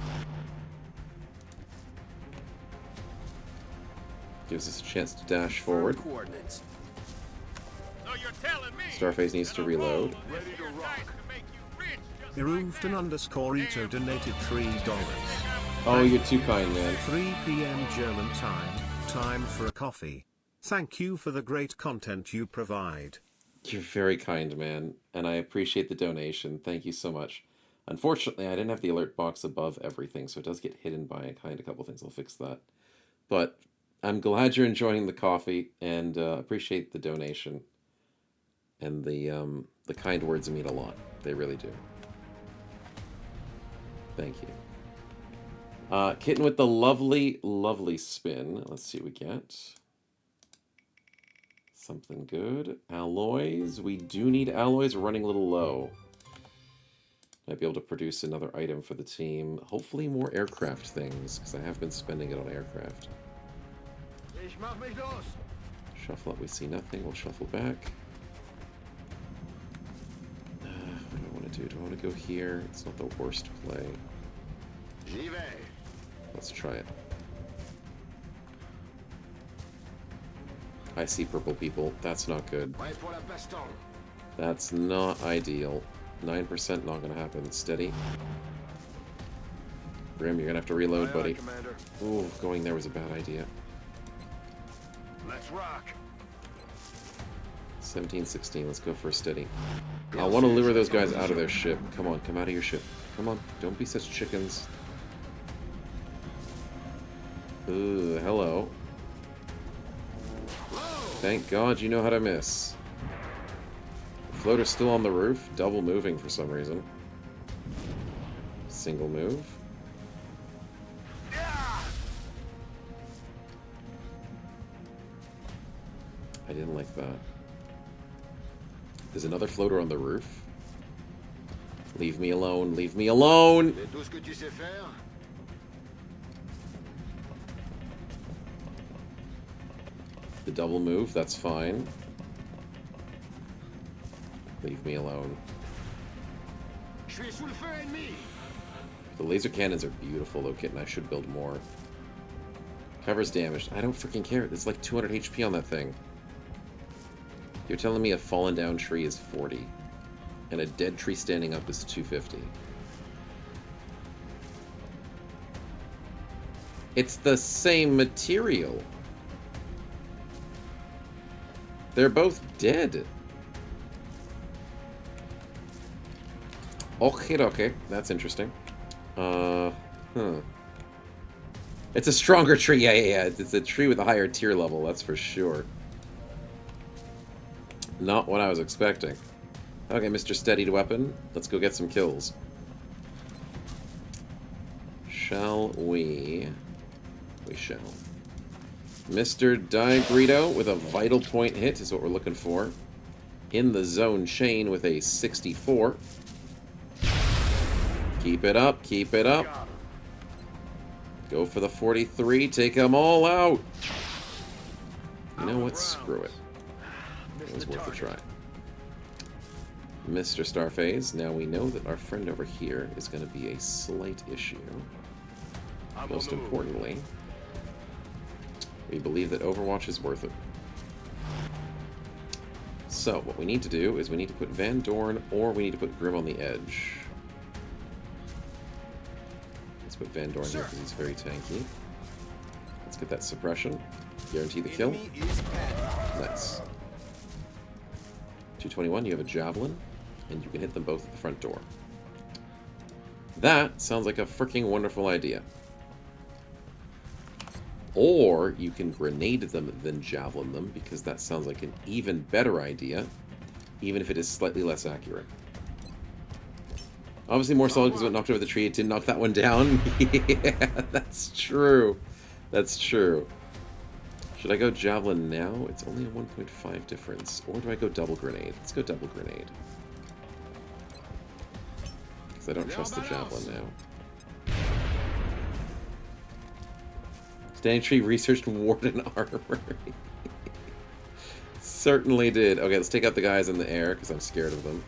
Speaker 2: Gives us a chance to dash forward.
Speaker 16: Coordinates.
Speaker 6: So you're telling me
Speaker 2: Starface needs to reload.
Speaker 7: Ready to rock.
Speaker 5: Iruved_Ito donated $3.
Speaker 2: Oh, you're too kind, man.
Speaker 5: 3 p.m. German time. Time for a coffee. Thank you for the great content you provide.
Speaker 2: You're very kind, man, and I appreciate the donation. Thank you so much. Unfortunately, I didn't have the alert box above everything, so it does get hidden by a couple things. I'll fix that. But I'm glad you're enjoying the coffee, and appreciate the donation. And the kind words mean a lot. They really do. Thank you. Kitten with the lovely, lovely spin. Let's see what we get. Something good. Alloys. We do need alloys. We're running a little low. Might be able to produce another item for the team. Hopefully more aircraft things, because I have been spending it on aircraft. Shuffle up. We see nothing. We'll shuffle back. What do I want to do? Do I want to go here? It's not the worst play. Let's try it. I see purple people. That's not good. That's not ideal. 9% not gonna happen. Steady. Grim, you're gonna have to reload, buddy. Ooh, going there was a bad idea.
Speaker 7: Let's rock.
Speaker 2: 17, 16. Let's go for a steady. I want to lure those guys out of their ship. Come on, come out of your ship. Come on, don't be such chickens. Ooh, hello. Thank God you know how to miss. The floater's still on the roof, double moving for some reason. Single move. I didn't like that. There's another floater on the roof. Leave me alone, leave me alone! the double move, that's fine. Leave me alone. The laser cannons are beautiful, though, Kitten. I should build more. Cover's damaged. I don't freaking care. It's like 200 HP on that thing. You're telling me a fallen down tree is 40, and a dead tree standing up is 250. It's the same material. They're both dead. Okay, that's interesting. It's a stronger tree. Yeah. It's a tree with a higher tier level, that's for sure. Not what I was expecting. Okay, Mr. Steadied Weapon, let's go get some kills. Shall we? We shall. Mr. Digrito with a vital point hit is what we're looking for. In the zone chain with a 64. Keep it up, keep it up. Go for the 43, take them all out. You know what? Screw it. It was worth a try. Mr. Starphase, now we know that our friend over here is going to be a slight issue. Most importantly, we believe that Overwatch is worth it. So, what we need to do is we need to put Van Dorn or we need to put Grim on the edge. Let's put Van Dorn here because he's very tanky. Let's get that suppression. Guarantee the kill. Nice. 221, you have a Javelin, and you can hit them both at the front door. That sounds like a freaking wonderful idea. Or you can grenade them, then javelin them, because that sounds like an even better idea, even if it is slightly less accurate. Obviously more solid because it knocked over the tree. It didn't knock that one down. Yeah, that's true. That's true. Should I go javelin now? It's only a 1.5 difference. Or do I go double grenade? Let's go double grenade. Because I don't trust the javelin now. Standing Tree researched Warden armor. Certainly did. Okay, let's take out the guys in the air because I'm scared of them.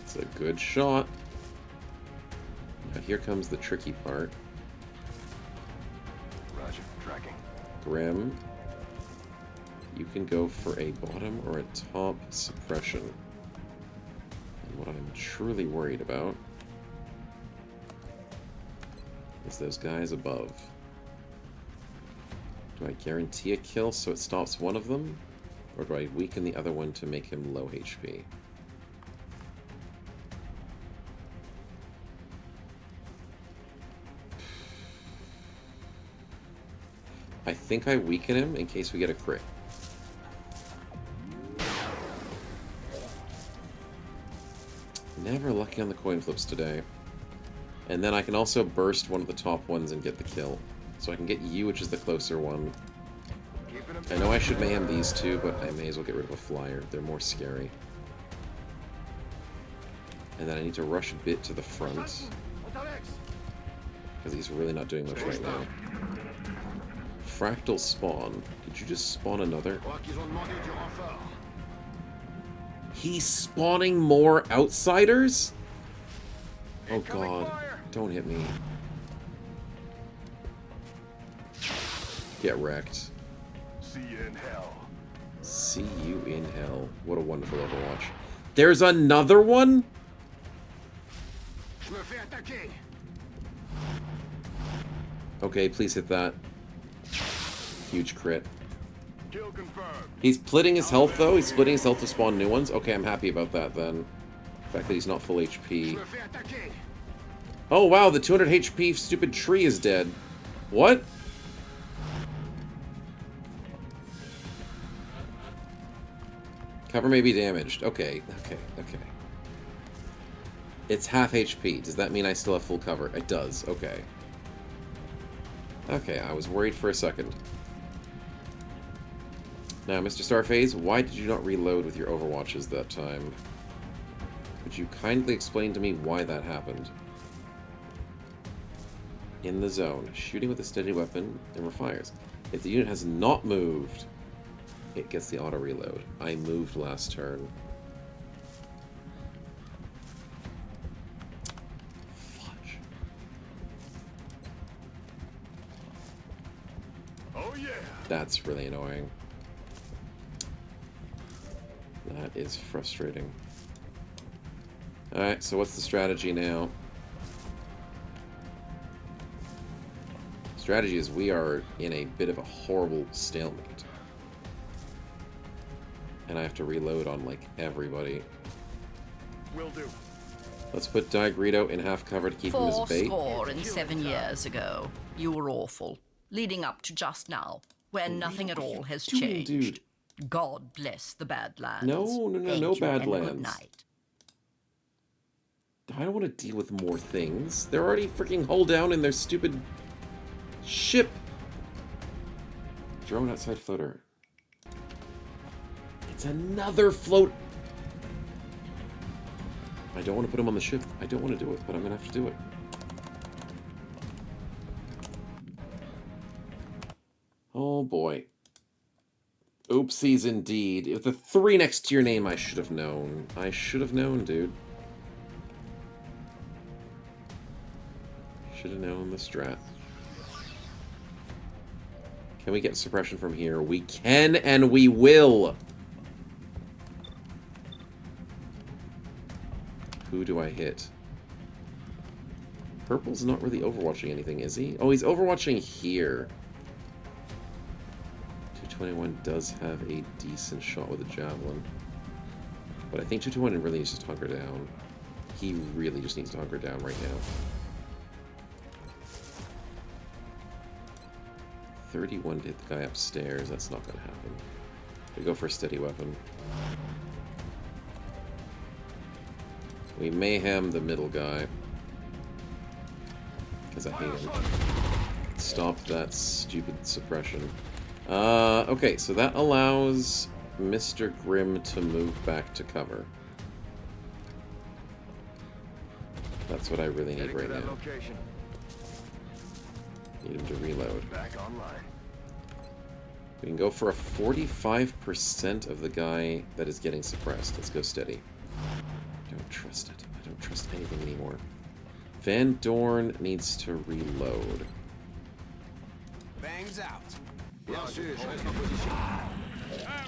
Speaker 2: It's a good shot. Now here comes the tricky part.
Speaker 7: Roger, tracking.
Speaker 2: Grim, you can go for a bottom or a top suppression. And what I'm truly worried about is those guys above. Do I guarantee a kill so it stops one of them? Or do I weaken the other one to make him low HP? I think I weaken him in case we get a crit. Never lucky on the coin flips today. And then I can also burst one of the top ones and get the kill. So I can get you, which is the closer one. I know I should mayhem these two, but I may as well get rid of a flyer. They're more scary. And then I need to rush a bit to the front. Because he's really not doing much right now. Fractal spawn. Did you just spawn another? He's spawning more outsiders? Oh god. Don't hit me. Get wrecked.
Speaker 7: See you in hell.
Speaker 2: See you in hell. What a wonderful Overwatch. There's another one? Okay, please hit that. Huge crit.
Speaker 7: Kill confirmed.
Speaker 2: He's splitting his health, though. He's splitting his health to spawn new ones. Okay, I'm happy about that, then. The fact that he's not full HP. Oh, wow, the 200 HP stupid tree is dead. What? Cover may be damaged. Okay. It's half HP. Does that mean I still have full cover? It does. Okay. Okay, I was worried for a second. Now, Mr. Starphase, why did you not reload with your Overwatches that time? Could you kindly explain to me why that happened? in the zone. Shooting with a steady weapon and refires. If the unit has not moved, it gets the auto reload. I moved last turn. Fudge.
Speaker 7: Oh yeah.
Speaker 2: That's really annoying. That is frustrating. Alright, so what's the strategy now? Strategy is we are in a bit of a horrible stalemate. And I have to reload on, like, everybody.
Speaker 7: Will do.
Speaker 2: Let's put Diagrito in half cover to keep him as bait.
Speaker 17: 7 years ago. You were awful. Leading up to just now, when nothing at all has changed.
Speaker 2: Dude.
Speaker 17: God bless the Badlands.
Speaker 2: No
Speaker 17: Thank you, and
Speaker 2: Badlands.
Speaker 17: good night.
Speaker 2: I don't want to deal with more things. They're already freaking hull down in their stupid ship. Drone outside floater. It's another float. I don't want to put him on the ship. I don't want to do it, but I'm going to have to do it. Oh boy. Oopsies indeed. If the 3 next to your name, I should have known. I should have known, dude. Should have known the strat. Can we get suppression from here? We can and we will. Who do I hit? Purple's not really overwatching anything, is he? Oh, he's overwatching here. 221 does have a decent shot with a javelin. But I think 221 really needs to hunker down. He really just needs to hunker down right now. 31 to hit the guy upstairs. That's not going to happen. We go for a steady weapon. We mayhem the middle guy. Because I hate him. Stop that stupid suppression. Okay, so that allows Mr. Grimm to move back to cover. That's what I really need right now. Need him to reload.
Speaker 7: Back online.
Speaker 2: We can go for a 45% of the guy that is getting suppressed. Let's go steady. I don't trust it. I don't trust anything anymore. Van Dorn needs to reload.
Speaker 16: Bangs out.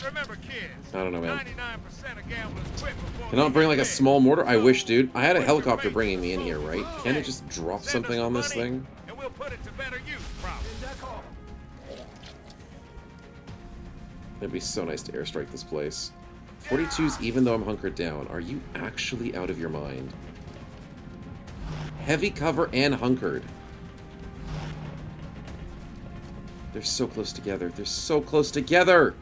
Speaker 6: Remember, kids.
Speaker 2: I don't know, man.
Speaker 6: 99% of gamblers quit before
Speaker 2: Cannot bring like a small mortar? I wish, dude. I had a helicopter bringing me in here, right? Can it just drop something on this thing?
Speaker 6: and we'll put it to better use, probably.
Speaker 2: It'd be so nice to airstrike this place. 42s, even though I'm hunkered down. Are you actually out of your mind? Heavy cover and hunkered. They're so close together. They're so close together!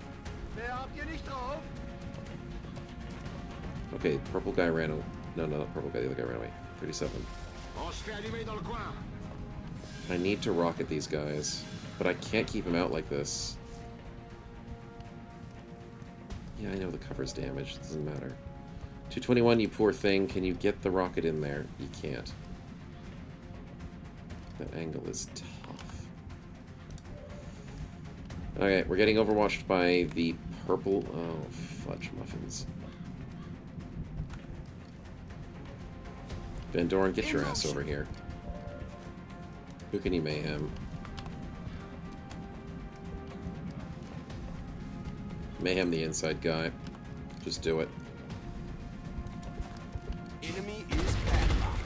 Speaker 2: Okay, purple guy ran away. No, not purple guy. The other guy ran away. 37. I need to rocket these guys, but I can't keep them out like this. Yeah, I know the cover's damaged. It doesn't matter. 221, you poor thing. Can you get the rocket in there? You can't. That angle is tough. Okay, we're getting overwatched by the purple... Oh, fudge muffins. Van Dorn, get your ass over here. Who can you mayhem? Mayhem the inside guy. Just do it.
Speaker 16: Enemy is padlocked.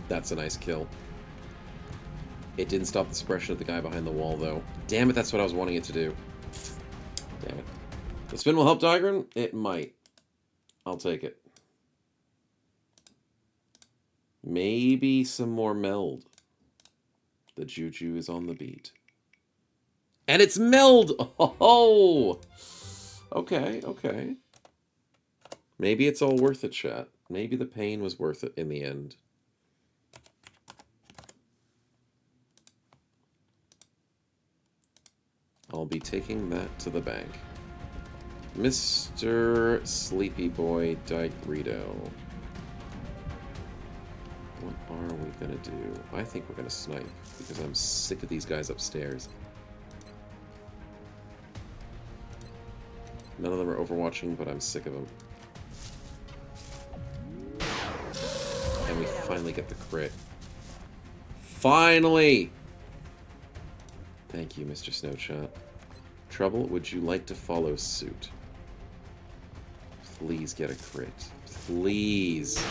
Speaker 2: That's a nice kill. It didn't stop the suppression of the guy behind the wall, though. Damn it, that's what I was wanting it to do. Damn it. The spin will help Diagram? It might. I'll take it. Maybe some more meld. The juju is on the beat. And it's meld! Oh! Okay, okay. Maybe it's all worth it, chat. Maybe the pain was worth it in the end. I'll be taking that to the bank. Mr. Sleepy Boy Digrito. What are we gonna do? I think we're gonna snipe, because I'm sick of these guys upstairs. None of them are overwatching, but I'm sick of them. And we finally get the crit. Finally! Thank you, Mr. Snowshot. Trouble, would you like to follow suit? Please get a crit. Please!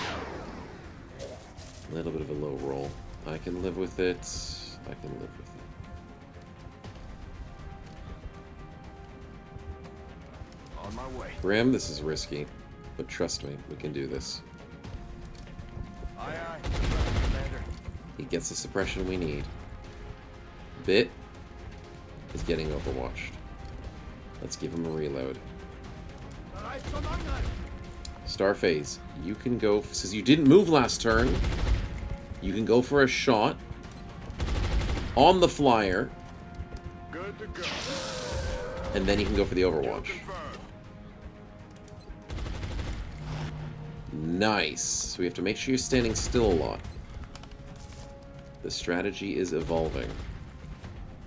Speaker 2: A little bit of a low roll. I can live with it. I can live with it.
Speaker 7: On my way.
Speaker 2: Grim, this is risky. But trust me, we can do this.
Speaker 7: Aye, aye. Commander.
Speaker 2: He gets the suppression we need. Bit is getting overwatched. Let's give him a reload. Starface, you can go, since you didn't move last turn, you can go for a shot on the flyer.
Speaker 7: Good to go.
Speaker 2: And then you can go for the overwatch. Nice. So we have to make sure you're standing still a lot. The strategy is evolving.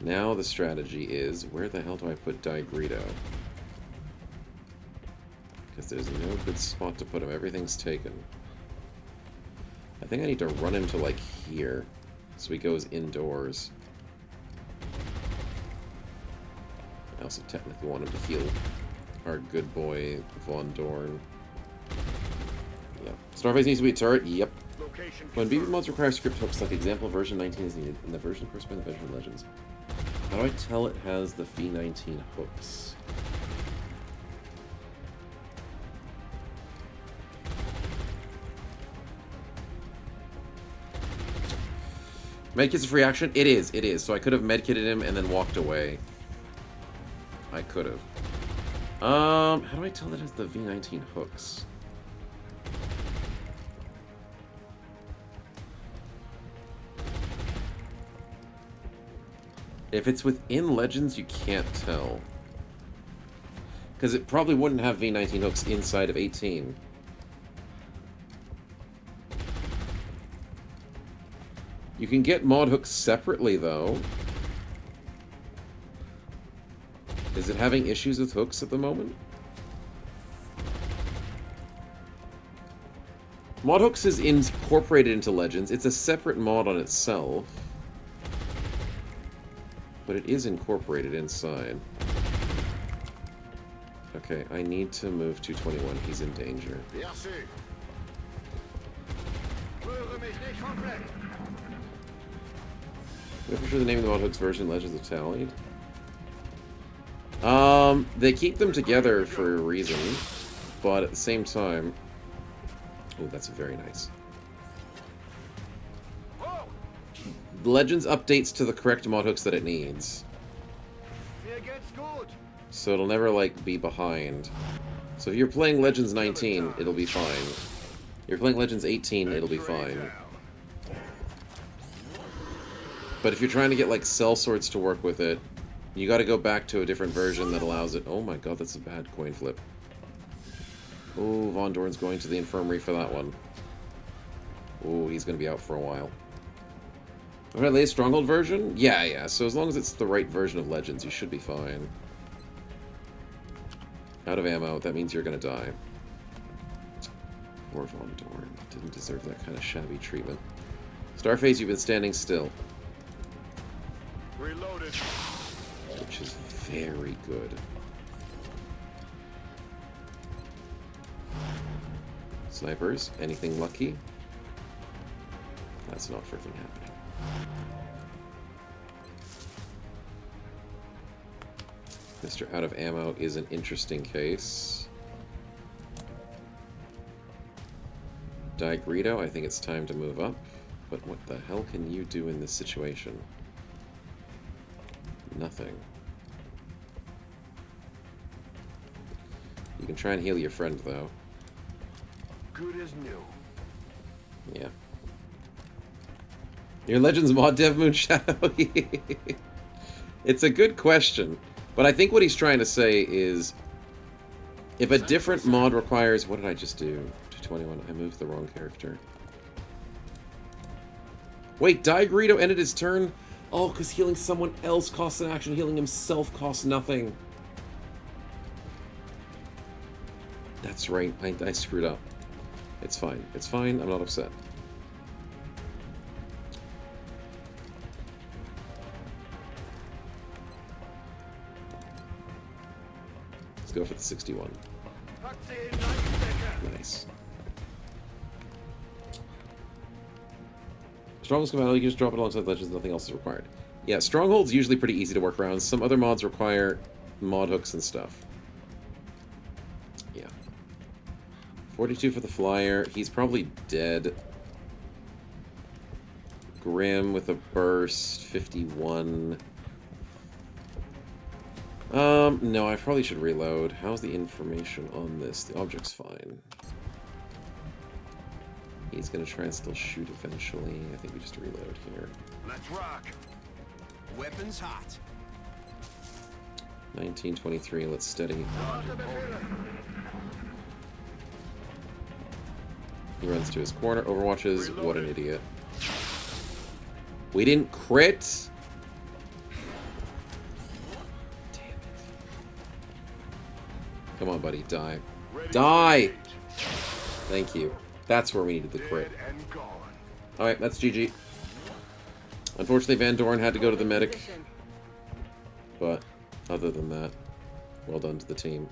Speaker 2: Now the strategy is, where the hell do I put Digrito? Because there's no good spot to put him. Everything's taken. I think I need to run him to, like, here. So he goes indoors. I also technically want him to heal our good boy, Von Dorn. Yep. Starface needs to be a turret? Yep. When BB mods require script hooks, like example version 19 is needed, and the version corresponding to Veteran Legends. How do I tell it has the V19 hooks? Medkit's a free action? It is, it is. So I could have medkitted him and then walked away. I could have. How do I tell that it has the V19 hooks? If it's within Legends, you can't tell. Because it probably wouldn't have V19 hooks inside of 18. You can get mod hooks separately, though. Is it having issues with hooks at the moment? Mod hooks is incorporated into Legends. It's a separate mod on itself. But it is incorporated inside. Okay, I need to move 221. He's in danger. I'm sure the name of the mod hooks version Legends of Tallied. They keep them together for a reason, but at the same time... Oh, that's very nice. Legends updates to the correct mod hooks that it needs. So it'll never, like, be behind. So if you're playing Legends 19, it'll be fine. If you're playing Legends 18, it'll be fine. But if you're trying to get, like, cell swords to work with it, you gotta go back to a different version that allows it. Oh my god, that's a bad coin flip. Oh, Von Dorn's going to the infirmary for that one. Oh, he's gonna be out for a while. Okay, latest Stronghold version? Yeah, yeah. So as long as it's the right version of Legends, you should be fine. Out of ammo, that means you're gonna die. Poor Von Dorn. Didn't deserve that kind of shabby treatment. Starface, you've been standing still.
Speaker 7: Reloaded.
Speaker 2: Which is very good. Snipers, anything lucky? That's not freaking happening. Mr. Out of Ammo is an interesting case. Digrito, I think it's time to move up. But what the hell can you do in this situation? Nothing. You can try and heal your friend, though.
Speaker 7: Good as new.
Speaker 2: Yeah. Your Legends mod dev, Moonshadow? It's a good question. But I think what he's trying to say is, if a different mod requires... What did I just do? 221. I moved the wrong character. Wait, Diagrito ended his turn? Oh, because healing someone else costs an action. Healing himself costs nothing. That's right. I screwed up. It's fine. It's fine. I'm not upset. Let's go for the 61. Nice. Strongholds come out, you can just drop it alongside legends, nothing else is required. Yeah, Stronghold's usually pretty easy to work around. Some other mods require mod hooks and stuff. Yeah. 42 for the flyer. He's probably dead. Grim with a burst. 51. No, I probably should reload. How's the information on this? The object's fine. He's gonna try and still shoot eventually. I think we just reload here.
Speaker 7: Let's rock.
Speaker 16: Weapons hot.
Speaker 2: 1923, let's steady. He runs to his corner, overwatches. What an idiot. We didn't crit? Damn it. Come on, buddy, die. Die! Thank you. That's where we needed the crit. Alright, that's GG. Unfortunately, Van Doren had to go to the medic. But, other than that, well done to the team.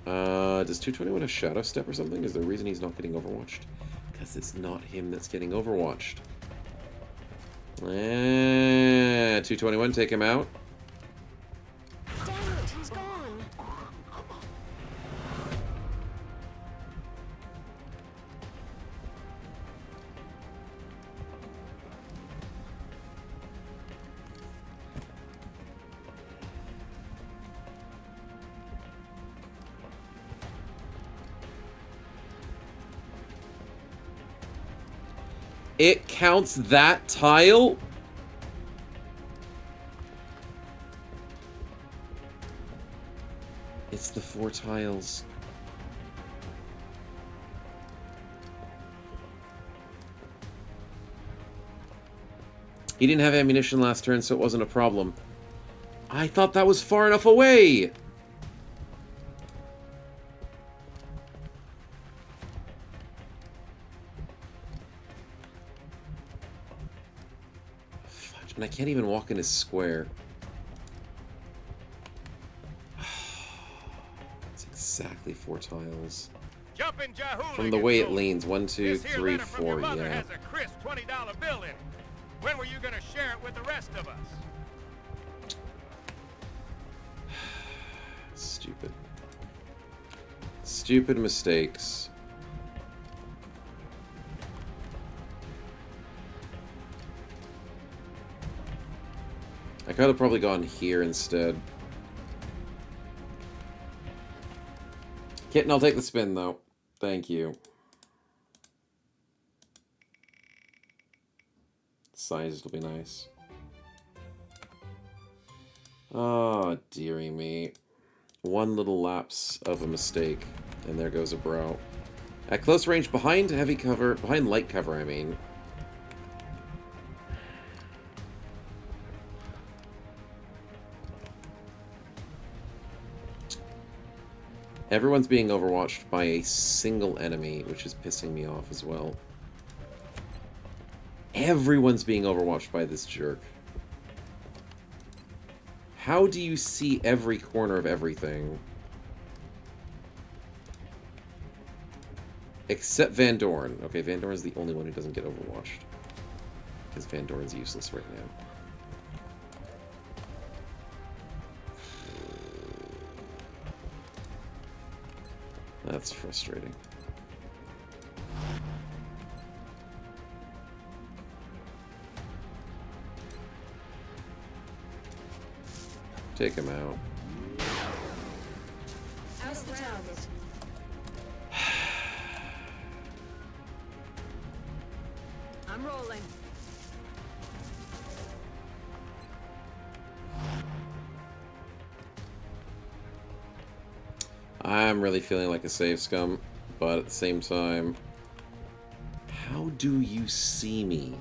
Speaker 2: Does 221 have Shadow Step or something? Is there a reason he's not getting overwatched? Because it's not him that's getting overwatched. 221, take him out.
Speaker 11: Damn it, he's gone.
Speaker 2: It counts that tile? It's the 4 tiles. He didn't have ammunition last turn, so it wasn't a problem. I thought that was far enough away! And I can't even walk in his square. It's exactly 4 tiles. From the way it leans, 1, 2, 3, 4, yeah.
Speaker 6: Has a crisp $20 bill in it. When were you gonna share it with the rest of us?
Speaker 2: Stupid. Stupid mistakes. I could have probably gone here instead. Kitten, I'll take the spin, though. Thank you. Sizes will be nice. Oh, dearie me. One little lapse of a mistake, and there goes a bro. At close range, behind heavy cover, behind light cover, I mean. Everyone's being overwatched by a single enemy, which is pissing me off as well. Everyone's being overwatched by this jerk. How do you see every corner of everything? Except Van Doren. Okay, Van Doren's the only one who doesn't get overwatched. Because Van Doren's useless right now. That's frustrating. Take him out.
Speaker 15: How's the target? I'm rolling.
Speaker 2: I'm really feeling like a save scum, but at the same time, how How do you see me?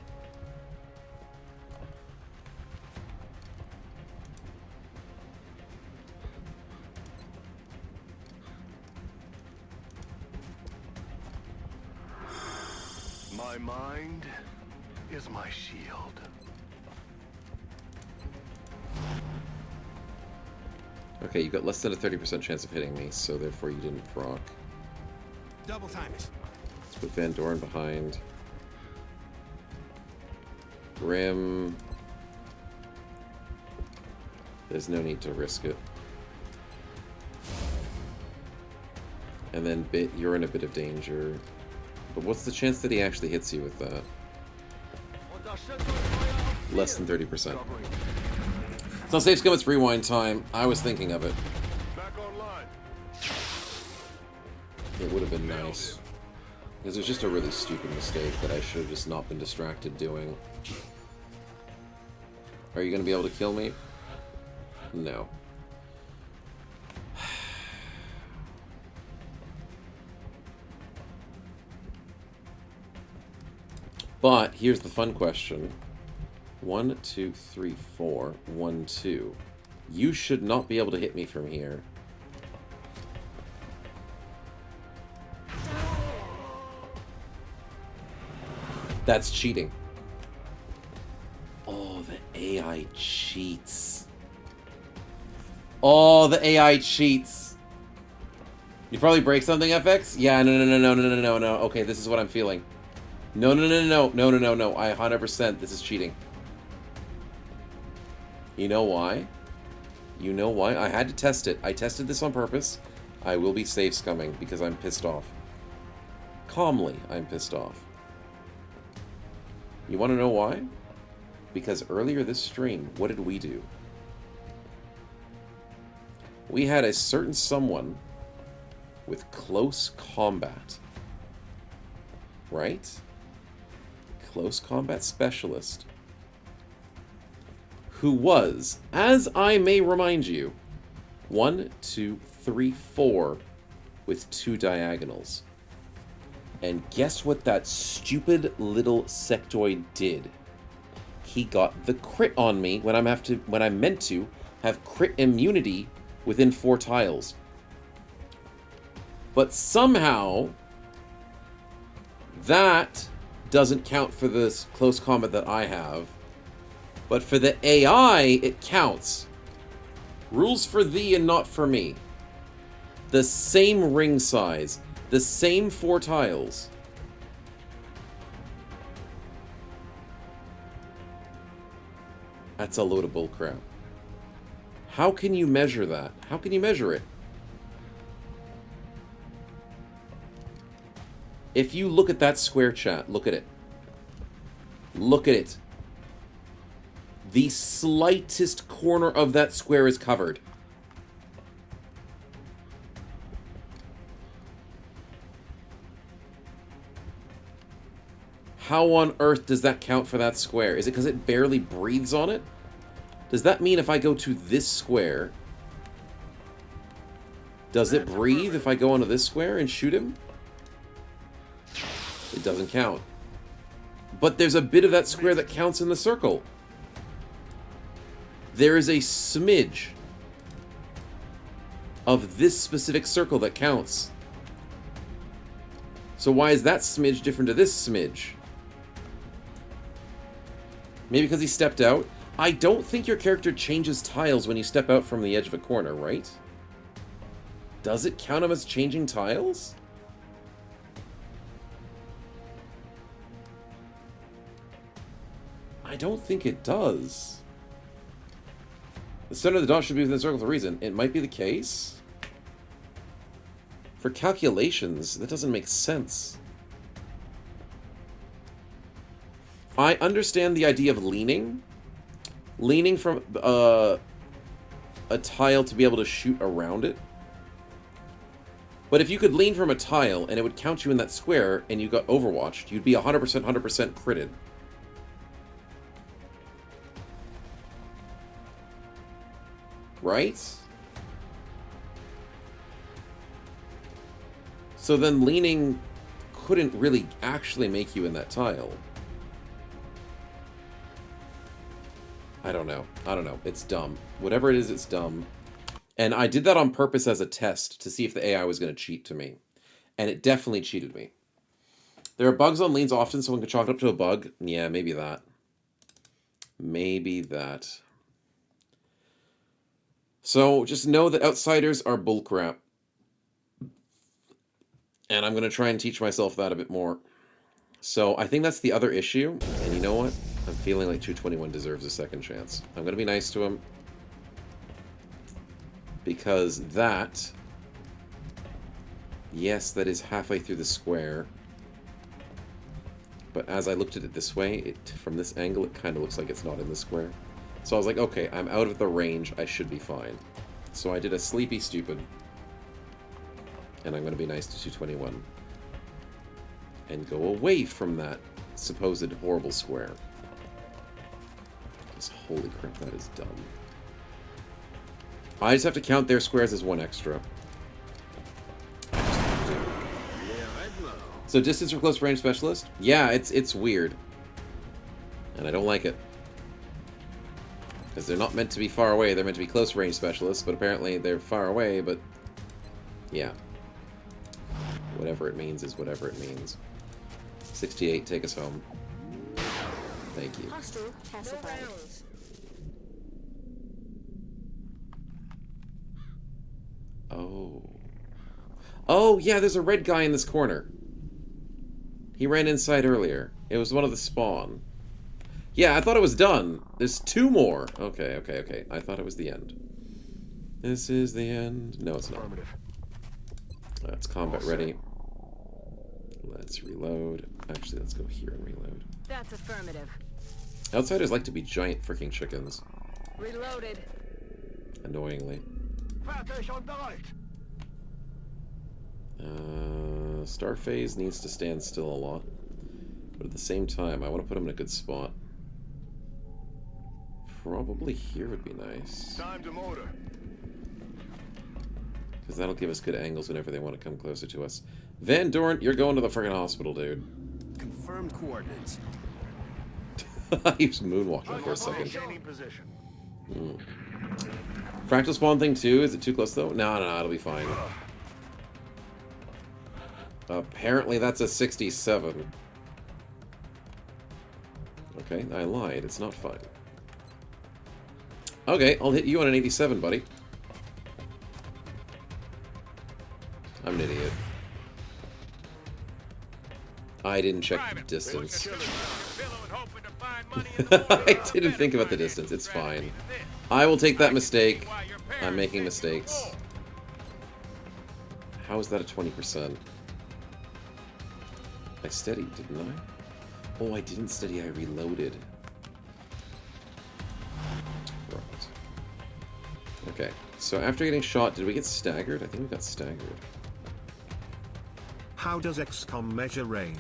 Speaker 7: My mind is my shield.
Speaker 2: Okay, you got less than a 30% chance of hitting me, so therefore you didn't proc.
Speaker 7: Double time it.
Speaker 2: Let's put Van Doren behind. Grim. There's no need to risk it. And then Bit, you're in a bit of danger. But what's the chance that he actually hits you with that? Less than 30%. It's not safe scum, it's rewind time. I was thinking of it.
Speaker 7: Back online.
Speaker 2: It would have been nice. Because it was just a really stupid mistake that I should have just not been distracted doing. Are you going to be able to kill me? No. But here's the fun question. 1, 2, 3, 4. 1, 2. You should not be able to hit me from here. That's cheating. Oh, the AI cheats. Oh, the AI cheats. You probably break something, FX? Yeah, no. Okay, this is what I'm feeling. No. I 100%. This is cheating. You know why? You know why? I had to test it. I tested this on purpose. I will be safe scumming because I'm pissed off. Calmly, I'm pissed off. You want to know why? Because earlier this stream, what did we do? We had a certain someone with close combat. Right? Close combat specialist. Who was, as I may remind you, 1, 2, 3, 4 with 2 diagonals. And guess what that stupid little sectoid did? He got the crit on me when I'm meant to have crit immunity within 4 tiles. But somehow that doesn't count for this close combat that I have. But for the AI, it counts. Rules for thee and not for me. The same ring size. The same 4 tiles. That's a load of bullcrap. How can you measure that? How can you measure it? If you look at that square, chat, look at it. Look at it. The slightest corner of that square is covered. How on earth does that count for that square? Is it because it barely breathes on it? Does that mean if I go to this square, does it breathe if I go onto this square and shoot him? It doesn't count. But there's a bit of that square that counts in the circle. There is a smidge of this specific circle that counts. So why is that smidge different to this smidge? Maybe because he stepped out? I don't think your character changes tiles when you step out from the edge of a corner, right? Does it count him as changing tiles? I don't think it does. The center of the dot should be within the circle for a reason. It might be the case. For calculations, that doesn't make sense. I understand the idea of leaning. Leaning from a tile to be able to shoot around it. But if you could lean from a tile and it would count you in that square and you got overwatched, you'd be 100% critted. Right? So then leaning couldn't really actually make you in that tile. I don't know. I don't know. It's dumb. Whatever it is, it's dumb. And I did that on purpose as a test to see if the AI was going to cheat to me. And it definitely cheated me. There are bugs on leans often, so one can chalk it up to a bug. Yeah, maybe that. Maybe that. So just know that outsiders are bullcrap. And I'm going to try and teach myself that a bit more. So I think that's the other issue. And you know what? I'm feeling like 221 deserves a second chance. I'm going to be nice to him. Because that... Yes, that is halfway through the square. But as I looked at it this way, from this angle, it kind of looks like it's not in the square. So I was like, okay, I'm out of the range. I should be fine. So I did a sleepy stupid. And I'm going to be nice to 221. And go away from that supposed horrible square. Because holy crap, that is dumb. I just have to count their squares as one extra. So distance or close range specialist? Yeah, it's weird. And I don't like it. Because they're not meant to be far away, they're meant to be close range specialists, but apparently they're far away, but... Yeah. Whatever it means is whatever it means. 68, take us home. Thank you.
Speaker 15: Hostile pacified.
Speaker 2: Oh. Oh, yeah, there's a red guy in this corner. He ran inside earlier. It was one of the spawn. Yeah, I thought it was done. There's 2 more. Okay, okay, okay. I thought it was the end. This is the end. No, it's not. Let's combat ready. Let's reload. Actually, let's go here and reload.
Speaker 15: That's affirmative.
Speaker 2: Outsiders like to be giant freaking chickens.
Speaker 15: Reloaded.
Speaker 2: Annoyingly. Star phase needs to stand still a lot. But at the same time, I want to put him in a good spot. Probably here would be nice.
Speaker 7: Time to motor.
Speaker 2: Because that'll give us good angles whenever they want to come closer to us. Van Dorn, you're going to the friggin' hospital, dude.
Speaker 16: Confirmed coordinates.
Speaker 2: He was moonwalking for a second. Fractal spawn thing too? Is it too close though? No, no, it'll be fine. Apparently that's a 67. Okay, I lied. It's not fine. Okay, I'll hit you on an 87, buddy. I'm an idiot. I didn't check the distance. I didn't think about the distance. It's fine. I will take that mistake. I'm making mistakes. How is that a 20%? I steadied, didn't I? Oh, I didn't steady. I reloaded. Right. Okay. So after getting shot, did we get staggered? I think we got staggered.
Speaker 5: How does XCOM measure range?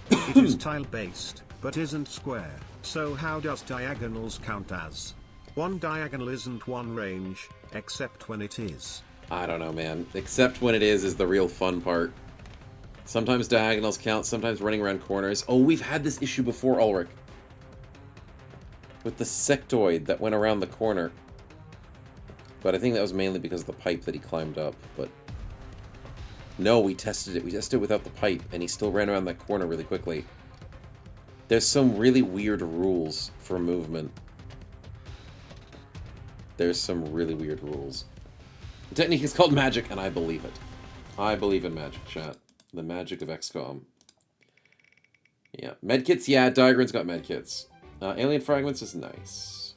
Speaker 5: It is tile-based, but isn't square. So how does diagonals count as? One diagonal isn't one range, except when it is.
Speaker 2: I don't know, man. Except when it is the real fun part. Sometimes diagonals count, sometimes running around corners. Oh, we've had this issue before, Ulrich. With the sectoid that went around the corner. But I think that was mainly because of the pipe that he climbed up, but... No, we tested it. We tested it without the pipe, and he still ran around that corner really quickly. There's some really weird rules for movement. There's some really weird rules. The technique is called magic, and I believe it. I believe in magic, chat. The magic of XCOM. Yeah. Medkits, yeah, Diagram's got medkits. Alien Fragments is nice.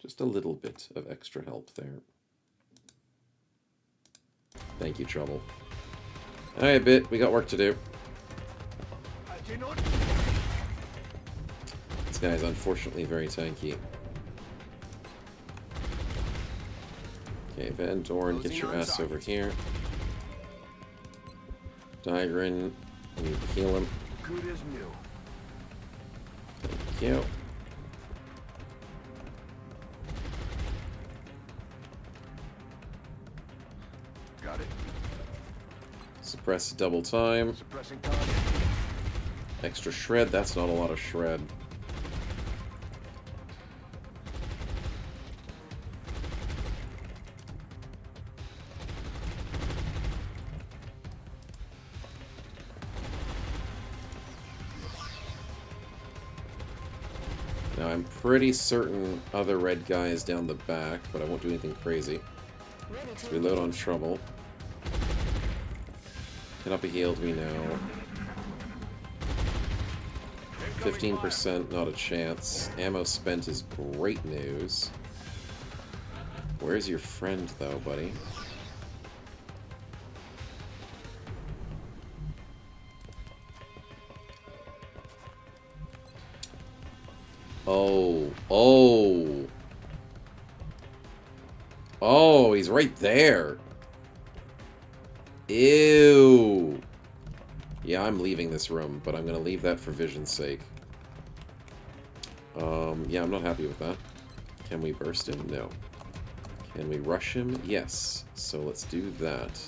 Speaker 2: Just a little bit of extra help there. Thank you, Trouble. Alright, Bit, we got work to do. This guy is unfortunately very tanky. Okay, Van Dorn, get your ass over here. Digrin, I need to heal him.
Speaker 7: Good as new.
Speaker 2: Thank you. Suppress double time.
Speaker 7: Suppressing target.
Speaker 2: Extra shred. That's not a lot of shred. Now I'm pretty certain other red guy is down the back, but I won't do anything crazy. Let's reload on trouble. Cannot be healed, we know. 15%, not a chance. Ammo spent is great news. Where's your friend, though, buddy? Oh. Oh. Oh, he's right there. Ew. Yeah, I'm leaving this room, but I'm going to leave that for vision's sake. Yeah, I'm not happy with that. Can we burst him? No. Can we rush him? Yes. So let's do that.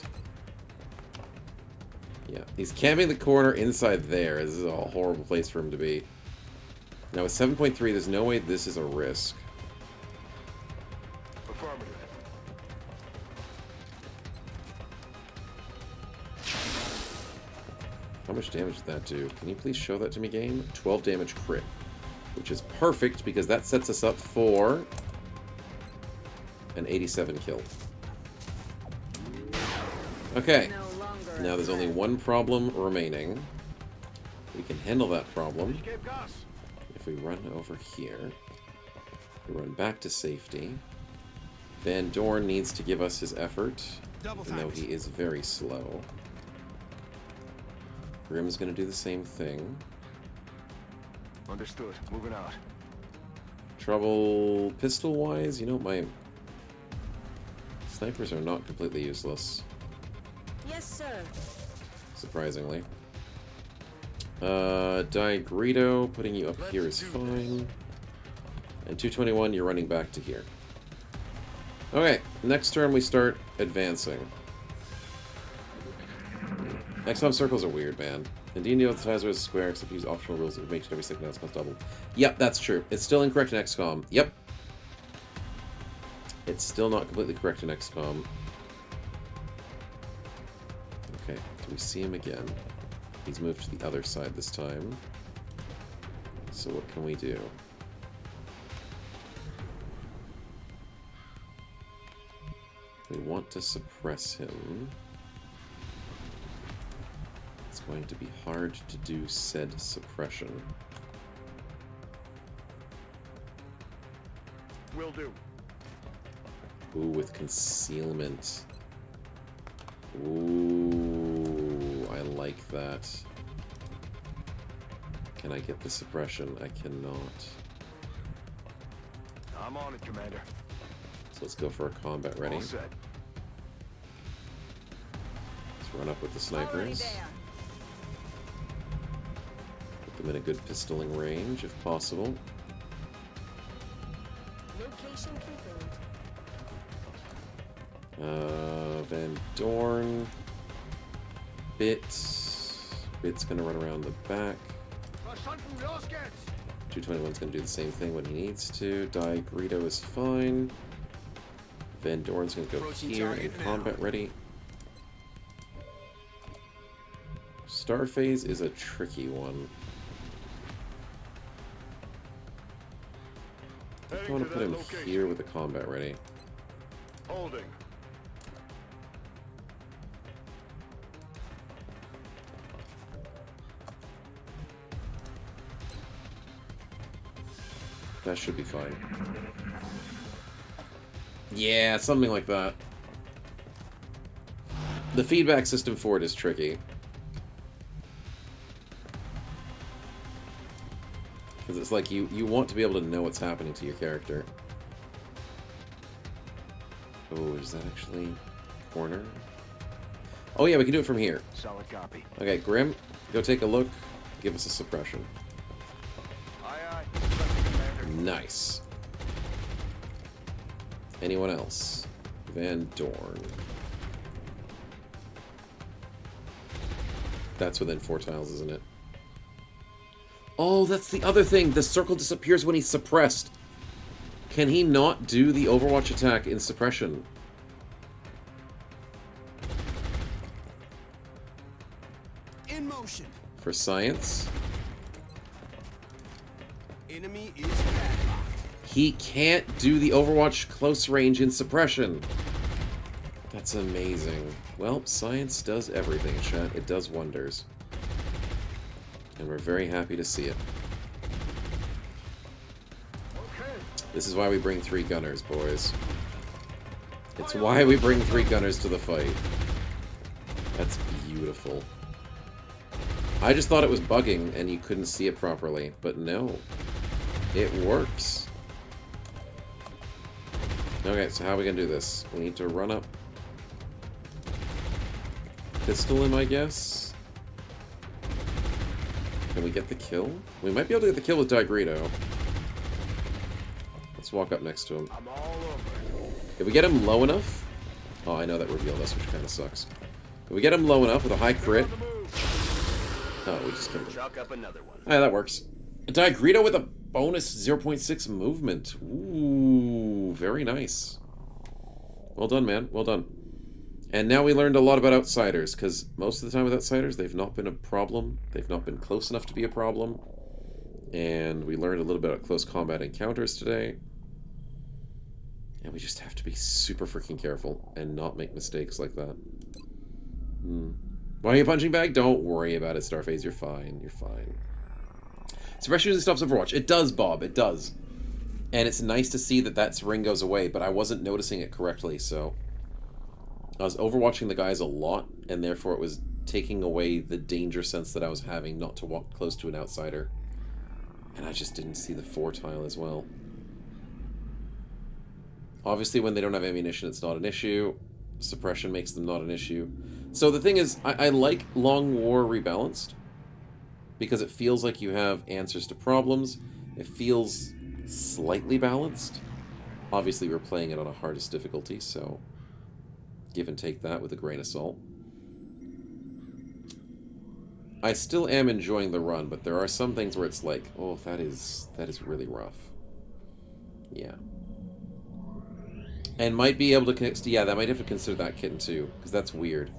Speaker 2: Yeah, he's camping the corner inside there. This is a horrible place for him to be. Now with 7.3, there's no way this is a risk.
Speaker 7: Affirmative.
Speaker 2: How much damage did that do? Can you please show that to me, game? 12 damage crit. Which is perfect, because that sets us up for an 87 kill. Okay. Now there's only one problem remaining. We can handle that problem if we run over here. We run back to safety. Van Dorn needs to give us his effort, even though he is very slow. Grim's gonna do the same thing.
Speaker 7: Understood. Moving out.
Speaker 2: Trouble pistol-wise, you know, my snipers are not completely useless.
Speaker 15: Yes, sir.
Speaker 2: Surprisingly. Digrito, putting you up here is fine. And 221, you're running back to here. Okay, next turn we start advancing. XCOM circles are weird, man. And D&D emphasizes as a square, except use optional rules that would make it every second now cost double. Yep, that's true. It's still incorrect in XCOM. Yep. It's still not completely correct in XCOM. Okay, do we see him again? He's moved to the other side this time. So what can we do? We want to suppress him. It's going to be hard to do said suppression.
Speaker 7: Will do.
Speaker 2: Ooh, with concealment. Ooh, I like that. Can I get the suppression? I cannot.
Speaker 7: I'm on it, Commander.
Speaker 2: So let's go for a combat ready.
Speaker 7: All set.
Speaker 2: Let's run up with the snipers. Put them in a good pistoling range, if possible.
Speaker 15: Location confirmed.
Speaker 2: Van Dorn. Bit's gonna run around the back. 221's gonna do the same thing when he needs to. Digrito is fine. Van Dorn's gonna go here in combat ready. Starphase is a tricky one. I want to put him here with a combat ready.
Speaker 7: Holding.
Speaker 2: That should be fine. Yeah, something like that. The feedback system for it is tricky. Because it's like you want to be able to know what's happening to your character. Oh, is that actually corner? Oh yeah, we can do it from here.
Speaker 7: Solid copy.
Speaker 2: Okay, Grim, go take a look. Give us a suppression.
Speaker 7: Aye, aye.
Speaker 2: Nice. Anyone else? Van Dorn. That's within 4 tiles, isn't it? Oh, that's the other thing. The circle disappears when he's suppressed. Can he not do the Overwatch attack in suppression?
Speaker 16: In motion.
Speaker 2: For science?
Speaker 16: Enemy is padlocked.
Speaker 2: He can't do the Overwatch close range in suppression. That's amazing. Well, science does everything, chat. It does wonders. And we're very happy to see it. This is why we bring 3 gunners, boys. It's why we bring 3 gunners to the fight. That's beautiful. I just thought it was bugging and you couldn't see it properly, but no. It works. Okay, so how are we gonna do this? We need to run up. Pistol him, I guess? Can we get the kill? We might be able to get the kill with Digrito. Let's walk up next to him. If we get him low enough... Oh, I know that revealed us, which kind of sucks. If we get him low enough with a high crit... Oh, we just killed him.
Speaker 4: Chalk up another one.
Speaker 2: Ah, that works. Digrito with a bonus 0.6 movement. Ooh, very nice. Well done, man. Well done. And now we learned a lot about Outsiders, because most of the time with Outsiders, they've not been a problem. They've not been close enough to be a problem. And we learned a little bit about close combat encounters today. And we just have to be super freaking careful and not make mistakes like that. Why are you a punching bag? Don't worry about it, Starface. You're fine. You're fine. Suppression usually stops Overwatch. It does, Bob. It does. And it's nice to see that that ring goes away, but I wasn't noticing it correctly, so... I was overwatching the guys a lot, and therefore it was taking away the danger sense that I was having not to walk close to an outsider. And I just didn't see the 4 tile as well. Obviously, when they don't have ammunition, it's not an issue. Suppression makes them not an issue. So the thing is, I like Long War Rebalanced, because it feels like you have answers to problems. It feels slightly balanced. Obviously, we're playing it on a hardest difficulty, so give and take that with a grain of salt. I still am enjoying the run, but there are some things where it's like, oh, that is really rough. Yeah. And might be able to... Yeah, that might have to consider that kitten too, because that's weird.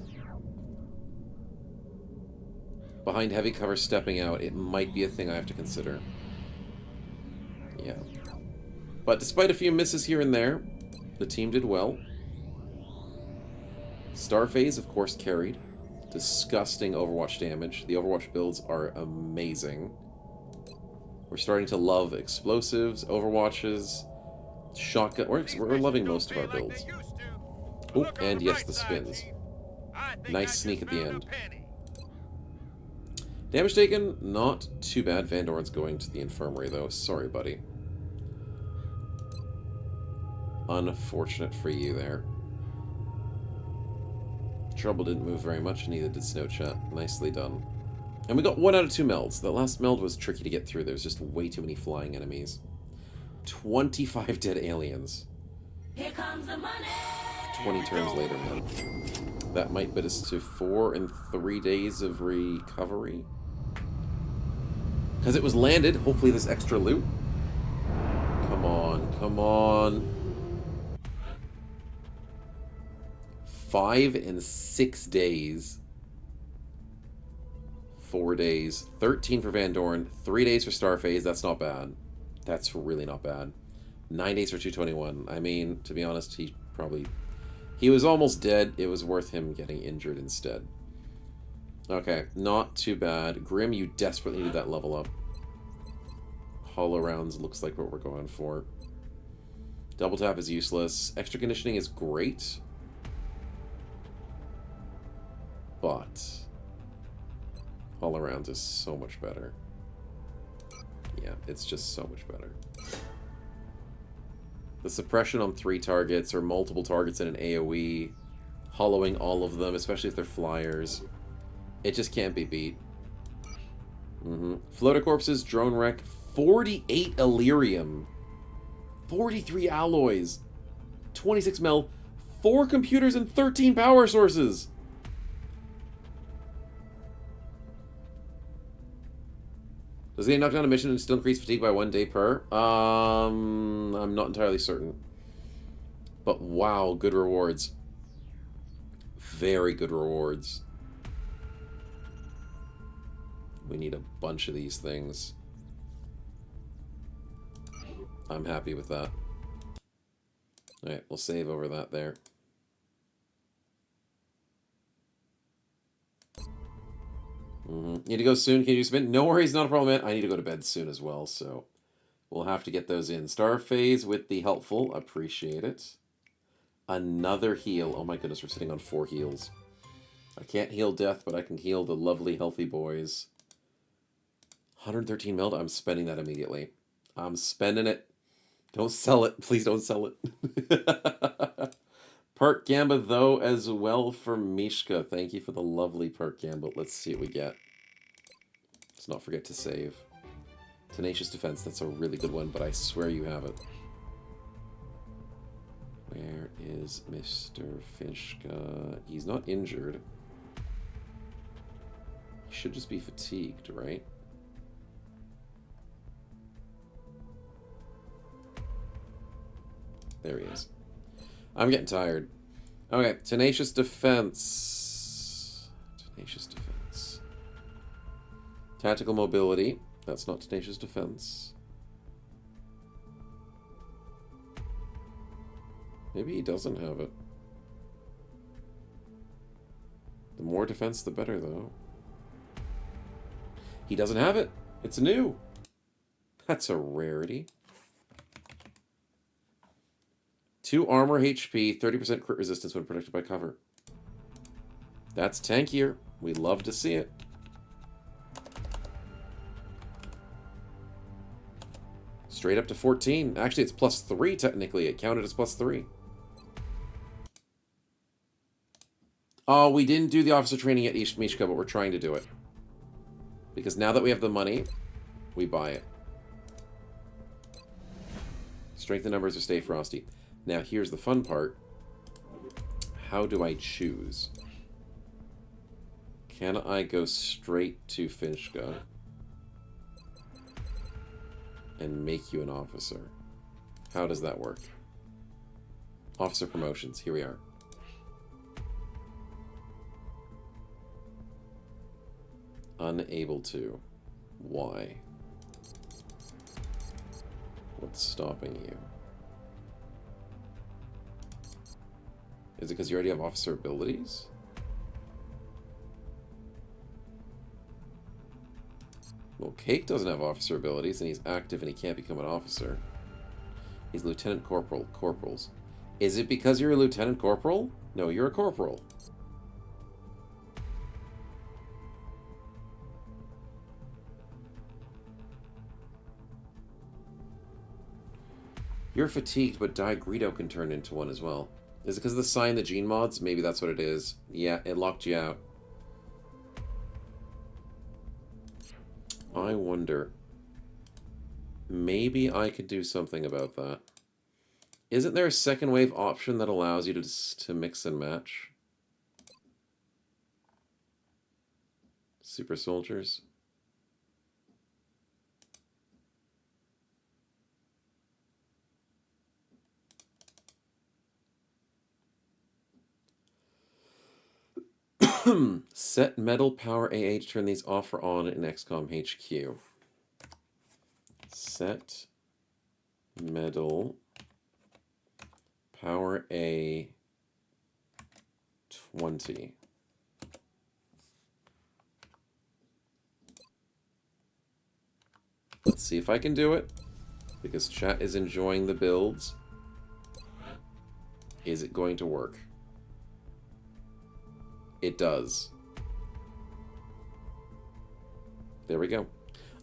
Speaker 2: Behind heavy cover stepping out, it might be a thing I have to consider. Yeah. But despite a few misses here and there, the team did well. Starphase, of course, carried. Disgusting Overwatch damage. The Overwatch builds are amazing. We're starting to love explosives, Overwatches, shotgun. We're loving most of our builds. Oh, and yes, the spins. Nice sneak at the end. Damage taken, not too bad. Van Doren's going to the infirmary, though. Sorry, buddy. Unfortunate for you there. Trouble didn't move very much, neither did Snowchat. Nicely done. And we got 1 out of 2 melds. The last meld was tricky to get through. There's just way too many flying enemies. 25 dead aliens.
Speaker 18: Here comes the money.
Speaker 2: 20 turns later, man. That might put us to 4 and 3 days of recovery. Because it was landed. Hopefully this extra loot. Come on, come on. 5 and 6 days. 4 days. 13 for Van Doren. 3 days for Starphase. That's not bad. That's really not bad. 9 days for 221. I mean, to be honest, he was almost dead. It was worth him getting injured instead. Okay, not too bad. Grim, you desperately need that level up. Hollow rounds looks like what we're going for. Double tap is useless. Extra conditioning is great. But Hollow rounds is so much better. Yeah, it's just so much better. The suppression on 3 targets or multiple targets in an AoE, hollowing all of them, especially if they're flyers, it just can't be beat. Floater corpses, drone wreck, 48 Illyrium, 43 alloys, 26 mel, 4 computers, and 13 power sources. Does getting knocked down a mission and still increase fatigue by 1 day per? I'm not entirely certain. But wow, good rewards. Very good rewards. We need a bunch of these things. I'm happy with that. Alright, we'll save over that there. Need to go soon? Can you spin? No worries, not a problem, man. I need to go to bed soon as well, so we'll have to get those in. Star phase with the helpful. Appreciate it. Another heal. Oh my goodness, we're sitting on 4 heals. I can't heal death, but I can heal the lovely, healthy boys. 113 mil. I'm spending that immediately. I'm spending it. Don't sell it. Please don't sell it. Park Gambit, though, as well for Mishka. Thank you for the lovely Park Gambit. Let's see what we get. Let's not forget to save. Tenacious Defense. That's a really good one, but I swear you have it. Where is Mr. Fishka? He's not injured. He should just be fatigued, right? There he is. I'm getting tired. Okay, Tenacious Defense. Tenacious Defense. Tactical Mobility. That's not Tenacious Defense. Maybe he doesn't have it. The more defense, the better, though. He doesn't have it. It's new. That's a rarity. 2 armor HP, 30% crit resistance when protected by cover. That's tankier. We love to see it. Straight up to 14. Actually, it's +3 technically. It counted as +3. Oh, we didn't do the officer training at Mishka, but we're trying to do it. Because now that we have the money, we buy it. Strength in numbers or stay frosty. Now, here's the fun part. How do I choose? Can I go straight to Finchka and make you an officer? How does that work? Officer promotions. Here we are. Unable to. Why? What's stopping you? Is it because you already have officer abilities? Well, Cake doesn't have officer abilities, and he's active and he can't become an officer. He's Lieutenant Corporal. Corporals. Is it because you're a Lieutenant Corporal? No, you're a Corporal. You're fatigued, but Greedo can turn into one as well. Is it because of the sign, the gene mods? Maybe that's what it is. Yeah, it locked you out. I wonder. Maybe I could do something about that. Isn't there a second wave option that allows you to mix and match? Super soldiers? Set metal power AA to turn these off or on in XCOM HQ. Set metal power A 20. Let's see if I can do it, because chat is enjoying the builds. Is it going to work? It does. There we go.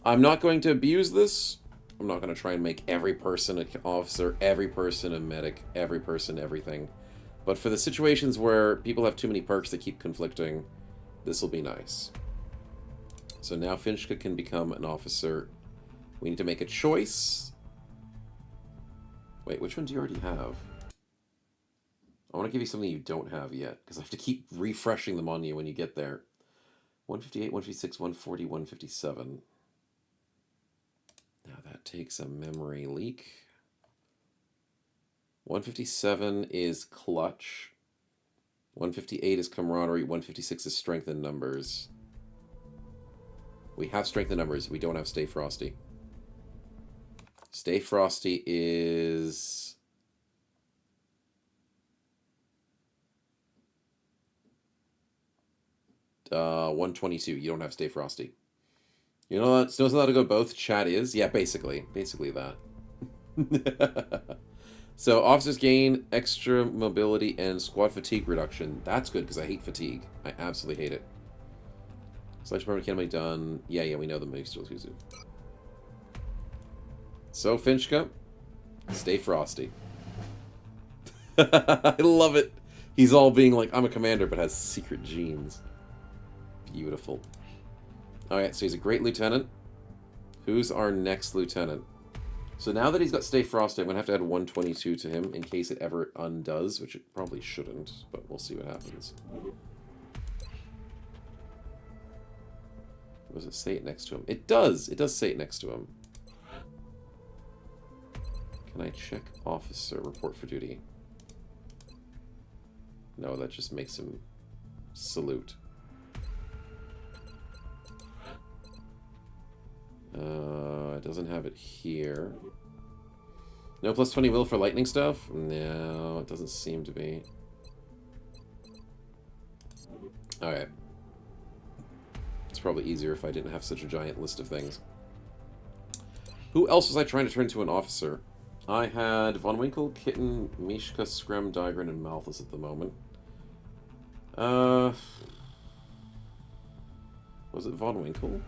Speaker 2: I'm not going to abuse this. I'm not going to try and make every person an officer, every person a medic, every person everything. But for the situations where people have too many perks that keep conflicting, this will be nice. So now Finchka can become an officer. We need to make a choice. Wait, which one do you already have? I want to give you something you don't have yet, because I have to keep refreshing them on you when you get there. 158, 156, 140, 157. Now that takes a memory leak. 157 is clutch. 158 is camaraderie. 156 is strength in numbers. We have strength in numbers. We don't have Stay Frosty. Stay Frosty is... 122. You don't have Stay Frosty. You know that knows how to go both? Chat is? Yeah, basically. Basically that. So, officers gain extra mobility and squad fatigue reduction. That's good, because I hate fatigue. I absolutely hate it. Slash permanent can be done. Yeah, we know the moves still use it. So, Finchka, Stay Frosty. I love it. He's all being like, I'm a commander, but has secret genes. Beautiful. Alright, so he's a great lieutenant. Who's our next lieutenant? So now that he's got Stay Frosty, I'm going to have to add 122 to him in case it ever undoes, which it probably shouldn't, but we'll see what happens. Does it say it next to him? It does! It does say it next to him. Can I check officer report for duty? No, that just makes him salute. It doesn't have it here. No plus 20 will for lightning stuff? No, it doesn't seem to be. Alright. It's probably easier if I didn't have such a giant list of things. Who else was I trying to turn into an officer? I had Von Winkle, Kitten, Mishka, Skrem, Digran, and Malthus at the moment. Was it Von Winkle?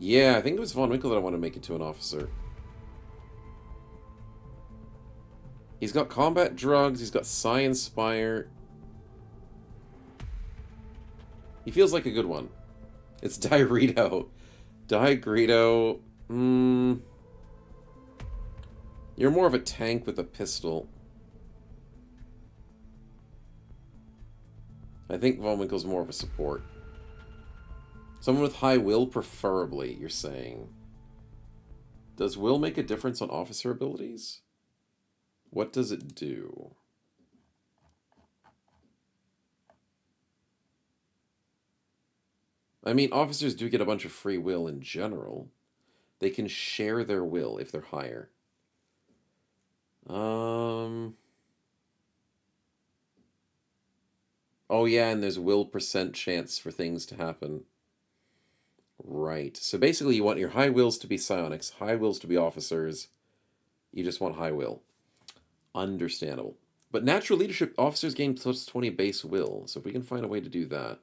Speaker 2: Yeah, I think it was Von Winkle that I want to make into an officer. He's got combat drugs, he's got Psi Inspire. He feels like a good one. It's Diarito. Diarito. You're more of a tank with a pistol. I think Von Winkle's more of a support. Someone with high will, preferably, you're saying. Does will make a difference on officer abilities? What does it do? I mean, officers do get a bunch of free will in general. They can share their will if they're higher. Oh yeah, and there's will % chance for things to happen. Right. So basically you want your high wills to be psionics, high wills to be officers. You just want high will. Understandable. But natural leadership, officers gain plus 20 base will. So if we can find a way to do that.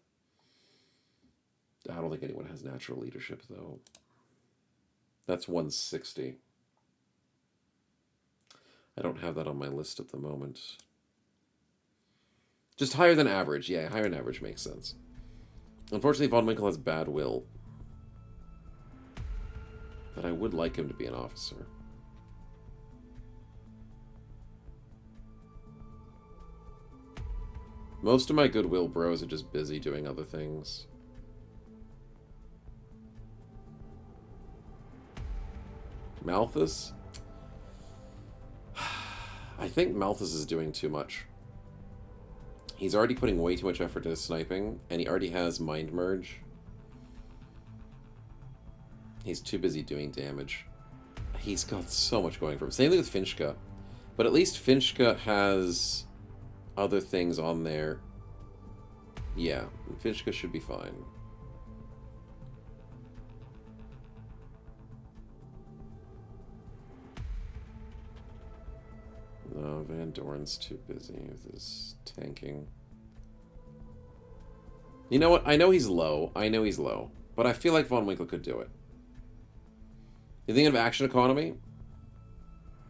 Speaker 2: I don't think anyone has natural leadership, though. That's 160. I don't have that on my list at the moment. Just higher than average. Yeah, higher than average makes sense. Unfortunately, Von Winkle has bad will. But I would like him to be an officer. Most of my goodwill bros are just busy doing other things. Malthus? I think Malthus is doing too much. He's already putting way too much effort into sniping, and he already has Mind Merge. He's too busy doing damage. He's got so much going for him. Same thing with Finchka. But at least Finchka has other things on there. Yeah, Finchka should be fine. No, Van Doren's too busy with his tanking. You know what? I know he's low. But I feel like Von Winkle could do it. You thinking of action economy?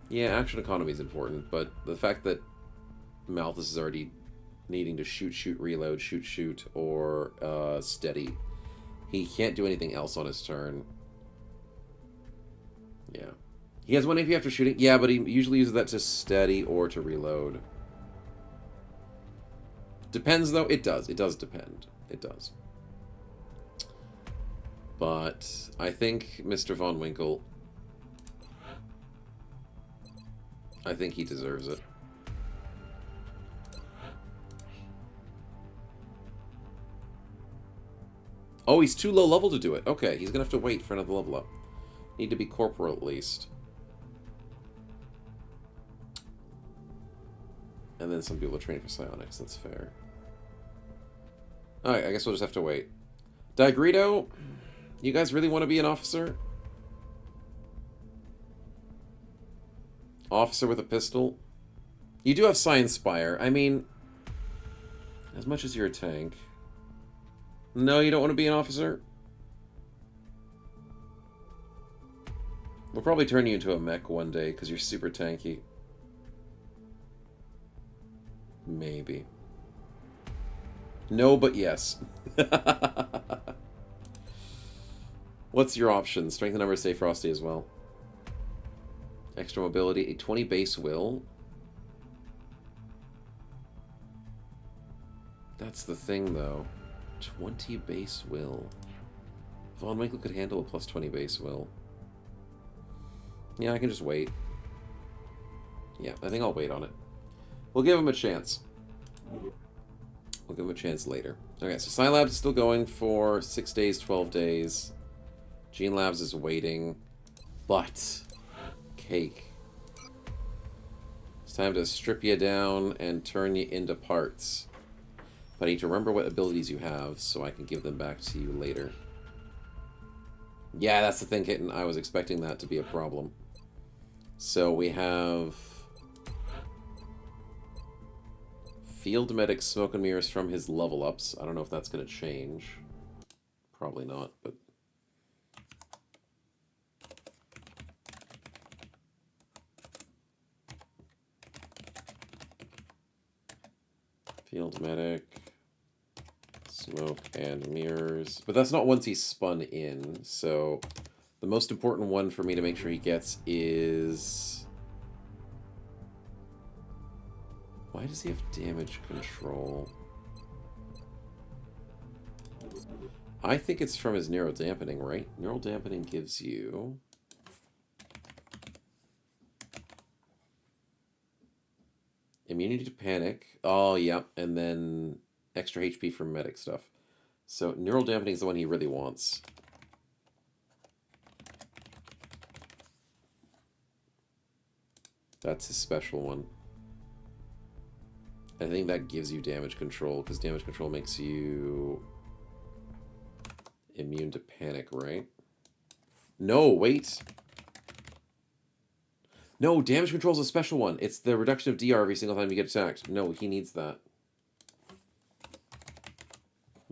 Speaker 2: Yeah, action economy is important, but the fact that Malthus is already needing to shoot, reload, shoot, or steady. He can't do anything else on his turn. Yeah. He has 1 AP after shooting. Yeah, but he usually uses that to steady or to reload. Depends, though. It does. It does depend. It does. But I think Mr. Von Winkle, I think he deserves it. Oh, he's too low level to do it. Okay, he's gonna have to wait for another level up. Need to be corporal at least. And then some people are training for psionics. That's fair. Alright, I guess we'll just have to wait. Digrito, you guys really want to be an officer? Officer with a pistol? You do have Science Spire. I mean, as much as you're a tank. No, you don't want to be an officer? We'll probably turn you into a mech one day because you're super tanky. Maybe. No, but yes. What's your option? Strength and number, stay frosty as well. Extra mobility, a 20 base will. That's the thing, though. 20 base will. Von Winkle could handle a plus 20 base will. Yeah, I can just wait. Yeah, I think I'll wait on it. We'll give him a chance. We'll give him a chance later. Okay, so Scilabs is still going for 6 days, 12 days. Gene Labs is waiting. But... Cake. It's time to strip you down and turn you into parts. But I need to remember what abilities you have so I can give them back to you later. Yeah, that's the thing, Kitten. I was expecting that to be a problem. So we have... Field Medic Smoke and Mirrors from his level ups. I don't know if that's going to change. Probably not, but... Field Medic, Smoke and Mirrors. But that's not once he's spun in, so the most important one for me to make sure he gets is... Why does he have damage control? I think it's from his Neural Dampening, right? Neural Dampening gives you... Immunity to panic. Oh, yeah. And then extra HP from medic stuff. So Neural Dampening is the one he really wants. That's his special one. I think that gives you damage control, because damage control makes you immune to panic, right? No, wait. No, damage control is a special one. It's the reduction of DR every single time you get attacked. No, he needs that.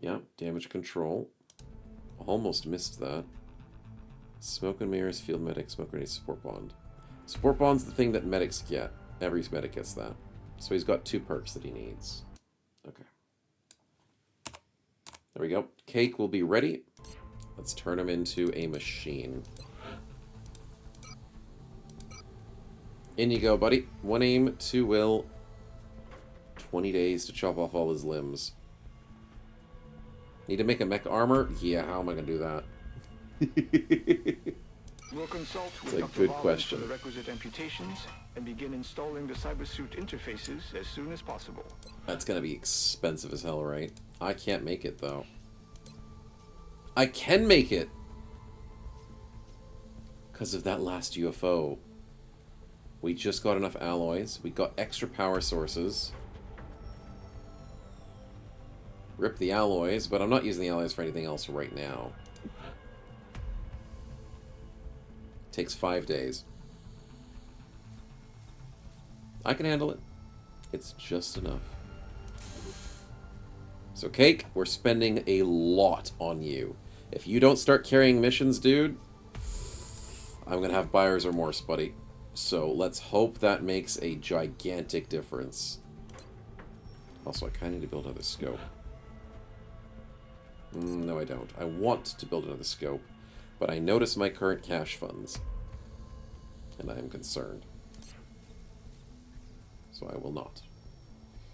Speaker 2: Yeah, damage control. Almost missed that. Smoke and Mirrors, Field Medic, Smoke Grenade, Support Bond. Support Bond's the thing that medics get. Every medic gets that. So he's got 2 perks that he needs. Okay. There we go. Cake will be ready. Let's turn him into a machine. In you go, buddy. 1 aim, 2 will. 20 days to chop off all his limbs. Need to make a mech armor? Yeah, how am I going to do that?
Speaker 12: We'll consult
Speaker 2: It's
Speaker 12: with
Speaker 2: a
Speaker 12: Dr.
Speaker 2: good
Speaker 12: Rollins
Speaker 2: question.
Speaker 12: for the requisite amputations and begin installing the cybersuit interfaces as soon as possible.
Speaker 2: That's going to be expensive as hell, right? I can't make it, though. I can make it! Because of that last UFO. We just got enough alloys. We got extra power sources. Rip the alloys, but I'm not using the alloys for anything else right now. Takes 5 days. I can handle it. It's just enough. So, Cake, we're spending a lot on you. If you don't start carrying missions, dude, I'm going to have buyer's remorse, buddy. So, let's hope that makes a gigantic difference. Also, I kind of need to build another scope. No, I don't. I want to build another scope, but I notice my current cash funds, and I am concerned. So I will not.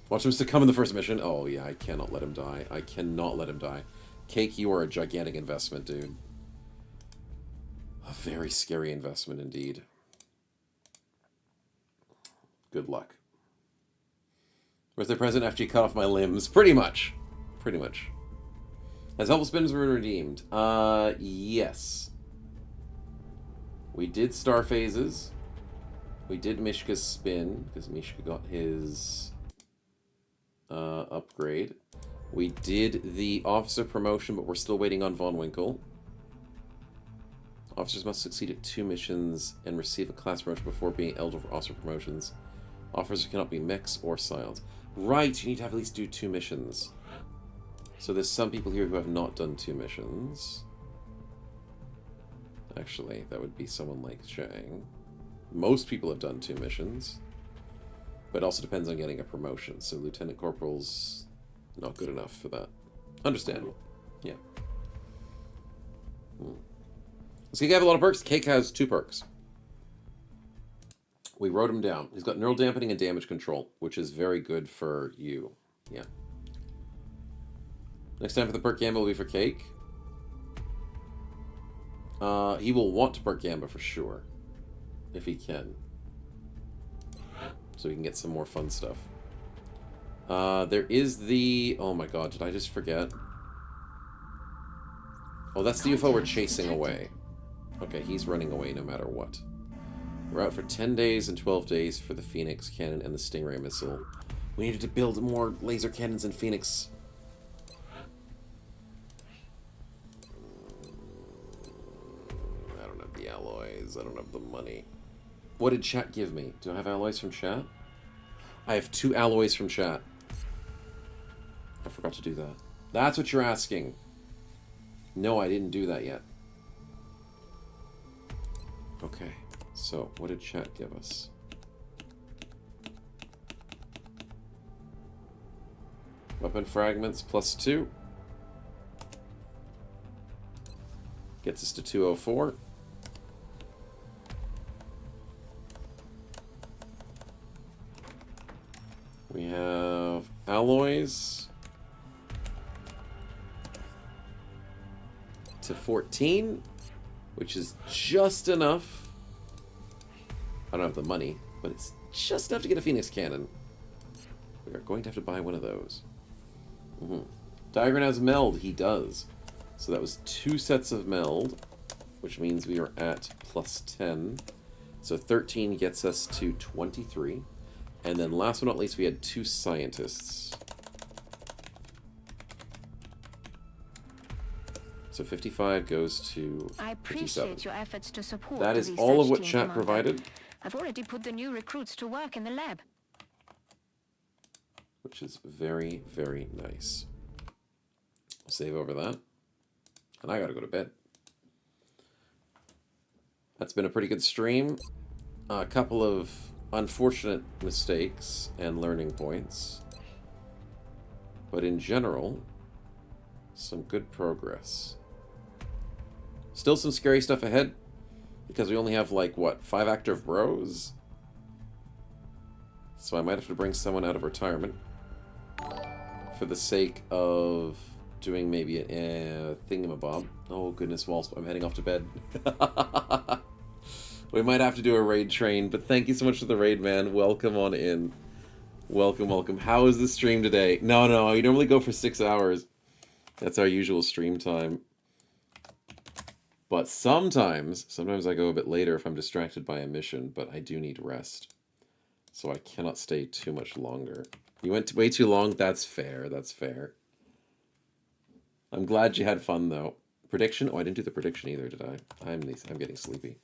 Speaker 2: Watch him succumb in the first mission. Oh, yeah, I cannot let him die. I cannot let him die. Cake, you are a gigantic investment, dude. A very scary investment indeed. Good luck. Was there present after you cut off my limbs? Pretty much. Pretty much. Has helpful spins been redeemed? Yes. We did star phases. We did Mishka's spin, because Mishka got his upgrade. We did the officer promotion, but we're still waiting on Von Winkle. Officers must succeed at 2 missions and receive a class promotion before being eligible for officer promotions. Officers cannot be mechs or silent. Right, you need to have at least do 2 missions. So there's some people here who have not done 2 missions. Actually, that would be someone like Shang. Most people have done 2 missions. But it also depends on getting a promotion. So Lieutenant Corporal's not good enough for that. Understandable. Yeah. Does Cake have a lot of perks? Cake has 2 perks. We wrote him down. He's got neural dampening and damage control, which is very good for you. Yeah. Next time for the perk Gamba will be for Cake. He will want to perk Gamba for sure. If he can. So we can get some more fun stuff. There is the... Oh my god, did I just forget? Oh, that's the UFO we're chasing away. Okay, he's running away no matter what. We're out for 10 days and 12 days for the Phoenix cannon and the Stingray missile. We needed to build more laser cannons in Phoenix. I don't have the alloys. I don't have the money. What did chat give me? Do I have alloys from chat? I have 2 alloys from chat. I forgot to do that. That's what you're asking. No, I didn't do that yet. Okay, so what did chat give us? Weapon fragments plus 2. Gets us to 204. We have alloys to 14, which is just enough. I don't have the money, but it's just enough to get a Phoenix cannon. We are going to have to buy one of those. Diagram has meld. He does. So that was 2 sets of meld, which means we are at plus 10. So 13 gets us to 23. And then last but not least, we had 2 scientists. So 55 goes to 57.
Speaker 11: I appreciate your efforts to support
Speaker 2: that
Speaker 11: the
Speaker 2: is all of
Speaker 11: research
Speaker 2: what
Speaker 11: team,
Speaker 2: chat
Speaker 11: Commander.
Speaker 2: provided.
Speaker 11: I've already put the new recruits to work in the lab.
Speaker 2: Which is very, very nice. Save over that. And I gotta go to bed. That's been a pretty good stream. A couple of unfortunate mistakes and learning points. But in general, some good progress. Still some scary stuff ahead. Because we only have, like, what, 5 active bros? So I might have to bring someone out of retirement. For the sake of doing maybe a thingamabob. Oh, goodness, whilst I'm heading off to bed. We might have to do a raid train, but thank you so much for the raid, man. Welcome on in. Welcome, welcome. How is the stream today? No, we normally go for 6 hours. That's our usual stream time. But sometimes I go a bit later if I'm distracted by a mission, but I do need rest. So I cannot stay too much longer. You went way too long? That's fair, that's fair. I'm glad you had fun, though. Prediction? Oh, I didn't do the prediction either, did I? I'm getting sleepy.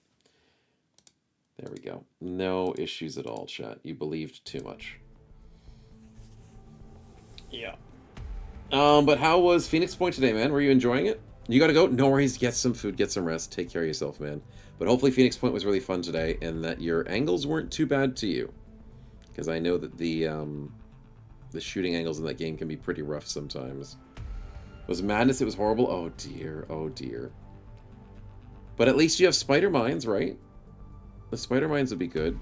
Speaker 2: There we go. No issues at all, chat. You believed too much. Yeah. But how was Phoenix Point today, man? Were you enjoying it? You gotta go? No worries. Get some food, get some rest. Take care of yourself, man. But hopefully Phoenix Point was really fun today, and that your angles weren't too bad to you. Because I know that the shooting angles in that game can be pretty rough sometimes. Was Madness? It was horrible? Oh dear, oh dear. But at least you have spider mines, right? The spider mines would be good.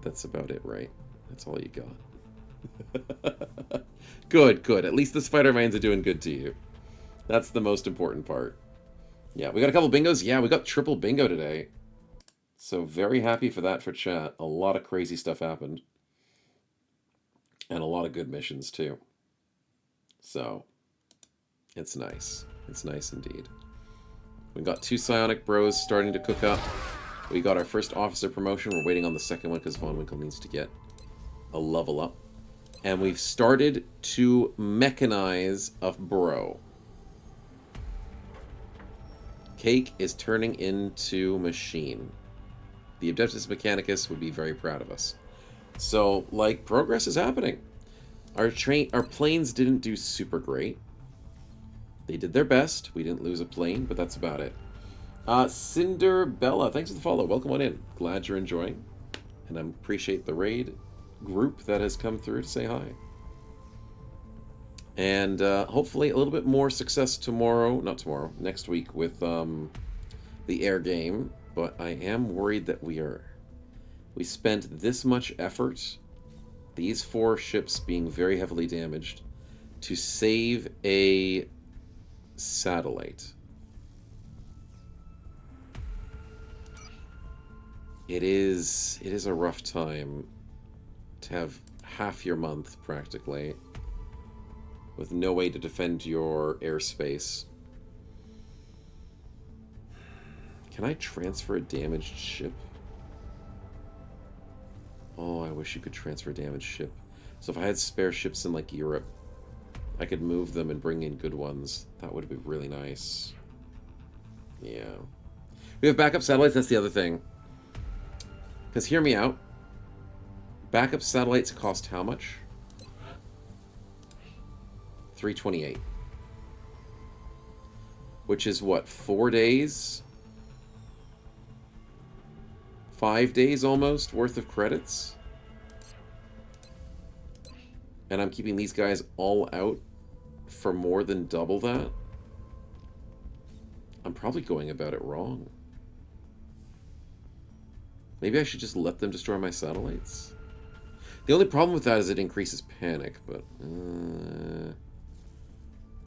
Speaker 2: That's about it, right? That's all you got. Good, good. At least the spider mines are doing good to you. That's the most important part. Yeah, we got a couple bingos. Yeah, we got triple bingo today. So very happy for that for chat. A lot of crazy stuff happened. And a lot of good missions too. So it's nice. It's nice indeed. We got 2 psionic bros starting to cook up. We got our first officer promotion. We're waiting on the second one because Von Winkle needs to get a level up. And we've started to mechanize a bro. Cake is turning into machine. The Adeptus Mechanicus would be very proud of us. So, like, progress is happening. Our planes didn't do super great. They did their best. We didn't lose a plane, but that's about it. Cinder Bella, thanks for the follow. Welcome on in. Glad you're enjoying. And I appreciate the raid group that has come through to say hi. And hopefully a little bit more success tomorrow. Not tomorrow. Next week with the air game. But I am worried that we spent this much effort, these 4 ships being very heavily damaged, to save a satellite. It is a rough time to have half your month practically with no way to defend your airspace. Can I transfer a damaged ship? Oh, I wish you could transfer a damaged ship. So if I had spare ships in, like, Europe, I could move them and bring in good ones. That would be really nice. Yeah. We have backup satellites, that's the other thing. Because hear me out. Backup satellites cost how much? $328. Which is what, 4 days? 5 days almost worth of credits? And I'm keeping these guys all out for more than double that? I'm probably going about it wrong. Maybe I should just let them destroy my satellites? The only problem with that is it increases panic, but...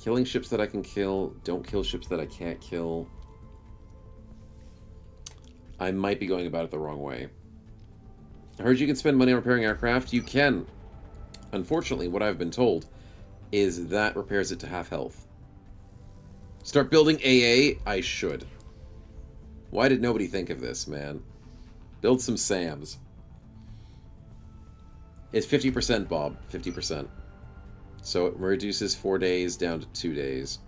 Speaker 2: killing ships that I can kill, don't kill ships that I can't kill. I might be going about it the wrong way. I heard you can spend money on repairing aircraft. You can. Unfortunately, what I've been told is that repairs it to half health. Start building AA? I should. Why did nobody think of this, man? Build some SAMs. It's 50%, Bob. 50%. So it reduces 4 days down to 2 days.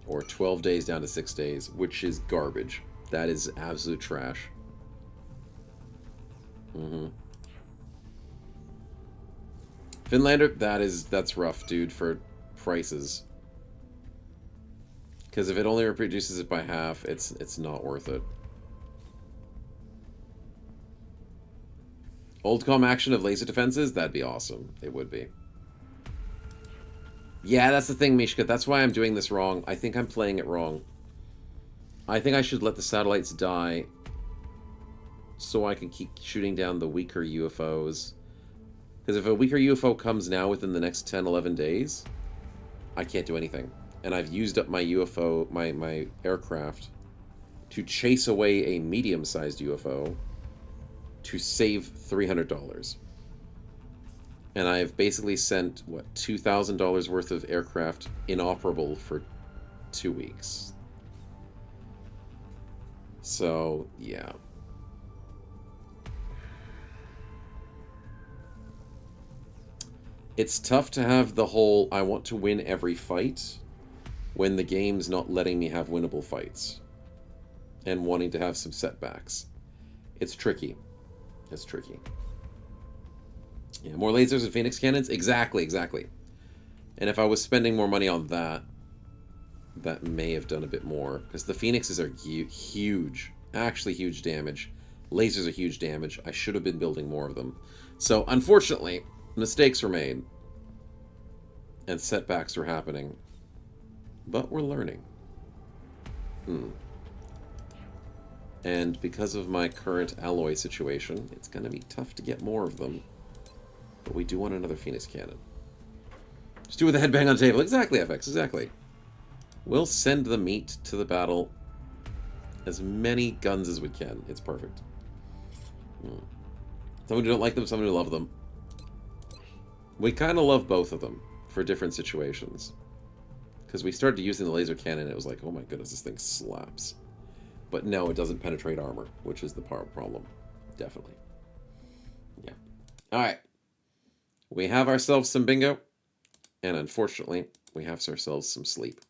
Speaker 2: Or 12 days down to 6 days, which is garbage. That is absolute trash. Finlander, that's rough, dude, for prices. Because if it only reduces it by half, it's not worth it. Oldcom action of laser defenses? That'd be awesome. It would be. Yeah, that's the thing, Mishka. That's why I'm doing this wrong. I think I'm playing it wrong. I think I should let the satellites die so I can keep shooting down the weaker UFOs. Because if a weaker UFO comes now within the next 10, 11 days, I can't do anything. And I've used up my UFO, my aircraft, to chase away a medium-sized UFO to save $300. And I've basically sent, what, $2,000 worth of aircraft inoperable for 2 weeks. So, yeah. It's tough to have the whole, I want to win every fight, when the game's not letting me have winnable fights. And wanting to have some setbacks. It's tricky. It's tricky. Yeah, more lasers and Phoenix cannons? Exactly, exactly. And if I was spending more money on that, that may have done a bit more. Because the Phoenixes are huge. Actually huge damage. Lasers are huge damage. I should have been building more of them. So, unfortunately, mistakes were made. And setbacks were happening. But we're learning. And because of my current alloy situation, it's going to be tough to get more of them. But we do want another Phoenix cannon. Just do it with a headbang on the table. Exactly, FX, exactly. We'll send the meat to the battle. As many guns as we can. It's perfect. Someone who don't like them, someone who love them. We kind of love both of them for different situations. Because we started using the laser cannon, and it was like, oh my goodness, this thing slaps. But no, it doesn't penetrate armor, which is the problem. Definitely. Yeah. Alright. We have ourselves some bingo. And unfortunately, we have ourselves some sleep.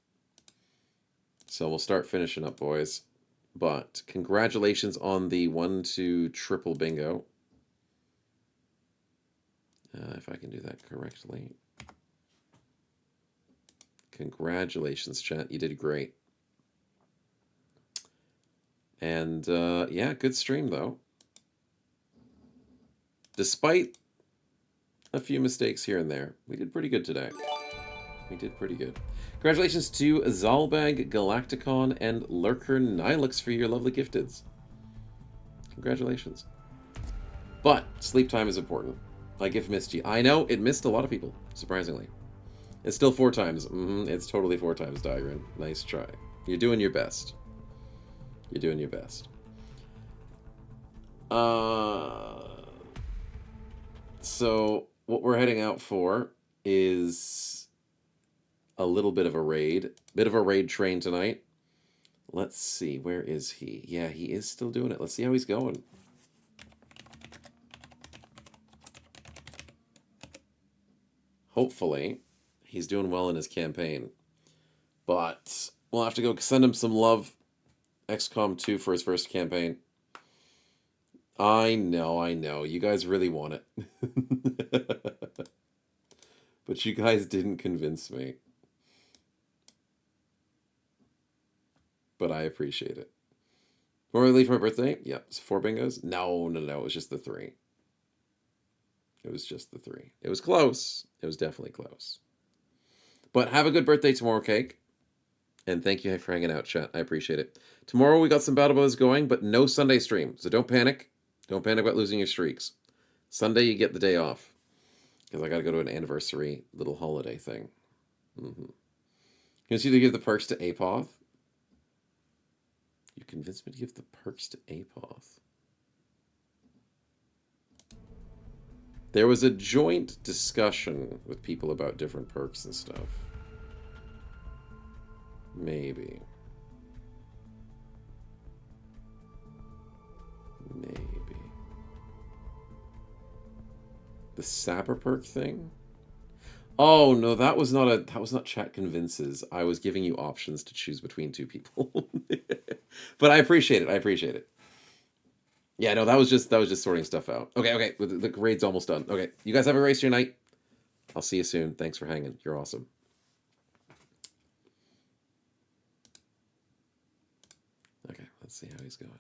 Speaker 2: So we'll start finishing up, boys. But congratulations on the 1-2 triple bingo. If I can do that correctly. Congratulations, chat. You did great. And, yeah, good stream, though. Despite a few mistakes here and there, we did pretty good today. We did pretty good. Congratulations to Zalbag, Galacticon, and Lurker Nilux for your lovely gifteds. Congratulations. But sleep time is important. Like if missed you. I know, it missed a lot of people, surprisingly. It's still 4 times. It's totally 4 times, Digran. Nice try. You're doing your best. You're doing your best. So, what we're heading out for is a little bit of a raid. Bit of a raid train tonight. Let's see, where is he? Yeah, he is still doing it. Let's see how he's going. Hopefully, he's doing well in his campaign. But we'll have to go send him some love. XCOM 2 for his first campaign. I know. You guys really want it. But you guys didn't convince me. But I appreciate it. Were we late for my birthday? Yep. So 4 bingos? No. It was just the 3. It was just the 3. It was close. It was definitely close. But have a good birthday tomorrow, Cake. And thank you for hanging out, chat. I appreciate it. Tomorrow we got some Battle Buzz going, but no Sunday stream. So don't panic. Don't panic about losing your streaks. Sunday you get the day off. Because I got to go to an anniversary little holiday thing. You can see to give the perks to Apoth. You convinced me to give the perks to Apoth. There was a joint discussion with people about different perks and stuff. Maybe. The Sapper perk thing? Oh no, that was not chat convinces. I was giving you options to choose between 2 people. But I appreciate it. Yeah, no, that was just sorting stuff out. Okay. The raid's almost done. Okay, you guys have a race your night. I'll see you soon. Thanks for hanging. You're awesome. Okay, let's see how he's going.